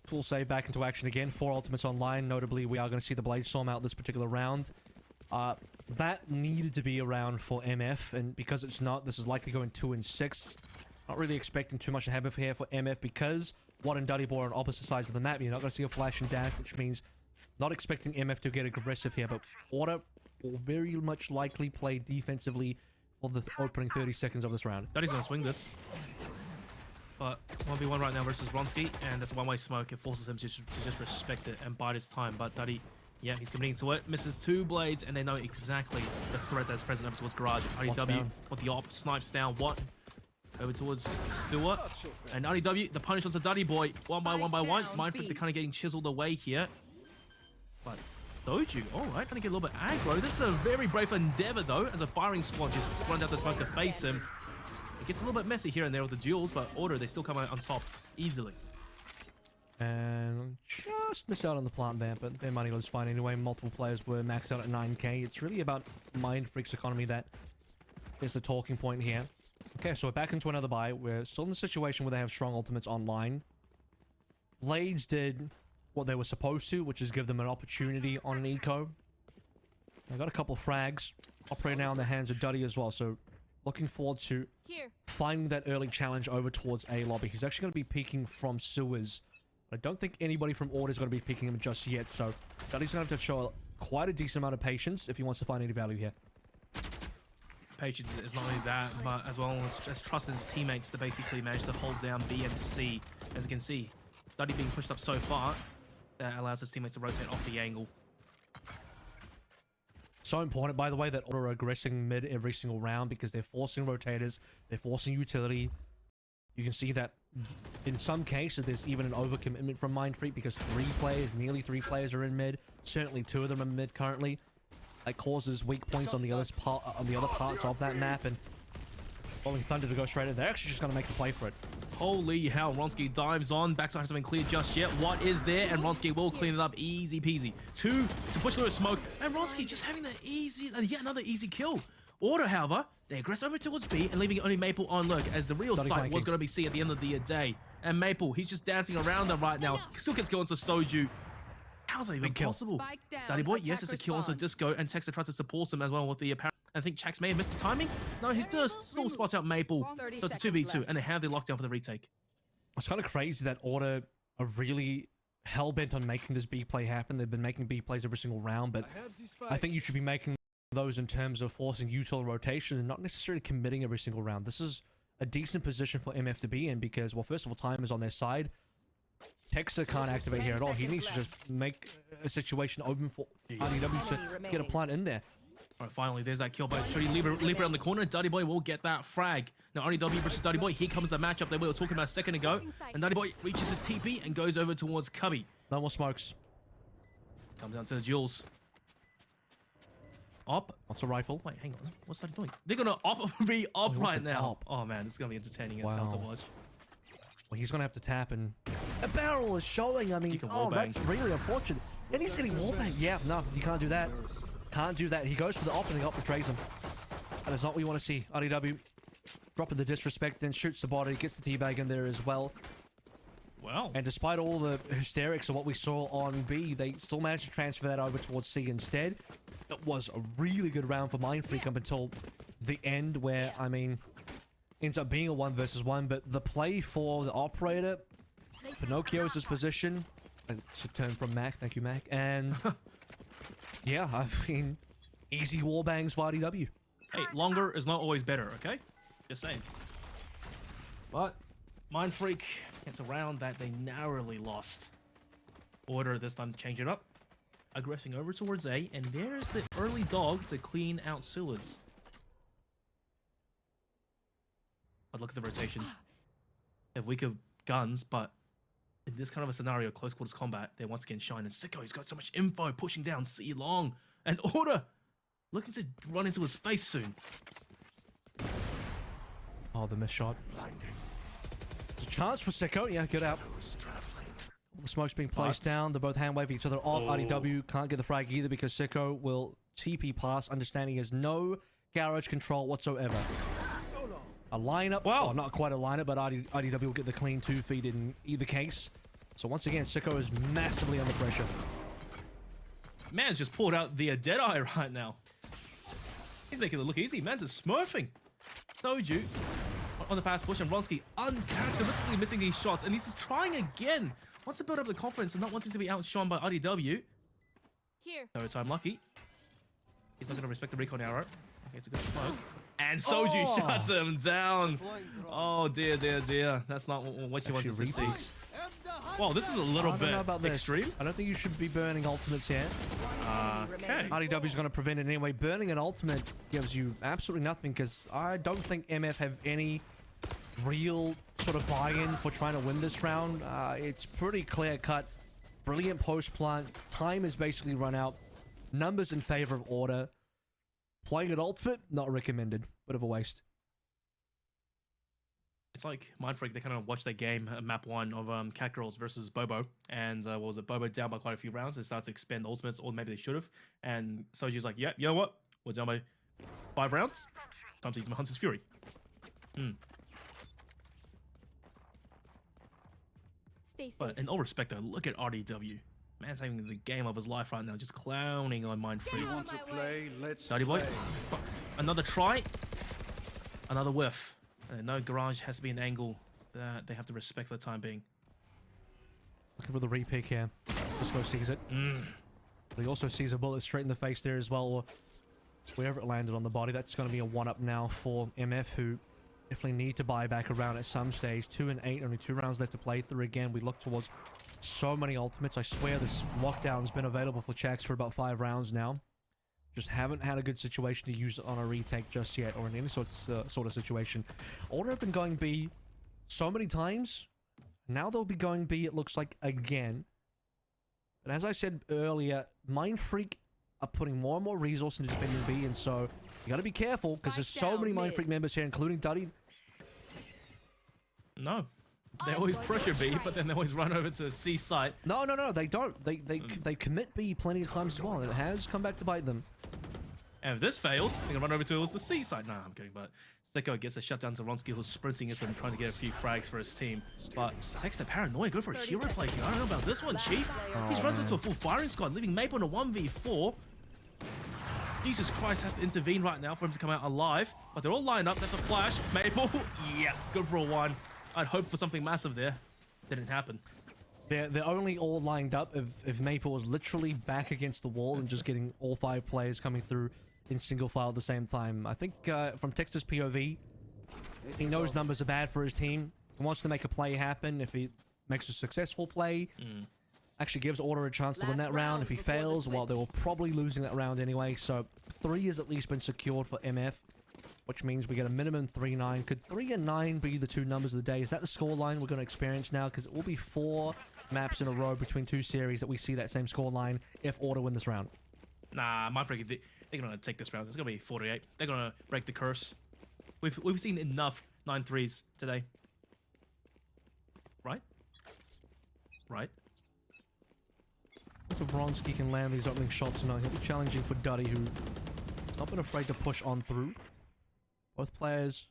Full save back into action again. 4 ultimates online. Notably, we are going to see the Blade Storm out this particular round. That needed expected to be around for MF, and because it's not, this is likely going 2 and 6. Not really expecting too much to happen here for MF because Watt and Duddy Boy are on opposite sides of the map. You're not going to see a flash and dash, which means not expecting MF to get aggressive here, but Order will very much likely play defensively for the opening 30 seconds of this round. Duddy's going to swing this. But 1v1 right now versus Ronsky, and that's a one-way smoke. It forces him to just respect it and bide his time. But Duddy, yeah, he's committing to it. Misses 2 blades, and they know exactly the threat that's present over towards Garage. RDW with the op, snipes down. What? Over towards Stewart. And RDW, the punish onto Duddy Boy. One by one. Mindfreak, they're kind of getting chiseled away here. But Soju, alright, gonna get a little bit aggro. This is a very brave endeavor, though, as a firing squad just runs out the smoke to face him. It gets a little bit messy here and there with the duels, but Order, they still come out on top easily. And just missed out on the plant there, but their money was fine anyway. Multiple players were maxed out at 9k. It's really about Mindfreak's economy that is the talking point here. Okay, so we're back into another buy. We're still in the situation where they have strong ultimates online. Blades did what they were supposed to, which is give them an opportunity on an eco. They got a couple of frags. Operator now in the hands of Duddy as well, so looking forward to finding that early challenge over towards A lobby. He's actually going to be peeking from sewers. I don't think anybody from Order is going to be picking him just yet, so Duddy's going to have to show quite a decent amount of patience if he wants to find any value here. Patience is not only that, but as well as just trusting his teammates to basically manage to hold down B and C. As you can see, Duddy being pushed up so far, that allows his teammates to rotate off the angle. So important, by the way, that Order are aggressing mid every single round because they're forcing rotators, they're forcing utility. You can see that in some cases there's even an overcommitment from Mindfreak because nearly three players are in mid. Certainly 2 of them are mid currently. That causes weak points on the other parts of that map, and Rolling Thunder to go straight in. They're actually just going to make the play for it. Holy hell, Ronsky dives on. Backside hasn't been cleared just yet. What is there? And Ronsky will clean it up easy peasy. 2 to push through a smoke, and Ronsky just having the yet another easy kill. Order, however, they aggress over towards B and leaving only Maple on lurk, as the real sight was going to be C at the end of the day. And Maple, he's just dancing around them right now. Still gets kills onto Soju. How's that even possible? Duddy Boy, yes, it's a kill onto Disco, and Texter tries to support him as well with the apparent. I think Chax may have missed the timing. No, he does still spots out Maple. So it's a 2v2, and they have the lockdown for the retake. It's kind of crazy that Order are really hell-bent on making this B play happen. They've been making B plays every single round, but I think you should be making those in terms of forcing util rotation and not necessarily committing every single round. This is a decent position for MF to be in because, well, first of all, time is on their side. Texter can't activate here at all. He needs to just make a situation open for RDW to get a plant in there. All right, finally, there's that kill by Shody Leap around the corner. Duddy Boy will get that frag. Now, RDW versus Duddy Boy. Here comes the matchup that we were talking about a second ago. And Duddy Boy reaches his TP and goes over towards Cubby. No more smokes. Comes down to the duels. Op. What's a rifle? Wait, hang on. What's that doing? They're going to be op right now. Oh, man, this is going to be entertaining as hell to watch. Well, he's going to have to tap, and a barrel is showing. I mean, that's really unfortunate. And he's getting wallbang. Yeah, no, you can't do that. Can't do that. He goes for the op, and the op betrays him. That is not what you want to see. RDW dropping the disrespect, then shoots the body, gets the teabag in there as well. Wow. And despite all the hysterics of what we saw on B, they still managed to transfer that over towards C instead. It was a really good round for Mindfreak up until the end, where, I mean, ends up being a 1 versus 1, but the play for the operator, Pinocchio's his position. It's a turn from Mac, thank you, Mac. And yeah, I mean, easy wallbangs for RDW. Hey, longer is not always better, okay? Just saying. But Mindfreak, it's a round that they narrowly lost. Order this time to change it up. Aggressing over towards A, and there's the early dog to clean out sewers. But look at the rotation. They have weaker guns, but in this kind of a scenario, close quarters combat, they once again shine. And Sicko, he's got so much info, pushing down C long. And Order looking to run into his face soon. Oh, the missed shot. There's a chance for Sicko. Yeah, get out. The smoke's being placed down. They're both hand waving each other off. RDW can't get the frag either because Sicko will TP pass, understanding he has no garage control whatsoever. A lineup. Wow. Oh, not quite a lineup, but RDW will get the clean 2 feet in either case. So once again, Sicko is massively under pressure. Man's just pulled out the Deadeye right now. He's making it look easy. Man's just smurfing. Soju on the fast push, and Ronsky uncharacteristically missing these shots, and he's just trying again. Wants to build up the confidence and not wanting to be outshone by RDW. Here. Third time lucky. He's not going to respect the recon arrow. Okay, it's a good smoke. And Soju shuts him down. Oh dear, dear, dear. That's not what you wanted to see. Well, this is a little bit extreme. I don't think you should be burning ultimates here. Okay. RDW is going to prevent it anyway. Burning an ultimate gives you absolutely nothing because I don't think MF have any real sort of buy-in for trying to win this round. It's pretty clear-cut. Brilliant post-plant. Time is basically run out. Numbers in favor of order. Playing an ultimate, not recommended. Bit of a waste. It's like Mindfreak, they kind of watched their game at map 1 of Cat Girls versus Bobo. And what was it? Bobo down by quite a few rounds. They started to expend ultimates, or maybe they should have. And Soju's like, yeah, you know what? We're down by 5 rounds. Time to use my Hunter's Fury. But in all respect, though, look at RDW. Man's having the game of his life right now, just clowning on Mindfreak. Want to play? Let's Dirty boy. play. Another try. Another whiff. And no garage has to be an angle that they have to respect for the time being. Looking for the repick here. Disco sees it. But he also sees a bullet straight in the face there as well, or wherever it landed on the body. That's going to be a 1-up now for MF, who definitely need to buy back around at some stage. 2 and 8, only 2 rounds left to play through again. We look towards so many ultimates. I swear this lockdown's been available for Chaks for about 5 rounds now. Just haven't had a good situation to use it on a retake just yet, or in any sort of situation. Order have been going B so many times. Now they'll be going B, it looks like, again. But as I said earlier, Mindfreak are putting more and more resource into defending B, and so you gotta be careful, because there's so many Mindfreak members here, including Duddy. No. They always pressure B, but then they always run over to the C site. No, they don't. They commit B plenty of times as well, and it has come back to bite them. And if this fails, they can run over to the C side. Nah, I'm kidding, but Sicko gets a shutdown to Ronsky, who's sprinting at him, trying to get a few frags for his team. But Tex, paranoia, go for a hero play here. I don't know about this one, Chief. He runs into a full firing squad, leaving Maple in a 1v4. Jesus Christ has to intervene right now for him to come out alive. But they're all lined up. That's a flash. Maple, yeah, good for a 1. I'd hope for something massive there. Didn't happen. They're only all lined up if Maple was literally back against the wall and just getting all 5 players coming through in single file at the same time. I think from Texas POV, he knows numbers are bad for his team. He wants to make a play happen. If he makes a successful play, actually gives Order a chance to win that round. If he fails, well, they were probably losing that round anyway. So 3 has at least been secured for MF, which means we get a minimum 3-9. Could 3 and 9 be the 2 numbers of the day? Is that the scoreline we're going to experience now? Because it will be 4 maps in a row between 2 series that we see that same scoreline if Order win this round. Nah, Mindfreak, they're going to take this round. It's going to be 48. They're going to break the curse. We've seen enough 9-3s today. Right? Right? So Vronsky can land these opening shots now. He'll be challenging for Duddy, who's not been afraid to push on through. Both players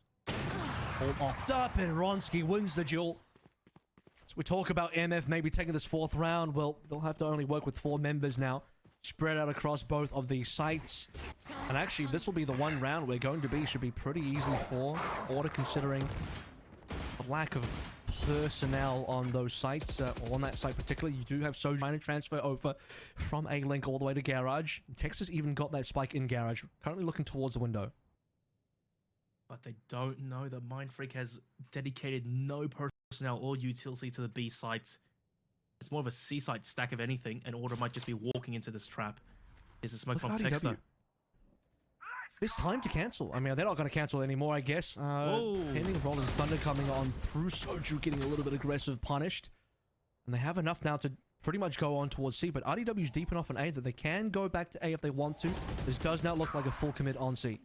all opt up, and Vronsky wins the duel. So we talk about MF maybe taking this 4th round. Well, they'll have to only work with 4 members now, spread out across both of these sites. And actually, this will be the 1 round where going to be should be pretty easy for Order, considering the lack of personnel on those sites, or on that site particularly. You do have Soju trying to transfer over from A-Link all the way to Garage. Texas even got that spike in Garage, currently looking towards the window. But they don't know that Mindfreak has dedicated no personnel or utility to the B site. It's more of a C site stack of anything, and Order might just be walking into this trap. There's a smoke from Tex, though. It's time to cancel. I mean, they're not going to cancel anymore, I guess. Pending Rolling Thunder coming on through, Soju getting a little bit aggressive, punished. And they have enough now to pretty much go on towards C, but RDW's deep enough on A that they can go back to A if they want to. This does not look like a full commit on C.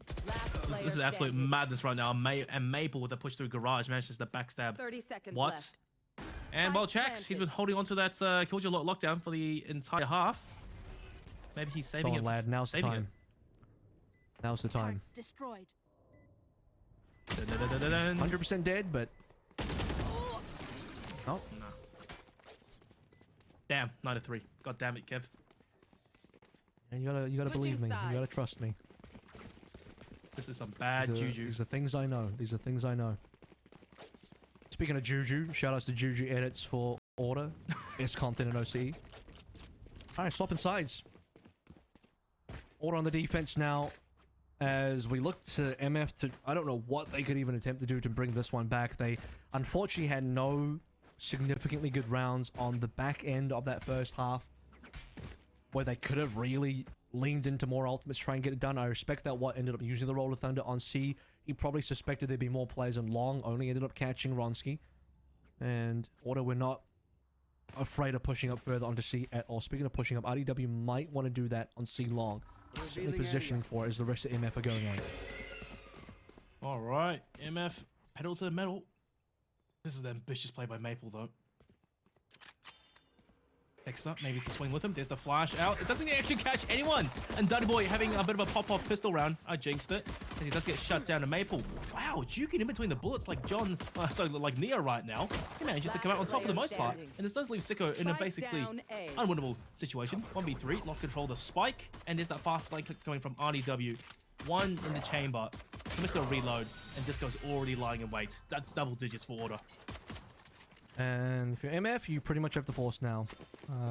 This is absolute madness right now. And Maple with a push through Garage manages to backstab. 30 seconds What? left. And well, Chaks, he's been holding on to that Killjoy lockdown for the entire half. Maybe he's saving it. Lad, now's the time. Now's the time. Destroyed. 100% dead, but oh, no. Damn, 9-3. God damn it, Kev. And you gotta believe me. You gotta trust me. This is some bad juju. These are things I know. These are things I know. Speaking of juju, shoutouts to Juju Edits for Order. Best content in OCE. Alright, swapping sides. Order on the defense now. As we look to MF to... I don't know what they could even attempt to do to bring this one back. They unfortunately had no significantly good rounds on the back end of that first half, where they could have really leaned into more ultimates to try and get it done. I respect that what ended up using the Roll of Thunder on C. He probably suspected there'd be more players in long, only ended up catching Ronsky. And Order were not afraid of pushing up further onto C at all. Speaking of pushing up, RDW might want to do that on C long. Certainly positioning for it as the rest of MF are going on. Alright, MF, pedal to the metal. This is an ambitious play by Maple, though. Next up, maybe it's a swing with him. There's the flash out. It doesn't actually catch anyone. And Duddy Boy having a bit of a pop-off pistol round. I jinxed it. As he does get shut down to Maple. Wow, juking in between the bullets like like Neo right now. He manages to come out on top for the most part. And this does leave Sicko in a basically unwinnable situation. 1v3, lost control of the spike. And there's that fast flank coming from RDW. One in the chamber. Missed a reload. And Disco's already lying in wait. That's double digits for Order. And for MF, you pretty much have the force now.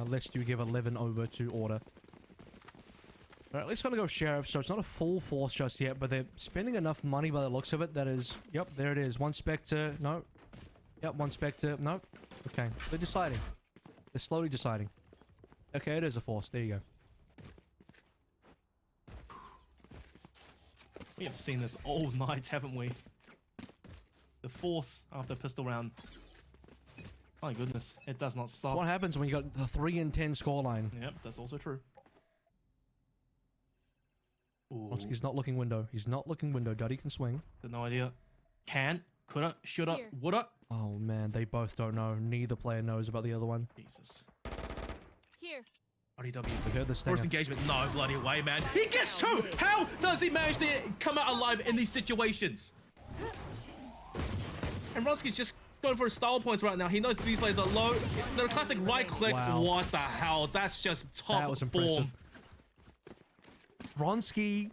Let's do give 11 over to Order. Alright, let's gonna go Sheriff, so it's not a full force just yet, but they're spending enough money by the looks of it that is... Yep, there it is. One Spectre, no. Yep, one Spectre, no. Okay, they're deciding. They're slowly deciding. Okay, it is a force. There you go. We have seen this all night, haven't we? The force after pistol round. My goodness, it does not stop. What happens when you got the 3 and 10 scoreline? Yep, that's also true. Ooh. He's not looking window. He's not looking window. Duddy can swing. Got no idea. Can, coulda, shoulda, woulda. Oh man, they both don't know. Neither player knows about the other one. Jesus. Here. RDW. We heard this First engagement. No bloody way, man. He gets 2! How does he manage to come out alive in these situations? And Ronsky's just going for his style points right now. He knows these players are low. They're a classic right click. Wow. What the hell? That's just top That was form. impressive. Ronsky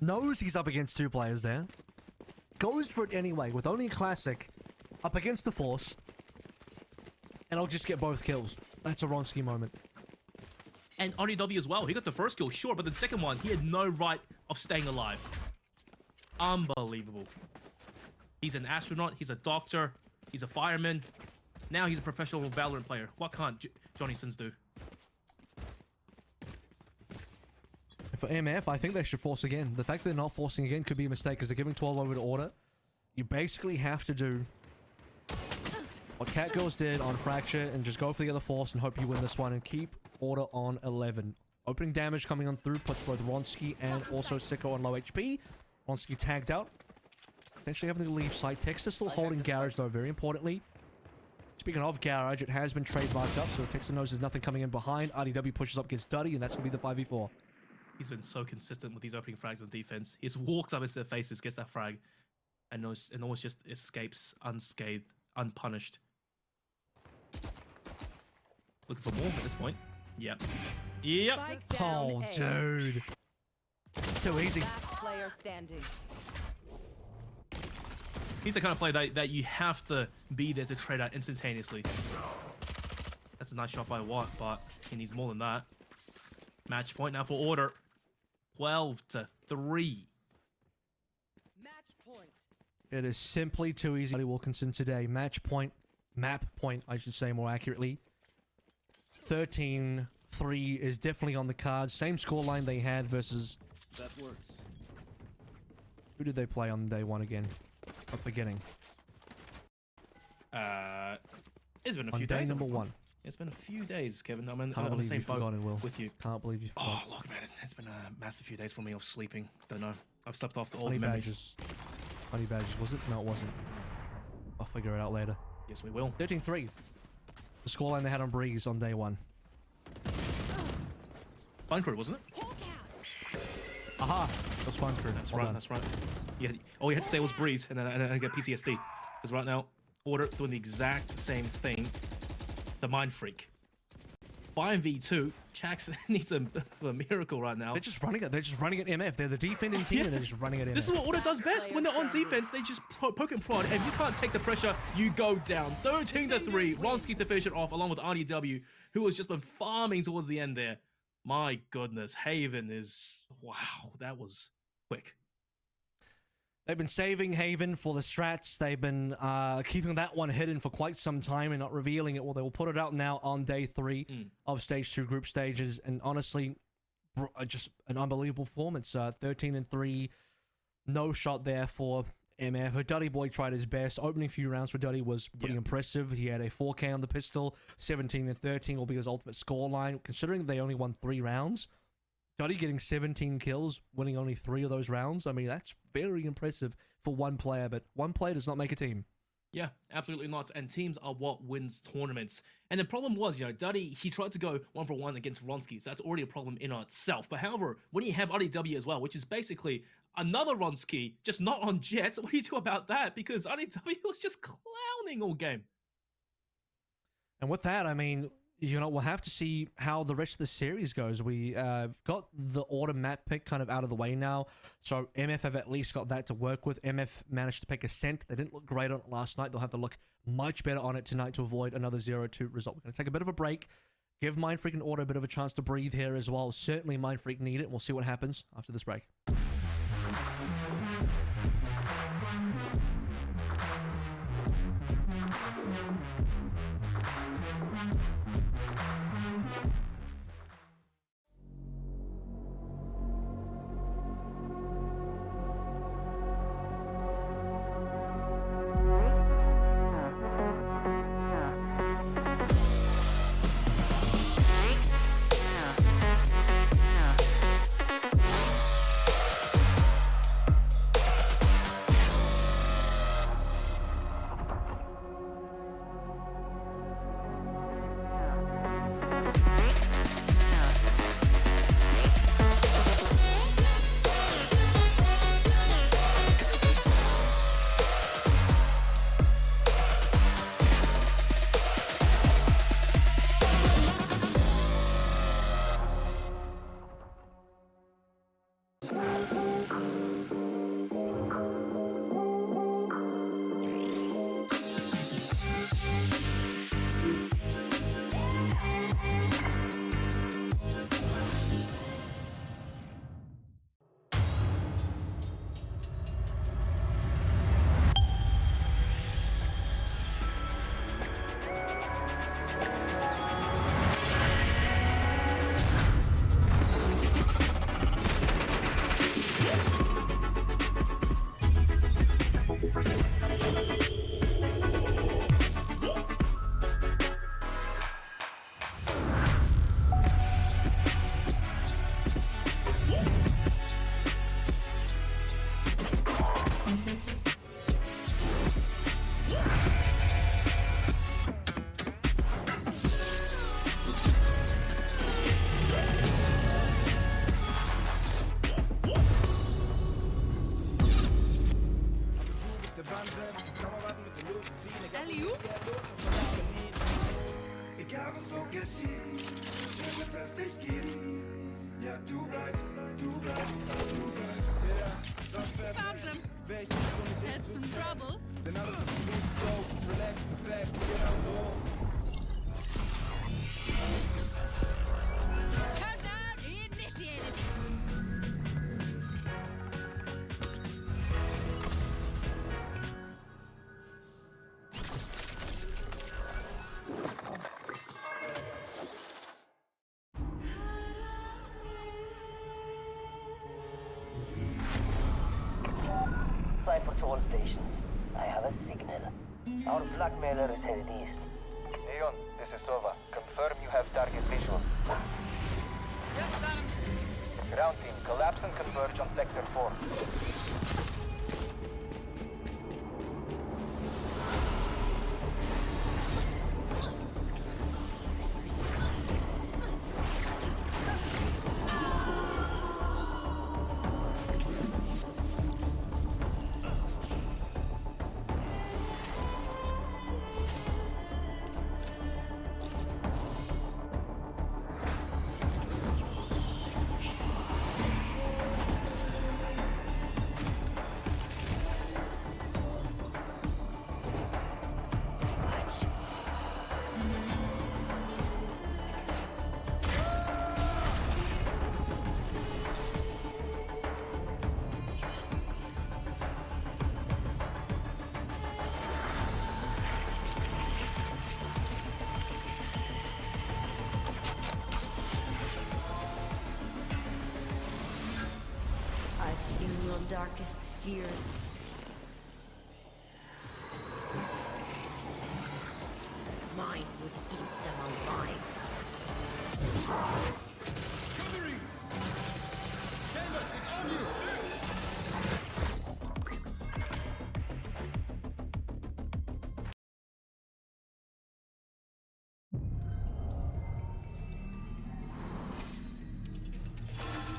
knows he's up against 2 players there. Goes for it anyway with only a classic up against the force. And I'll just get both kills. That's a Ronsky moment. And RDW as well. He got the first kill, sure, but the second one, he had no right of staying alive. Unbelievable. He's an astronaut, he's a doctor, he's a fireman. Now he's a professional Valorant player. What can't Johnny Sins do? For MF, I think they should force again. The fact they're not forcing again could be a mistake because they're giving 12 over to Order. You basically have to do what Catgirls did on Fracture and just go for the other force and hope you win this one and keep Order on 11. Opening damage coming on through puts both Ronsky and also Sicko on low HP. Ronsky tagged out. Potentially having to leave site. Texter still holding Garage though, very importantly. Speaking of Garage, it has been trademarked up, so Texter knows there's nothing coming in behind. RDW pushes up against Duddy, and that's going to be the 5v4. He's been so consistent with these opening frags on defense. He just walks up into their faces, gets that frag, and almost just escapes unscathed, unpunished. Looking for more at this point. Yep. Yep. Oh, dude. Too easy. Player standing. He's the kind of player that you have to be there to trade out instantaneously. That's a nice shot by Watt, but he needs more than that. Match point now for Order. 12-3. Match point. It is simply too easy. Buddy Wilkinson today. Match point. Map point, I should say more accurately. 13-3 is definitely on the cards. Same scoreline they had versus... That works. Who did they play on day 1 again? I'm forgetting. It's been a few On day days. number 1. It's been a few days, Kevin. I'm on Can't the believe same you've boat forgotten, Will. with you. Can't believe you've forgotten. Oh, look, man, it's been a massive few days for me of sleeping. Don't know. I've slept off all Honey the memories. Badgers. Honey Badgers, was it? No, it wasn't. I'll figure it out later. Yes, we will. 13-3. The scoreline they had on Breeze on day 1. Fun Crew, wasn't it? Aha! That was Fun Crew. That's Well right, done. that's right. Yeah, all you had to say was Breeze, and then I get PTSD. Because right now, Order doing the exact same thing. The Mind Freak. 5v2. Jax needs a miracle right now. They're just running it. They're just running at MF. They're the defending team, and they're just running at MF. This is what Auto does best. When they're on defense, they just poke and prod. And if you can't take the pressure, you go down. 13-3. Ronski to finish it off, along with RDW, who has just been farming towards the end there. My goodness, Haven is... Wow, that was quick. They've been saving Haven for the strats. They've been keeping that one hidden for quite some time and not revealing it. Well, they will put it out now on day 3 of Stage 2 group stages. And honestly, just an unbelievable performance. 13-3, no shot there for MF. Duddy Boy tried his best. Opening few rounds for Duddy was pretty impressive. He had a 4K on the pistol. 17-13 will be his ultimate scoreline. Considering they only won 3 rounds, Duddy getting 17 kills, winning only 3 of those rounds. I mean, that's very impressive for one player, but one player does not make a team. Yeah, absolutely not. And teams are what wins tournaments. And the problem was, Duddy, he tried to go 1-for-1 against Ronski, so that's already a problem in itself. But however, when you have RDW as well, which is basically another Ronski, just not on Jets, what do you do about that? Because RDW was just clowning all game. And with that, I mean, we'll have to see how the rest of the series goes. We got the autumn map pick kind of out of the way now, so MF have at least got that to work with. MF managed to pick Ascent. They didn't look great on it last night. They'll have to look much better on it tonight to avoid another 0-2 result. We're going to take a bit of a break, give Mindfreak and Auto a bit of a chance to breathe here as well. Certainly Mindfreak need it. We'll see what happens after this break. Egal was so geschieden, schön ist es dich geben. Ja, du bleibst, du bleibst, du bleibst. Ja, das wird Found them. Had some trouble. Denn alles ist smooth, slow, ist relaxed, perfekt, genau so. Countdown initiated. Cipher to all stations. I have a signal. Our blackmailer is headed east. Aeon, this is Sova. Confirm you have target visual. Yep, got him. Ground team, collapse and converge on Sector 4. darkest fears. Mine would eat them alive. Covering! Chamber, it's on you!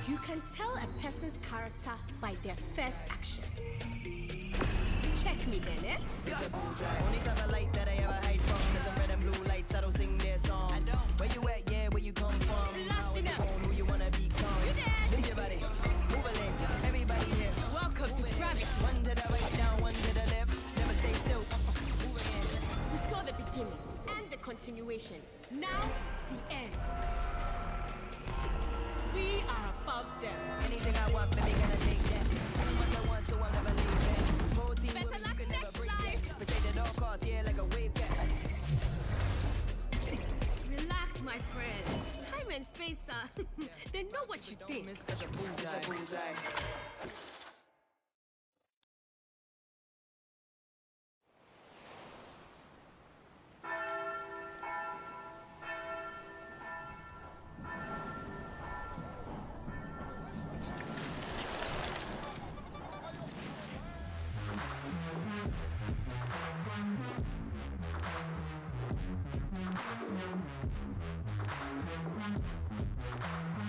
You can tell a person's character by their first action. Check me then, eh? It's a bullseye. Only type of light that I ever hide from. Cause I'm red and blue lights, I don't sing their song. I don't. Where you at, yeah, where you come from? Last enough. Who you wanna become? You dead. Move your body, move a leg. Everybody here. Welcome to gravity. One to the right, down, one to the left. Never stay still. Move again. We saw the beginning and the continuation. Now, the end. We are above them. Anything I want, baby, gonna take that. Too much I want, so I'm never leaving. Whole team Better with me, luck you can never next break life. that. Protect at all costs, yeah, like a wave cat. Relax, my friend. Time and space, they know what you think. It's a bullseye.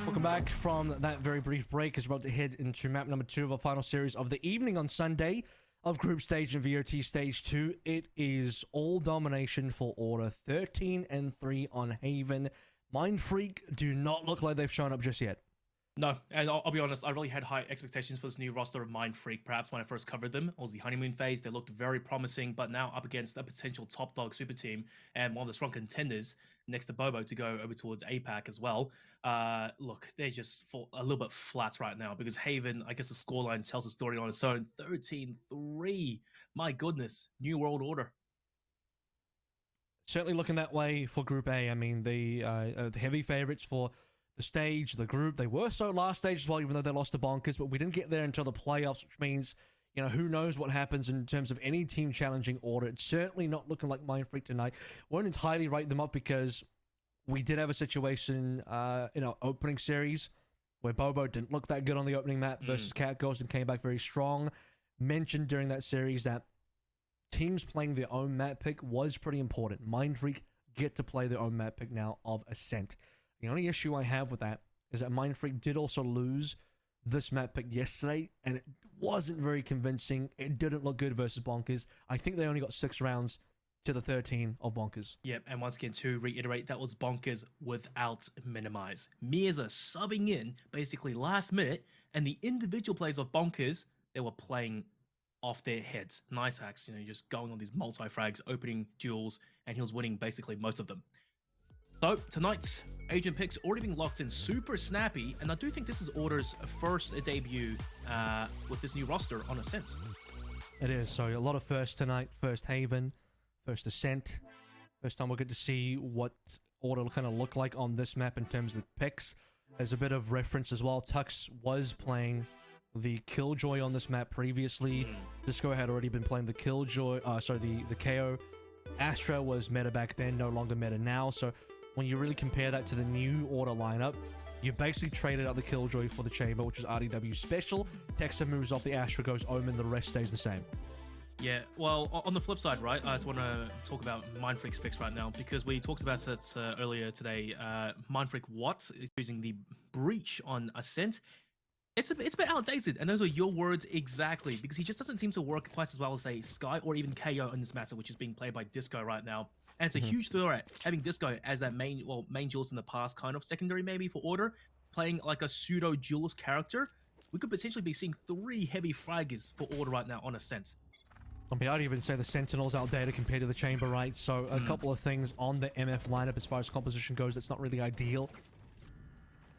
Welcome back from that very brief break as we're about to head into map number 2 of our final series of the evening on Sunday of Group Stage and VOT Stage 2. It is all domination for Order. 13-3 on Haven. Mind Freak do not look like they've shown up just yet. No, and I'll be honest, I really had high expectations for this new roster of Mind Freak. Perhaps when I first covered them, it was the honeymoon phase. They looked very promising, but now up against a potential top dog super team and one of the strong contenders next to Bobo to go over towards APAC as well. Look, they're just a little bit flat right now because Haven, I guess the scoreline tells the story on its own. 13-3. My goodness, New World Order. Certainly looking that way for Group A. I mean, the heavy favorites for the stage, the group. They were so last stage as well, even though they lost to Bonkers, but we didn't get there until the playoffs, which means, you know, who knows what happens in terms of any team challenging Order. It's certainly not looking like Mind Freak tonight. Won't entirely write them up because we did have a situation in our opening series where Bobo didn't look that good on the opening map versus Cat Ghost and came back very strong. Mentioned during that series that teams playing their own map pick was pretty important. Mind Freak get to play their own map pick now of Ascent. The only issue I have with that is that Mind Freak did also lose this map pick yesterday, and it wasn't very convincing. It didn't look good versus Bonkers. I think they only got 6 rounds to the 13 of Bonkers. Yep, and once again, to reiterate, that was Bonkers without Minimize. Mirza subbing in basically last minute, and the individual players of Bonkers, they were playing off their heads. Nice hacks, you know, just going on these multi-frags, opening duels, and he was winning basically most of them. So, tonight's agent picks already being locked in super snappy, and I do think this is Order's first debut with this new roster on Ascent. It is, so a lot of first tonight. First Haven, first Ascent. First time we'll get to see what Order kind of look like on this map in terms of picks. As a bit of reference as well, Tux was playing the Killjoy on this map previously. Disco had already been playing the Killjoy, the KO. Astra was meta back then, no longer meta now, so when you really compare that to the new Order lineup, you basically traded out the Killjoy for the Chamber, which is RDW special. Texter moves off, the Astra goes Omen, the rest stays the same. Yeah, well, on the flip side, right, I just want to talk about Mind Freak's picks right now, because we talked about it earlier today. Mind Freak Watt is using the Breach on Ascent. It's a bit outdated, and those are your words exactly, because he just doesn't seem to work quite as well as, say, Sky or even KO in this matter, which is being played by Disco right now. And it's a huge threat having Disco as that main duelist in the past, kind of secondary maybe for Order, playing like a pseudo duelist character. We could potentially be seeing 3 heavy fraggers for Order right now on Ascent. I mean, I'd even say the Sentinel's outdated compared to the Chamber, right? So a couple of things on the MF lineup as far as composition goes that's not really ideal.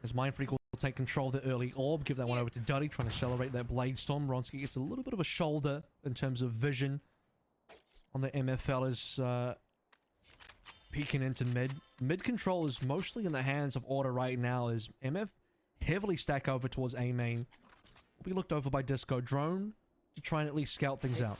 As Mind Freak will take control of the early orb, give that one over to Duddy, trying to accelerate that Blade Storm. Ronsky gets a little bit of a shoulder in terms of vision on the MF fellas. Peeking into mid. Mid control is mostly in the hands of Order right now, as MF heavily stack over towards A main be looked over by Disco Drone to try and at least scout things out.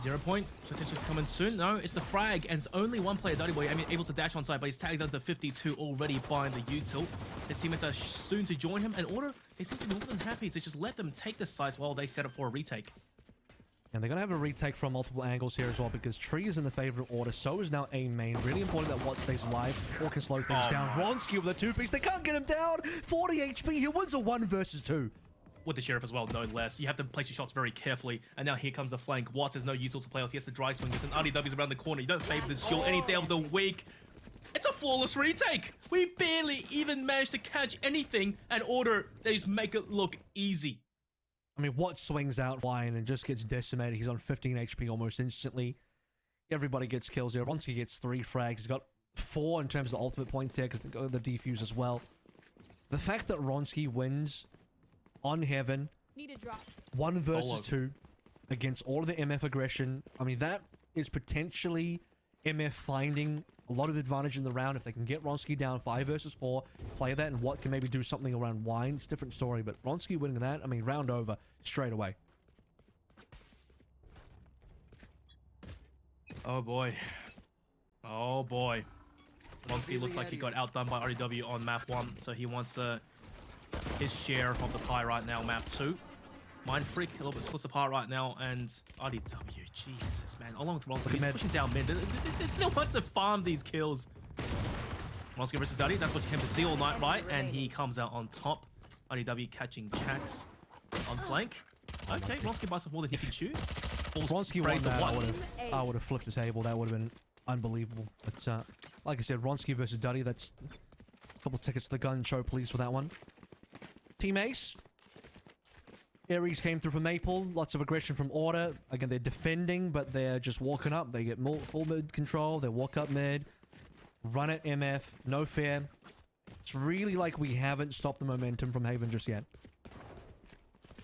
0 point, potentially to come in soon. No, it's the frag, and it's only one player, Dirty Boy, able to dash on side, but he's tagged down to 52 already by the util. His teammates are soon to join him, and Order, they seem to be more than happy to just let them take the sites while they set up for a retake. And they're going to have a retake from multiple angles here as well, because Tree is in the favor of Order, so is now A main. Really important that Watt stays alive or can slow things down. Vronsky with a 2-piece, they can't get him down! 40 HP, he wins a 1 versus 2. With the Sheriff as well, no less. You have to place your shots very carefully. And now here comes the flank. Watts has no util to play with. He has the dry swing. There's an RDW's around the corner. You don't favor the shield any day of the week. It's a flawless retake. We barely even managed to catch anything, and Order, they just make it look easy. I mean, Watt swings out flying and just gets decimated. He's on 15 HP almost instantly. Everybody gets kills here. Vronsky gets 3 frags. He's got 4 in terms of ultimate points here because they got the defuse as well. The fact that Vronsky wins on Heaven, Need a drop. 1 versus 2 against all of the MF aggression. I mean, that is potentially MF finding a lot of advantage in the round if they can get Vronsky down 5 versus 4, play that, and Watt can maybe do something around wine. It's a different story, but Vronsky winning that, I mean, round over straight away. Oh boy. Oh boy. Vronsky looked like he got outdone by RDW on map 1, so he wants his share of the pie right now, map 2. Mind Freak a little bit split apart right now, and RDW, Jesus, man. Along with Vronsky, he's pushing down mid. They want to farm these kills. Vronsky versus Daddy, that's what you came to see all night, right? And he comes out on top. RDW catching Chaks on flank. Okay, Vronsky buys off more than he can shoot. Vronsky won that, I would have flipped the table. That would have been unbelievable. But like I said, Vronsky versus Duddy, that's a couple of tickets to the gun show, please, for that one. Team Ace. Ares came through for Maple. Lots of aggression from Order. Again, they're defending, but they're just walking up. They get full mid control. They walk up mid. Run at MF. No fair. It's really like we haven't stopped the momentum from Haven just yet.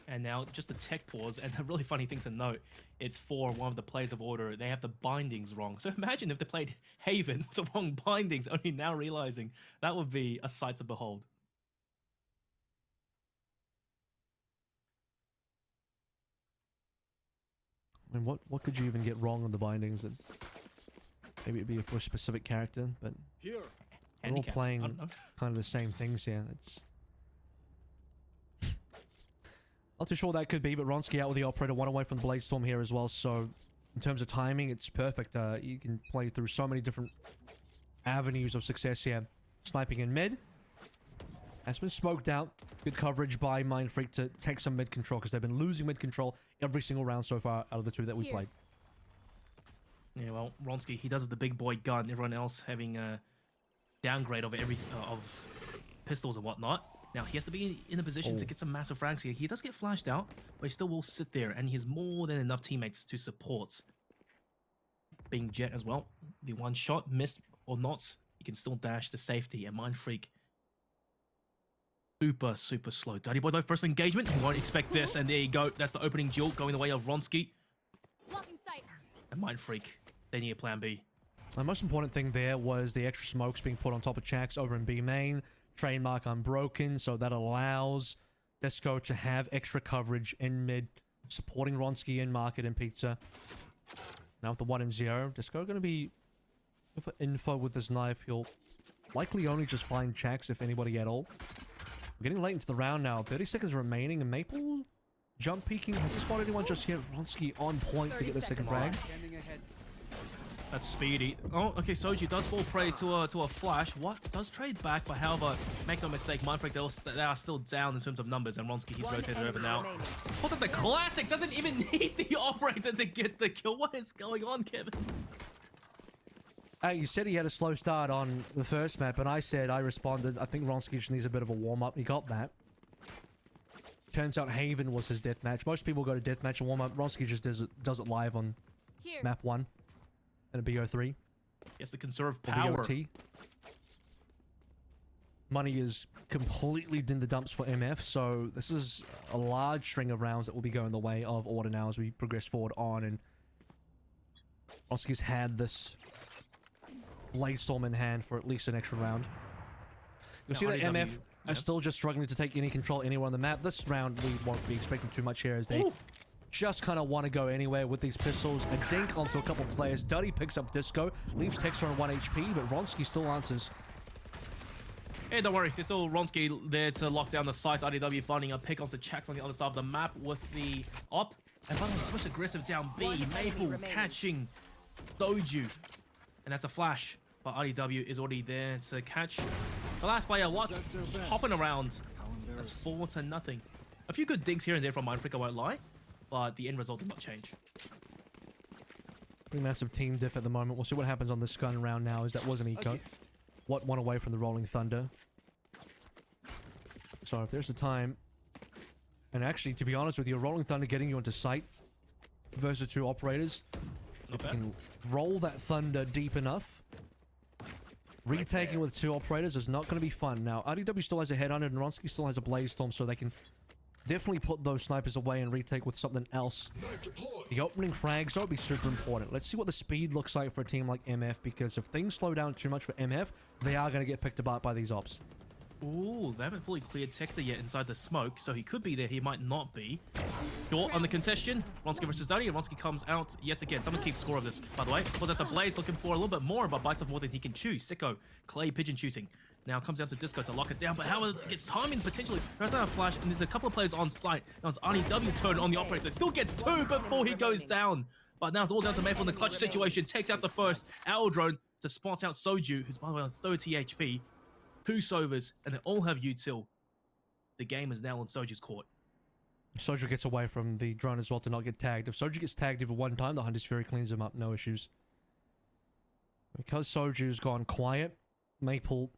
And now just a tech pause, and a really funny thing to note, it's for one of the players of Order. They have the bindings wrong. So imagine if they played Haven with the wrong bindings, only now realizing that would be a sight to behold. I mean, what could you even get wrong on the bindings? And maybe it'd be for a specific character, but Here. we're all playing kind of the same things here. It's not too sure what that could be, but Vronsky out with the Operator, 1 away from the Bladestorm here as well. So in terms of timing, it's perfect. You can play through so many different avenues of success here. Sniping in mid. Has been smoked out. Good coverage by Mind Freak to take some mid control, because they've been losing mid control every single round so far out of the 2 that we played. Yeah, well, Vronsky, he does have the big boy gun. Everyone else having a downgrade of of pistols and whatnot. Now, he has to be in a position to get some massive frags here. He does get flashed out, but he still will sit there, and he has more than enough teammates to support. Being Jet as well. The one shot, missed or not, he can still dash to safety, and Mind Freak super slow. Dirty Boy though, first engagement, you won't expect this, and there you go. That's the opening duel going the way of Vronsky. And Mind Freak, they need a plan B. The most important thing there was the extra smokes being put on top of Chaks over in B main. Trademark unbroken, so that allows Disco to have extra coverage in mid, supporting Vronsky in market and pizza. Now with the 1 and 0, Disco going to be for info with this knife. He'll likely only just find Chaks, if anybody at all. We're getting late into the round now. 30 seconds remaining, and Maple jump peeking. Has he spotted anyone just here? Vronsky on point to get the second frag. That's speedy. Oh, okay, Soju does fall prey to a flash. What? Does trade back, but however, make no mistake, Mindfreak, they are still down in terms of numbers, and Vronsky, he's rotated over now. What's up, the classic? Doesn't even need the operator to get the kill. What is going on, Kevin? You said he had a slow start on the first map, and I responded, I think Vronsky just needs a bit of a warm-up. He got that. Turns out Haven was his deathmatch. Most people go to deathmatch and warm-up. Vronsky just does it live on map 1 and a BO3. Yes, to conserve power. BOT. Money is completely in the dumps for MF, so this is a large string of rounds that will be going the way of Order now as we progress forward on, and Vronsky's had this Bladestorm in hand for at least an extra round. You'll see that MF are still just struggling to take any control anywhere on the map. This round, we won't be expecting too much here as they just kind of want to go anywhere with these pistols. A dink onto a couple players. Duddy picks up Disco, leaves Texter on 1 HP, but Vronsky still answers. Hey, don't worry. There's still Vronsky there to lock down the sites. IDW finding a pick onto Checks on the other side of the map with the op. And finally, push aggressive down B. Maple catching Doju. And that's a flash. But IDW is already there to catch the last player. What's hopping around? That's 4-0. A few good dinks here and there from Mindfreak, I won't lie. But the end result did not change. Pretty massive team diff at the moment. We'll see what happens on this gun round now, as that was an eco. What one away from the Rolling Thunder. So if there's the time, and actually, to be honest with you, Rolling Thunder getting you into sight versus 2 operators. If you can roll that Thunder deep enough, retaking with 2 operators is not going to be fun. Now, RDW still has a Headhunter, and Ronsky still has a Blaze Storm, so they can definitely put those snipers away and retake with something else. The opening frags, that would be super important. Let's see what the speed looks like for a team like MF, because if things slow down too much for MF, they are going to get picked apart by these ops. Ooh, they haven't fully cleared Texter yet inside the smoke, so he could be there, he might not be. Short on the contention, Ronsky versus Duddy, and Ronsky comes out yet again. Someone keeps score of this, by the way. Was at the Blaze looking for a little bit more, but bites off more than he can chew. Sicko, Clay pigeon shooting. Now comes down to Disco to lock it down, but Howard gets timing potentially. There's a flash, and there's a couple of players on site. Now it's RDW's turn on the operator. Still gets 2 before he goes down. But now it's all down to Maple in the clutch situation. Takes out the first Owl Drone to spot out Soju, who's by the way on 30 HP. 2 Sovers, and they all have util. The game is now on Soju's court. Soju gets away from the drone as well to not get tagged. If Soju gets tagged even one time, the Hunter's Fury cleans him up, no issues. Because Soju's gone quiet, Maple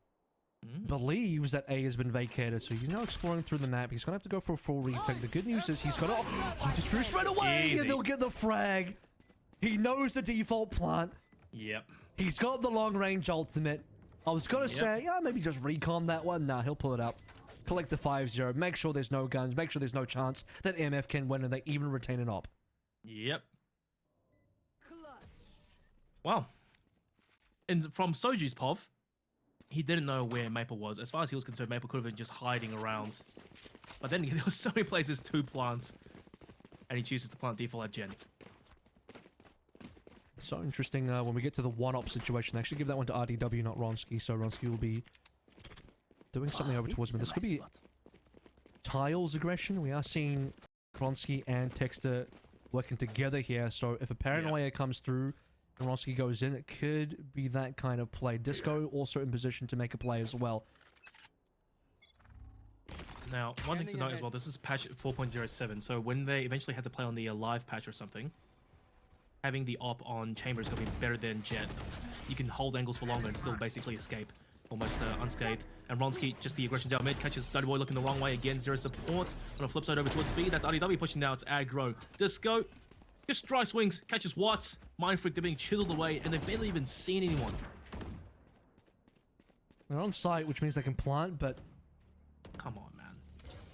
believes that A has been vacated, so he's now exploring through the map. He's going to have to go for a full retake. The good news is he's got to... Hunter's Fury straight away, and they'll get the frag. He knows the default plant. Yep. He's got the long-range ultimate. I was going to say, yeah, maybe just recon that one. Nah, he'll pull it up. Collect the 5-0. Make sure there's no guns. Make sure there's no chance that MF can win and they even retain an op. Yep. Wow. And from Soju's POV, he didn't know where Maple was. As far as he was concerned, Maple could have been just hiding around. But then there were so many places to plant. And he chooses to plant default at Gen. So interesting when we get to the one-op situation. Actually give that one to RDW, not Ronsky. So Ronsky will be doing something over towards me. This could be Tiles aggression. We are seeing Ronsky and Texter working together here. So if a paranoia comes through and Ronsky goes in, it could be that kind of play. Disco also in position to make a play as well. Now, one thing to note as well, this is patch 4.07. So when they eventually had to play on the live patch or something, having the op on chamber is going to be better than Jet. You can hold angles for longer and still basically escape almost unscathed. And Ronsky, just the aggression down mid, catches Duddy Boy looking the wrong way again. Zero support. On the flip side over towards B, that's RDW pushing down to aggro. Disco just dry swings, catches Watts. Mindfreak, they're being chiseled away, and they've barely even seen anyone. They're on site, which means they can plant, but... Come on, man.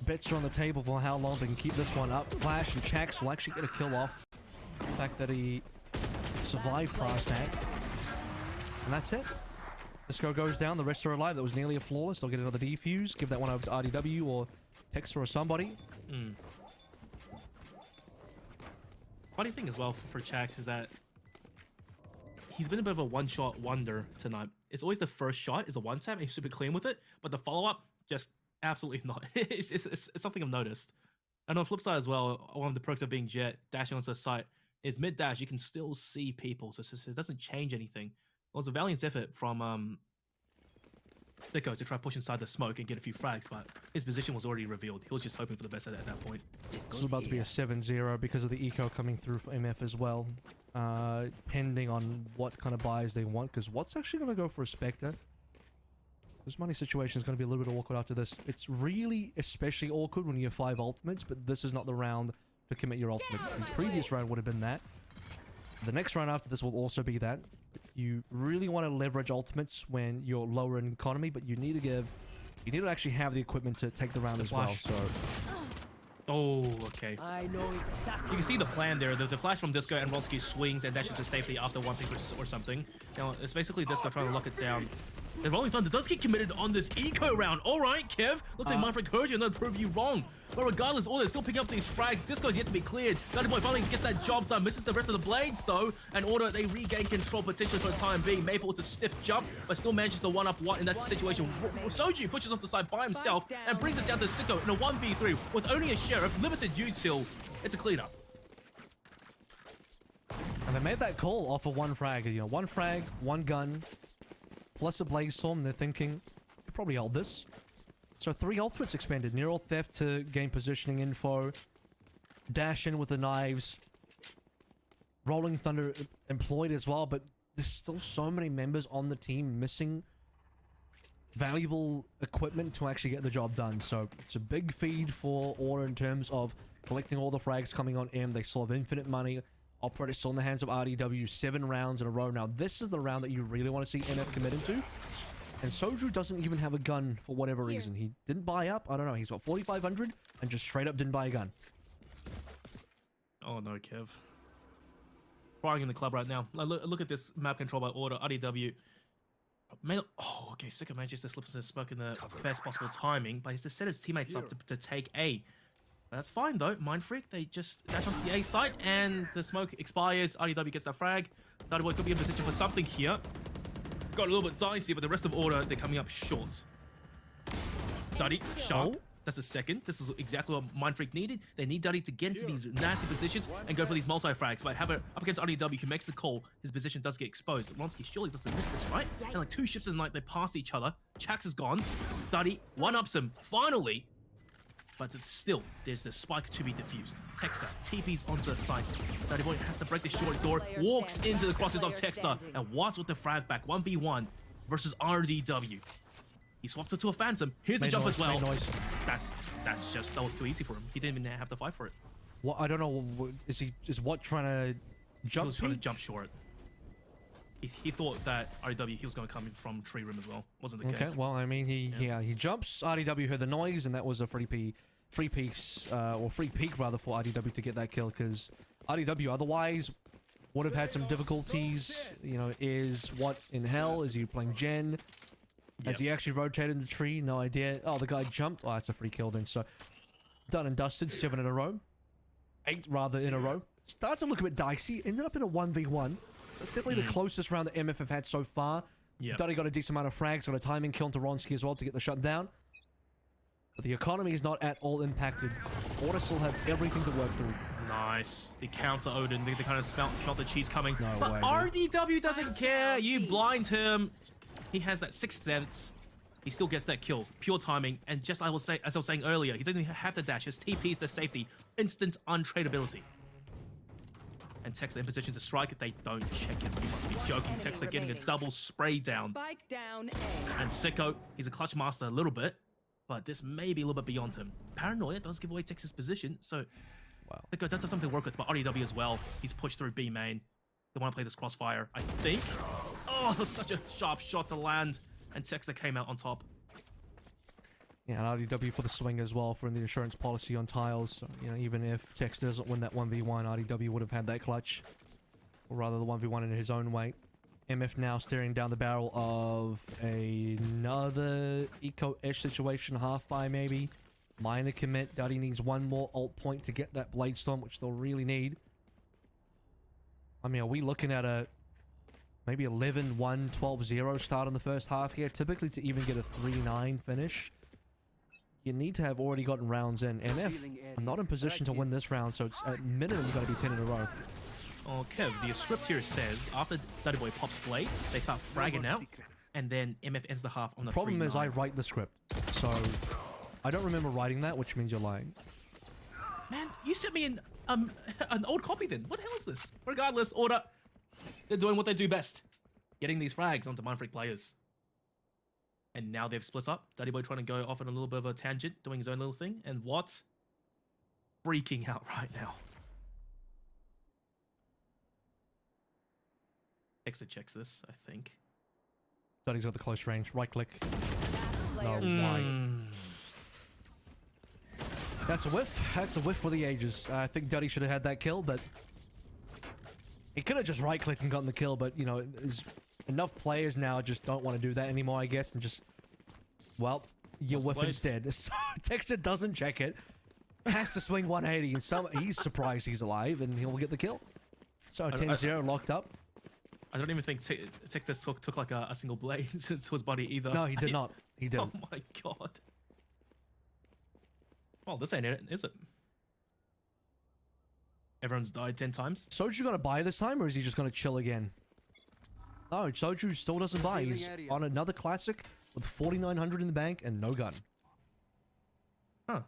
Bets are on the table for how long they can keep this one up. Flash and Chax will actually get a kill off. The fact that he survived past that. And that's it. Disco goes down, the rest are alive. That was nearly a flawless. They'll get another defuse. Give that one over to RDW or Texter or somebody. Funny thing as well for Chax is that he's been a bit of a one-shot wonder tonight. It's always the first shot is a one-tap and he's super clean with it, but the follow-up, just absolutely not. it's something I've noticed. And on the flip side as well, one of the perks of being Jet, dashing onto the site, is mid-dash, you can still see people, so it doesn't change anything. It was a valiant effort from Sicko to try to push inside the smoke and get a few frags, but his position was already revealed. He was just hoping for the best at that point. This is about to be a 7-0 because of the eco coming through for MF as well. Depending on what kind of buys they want, because what's actually going to go for a Spectre? This money situation is going to be a little bit awkward after this. It's really especially awkward when you have 5 ultimates, but this is not the round to commit your ultimate. The previous round would have been that. The next round after this will also be that. You really want to leverage ultimates when you're lower in economy, but you need to actually have the equipment to take the round as well. So, oh, okay. I know exactly. You can see the plan there. There's a flash from Disco and Ronsky swings and dashes to safety after one pick or something. Now, it's basically Disco trying to lock it down. The Rolling Thunder does get committed on this eco round. All right, Kev. Looks like Manfred heard you and then prove you wrong. But regardless, all they're still picking up these frags. Disco's yet to be cleared. Dirty Boy finally gets that job done. Misses the rest of the blades, though. And Order, they regain control potentially for the time being. Maple with a stiff jump, but still manages to one-up Watt in that situation. Soju pushes off the side by himself and brings it down to Sicko in a 1v3 with only a Sheriff, limited util. It's a cleanup. And they made that call off of one frag. You know, one frag, one gun, plus a Blaze Storm. They're thinking, we probably hold this. So 3 ultimates expanded. Neural Theft to gain positioning info. Dash in with the knives. Rolling Thunder employed as well, but there's still so many members on the team missing valuable equipment to actually get the job done. So it's a big feed for Order in terms of collecting all the frags coming on M. They still have infinite money. Operator still in the hands of RDW, 7 rounds in a row. Now, this is the round that you really want to see NF committed to. And Soju doesn't even have a gun for whatever reason. He didn't buy up. I don't know. He's got 4,500 and just straight up didn't buy a gun. Oh no, Kev. Firing in the club right now. Look at this map control by Order. RDW. Oh, okay. Sicko manages to slip into the smoke in the best possible timing, but he's just set his teammates up to take A. That's fine though. Mind Freak, they just dash onto the A site and the smoke expires. RDW gets that frag. Dirty Boy could be in position for something here. Got a little bit dicey, but the rest of Order, they're coming up short. Dirty, sharp. That's the second. This is exactly what Mind Freak needed. They need Dirty to get into these nasty positions and go for these multi-frags. But have it up against RDW, who makes the call. His position does get exposed. Ronsky surely doesn't miss this, right? And like 2 ships in the night, they pass each other. Chax is gone. Dirty one-ups him, finally. But still, there's the spike to be diffused. Texter TP's onto the site. Dirty Boy has to break the short door, walks into the crosses of Texter, and Watts with the frag back. 1v1 versus RDW. He swapped it to a Phantom. Here's the jump as well. That was too easy for him. He didn't even have to fight for it. What, I don't know. Is Watt trying to jump? He was trying to jump short. He thought that RDW he was going to come in from tree room as well. Wasn't the case. Okay, well, I mean, he jumps. RDW heard the noise, and that was a free peak rather for RDW to get that kill, because RDW otherwise would have had some difficulties. You know, is Watt in hell? Is he playing Gen? Has he actually rotated the tree? No idea. Oh, the guy jumped. Oh, it's a free kill then. So done and dusted. 7 in a row. 8 rather in a row. Started to look a bit dicey. Ended up in a 1v1. That's definitely the closest round that MF have had so far. Duddy got a decent amount of frags, got a timing kill to Ronsky as well to get the shutdown. But the economy is not at all impacted. Order still have everything to work through. Nice. The counter Odin. They kind of smelt the cheese coming. No but way, RDW doesn't care. You blind him. He has that 6th sense. He still gets that kill. Pure timing. And just as I was saying earlier, he doesn't even have to dash. His TP's the safety. Instant untradeability. And Texter in position to strike it. They don't check him. You must be joking. Texter getting a double spray down. Spike down A. And Sicko, he's a clutch master a little bit, but this may be a little bit beyond him. Paranoia does give away Texter's position, so Sicko does have something to work with, but RDW as well. He's pushed through B main. They want to play this crossfire, I think. Oh, that's such a sharp shot to land. And Texter came out on top. Yeah, and RDW for the swing as well for the insurance policy on tiles. So, you know, even if Tex doesn't win that 1v1, RDW would have had that clutch. Or rather, the 1v1 in his own way. MF now staring down the barrel of another eco-ish situation. Half buy, maybe. Minor commit. Duddy needs one more ult point to get that Blade Storm, which they'll really need. I mean, are we looking at a maybe 11-1, 12-0 start in the first half here? Typically, to even get a 3-9 finish, you need to have already gotten rounds in. MF are not in position to win this round, so it's at minimum you got to be 10 in a row. Oh, Kev, the script here says after Dirty Boy pops blades, they start fragging out, and then MF ends the half on the problem is I write the script, so I don't remember writing that, which means you're lying. Man, you sent me an old copy then. What the hell is this? Regardless, Order, they're doing what they do best. Getting these frags onto Mindfreak players. And now they've split up. Dirty Boy trying to go off on a little bit of a tangent, doing his own little thing. And Watt freaking out right now. Exit checks this, I think. Duddy's got the close range. Right click. No, why? That's a whiff. That's a whiff for the ages. I think Duddy should have had that kill, but he could have just right clicked and gotten the kill, but, you know, his enough players now just don't want to do that anymore, I guess, and just, well, you whiff instead. So Texter doesn't check it, has to swing 180, and he's surprised he's alive, and he'll get the kill. So 10-0 locked up. I don't even think Texter took like a single blade to his body either. No, he did not. He didn't. Oh my god. Well, this ain't it, is it? Everyone's died 10 times. Soju gonna buy this time, or is he just gonna chill again? No, Soju still doesn't buy. He's on another classic with 4,900 in the bank and no gun. Huh.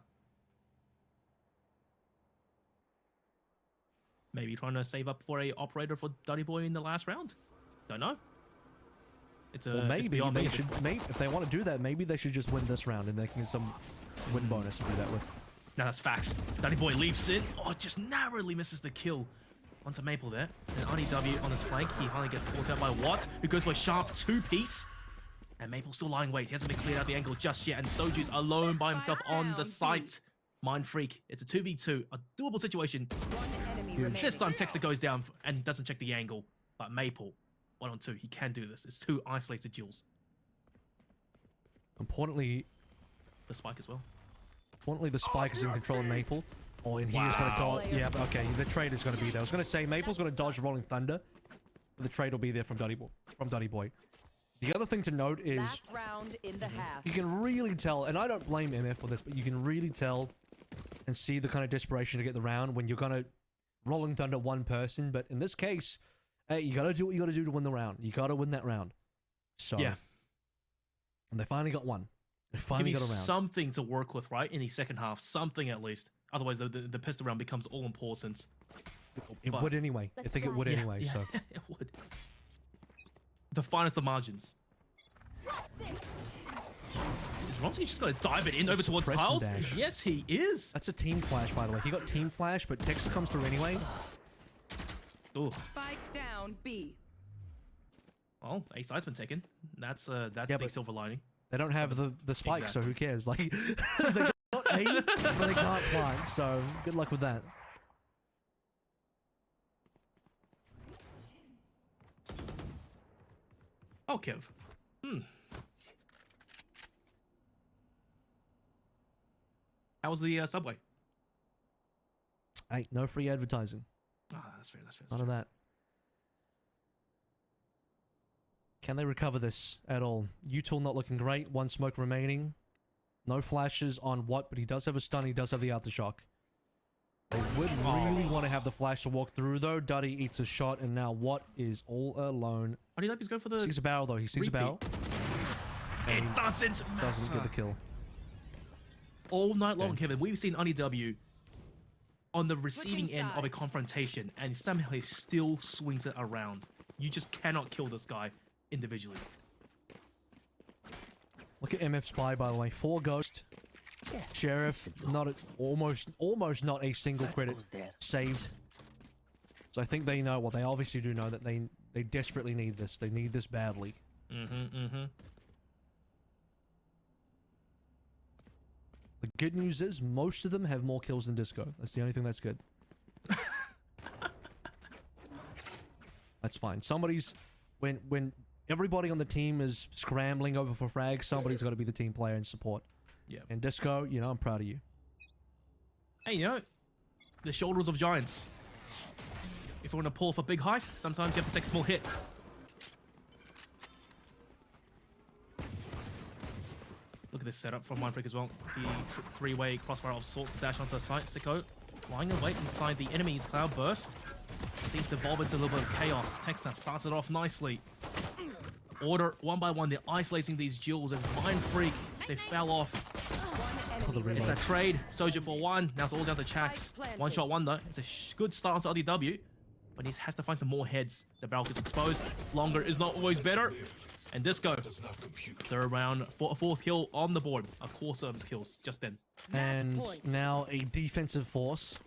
Maybe trying to save up for a operator for Duddy Boy in the last round. Don't know. It's a Well, maybe beyond they me at this should. point. Maybe if they want to do that, maybe they should just win this round and they can get some win bonus to do that with. Now that's facts. Duddy Boy leaps in. Oh, just narrowly misses the kill. Onto Maple there. And RDW on his flank. He finally gets caught out by Watt, who goes for a sharp 2-piece. And Maple's still lying wait. He hasn't been cleared out the angle just yet. And Soju's alone by himself on the site. Mind Freak. It's a 2v2. A doable situation. This time Texter goes down and doesn't check the angle. But Maple, 1-on-2. He can do this. It's 2 isolated duels. Importantly, the spike as well. Importantly, the spike is in control of Maple. Oh, and he is going to dodge. Yeah, but okay. The trade is going to be there. I was going to say Maple's going to dodge Rolling Thunder. But the trade will be there from Duddy Boy. The other thing to note is Last round in the half. you can really tell, and I don't blame MF for this, but you can really tell and see the kind of desperation to get the round when you're going to Rolling Thunder one person. But in this case, hey, you got to do what you got to do to win the round. You got to win that round. So yeah. And they finally got one. They finally got a round. Something to work with, right? In the second half. Something at least. Otherwise, the pistol round becomes all important. It would anyway. I think it would anyway. Yeah, So it would. The finest of margins. Is Ronski just going to dive it in over towards Press and tiles? dash. Yes, he is. That's a team flash, by the way. He got team flash, but Texter comes through anyway. Ooh. Spike down B. Well, a side's been taken. That's Yeah, the but silver lining. They don't have the spike, Exactly. so who cares? Like, they got A, but they can't plant, so good luck with that. Oh, Kev. How was the subway? Hey, no free advertising. Ah, that's fair. That's fair. None of that. Can they recover this at all? U-Tool not looking great. One smoke remaining. No flashes on Watt, but he does have a stun. He does have the aftershock. They would really want to have the flash to walk through, though. Duddy eats a shot, and now Watt is all alone. Why do you like he's going for the... Sees a barrel, though. He sees a barrel. It doesn't matter. Doesn't get the kill. All night long, Kevin, we've seen UniW on the receiving end of a confrontation, and somehow he still swings it around. You just cannot kill this guy individually. Look at MF Spy, by the way. 4 Ghost. Sheriff, not almost not a single credit saved. So I think they know, well, they obviously do know that they desperately need this. They need this badly. The good news is most of them have more kills than Disco. That's the only thing that's good. That's fine. Somebody's when everybody on the team is scrambling over for frags, somebody's got to be the team player and support. Yeah. And Disco, you know, I'm proud of you. Hey, you know, the shoulders of giants. If you want to pull off a big heist, sometimes you have to take a small hit. Look at this setup from Mindfreak as well. The three-way crossfire of sorts to dash onto the site. Sicko lying in wait inside the enemy's cloud burst. Things devolve into a little bit of chaos. Texas starts it off nicely. Order one by one. They're isolating these duels as Mindfreak. They fell off. It's a trade. Soju for 1. Now it's all down to Chax. One shot wonder. It's a good start to LDW. But he has to find some more heads. The barrel gets exposed. Longer is not always better. And Disco, third round, fourth kill on the board. A quarter of his kills just then. And now a defensive force.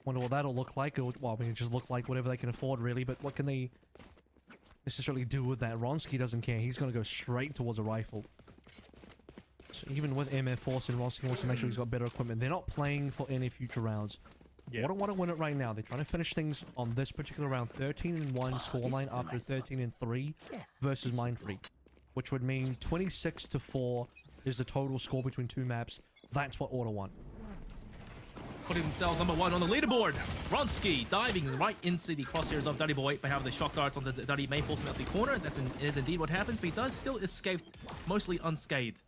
Wonder what that'll look like. Well, I mean, it just look like whatever they can afford, really. But what can they necessarily do with that? Ronski doesn't care. He's going to go straight towards a rifle. So even with MF Force and Ronski wants to make sure he's got better equipment. They're not playing for any future rounds. Order want to win it right now. They're trying to finish things on this particular round 13-1 scoreline after 13-3 versus Mind Freak, which would mean 26-4 is the total score between two maps. That's what Order want. Putting themselves number 1 on the leaderboard. Ronsky diving right into the crosshairs of Duddy Boy by having the shock darts onto Duddy, may force him out the corner. That is indeed what happens, but he does still escape mostly unscathed.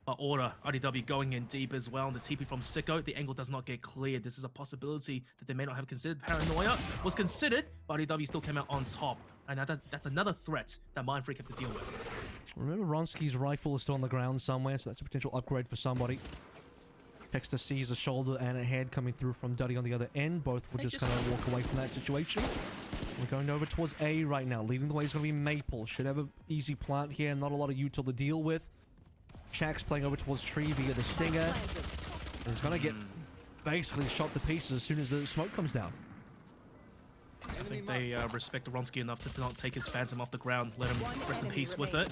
But Order, RDW going in deep as well. And the TP from Sicko, the angle does not get cleared. This is a possibility that they may not have considered. Paranoia was considered, but RDW still came out on top. And that's another threat that Mind Freak have to deal with. Remember, Ronsky's rifle is still on the ground somewhere, so that's a potential upgrade for somebody. Texter sees a shoulder and a head coming through from Duddy on the other end. Both will just kind of walk away from that situation. We're going over towards A right now. Leading the way is going to be Maple. Should have an easy plant here. Not a lot of util to deal with. Shaxx playing over towards Tree via the Stinger. And he's going to get basically shot to pieces as soon as the smoke comes down. I think they respect Ronsky enough to not take his Phantom off the ground. Let him rest in peace with it.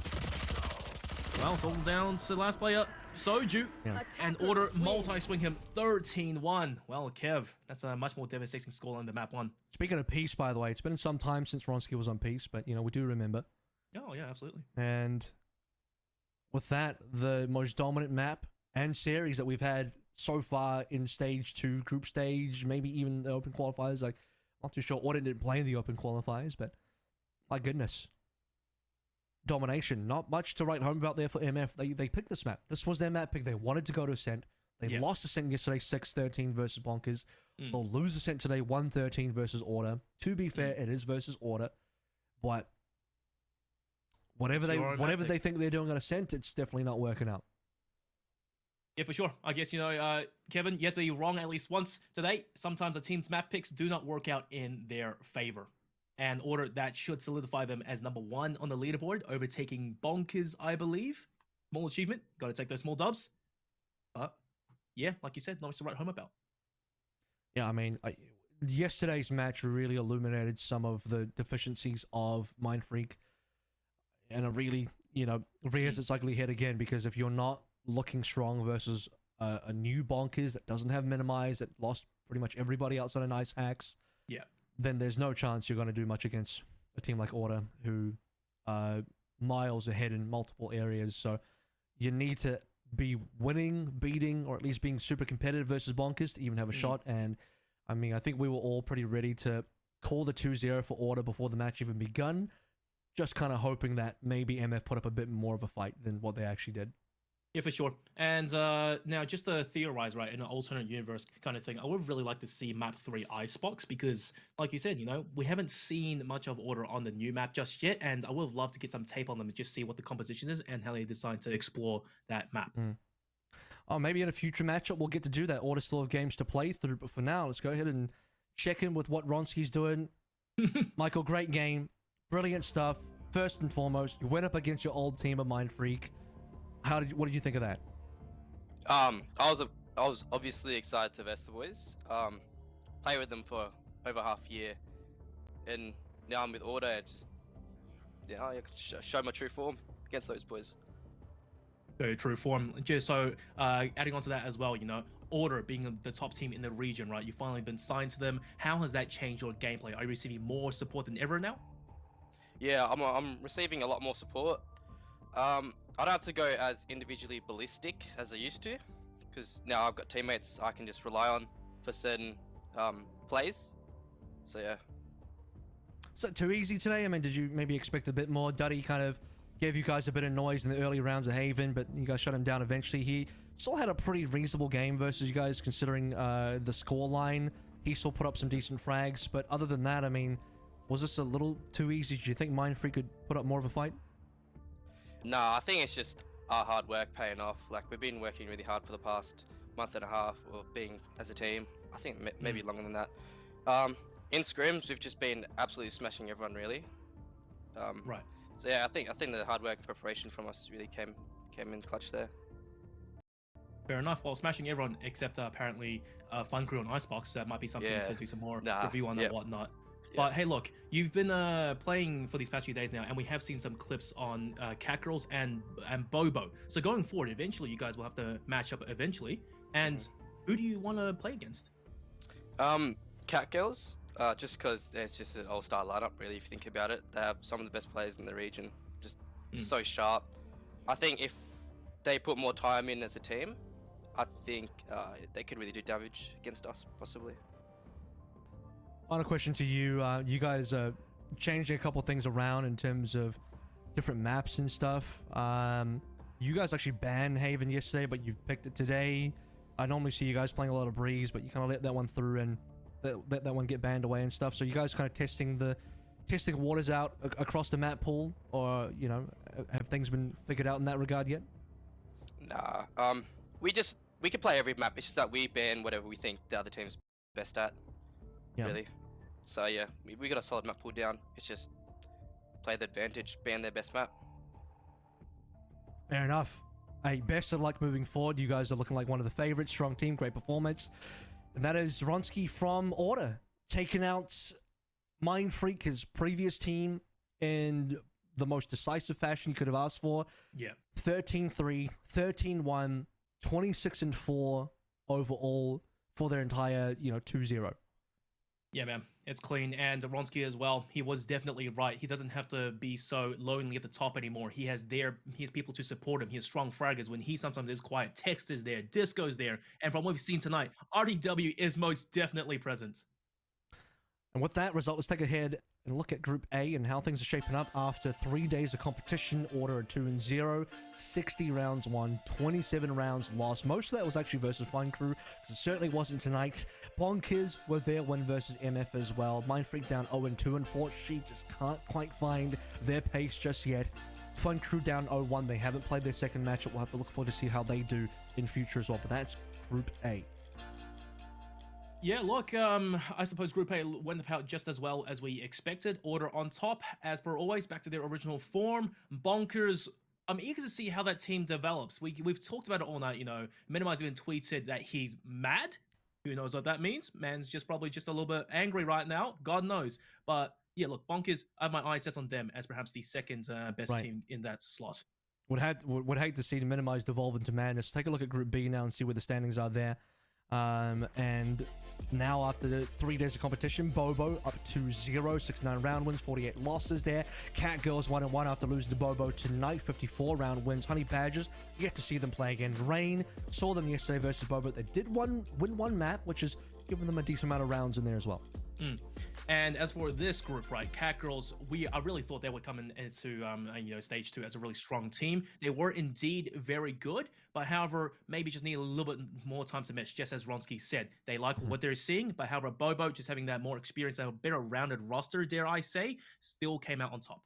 Well, it's all down to the last player, Soju. Yeah. And Order multi-swing him 13-1. Well, Kev, that's a much more devastating scoreline than map 1. Speaking of Peace, by the way, it's been some time since Ronsky was on Peace, but, you know, we do remember. Oh, yeah, absolutely. And with that, the most dominant map and series that we've had so far in Stage 2, Group Stage, maybe even the Open Qualifiers. Like, not too sure Order didn't play in the Open Qualifiers, but my goodness. Domination. Not much to write home about there for MF. They picked this map. This was their map pick. They wanted to go to Ascent. They lost Ascent yesterday, 6-13 versus Bonkers. They'll lose Ascent today, 1-13 versus Order. To be fair, it is versus Order. But whatever they think they're doing on Ascent, it's definitely not working out. Yeah, for sure. I guess, you know, Kevin, you have to be wrong at least once today. Sometimes a team's map picks do not work out in their favor. And Order, that should solidify them as number 1 on the leaderboard, overtaking Bonkers, I believe. Small achievement. Got to take those small dubs. But, yeah, like you said, not much to write home about. Yeah, I mean, yesterday's match really illuminated some of the deficiencies of Mind Freak. And it really, you know, rears its ugly head again, because if you're not looking strong versus a new Bonkers that doesn't have Minimize, that lost pretty much everybody outside of Nice Hacks, yeah, then there's no chance you're going to do much against a team like Order, who are miles ahead in multiple areas. So you need to be winning, beating, or at least being super competitive versus Bonkers to even have a shot. And I mean, I think we were all pretty ready to call the 2-0 for Order before the match even begun. Just kind of hoping that maybe MF put up a bit more of a fight than what they actually did. Yeah, for sure. And now, just to theorize, right, in an alternate universe kind of thing, I would really like to see Map 3 Icebox, because, like you said, you know, we haven't seen much of Order on the new map just yet, and I would love to get some tape on them and just see what the composition is and how they decide to explore that map. Oh, maybe in a future matchup we'll get to do that. Order still have games to play through, but for now, let's go ahead and check in with what Ronsky's doing. Michael, great game. Brilliant stuff. First and foremost, you went up against your old team of Mind Freak. What did you think of that? I was obviously excited to verse the boys. Play with them for over half a year, and now I'm with Order. I could show my true form against those boys. So true form. Just so adding on to that as well, you know, Order being the top team in the region, right? You've finally been signed to them. How has that changed your gameplay? Are you receiving more support than ever now? Yeah, I'm receiving a lot more support. I don't have to go as individually ballistic as I used to, because now I've got teammates I can just rely on for certain plays. So yeah. Was that too easy today? I mean, did you maybe expect a bit more? Duddy kind of gave you guys a bit of noise in the early rounds of Haven, but you guys shut him down eventually. He still had a pretty reasonable game versus you guys, considering the score line. He still put up some decent frags, but other than that, I mean, was this a little too easy? Do you think Mind Freak could put up more of a fight? No, I think it's just our hard work paying off. Like, we've been working really hard for the past month and a half of being as a team. I think maybe longer than that. In scrims, we've just been absolutely smashing everyone, really. Right. So yeah, I think the hard work and preparation from us really came in clutch there. Fair enough. Well, smashing everyone except apparently Fun Crew on Icebox. That might be something to do some more review on and whatnot. But hey, look, you've been playing for these past few days now, and we have seen some clips on Cat Girls and Bobo. So going forward, eventually you guys will have to match up eventually. And who do you want to play against? Cat Girls, just because it's just an all-star lineup, really, if you think about it. They have some of the best players in the region, just so sharp. I think if they put more time in as a team, I think they could really do damage against us, possibly. Final question to you. You guys are changing a couple things around in terms of different maps and stuff. You guys actually banned Haven yesterday, but you've picked it today. I normally see you guys playing a lot of Breeze, but you kind of let that one through and let that one get banned away and stuff. So you guys kind of testing waters out across the map pool, or you know, have things been figured out in that regard yet? Nah. We can play every map. It's just that we ban whatever we think the other team's best at. Yeah. Really. So yeah, we got a solid map pool down. It's just play the advantage, ban their best map. Fair enough. Hey, best of luck moving forward. You guys are looking like one of the favorites. Strong team, great performance. And that is Ronsky from Order, taking out Mind Freak, his previous team, in the most decisive fashion you could have asked for. Yeah. 13-3, 13-1, 26-4 overall for their entire, 2-0. Yeah, man, it's clean. And Ronsky as well, he was definitely right. He doesn't have to be so lonely at the top anymore. He has people to support him. He has strong fraggers when he sometimes is quiet. Text is there, Disco's there. And from what we've seen tonight, RDW is most definitely present. And with that result, let's take a head and look at Group A and how things are shaping up after 3 days of competition. Order 2-0, 60 rounds won, 27 rounds lost. Most of that was actually versus Fun Crew, because it certainly wasn't tonight. Bonkers were their win versus MF as well. Mind Freak down 0-2. Unfortunately, just can't quite find their pace just yet. Fun Crew down 0-1. They haven't played their second matchup. We'll have to look forward to see how they do in future as well. But that's Group A. Yeah, look, I suppose Group A went about just as well as we expected. Order on top, as per always, back to their original form. Bonkers, I'm eager to see how that team develops. We've talked about it all night, Minimize even tweeted that he's mad. Who knows what that means? Man's probably just a little bit angry right now. God knows. But yeah, look, Bonkers, I have my eyes set on them as perhaps the second best team in that slot. Would hate to see the Minimize devolve into madness. Take a look at Group B now and see where the standings are there. And now after the 3 days of competition, Bobo up 2-0, 69 round wins, 48 losses there. Cat Girls 1-1 after losing to Bobo tonight, 54 round wins. Honey Badgers, you get to see them play again. Rain, saw them yesterday versus Bobo. They did win one map, which is giving them a decent amount of rounds in there as well. And as for this group, right, Cat Girls, I really thought they would come into stage 2 as a really strong team. They were indeed very good, but however, maybe just need a little bit more time to mesh, just as Ronsky said. They like what they're seeing, but however, Bobo, just having that more experience and a better rounded roster, dare I say, still came out on top.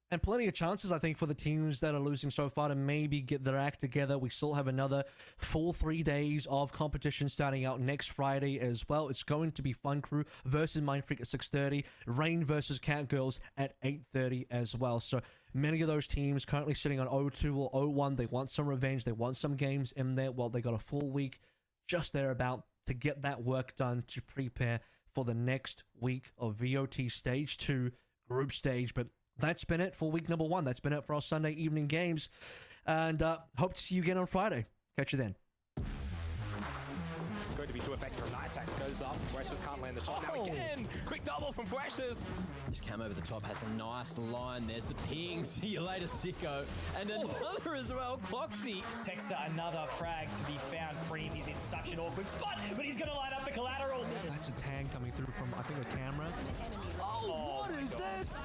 And plenty of chances, I think, for the teams that are losing so far to maybe get their act together. We still have another full 3 days of competition starting out next Friday as well. It's going to be Fun Crew versus Mind Freak at 6:30, Rain versus Cat Girls at 8:30 as well. So many of those teams currently sitting on 0-2 or 0-1. They want some revenge. They want some games in there. Well, they got a full week just thereabout to get that work done to prepare for the next week of VOT Stage 2 group stage. But that's been it for week number 1. That's been it for our Sunday evening games. And hope to see you again on Friday. Catch you then. Going to be 2 effects from Nice Axe. Goes up. Precious can't land the shot. Now again. Quick double from Precious. This cam over the top has a nice line. There's the ping. See you later, sicko. And another as well, Cloxy. Texter, another frag to be found. Cream, he's in such an awkward spot, but he's going to light up the collateral. That's a tag coming through from, I think, a camera. Oh, what is this?